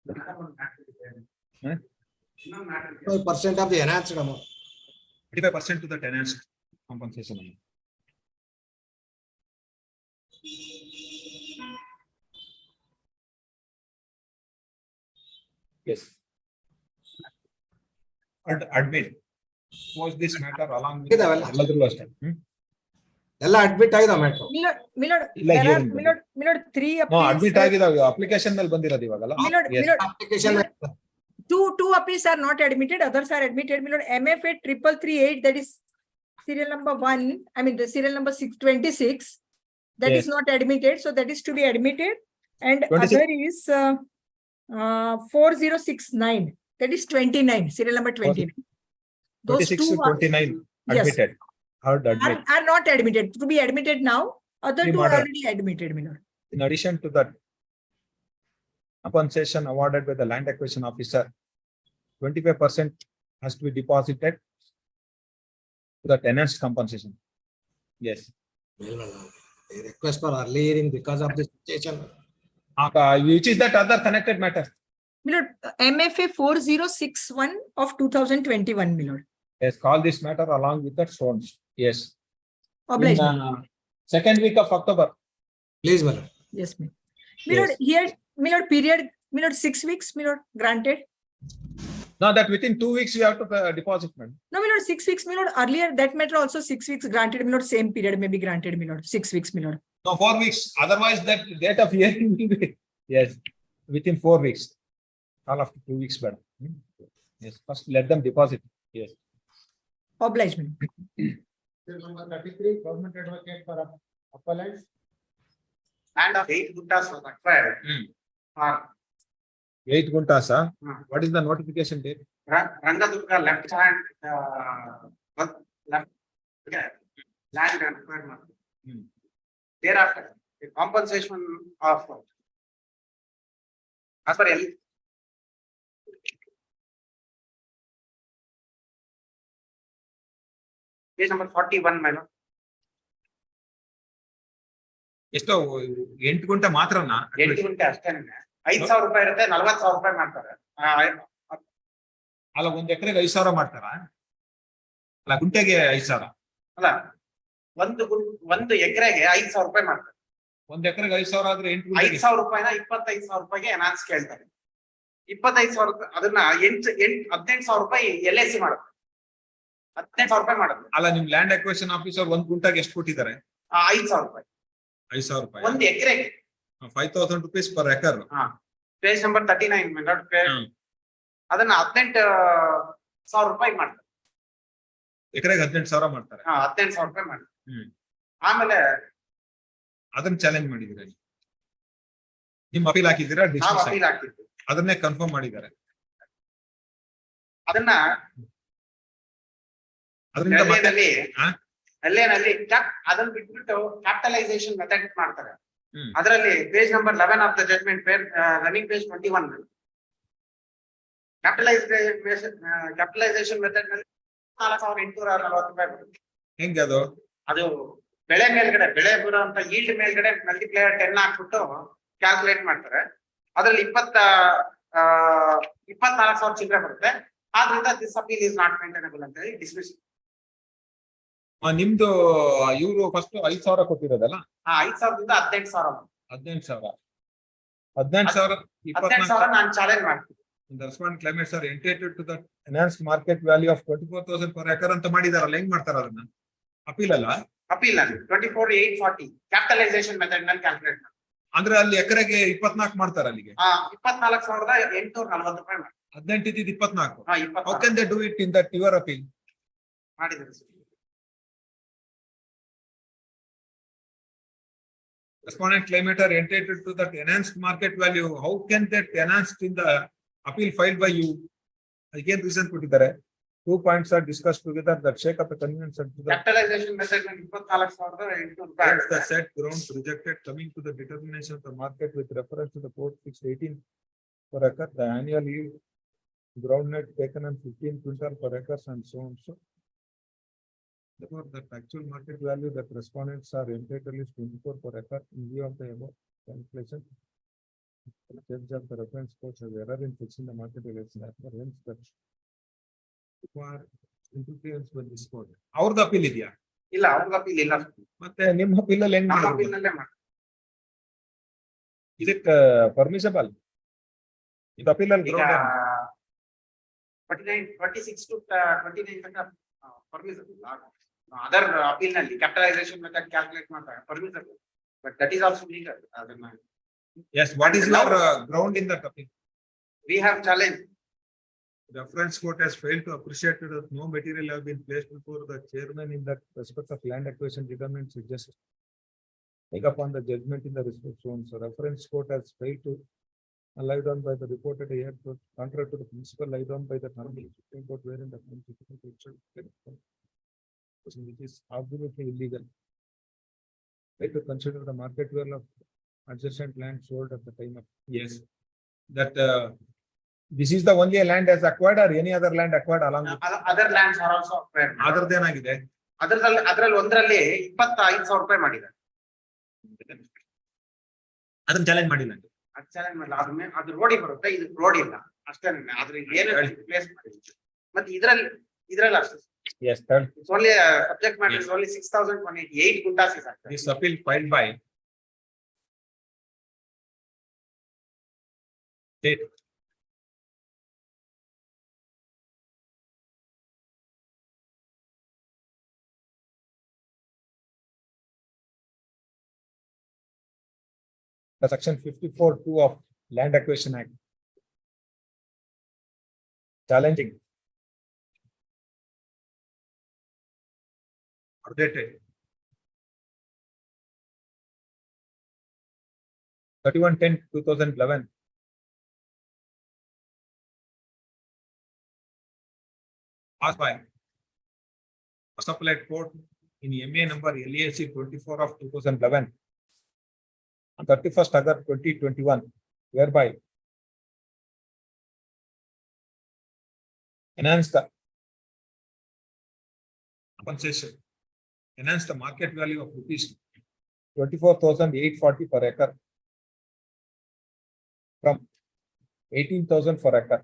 5% of the enhanced amount. 25% to the enhanced compensation amount. Yes. Admit. Was this matter along with ಎಲ್ಲ admit ಆಗಿದೆ matter. Three No, admit ಆಗಿದಾವೆ application ನಲ್ಲಿ ಬಂದಿರೋದು ಇವಾಗಲ್ಲ. Application two appeals are not admitted, others are admitted. My lord, MFA 3338, that is serial number 1, I mean the serial number 626, that is not admitted, so that is to be admitted. And 26. other is 4069, that is 29, serial number 29. Those 26 two to 29 admitted. Heard admit. are not admitted, to be admitted now. Other two are already admitted, my lord. In addition to that, compensation awarded by the land acquisition officer, 25% has to be deposited to the tenant's compensation. Yes. A request for early hearing because of this situation. Which is that other connected matter? My lord, MFA 4061 of 2021, my lord. Yes, call this matter along with that source. Yes. Obliged, In, my lord. second week of October. Please, madam. Yes, ma'am. My lord, here, my lord, period, my lord, 6 weeks, my lord, granted. Now that within 2 weeks you have to deposit, man. No, my lord, 6 weeks, my lord. Earlier, that matter also 6 weeks granted, my lord. Same period may be granted, my lord. 6 weeks, my lord. No, 4 weeks. Otherwise, that date of hearing will be yes within 4 weeks. All after 2 weeks, madam. Yes, first let them deposit. Yes. Obliged, ma'am. Number 33, government advocate for appellant. Land of 8 guttas was acquired. 8 guntas, huh? What is the notification date? Rangadurga left hand, left land acquirement. Thereafter, the compensation of as per L. Page number 41, my lord. ಎಷ್ಟೋ 8 ಗುಂಟೆ ಮಾತ್ರನಾ? 8 ಗುಂಟೆ ಅಷ್ಟೇನೆ. 5,000 ರೂಪಾಯಿ ಇರುತ್ತೆ, 40,000 ರೂಪಾಯಿ ಮಾಡ್ತಾರೆ. ಅಲ್ಲ, 1 ಎಕರೆಗೆ 5,000 ಮಾಡ್ತಾರ? ಅಲ್ಲ, ಗುಂಟೆಗೆ 5,000 ಅಲ್ಲ, ಒಂದು ಎಕರೆಗೆ 5,000 ರೂಪಾಯಿ ಮಾಡ್ತಾರೆ. 1 ಎಕರೆಗೆ 5,000 ಆದ್ರೆ 8 ಗುಂಟೆಗೆ 5,000 ರೂಪಾಯಿನ 25,000 ರೂಪಾಯಿಗೆ ಎನಾನ್ಸ್ ಕೇಳ್ತಾರೆ. 25,000 ಅದನ್ನ 18,000 ರೂಪಾಯಿ LIC ಮಾಡುತ್ತೆ. 18,000 ರೂಪಾಯಿ ಮಾಡುತ್ತೆ. ಅಲ್ಲ, ನಿಮ್ ಲ್ಯಾಂಡ್ ಅಕ್ವಿಸಿಷನ್ ಆಫೀಸರ್ 1 ಗುಂಟೆಗೆ ಎಷ್ಟು ಕೊಟ್ಟಿದ್ದಾರೆ? 5,000 ರೂಪಾಯಿ. 5,000 ರೂಪಾಯಿ. 1 ಎಕರೆಗೆ 5,000 rupees per acre. Page number 39, my lord. ಅದನ್ನ 18,000 ರೂಪಾಯಿ ಮಾಡ್ತಾರೆ. ಎಕರೆಗೆ 18,000 ಮಾಡ್ತಾರೆ. 18,000 ರೂಪಾಯಿ ಮಾಡ್ತಾರೆ. ಆಮೇಲೆ ಅದನ್ನ ಚಾಲೆಂಜ್ ಮಾಡಿದ್ರೆ ನಿಮ್ ಅಪೀಲ್ ಹಾಕಿದ್ದೀರಾ? ನಾವು ಅಪೀಲ್ ಹಾಕಿದ್ವಿ. ಅದನ್ನೇ ಕನ್ಫರ್ಮ್ ಮಾಡಿದ್ದಾರೆ. ಅದನ್ನ ಅದರಿಂದ ಅದನ್ನ ಬಿಟ್ಬಿಟ್ಟು ಕ್ಯಾಪಿಟಲೈಸೇಷನ್ ಮೆಥಡ್ ಮಾಡ್ತಾರೆ. ಅದರಲ್ಲಿ page number 11 of the judgment, running page 21. Capitalisation method ನಲ್ಲಿ 4,840 ಬರುತ್ತೆ. ಹೆಂಗೆ ಅದು? ಅದು ಬೆಳೆ ಮೇಲ್ಗಡೆ ಬೆಳೆ ಬರುವಂತ ಈಲ್ಡ್ ಮೇಲ್ಗಡೆ ಮಲ್ಟಿಪ್ಲೇಯರ್ 10 ಹಾಕ್ಬಿಟ್ಟು ಕ್ಯಾಲ್ಕುಲೇಟ್ ಮಾಡ್ತಾರೆ. ಅದ್ರಲ್ಲಿ 24,000 ಚಿಲ್ಲರೆ ಬರುತ್ತೆ. ಆದ್ರಿಂದ this appeal is not maintainable ಅಂತ ಹೇಳಿ ಡಿಸ್ಮಿಸ್. ನಿಮ್ದು ಇವರು ಫಸ್ಟ್ 5,000 ಕೊಟ್ಟಿರೋದಲ್ಲ? 5,000ದಿಂದ 18,000. 18,000. 18,000 18,000 ನಾನು ಚಾಲೆಂಜ್ ಮಾಡ್ತೀನಿ. The respondent claimants are entitled to the enhanced market value of 24,000 per acre ಅಂತ ಮಾಡಿದಾರಲ್ಲ, ಹೆಂಗ್ ಮಾಡ್ತಾರ ಅದನ್ನ? ಅಪೀಲ್ ಅಲ್ಲ? ಅಪೀಲ್ ಅಲ್ಲಿ 24,840 ಕ್ಯಾಪಿಟಲೈಸೇಷನ್ ಮೆಥಡ್ ನಲ್ಲಿ ಕ್ಯಾಲ್ಕುಲೇಟ್ ಮಾಡಿ. ಅಂದ್ರೆ ಅಲ್ಲಿ ಎಕರೆಗೆ 24 ಮಾಡ್ತಾರೆ ಅಲ್ಲಿಗೆ. 24,840 ರೂಪಾಯಿ ಮಾಡಿ. 18 ಇದ್ದಿದ್ದು 24. 24. How can they do it in that your appeal? ಮಾಡಿದ್ರು. Respondent claimant are entitled to that enhanced market value. How can that enhanced in the appeal filed by you? Again, reason ಕೊಟ್ಟಿದ್ದಾರೆ. 2 points are discussed together that shake up the convenience and to the capitalisation method ನಲ್ಲಿ 24,800 ರೂಪಾಯಿ. hence the said grounds rejected coming to the determination of the market with reference to the court fixed 18 per acre, the annual yield groundnut taken on 15 quintal per acres and so on. So therefore, the actual market value that respondents are entitled is 24 per acre in view of the above calculation. The judge of the reference court has error in fixing the market value. Hence, that require interference with this court. ಅವ್ರದ್ದು appeal ಇದೆಯಾ? ಇಲ್ಲ, ಅವ್ರದ್ದು appeal ಇಲ್ಲ. ಮತ್ತೆ ನಿಮ್ಮ appeal ಅಲ್ಲಿ ಹೆಂಗ್ ನಮ್ಮ ಮಾಡೋದು? ಅಪೀಲ್ ನಲ್ಲೇ ಮಾಡಿ. Is it permissible? ಇದು ಅಪೀಲ್ ಅಲ್ಲಿ ಈಗ ground 26 to 29 ತನಕ ಪರ್ಮಿಸಬಲ್. ಅದರ್ ಅಪೀಲ್ ನಲ್ಲಿ ಕ್ಯಾಪಿಟಲೈಸೇಷನ್ ಮೆಥಡ್ ಕ್ಯಾಲ್ಕುಲೇಟ್ ಮಾಡ್ತಾರೆ, permissible. But that is also legal. ಅದನ್ನ yes, what is your ground in that appeal? we have challenged. The reference court has failed to appreciate that no material have been placed before the chairman in that respect of land acquisition determinants just take upon the judgment in the respect shown. So reference court has failed to lie down by the reported here contrary to the principle laid down by the Supreme Court wherein the which is absolutely illegal. Like to consider the market value of adjacent land sold at the time of yes, that this is the only land as acquired or any other land acquired along with other lands are also acquired. other than ಆಗಿದೆ. ಅದರಲ್ಲಿ ಒಂದರಲ್ಲಿ 25,000 ರೂಪಾಯಿ ಮಾಡಿದ್ದಾರೆ. ಅದನ್ನ challenge ಮಾಡಿಲ್ಲ. ಅದು challenge ಮಾಡಲ್ಲ. ಅದು ರೋಡಿ ಬರುತ್ತೆ, ಇದು ರೋಡ್ ಇಲ್ಲ ಅಷ್ಟೇ. ಆದ್ರೆ ಏನು ಪ್ಲೇಸ್ ಮಾಡಿಲ್ಲ. ಮತ್ತೆ ಇದ್ರಲ್ಲಿ ಅಷ್ಟೇ. Yes, third. It's only subject matter is only 6,188 guntas is active. This appeal filed by state. The section 54(2) of Land Acquisition Act. Challenging. Updated. 31/10/2011. Passed by First Appellate Court in MA number LAC 24 of 2011 on 31st August 2021, whereby enhance the compensation, enhance the market value of rupees 24,840 per acre from 18,000 per acre.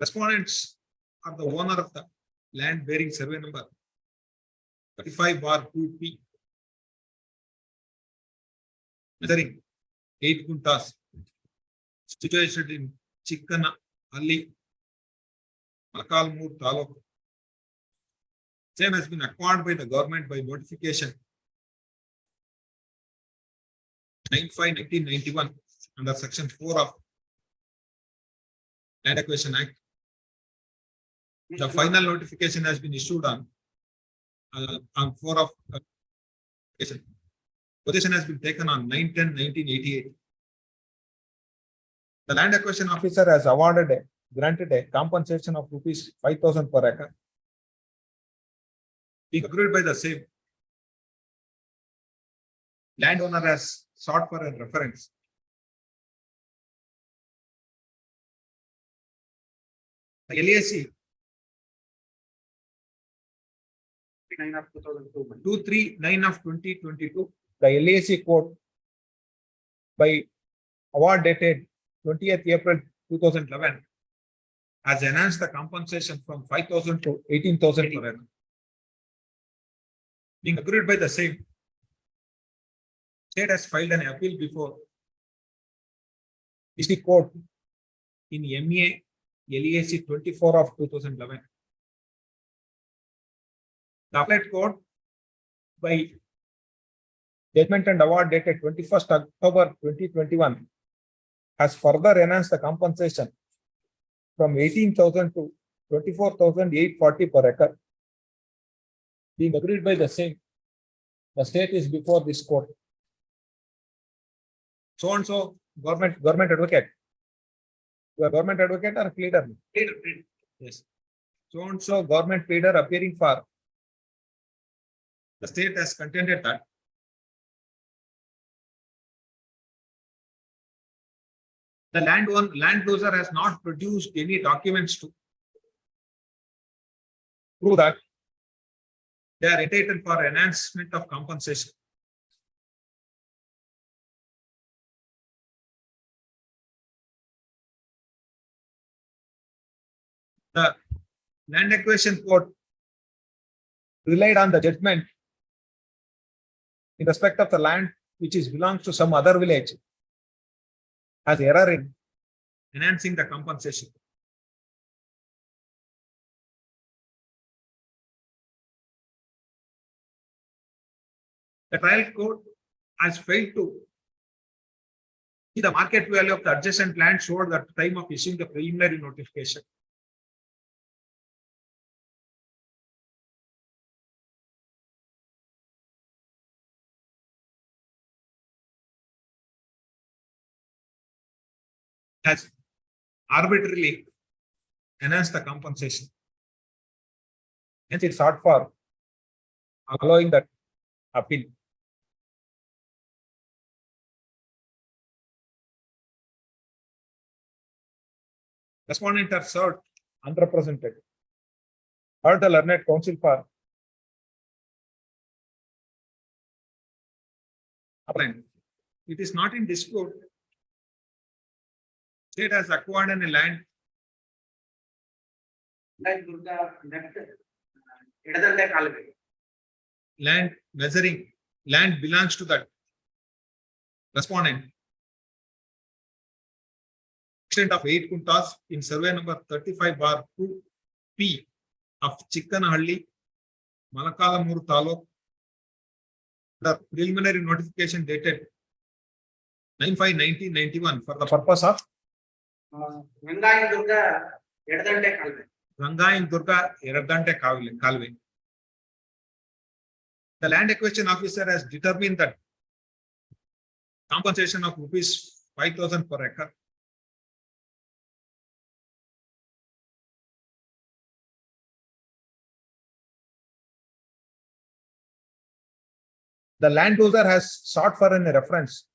Respondents are the owner of the land bearing survey number 35/2P, measuring 8 guntas, situated in Chikkanhalli, Malakalmur Taluk. Same has been acquired by the government by notification 9/5/1991 under section 4 of Land Acquisition Act. The final notification has been issued on 4 of Possession has been taken on 9/10/1988. The land acquisition officer has granted a compensation of rupees 5,000 per acre. Being agreed by the same, landowner has sought for a reference. The LAC 9 of 2002. 239 of 2022, the LAC court by award dated 20th April 2011 has enhanced the compensation from 5,000 to 18,000 per acre. Being agreed by the same, state has filed an appeal before district court in MA LAC 24 of 2011. The appellate court by judgment and award dated 21st October 2021 has further enhanced the compensation from 18,000 to 24,840 per acre. Being agreed by the same, the state is before this court. So and so government advocate. You are government advocate or pleader? Pleader. Yes. So and so government pleader appearing for. The state has contended that the land loser has not produced any documents to prove that they are entitled for enhancement of compensation. The land acquisition court relied on the judgment in respect of the land which belongs to some other village as error in enhancing the compensation. The trial court has failed to see the market value of the adjacent land showed at the time of issuing the preliminary notification. Has arbitrarily enhanced the compensation. Hence, it sought for allowing that appeal. Respondent are served unrepresented. Heard the learned counsel for appellant. It is not in dispute. State has acquired a land. Land measuring land belongs to that respondent. Extent of 8 kuntas in survey number 35/2P of Chikkanahalli, Malakalamuru Taluk. The preliminary notification dated 9/5/1991 for the purpose of Rangayam Durga Eradante Kalve. The land acquisition officer has determined that compensation of rupees 5,000 per acre. The landowner has sought for a reference.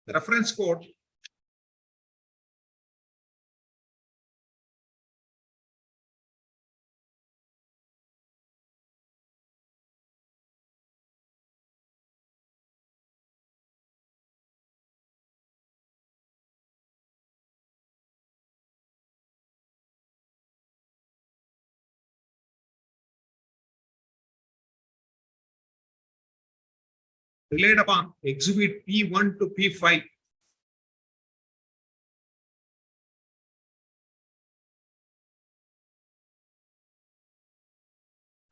The reference code relied upon exhibit P1 to P5.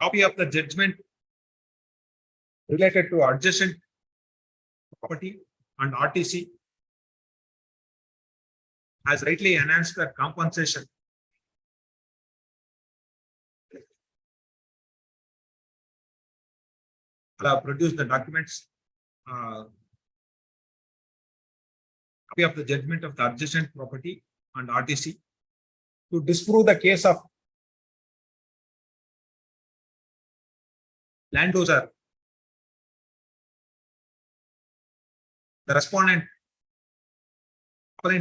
Copy of the judgment related to adjacent property and RTC has rightly enhanced the compensation. I have produced the documents. copy of the judgment of the adjacent property and RTC to disprove the case of landowner. The respondent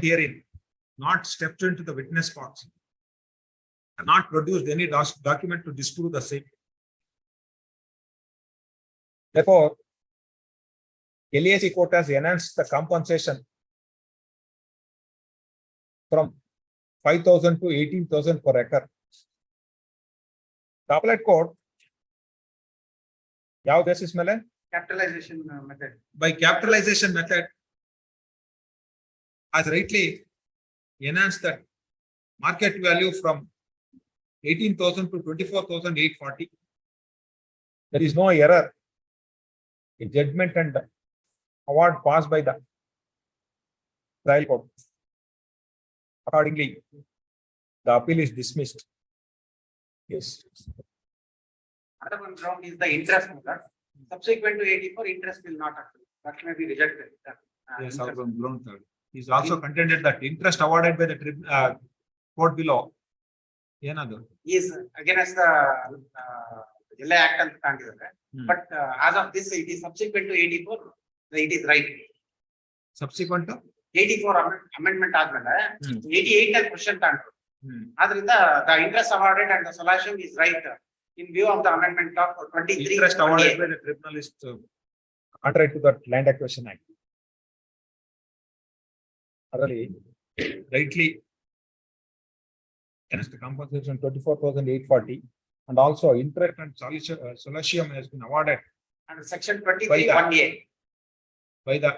herein not stepped into the witness box, not produced any document to disprove the same. Therefore, LAC court has enhanced the compensation from 5,000 to 18,000 per acre. The appellate court, ಯಾವ basis ಮೇಲೆ? Capitalization method. By capitalization method, has rightly enhanced the market value from 18,000 to 24,840. There is no error in judgment and award passed by the trial court. Accordingly, the appeal is dismissed. Yes. Another one ground is the interest method. Subsequent to 84, interest will not occur. That may be rejected. Yes, ground third. He is also contended that interest awarded by the court below is against the LA Act and Kandidate. But as of this, it is subsequent to 84, it is right. Subsequent to 84 amendment ಆದ್ಮೇಲೆ 88 ಅಲ್ಲಿ question ತಗೊಂಡ್ರು. ಆದ್ರಿಂದ the interest awarded and the solution is right in view of the amendment of 23. Interest awarded by the tribunal is contrary to the Land Acquisition Act. Rightly against the compensation 24,840 and also interest and solatium has been awarded under section 23(1)(a) by the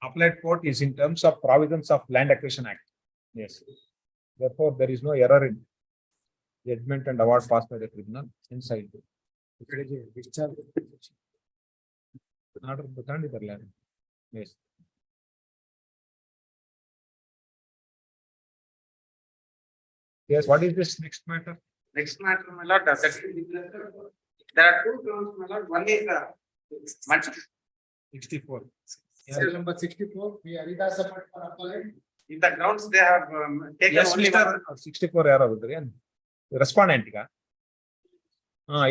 appellate court is in terms of provisions of Land Acquisition Act. Yes. Therefore, there is no error in judgment and award passed by the tribunal inside. Yes. Yes, what is this next matter? Next matter, my lord, there are two grounds, my lord. One is 64. Serial number 64, we are for appellate. In the grounds they have taken Yes, only Mr. one. 64 ಯಾರಾದ್ರು respondent ga.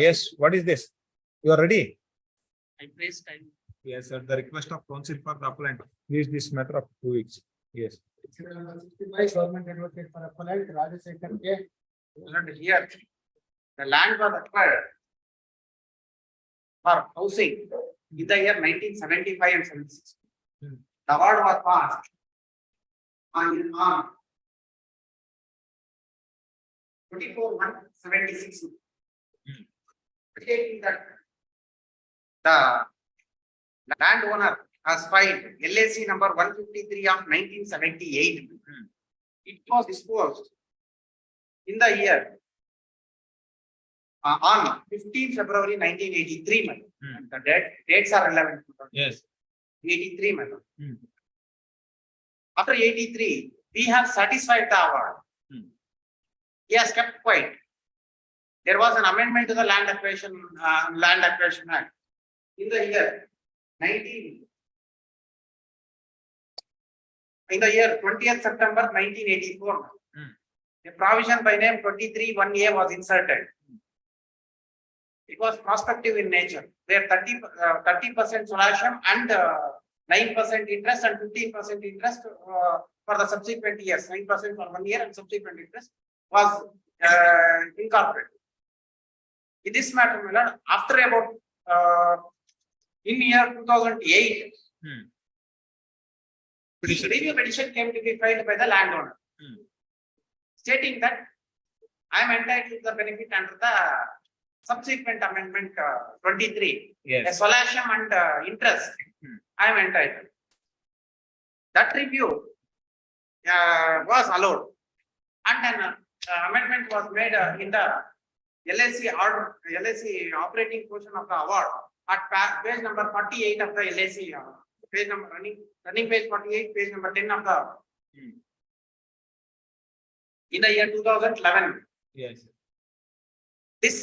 Yes, what is this? You are ready? I waste time. Yes, at the request of counsel for the appellant, please this matter of 2 weeks. Yes. Serial number 65, government advocate for appellate, Rajasekhar K. Here, the land was acquired for housing in the year 1975 and 76. The award was passed on 24/1/76. Stating that the landowner has filed LAC number 153 of 1978. It was disposed in the year on 15 February 1983. The dates are relevant. Yes. 83. After 83, we have satisfied the award. He has kept quiet. There was an amendment to the Land Acquisition Act in the year 20th September 1984. A provision by name 23(1)(a) was inserted. It was prospective in nature, where 30% solatium and 9% interest and 15% interest for the subsequent years. 9% for 1 year and subsequent interest was incorporated. In this matter, my lord, after about in year 2008, review petition came to be filed by the landowner, stating that I am entitled to the benefit under the subsequent amendment 23. Yes. A solatium and interest, I am entitled. That review was allowed, and an amendment was made in the LAC order, LAC operating portion of the award at page number 48 of the LAC page number running page 48, page number 10 of the in the year 2011. Yes. This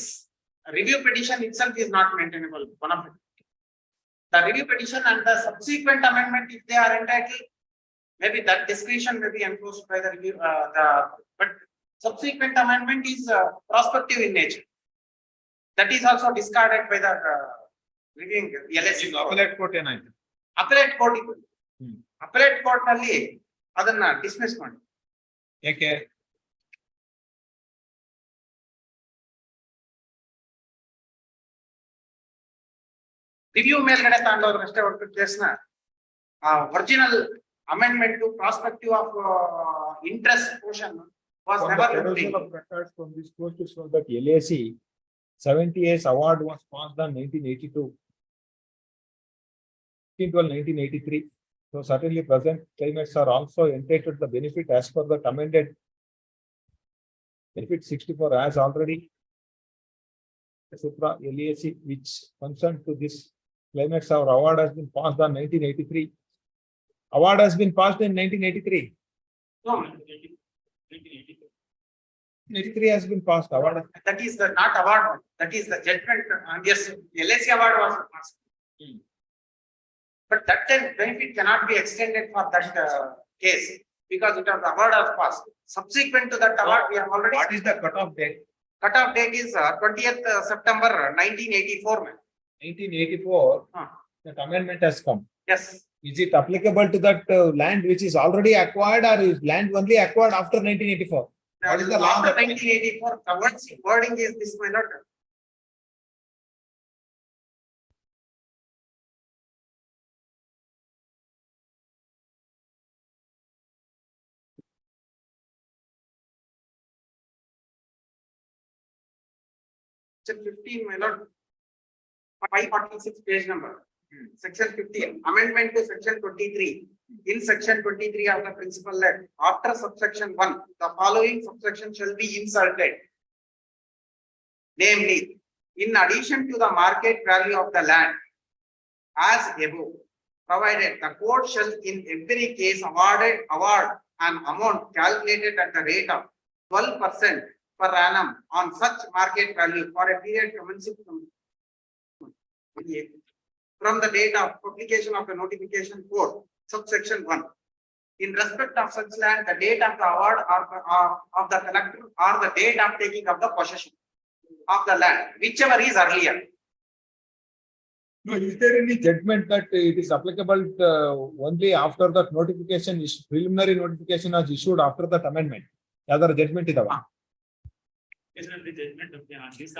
review petition itself is not maintainable. One of it. the review petition and the subsequent amendment, if they are entitled, maybe that discretion may be enforced by the review, but subsequent amendment is prospective in nature. That is also discarded by the reviewing LSC. Appellate court ಏನಾಯ್ತು? Appellate court. Appellate court ನಲ್ಲಿ ಅದನ್ನ dismiss ಮಾಡಿ. ಯಾಕೆ? Review ಮೇಲ್ಗಡೆ ತಗೊಂಡವ್ರು ಅಷ್ಟೇ ಹೊರತು ಕೇಸ್ನ original amendment to prospective of interest portion was From never the perusal bring. of records from this court to show that LAC 70 years award was passed on 1982. 1983. So certainly present claimants are also entitled to the benefit as per the amended benefit 64 as already Supra LAC which concerned to this claimants our award has been passed on 1983. Award has been passed in 1983. No, 1983 has been passed. Award. that is the not award, that is the judgment. Yes, LSC award was passed. But that time benefit cannot be extended for that case because it was award was passed. Subsequent to that award, we have already. What is the cutoff date? Cutoff date is 20th September 1984. 1984. That amendment has come. Yes. Is it applicable to that land which is already acquired, or is land only acquired after 1984? What is the law? After 1984, the wording is this, my lord. Section 15, my lord. 546 page number. Section 15, amendment to section 23. In section 23 of the principal act, after subsection 1, the following subsection shall be inserted. Namely, in addition to the market value of the land, as above, provided the court shall in every case award an amount calculated at the rate of 12% per annum on such market value for a period commencing from the date of publication of the notification 4, subsection 1. In respect of such land, the date of the award of the collector or the date of taking of the possession of the land, whichever is earlier. No, is there any judgment that it is applicable only after that notification is preliminary notification is issued after that amendment? Other judgment is the one. Isn't the judgment of this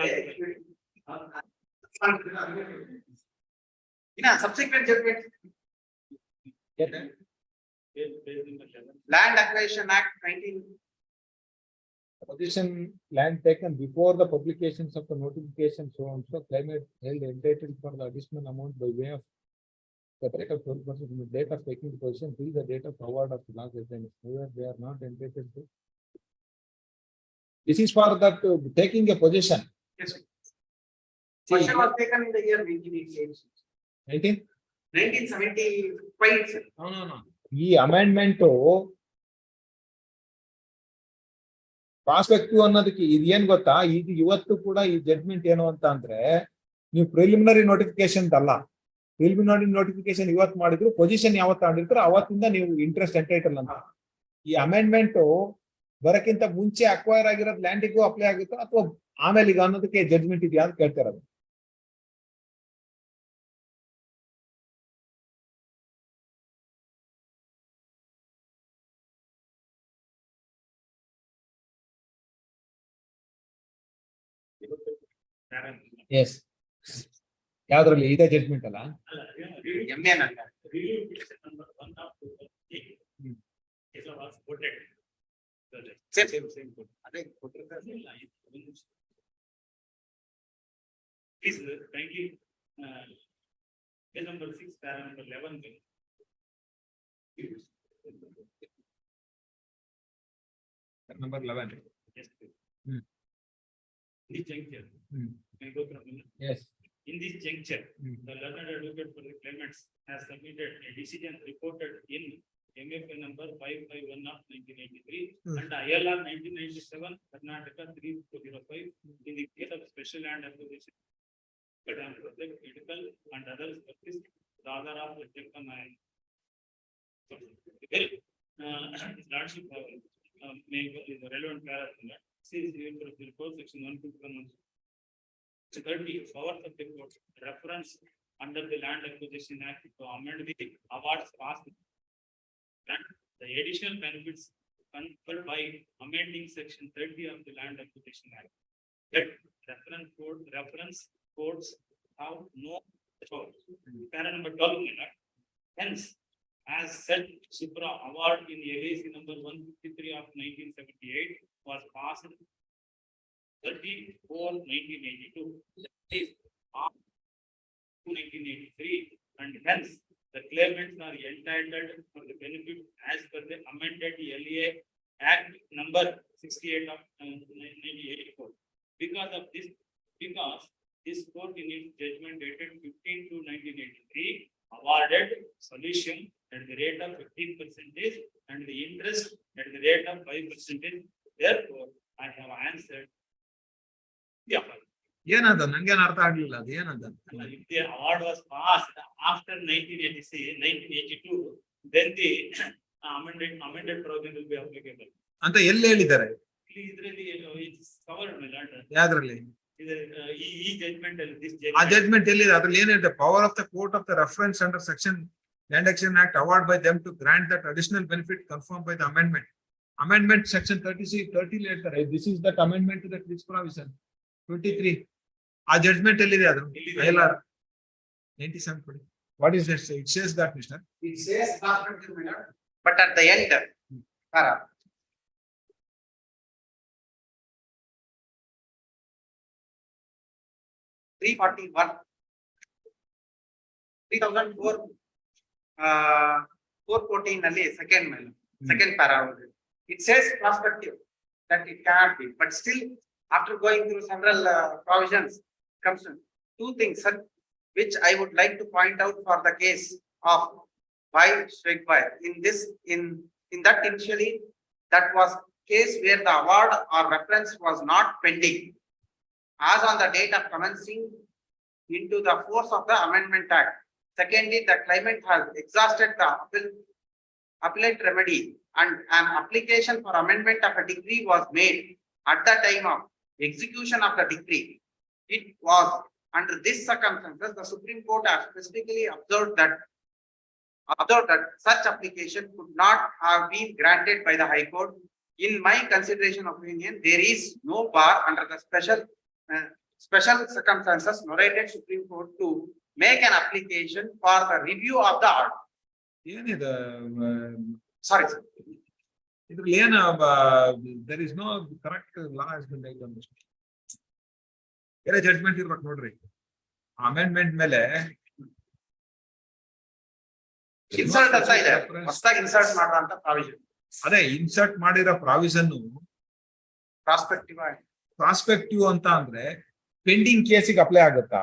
In a subsequent judgment, Land Acquisition Act 19. Position land taken before the publications of the notification, so and so claimant held entitled for the additional amount by way of the rate of 12% from the date of taking the position till the date of award of the last residence. However, they are not entitled to. This is for that taking a position. Yes. Possession was taken in the year 1988. 1975. No. ಈ amendment prospective ಅನ್ನೋದಕ್ಕೆ ಇದೇನ್ ಗೊತ್ತಾ, ಇದು ಇವತ್ತು ಕೂಡ ಈ judgment ಏನು ಅಂತ ಅಂದ್ರೆ, ನೀವು ಪ್ರಿಲಿಮಿನರಿ ನೋಟಿಫಿಕೇಶನ್ ಅಲ್ಲ, ಪ್ರಿಲಿಮಿನರಿ ನೋಟಿಫಿಕೇಶನ್ ಇವತ್ತು ಮಾಡಿದ್ರು, ಪೊಸಿಷನ್ ಯಾವತ್ತು ಮಾಡಿರ್ತಾರೋ ಅವತ್ತಿಂದ ನೀವು ಇಂಟ್ರೆಸ್ಟ್ ಎಂಟೈಟಲ್ ಅಂತ. ಈ ಅಮೆಂಡ್ಮೆಂಟ್ ಬರಕ್ಕಿಂತ ಮುಂಚೆ ಅಕ್ವೈರ್ ಆಗಿರೋದು ಲ್ಯಾಂಡಿಗೂ ಅಪ್ಲೈ ಆಗುತ್ತೋ ಅಥವಾ ಆಮೇಲೆ ಈಗ ಅನ್ನೋದಕ್ಕೆ ಜಡ್ಜ್ಮೆಂಟ್ ಇದೆಯಾ ಅಂತ ಕೇಳ್ತಿರೋದು. ಎಸ್, ಯಾವ್ದ್ರಲ್ಲಿ ಇದೇ ಜಡ್ಜ್ಮೆಂಟ್ ಅಲ್ಲ? Please kindly page number 6, para number 11. Number 11. Yes, please. This juncture. Can I go from here? Yes. In this juncture, the learned advocate for the claimants has submitted a decision reported in MFA number 551 of 1983 and ILR 1997 Karnataka 3405 in the case of special land acquisition Medical and other services, the other of the Japan. Very, lordship, make the relevant paragraph. See, section 151. 30, powers of the court, reference under the Land Acquisition Act to amend the awards passed. And the additional benefits conferred by amending section 30 of the Land Acquisition Act. That reference codes have no choice. Para number 12. Hence, as said, Supra award in AAC number 153 of 1978 was passed 34/1982. Is of 1983, and hence the claimants are entitled for the benefit as per the amended LA Act number 68 of 1984. Because this court in its judgment dated 15/2/1983 awarded solution at the rate of 15% and the interest at the rate of 5%. Therefore, I have answered. Yeah. ಏನದ ನಂಗೇನು ಅರ್ಥ ಆಗ್ಲಿಲ್ಲ ಅದು ಏನದ If the award was passed after 1982, then the amended provision will be applicable. ಅಂತ ಎಲ್ಲಿ ಹೇಳಿದ್ದಾರೆ It's covered, my lord. ಯಾವ್ದ್ರಲ್ಲಿ ಈ judgment ಅಲ್ಲಿ this ಆ ಜಡ್ಜ್ಮೆಂಟ್ ಎಲ್ಲಿದೆ ಅದ್ರಲ್ಲಿ ಏನಿದೆ power of the court of the reference under section Land Action Act award by them to grant that additional benefit confirmed by the amendment. Amendment section 30 later. This is that amendment to the which provision 23. A judgment ಎಲ್ಲಿದೆ ಅದು ILR 97. What is that? It says that, Mr. It says but at the end, para. (341) 3004 414 ನಲ್ಲಿ second para. It says prospective that it cannot be, but still after going through several provisions comes to two things, sir, which I would like to point out for the case of Swegwire. In that initially, that was case where the award or reference was not pending as on the date of commencing into the force of the Amendment Act. Secondly, the claimant has exhausted the appellate remedy and an application for amendment of a decree was made at the time of execution of the decree. It was under these circumstances, the Supreme Court has specifically observed that such application could not have been granted by the High Court. In my consideration opinion, there is no bar under the special circumstances narrated Supreme Court to make an application for the review of the order. ಏನಿದೆ Sorry, sir. ಇದ್ರಲ್ಲಿ ಏನು there is no correct law has been made on this. ಬೇರೆ judgment ಇರ್ಬೇಕು ನೋಡ್ರಿ amendment ಮೇಲೆ insert ಅಂತ ಇದೆ, ಹೊಸದಾಗಿ ಇನ್ಸರ್ಟ್ ಮಾಡುವಂತ ಪ್ರಾವಿಷನ್. ಅದೇ ಇನ್ಸರ್ಟ್ ಮಾಡಿರೋ ಪ್ರಾವಿಷನ್ ಪ್ರಾಸ್ಪೆಕ್ಟಿವ್ ಅಂತ ಅಂದ್ರೆ ಪೆಂಡಿಂಗ್ ಕೇಸಿಗೆ ಅಪ್ಲೈ ಆಗುತ್ತಾ?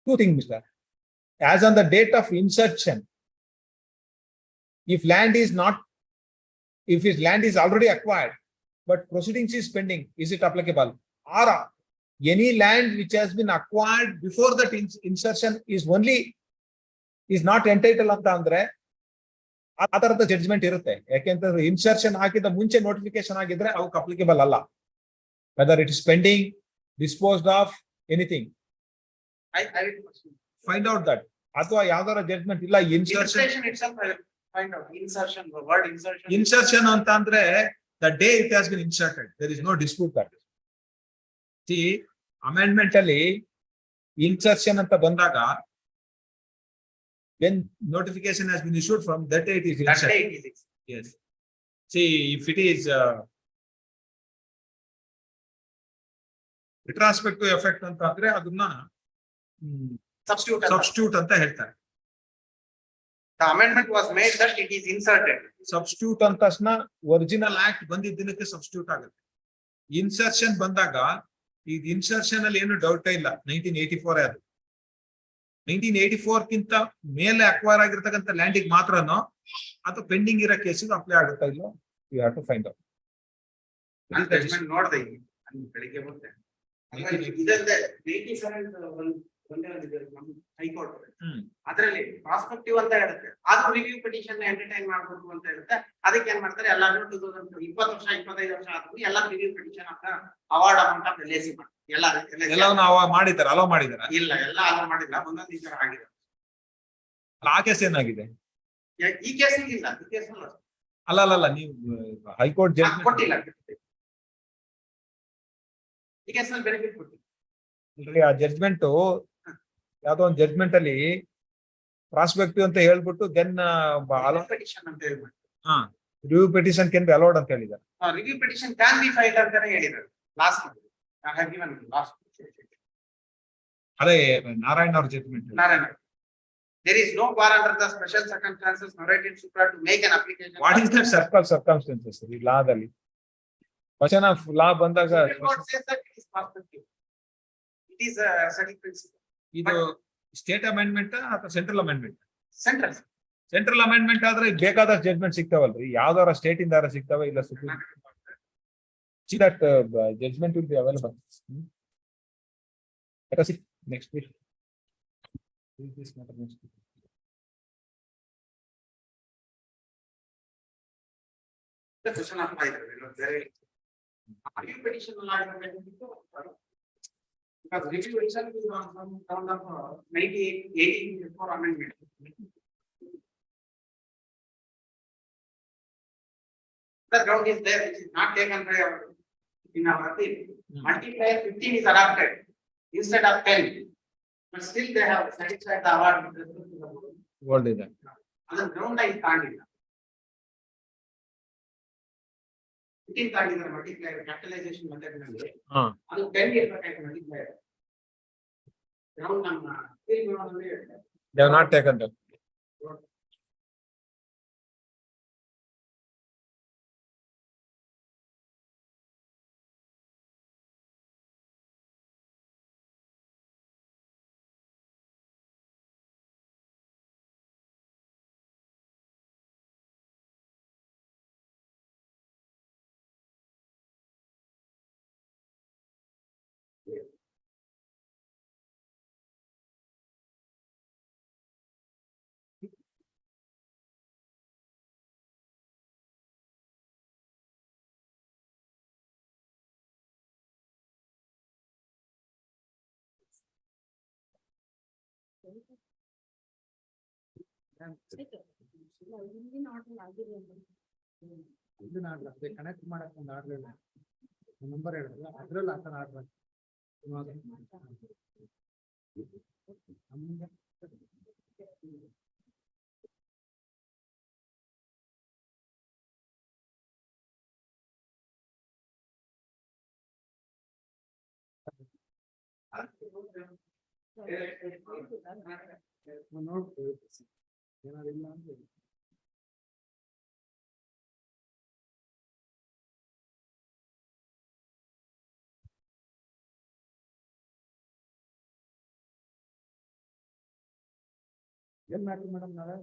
Two things, Mr. As on the date of insertion, if his land is already acquired, but proceedings is pending, is it applicable? Or any land which has been acquired before that insertion is not entitled ಅಂತ ಅಂದ್ರೆ ಆ ತರದ judgment ಇರುತ್ತೆ. ಯಾಕೆಂತಂದ್ರೆ insertion ಹಾಕಿದ ಮುಂಚೆ notification ಆಗಿದ್ರೆ ಅವಕ್ಕೆ ಅಪ್ಲಿಕೇಬಲ್ ಅಲ್ಲ, whether it is pending, disposed of, anything. I will find out that. ಅಥವಾ ಯಾವ್ದಾರ ಜಡ್ಜ್ಮೆಂಟ್ ಇಲ್ಲ insertion itself, I will find out. Insertion, the word insertion. Insertion ಅಂತ ಅಂದ್ರೆ the day it has been inserted, there is no dispute that. See, amendment ಅಲ್ಲಿ insertion ಅಂತ ಬಂದಾಗ when notification has been issued from that day it is inserted. That day it is. Yes. See, if it is retrospective effect ಅಂತ ಅಂದ್ರೆ ಅದನ್ನ substitute ಅಂತ ಹೇಳ್ತಾರೆ. The amendment was made that it is inserted. Substitute ಅಂತ ತಕ್ಷಣ original act ಬಂದಿದ್ದ ದಿನಕ್ಕೆ substitute ಆಗುತ್ತೆ. ಇನ್ಸರ್ಷನ್ ಬಂದಾಗ ಈ ಇನ್ಸರ್ಷನ್ ಅಲ್ಲಿ ಏನು ಡೌಟ್ ಇಲ್ಲ, 1984 ಅದು. 1984 ಕಿಂತ ಮೇಲೆ ಅಕ್ವೈರ್ ಆಗಿರ್ತಕ್ಕಂಥ ಲ್ಯಾಂಡಿಗೆ ಮಾತ್ರನೋ ಅಥವಾ ಪೆಂಡಿಂಗ್ ಇರೋ ಕೇಸಿಗೆ ಅಪ್ಲೈ ಆಗುತ್ತಾ ಇಲ್ಲೋ, you have to find out. ನೋಡ್ದೆ ಬೆಳಿಗ್ಗೆ ಬಂದೆ ಇದಲ್ಲದೆ 87 ಒಂದೇ ಒಂದಿದೆ ನಮ್ಮ ಹೈಕೋರ್ಟ್ ಅದರಲ್ಲಿ ಪ್ರಾಸ್ಪೆಕ್ಟಿವ್ ಅಂತ ಹೇಳುತ್ತೆ ಆದ್ರೂ ರಿವ್ಯೂ ಪಿಟಿಷನ್ ಎಂಟರ್ಟೈನ್ ಮಾಡ್ಬೇಕು ಅಂತ ಹೇಳುತ್ತೆ. ಅದಕ್ಕೆ ಏನ್ ಮಾಡ್ತಾರೆ ಎಲ್ಲಾರು 2020 ವರ್ಷ 25 ವರ್ಷ ಆದ್ರೂ ಎಲ್ಲ ರಿವ್ಯೂ ಪಿಟಿಷನ್ ಅಂತ ಅವಾರ್ಡ್ ಅಮೌಂಟ್ ಆಫ್ LIC ಮಾಡ್ತಾರೆ. ಎಲ್ಲವನ್ನ ಮಾಡಿದ್ದಾರೆ, ಅಲೋ ಮಾಡಿದಾರ? ಇಲ್ಲ, ಎಲ್ಲ ಅಲೋ ಮಾಡಿಲ್ಲ, ಒಂದೊಂದು ಈ ತರ ಆಗಿದೆ. ಆ ಕೇಸ್ ಏನಾಗಿದೆ? ಈ ಕೇಸ್ ಇಲ್ಲ, ಈ ಕೇಸ್ ಅಲ್ಲ ನೀವು ಹೈಕೋರ್ಟ್ ಜಡ್ಜ್ ಕೊಟ್ಟಿಲ್ಲ. ಈ ಕೇಸ್ ನಲ್ಲಿ ಬೆನಿಫಿಟ್ ಕೊಟ್ಟಿಲ್ಲ. ಆ ಜಡ್ಜ್ಮೆಂಟ್ ಯಾವ್ದೋ ಒಂದು ಜಡ್ಜ್ಮೆಂಟ್ ಅಲ್ಲಿ ಪ್ರಾಸ್ಪೆಕ್ಟಿವ್ ಅಂತ ಹೇಳ್ಬಿಟ್ಟು ದೆನ್ ಪಿಟಿಷನ್ ಅಂತ ಹೇಳ್ಬಿಟ್ಟು review petition can be allowed ಅಂತ ಹೇಳಿದ್ದಾರೆ. Review petition can be filed ಅಂತಾನೆ ಹೇಳಿದ್ದಾರೆ last. I have given last. ಅದೇ ನಾರಾಯಣ್ ಅವ್ರ judgment. Narayana. There is no bar under the special circumstances narrated supra to make an application. What is that circumstances ಈ ಲಾದಲ್ಲಿ? Question of law ಬಂದಾಗ Court says that it is prospective. It is a settled principle. ಇದು state amendment ಅಥವಾ central amendment? Central. Central amendment ಆದ್ರೆ ಬೇಕಾದಷ್ಟು judgment ಸಿಗ್ತಾವಲ್ರಿ, ಯಾವ್ದಾರ state ಇಂದ ಸಿಗ್ತಾವ ಇಲ್ಲ supreme? See that judgment will be available. Let us see next week. This matter next week. The question of very review petition because review petition is on some count of 18 before amendment. The ground is there, which is not taken by our in our appeal. Multiplier 15 is adopted instead of 10, but still they have satisfied the award with respect to the board. What is that? Other ground I can't. 15 is the multiplier capitalization method. Other 10 is the multiplier. Ground number. They have not taken that. ಇದನ್ನ ಅದೇ connect ಮಾಡಕ್ ಒಂದು order ಇಲ್ಲ, number ಹೇಳಿದ್ರಲ್ಲ ಅದ್ರಲ್ಲಿ ಆ ಥರ order ನೋಡ್ತೀವಿ ಏನಾದ್ರು ಇಲ್ಲ ಅಂದ್ರೆ ಏನ್ ಮಾಡ್ತೀವಿ ಮೇಡಮ್ ನಾಳೆ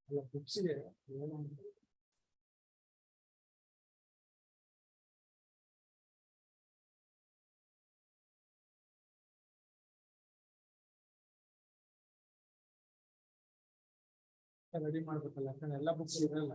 ಅಲ್ಲ ಬುಕ್ಸಿಗೆ ಏನೋ ರೆಡಿ ಮಾಡ್ಬೇಕಲ್ಲ, ಯಾಕಂದ್ರೆ ಎಲ್ಲ ಬುಕ್ಸ್ ಇರಲ್ಲ.